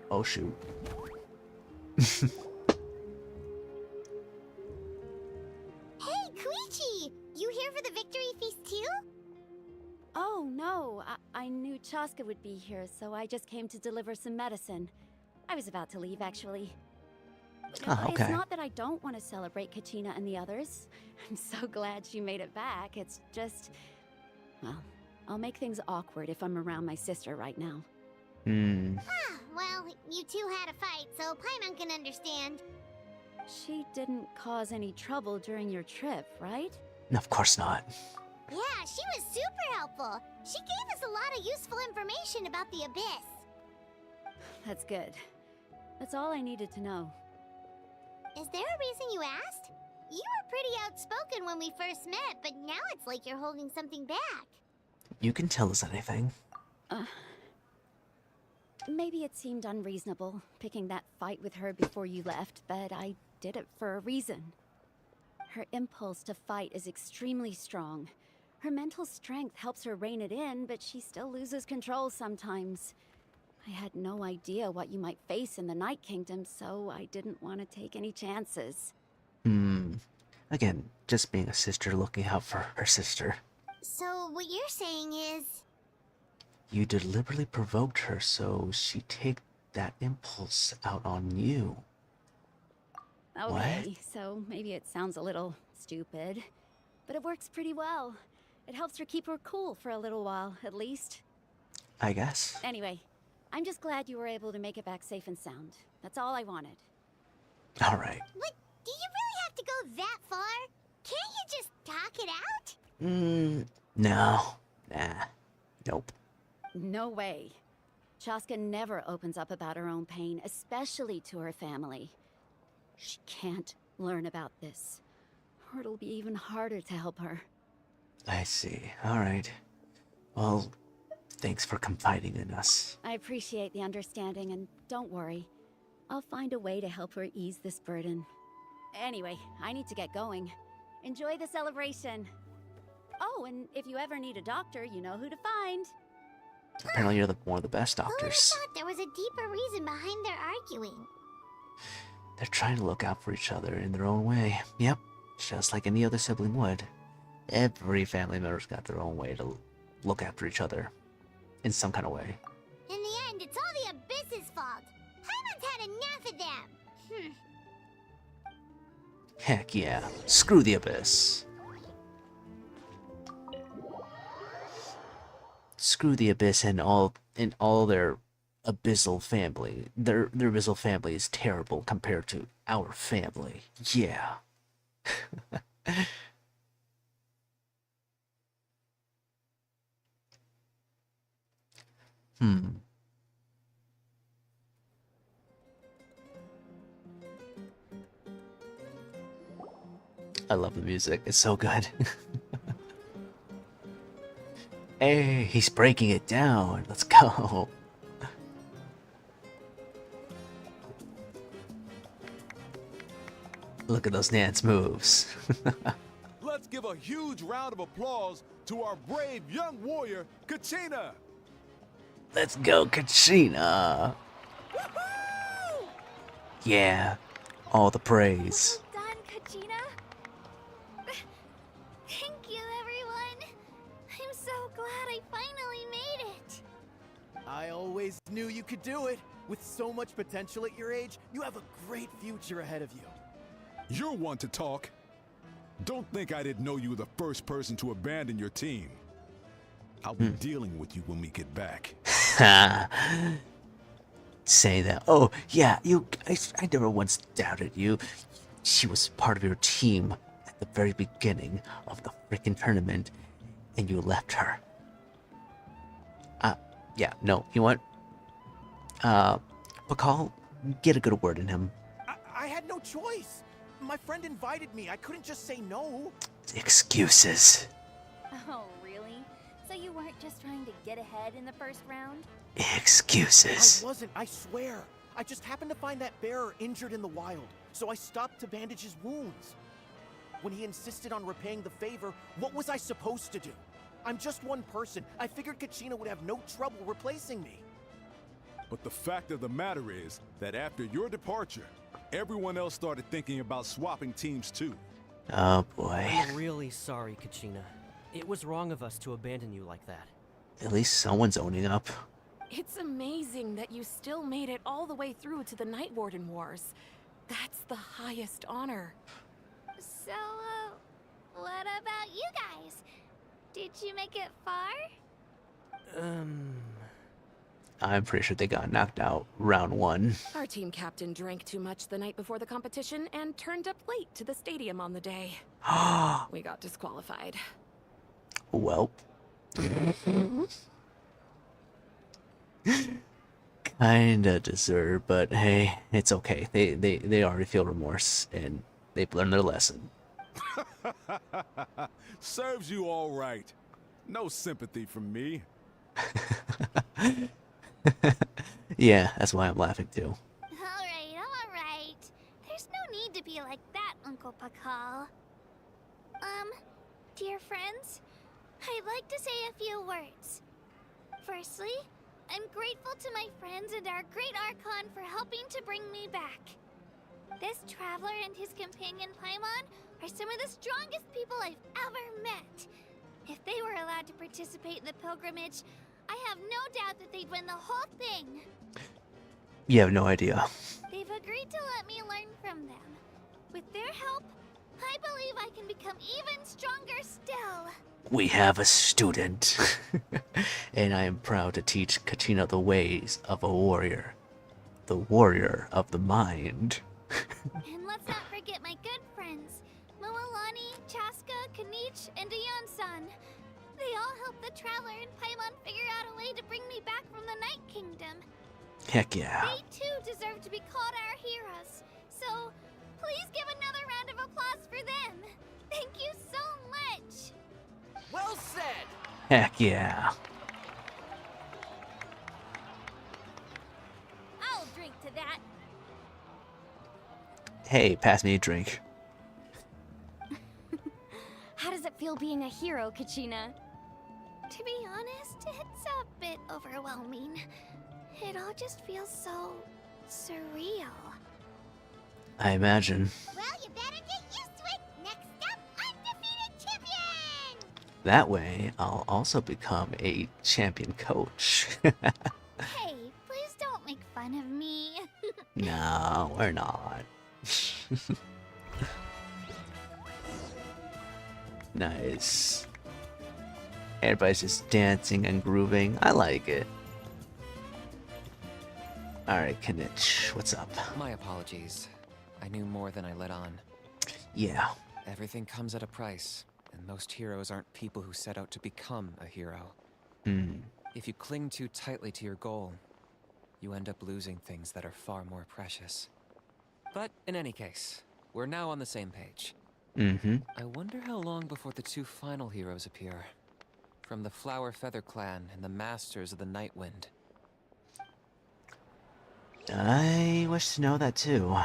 Oh shoot. Hey, Koichi! You here for the victory feast too? Oh, no. I knew Chaska would be here, so I just came to deliver some medicine. I was about to leave, actually. Oh, okay. It's not that I don't want to celebrate Kachina and the others. I'm so glad she made it back. It's just... Well, I'll make things awkward if I'm around my sister right now. Ah, well, you two had a fight, so Paimon can understand. She didn't cause any trouble during your trip, right? Of course not. Yeah, she was super helpful. She gave us a lot of useful information about the Abyss. That's good. That's all I needed to know. Is there a reason you asked? You were pretty outspoken when we first met, but now it's like you're holding something back. You can tell us anything. Maybe it seemed unreasonable, picking that fight with her before you left, but I did it for a reason. Her impulse to fight is extremely strong. Her mental strength helps her rein it in, but she still loses control sometimes. I had no idea what you might face in the Night Kingdom, so I didn't want to take any chances. Again, just being a sister looking out for her sister. So what you're saying is... You deliberately provoked her so she'd take that impulse out on you. Okay, so maybe it sounds a little stupid, but it works pretty well. It helps her keep her cool for a little while, at least. I guess. Anyway, I'm just glad you were able to make it back safe and sound. That's all I wanted. Alright. But do you really have to go that far? Can't you just talk it out? No. Nah. Nope. No way. Chaska never opens up about her own pain, especially to her family. She can't learn about this, or it'll be even harder to help her. I see. Alright. Well, thanks for confiding in us. I appreciate the understanding, and don't worry. I'll find a way to help her ease this burden. Anyway, I need to get going. Enjoy the celebration. Oh, and if you ever need a doctor, you know who to find. Apparently you're one of the best Who would have doctors. thought there was a deeper reason behind their arguing? They're trying to look out for each other in their own way. Yep, just like any other sibling would. Every family member's got their own way to look after each other. In some kind of way. In the end, it's all the Abyss's fault. Paimon's had enough of them. Heck yeah. Screw the Abyss. Screw the Abyss and all their abyssal family. Their abyssal family is terrible compared to our family. Yeah. I love the music. It's so good. Hey, he's breaking it down. Let's go. Look at those dance moves. Let's give a huge round of applause to our brave young warrior, Kachina. Let's go, Kachina. Yeah, all the praise. Done, Kachina. always knew you could do it. With so much potential at your age, you have a great future ahead of you. You're one to talk. Don't think I didn't know you were the first person to abandon your team. I'll be dealing with you when we get back. Say that. Oh, yeah, I never once doubted you. She was part of your team at the very beginning of the freaking tournament, and you left her. Yeah, no, you know what? Pakal, get a good word in him. I had no choice. My friend invited me. I couldn't just say no. Excuses. Oh, really? So you weren't just trying to get ahead in the first round? Excuses. I wasn't, I swear. I just happened to find that bearer injured in the wild, so I stopped to bandage his wounds. When he insisted on repaying the favor, what was I supposed to do? I'm just one person. I figured Kachina would have no trouble replacing me. But the fact of the matter is that after your departure, everyone else started thinking about swapping teams too. Oh boy. I'm really sorry, Kachina. It was wrong of us to abandon you like that. At least someone's owning up. It's amazing that you still made it all the way through to the Night Warden Wars. That's the highest honor. So, what about you guys? Did you make it far? I'm pretty sure they got knocked out round 1. Our team captain drank too much the night before the competition and turned up late to the stadium on the day. We got disqualified. Welp. Kinda deserve, but hey, it's okay. They already feel remorse and they've learned their lesson. Serves you all right. No sympathy from me. Yeah, that's why I'm laughing too. Alright. There's no need to be like that, Uncle Pakal. Dear friends, I'd like to say a few words. Firstly, I'm grateful to my friends and our great Archon for helping to bring me back. This traveler and his companion Paimon are some of the strongest people I've ever met. If they were allowed to participate in the pilgrimage, I have no doubt that they'd win the whole thing. You have no idea. They've agreed to let me learn from them. With their help, I believe I can become even stronger still. We have a student. And I am proud to teach Kachina the ways of a warrior. The warrior of the mind. And let's not forget my good friends, Moalani, Chaska, Kanich, and Ayan-san. They all helped the Traveler and Paimon figure out a way to bring me back from the Night Kingdom. Heck yeah. They too deserve to be called our heroes. So, please give another round of applause for them. Thank you so much. Well said. Heck yeah. I'll drink to that. Hey, pass me a drink. How does it feel being a hero, Kachina? To be honest, it's a bit overwhelming. It all just feels so surreal. I imagine. Well, you better get used to it. Next up, undefeated champion! That way, I'll also become a champion coach. Hey, please don't make fun of me. No, we're not. Nice. Everybody's just dancing and grooving. I like it. Alright, Kanich, what's up? My apologies. I knew more than I let on. Yeah. Everything comes at a price, and most heroes aren't people who set out to become a hero. If you cling too tightly to your goal, you end up losing things that are far more precious. But in any case, we're now on the same page. I wonder how long before the two final heroes appear. From the Flower Feather Clan and the Masters of the Night Wind. I wish to know that too.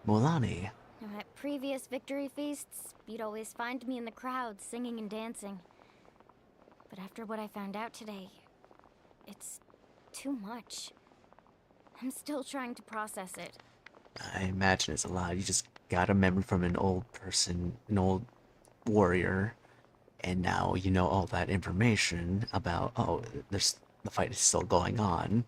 Molani. At previous victory feasts, you'd always find me in the crowd singing and dancing. But after what I found out today, it's too much. I'm still trying to process it. I imagine it's a lot. You just got a memory from an old person, an old warrior, and now you know all that information about, oh, there's the fight is still going on,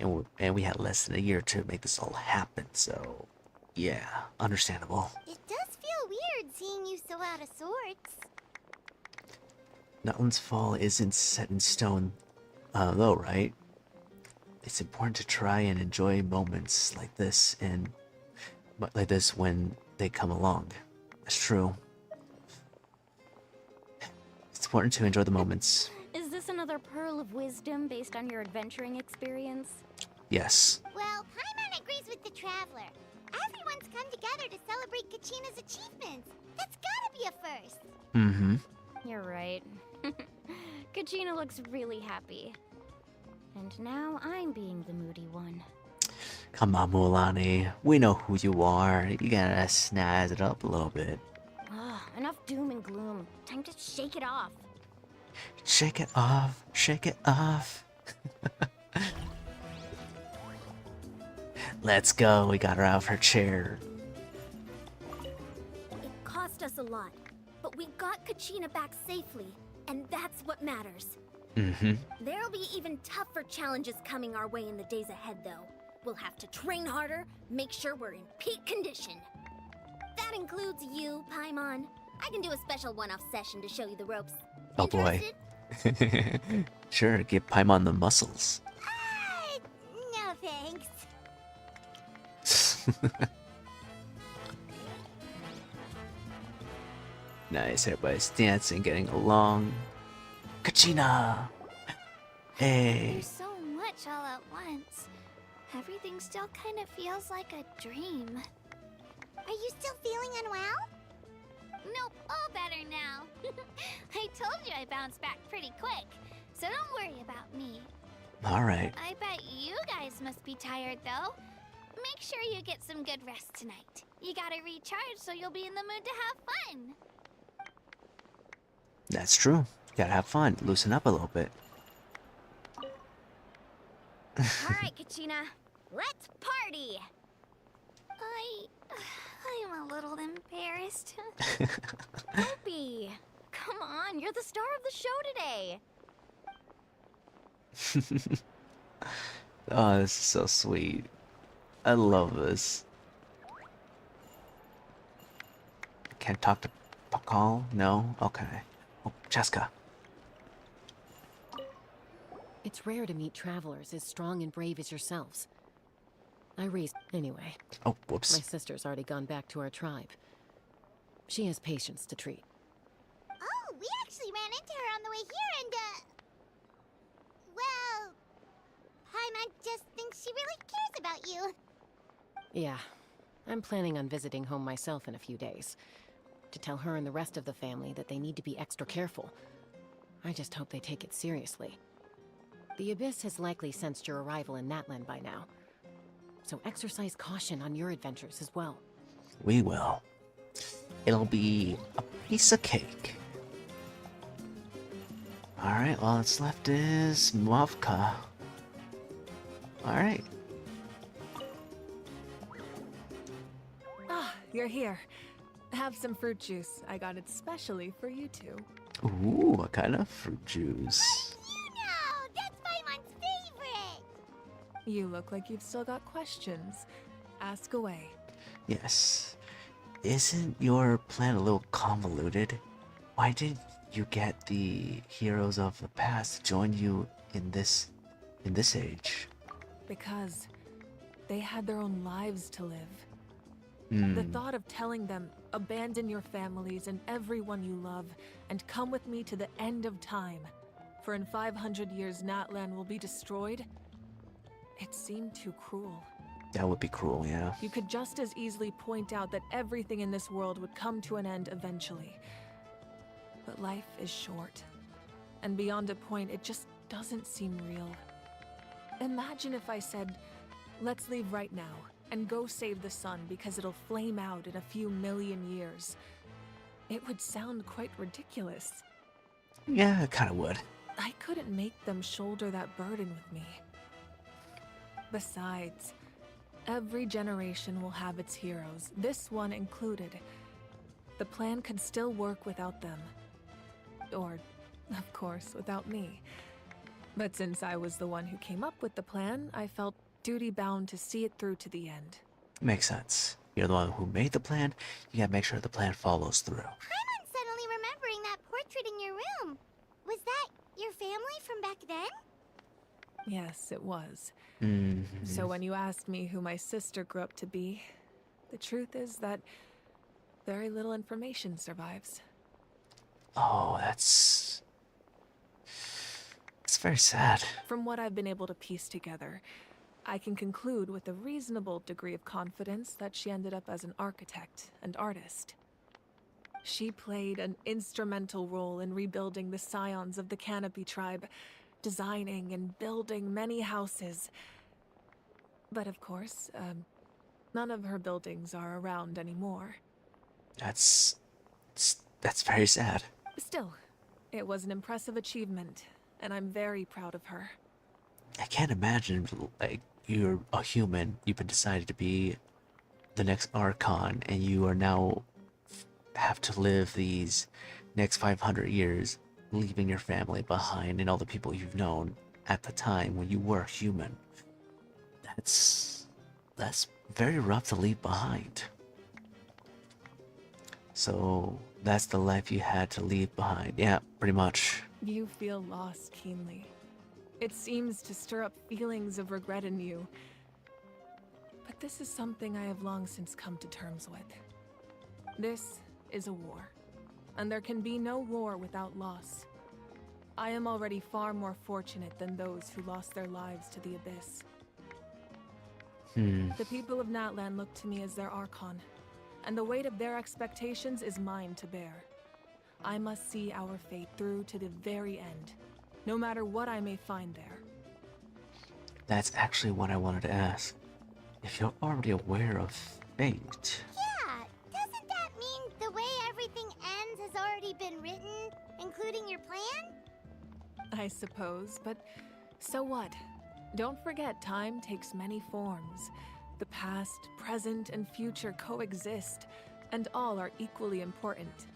and we had less than a year to make this all happen. So, yeah, understandable. It does feel weird seeing you so out of sorts. Natlan's fall isn't set in stone, though, right? It's important to try and enjoy moments like this, when they come along. That's true. It's important to enjoy the moments. Is this another pearl of wisdom based on your adventuring experience? Yes. Well, Paimon agrees with the Traveler. Everyone's come together to celebrate Kachina's achievements. That's gotta be a first. Mm-hmm. You're right. Kachina looks really happy. And now I'm being the moody one. Come on, Mualani. We know who you are. You gotta snazz it up a little bit. Enough doom and gloom. Time to shake it off. Shake it off. Shake it off. Let's go. We got her out of her chair. It cost us a lot, but we got Kachina back safely, and that's what matters. Mm-hmm. There'll be even tougher challenges coming our way in the days ahead, though. We'll have to train harder, make sure we're in peak condition. That includes you, Paimon. I can do a special one-off session to show you the ropes. Oh boy. Sure, give Paimon the muscles. No thanks. Nice, everybody's dancing, getting along. Kachina! Hey. There's so much all at once. Everything still kind of feels like a dream. Are you still feeling unwell? Nope, all better now. I told you I bounced back pretty quick, so don't worry about me. Alright. I bet you guys must be tired, though. Make sure you get some good rest tonight. You gotta recharge so you'll be in the mood to have fun. That's true. You gotta have fun. Loosen up a little bit. Alright, Kachina. Let's party! I'm a little embarrassed. Don't be. Come on, you're the star of the show today. Oh, this is so sweet. I love this. Can't talk to Pakal? No? Okay. Oh, Cheska. It's rare to meet travelers as strong and brave as yourselves. I raised... Anyway. Oh, whoops. My sister's already gone back to our tribe. She has patients to treat. Oh, we actually ran into her on the way here and, well... Paimon just thinks she really cares about you. Yeah. I'm planning on visiting home myself in a few days. To tell her and the rest of the family that they need to be extra careful. I just hope they take it seriously. The Abyss has likely sensed your arrival in Natlan by now. So exercise caution on your adventures as well. We will. It'll be a piece of cake. Alright, all that's left is Mavka. Alright. Ah, you're here. Have some fruit juice. I got it specially for you two. Ooh, what kind of fruit juice? You look like you've still got questions. Ask away. Yes. Isn't your plan a little convoluted? Why did you get the heroes of the past to join you in this age? Because they had their own lives to live. Hmm. The thought of telling them, abandon your families and everyone you love, and come with me to the end of time, for in 500 years Natlan will be destroyed, it seemed too cruel. That would be cruel, yeah. You could just as easily point out that everything in this world would come to an end eventually. But life is short. And beyond a point, it just doesn't seem real. Imagine if I said, let's leave right now, and go save the sun because it'll flame out in a few million years. It would sound quite ridiculous. Yeah, it kinda would. I couldn't make them shoulder that burden with me. Besides, every generation will have its heroes, this one included. The plan could still work without them. Or, of course, without me. But since I was the one who came up with the plan, I felt duty-bound to see it through to the end. Makes sense. You're the one who made the plan. You gotta make sure the plan follows through. I'm suddenly remembering that portrait in your room. Was that your family from back then? Yes, it was. Mm-hmm. So when you asked me who my sister grew up to be, the truth is that very little information survives. Oh, that's very sad. From what I've been able to piece together, I can conclude with a reasonable degree of confidence that she ended up as an architect and artist. She played an instrumental role in rebuilding the scions of the Canopy tribe, designing and building many houses. But of course, none of her buildings are around anymore. That's very sad. Still, it was an impressive achievement, and I'm very proud of her. I can't imagine, like, you're a human, you've been decided to be the next Archon, and you are now have to live these next 500 years, leaving your family behind and all the people you've known at the time when you were human. That's very rough to leave behind. So that's the life you had to leave behind. Yeah, pretty much. You feel lost keenly. It seems to stir up feelings of regret in you. But this is something I have long since come to terms with. This is a war, and there can be no war without loss. I am already far more fortunate than those who lost their lives to the Abyss. The people of Natlan look to me as their Archon, and the weight of their expectations is mine to bear. I must see our fate through to the very end, no matter what I may find there. That's actually what I wanted to ask. If you're already aware of fate... Yeah, doesn't that mean the way everything ends has already been written, including your plan? I suppose, but so what? Don't forget, time takes many forms. The past, present, and future coexist, and all are equally important.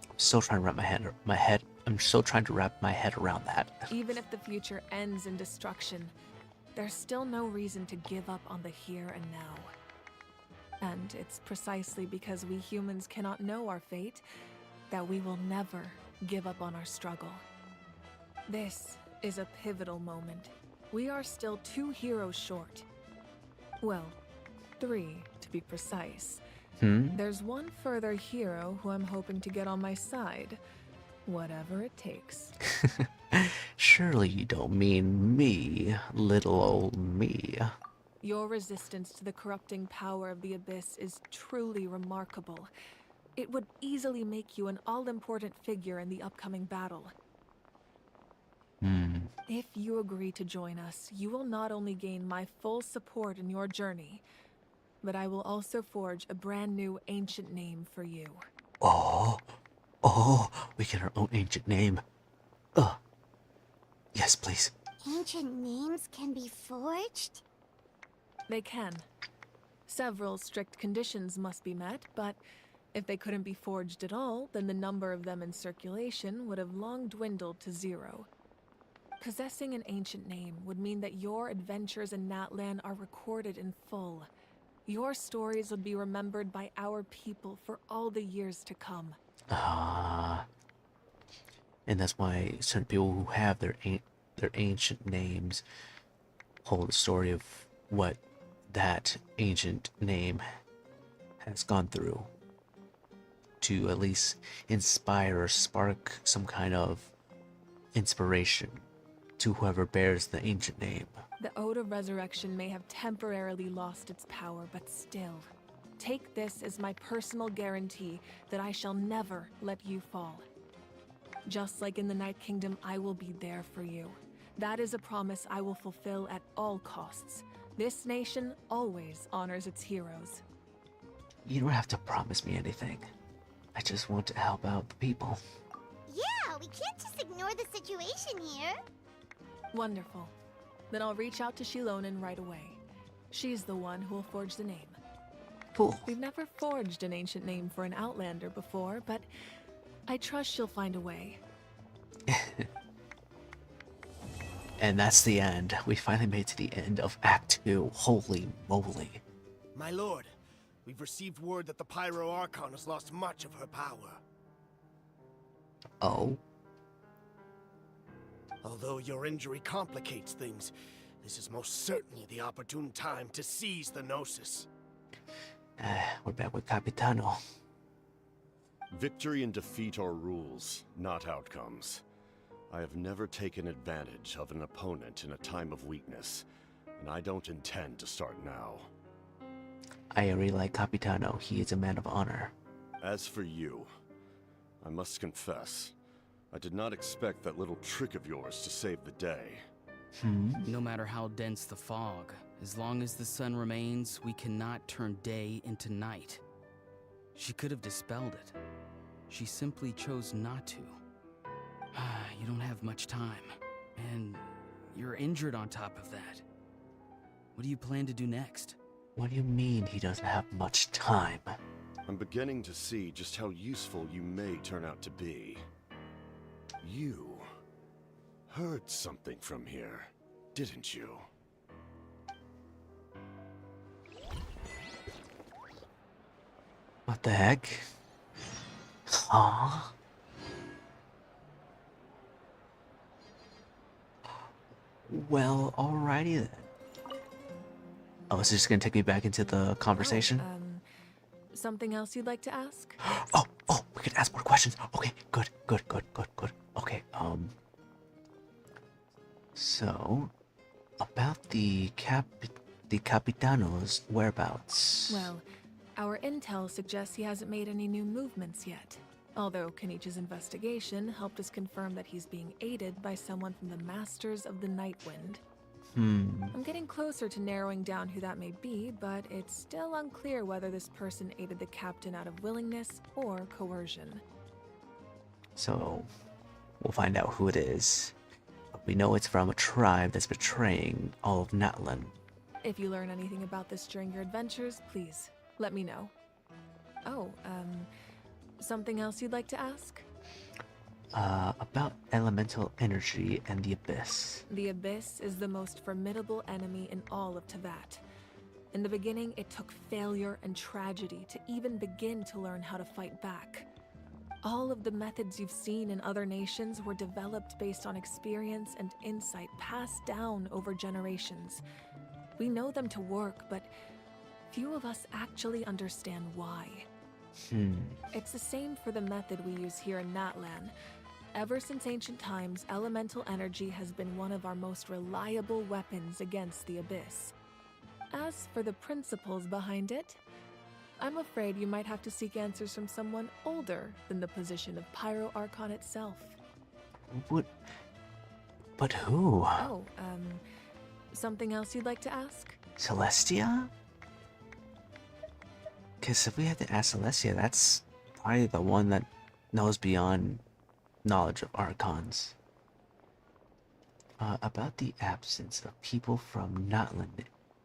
I'm still trying to wrap I'm still trying to wrap my head around that. Even if the future ends in destruction, there's still no reason to give up on the here and now. And it's precisely because we humans cannot know our fate that we will never give up on our struggle. This is a pivotal moment. We are still 2 heroes short. Well, 3 to be precise. There's one further hero who I'm hoping to get on my side, whatever it takes. Surely you don't mean me, little old me. Your resistance to the corrupting power of the Abyss is truly remarkable. It would easily make you an all-important figure in the upcoming battle. If you agree to join us, you will not only gain my full support in your journey, but I will also forge a brand new ancient name for you. Oh, we get our own ancient name. Yes, please. Ancient names can be forged? They can. Several strict conditions must be met, but if they couldn't be forged at all, then the number of them in circulation would have long dwindled to 0. Possessing an ancient name would mean that your adventures in Natlan are recorded in full. Your stories would be remembered by our people for all the years to come. And that's why certain people who have their ancient names hold the story of what that ancient name has gone through to at least inspire or spark some kind of inspiration to whoever bears the ancient name. The Ode of Resurrection may have temporarily lost its power, but still, take this as my personal guarantee that I shall never let you fall. Just like in the Night Kingdom, I will be there for you. That is a promise I will fulfill at all costs. This nation always honors its heroes. You don't have to promise me anything. I just want to help out the people. Yeah, we can't just ignore the situation here. Wonderful. Then I'll reach out to Shilonen right away. She's the one who will forge the name. Cool. We've never forged an ancient name for an Outlander before, but I trust she'll find a way. And that's the end. We finally made it to the end of Act 2. Holy moly. My lord, we've received word that the Pyro Archon has lost much of her power. Oh? Although your injury complicates things, this is most certainly the opportune time to seize the Gnosis. We're back with Capitano. Victory and defeat are rules, not outcomes. I have never taken advantage of an opponent in a time of weakness, and I don't intend to start now. I really like Capitano. He is a man of honor. As for you, I must confess, I did not expect that little trick of yours to save the day. No matter how dense the fog, as long as the sun remains, we cannot turn day into night. She could have dispelled it. She simply chose not to. You don't have much time, and you're injured on top of that. What do you plan to do next? What do you mean he doesn't have much time? I'm beginning to see just how useful you may turn out to be. You heard something from here, didn't you? What the heck? Huh? Well, alrighty then. Oh, is this just gonna take me back into the conversation? Something else you'd like to ask? Oh, we could ask more questions. Okay, good. Okay, so about the Capitano's whereabouts. Well, our intel suggests he hasn't made any new movements yet. Although Kenichi's investigation helped us confirm that he's being aided by someone from the Masters of the Nightwind. I'm getting closer to narrowing down who that may be, but it's still unclear whether this person aided the captain out of willingness or coercion. So, we'll find out who it is. We know it's from a tribe that's betraying all of Natlan. If you learn anything about this during your adventures, please let me know. Oh, something else you'd like to ask? About elemental energy and the Abyss. The Abyss is the most formidable enemy in all of Teyvat. In the beginning, it took failure and tragedy to even begin to learn how to fight back. All of the methods you've seen in other nations were developed based on experience and insight passed down over generations. We know them to work, but few of us actually understand why. It's the same for the method we use here in Natlan. Ever since ancient times, elemental energy has been one of our most reliable weapons against the Abyss. As for the principles behind it, I'm afraid you might have to seek answers from someone older than the position of Pyro Archon itself. But who? Oh, something else you'd like to ask? Celestia? Because if we had to ask Celestia, that's probably the one that knows beyond knowledge of Archons. About the absence of people from Natlan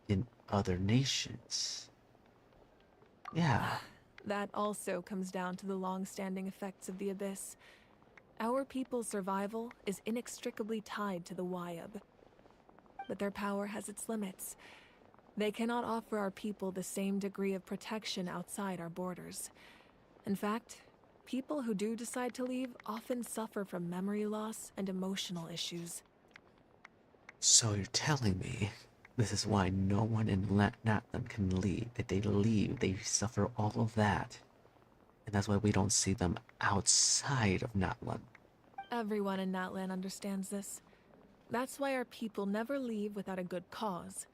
in other nations. Yeah. That also comes down to the long-standing effects of the Abyss. Our people's survival is inextricably tied to the Wyab. But their power has its limits. They cannot offer our people the same degree of protection outside our borders. In fact, people who do decide to leave often suffer from memory loss and emotional issues. So you're telling me this is why no one in Natlan can leave. If they leave, they suffer all of that. And that's why we don't see them outside of Natlan. Everyone in Natlan understands this. That's why our people never leave without a good cause.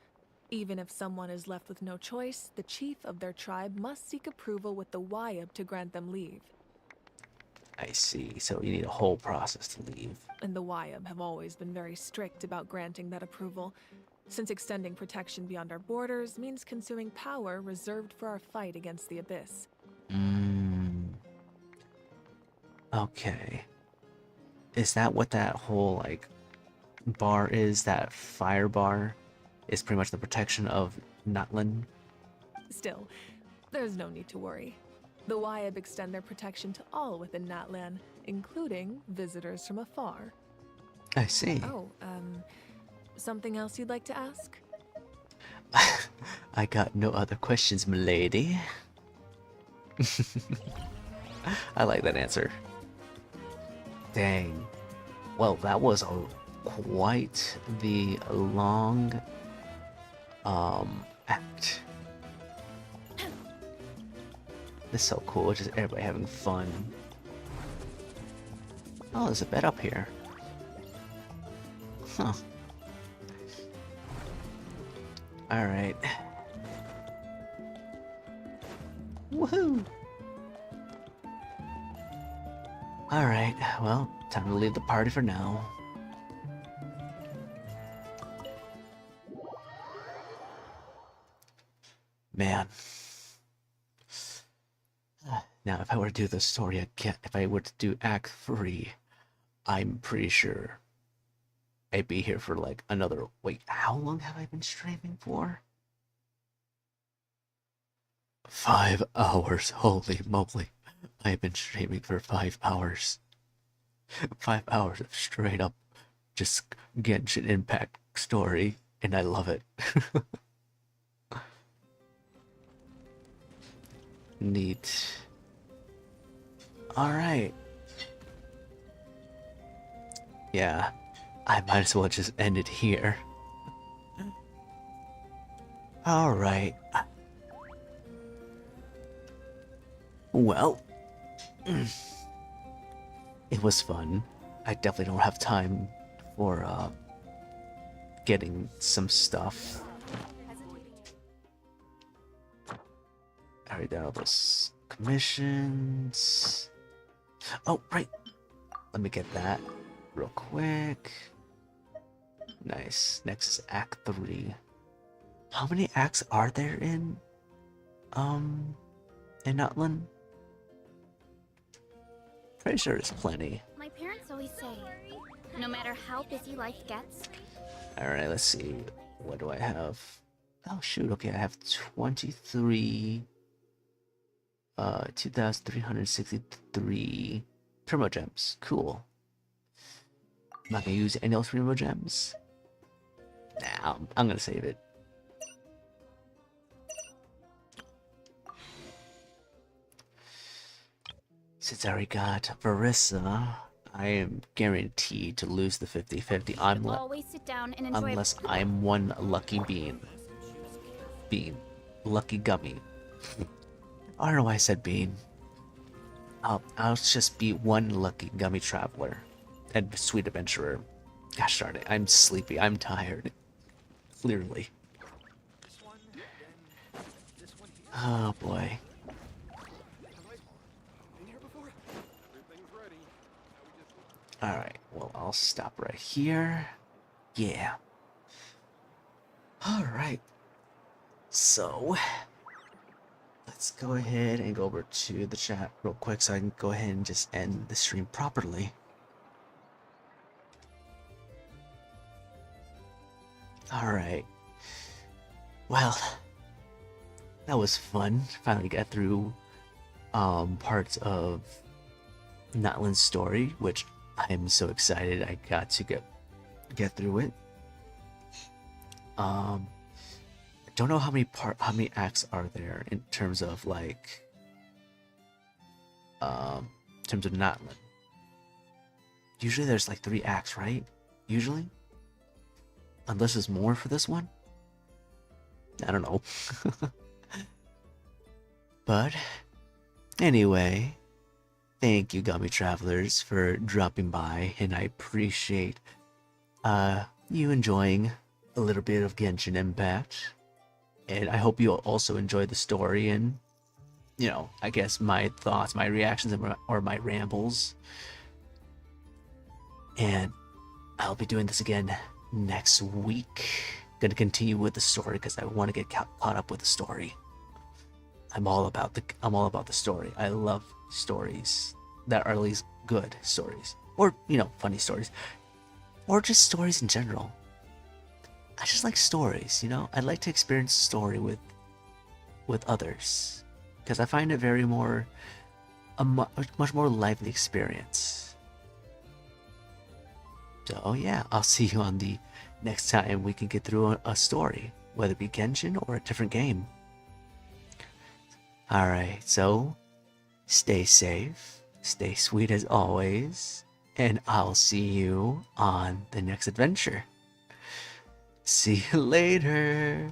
Even if someone is left with no choice, the chief of their tribe must seek approval with the Wyab to grant them leave. I see. So you need a whole process to leave. And the Wyab have always been very strict about granting that approval, since extending protection beyond our borders means consuming power reserved for our fight against the Abyss. Okay. Is that what that whole, like, bar is? That fire bar is pretty much the protection of Natlan? Still, there's no need to worry. The Wyab extend their protection to all within Natlan, including visitors from afar. I see. Oh, Something else you'd like to ask? I got no other questions, milady. I like that answer. Dang. Well, that was quite the long act. This is so cool, just everybody having fun. Oh, there's a bed up here. Huh. Alright. Woohoo! Alright, well, time to leave the party for now. Man. Now, if I were to do the story again, if I were to do Act 3, I'm pretty sure I'd be here for like another... Wait, how long have I been streaming for? 5 hours, holy moly. I've been streaming for 5 hours. 5 hours of straight up just Genshin Impact story, and I love it. Neat. Alright. Yeah, I might as well just end it here. Alright. Well, it was fun. I definitely don't have time for getting some stuff. I already done all those commissions. Oh, right. Let me get that real quick. Nice. Next is Act 3. How many acts are there in Natlan? Pretty sure it's plenty. My parents always say, no matter how busy life gets. Alright, let's see. What do I have? Oh shoot, okay, I have 23 2,363 Primo Gems. Cool. I'm not gonna use any of those Primo Gems. Nah, I'm gonna save it. Since I already got Verissa, I am guaranteed to lose the 50-50 Always sit down and enjoy unless I'm one lucky bean. Lucky gummy. I don't know why I said bean. I'll just be one lucky gummy traveler and sweet adventurer. Gosh darn it, I'm sleepy, I'm tired. Clearly. Oh boy. Alright, well, I'll stop right here. Yeah. Alright. So, let's go ahead and go over to the chat real quick so I can go ahead and just end the stream properly. Alright. Well, that was fun. Finally got through parts of Natlan's story, which I'm so excited I got to get through it. I don't know how many acts are there in terms of like in terms of Natlan. Usually there's like 3 acts, right? Usually? Unless there's more for this one? I don't know. But anyway, thank you, Gummy Travelers, for dropping by, and I appreciate you enjoying a little bit of Genshin Impact. And I hope you also enjoyed the story and, you know, I guess my thoughts, my reactions, or my rambles. And I'll be doing this again next week. Gonna continue with the story because I want to get caught up with the story. I'm all about the story. I love stories that are at least good stories, or you know, funny stories, or just stories in general. I just like stories, you know. I'd like to experience a story with others because I find it a much more lively experience. So yeah, I'll see you on the next time we can get through a story, whether it be Genshin or a different game. Alright, so stay safe, stay sweet as always, and I'll see you on the next adventure. See you later.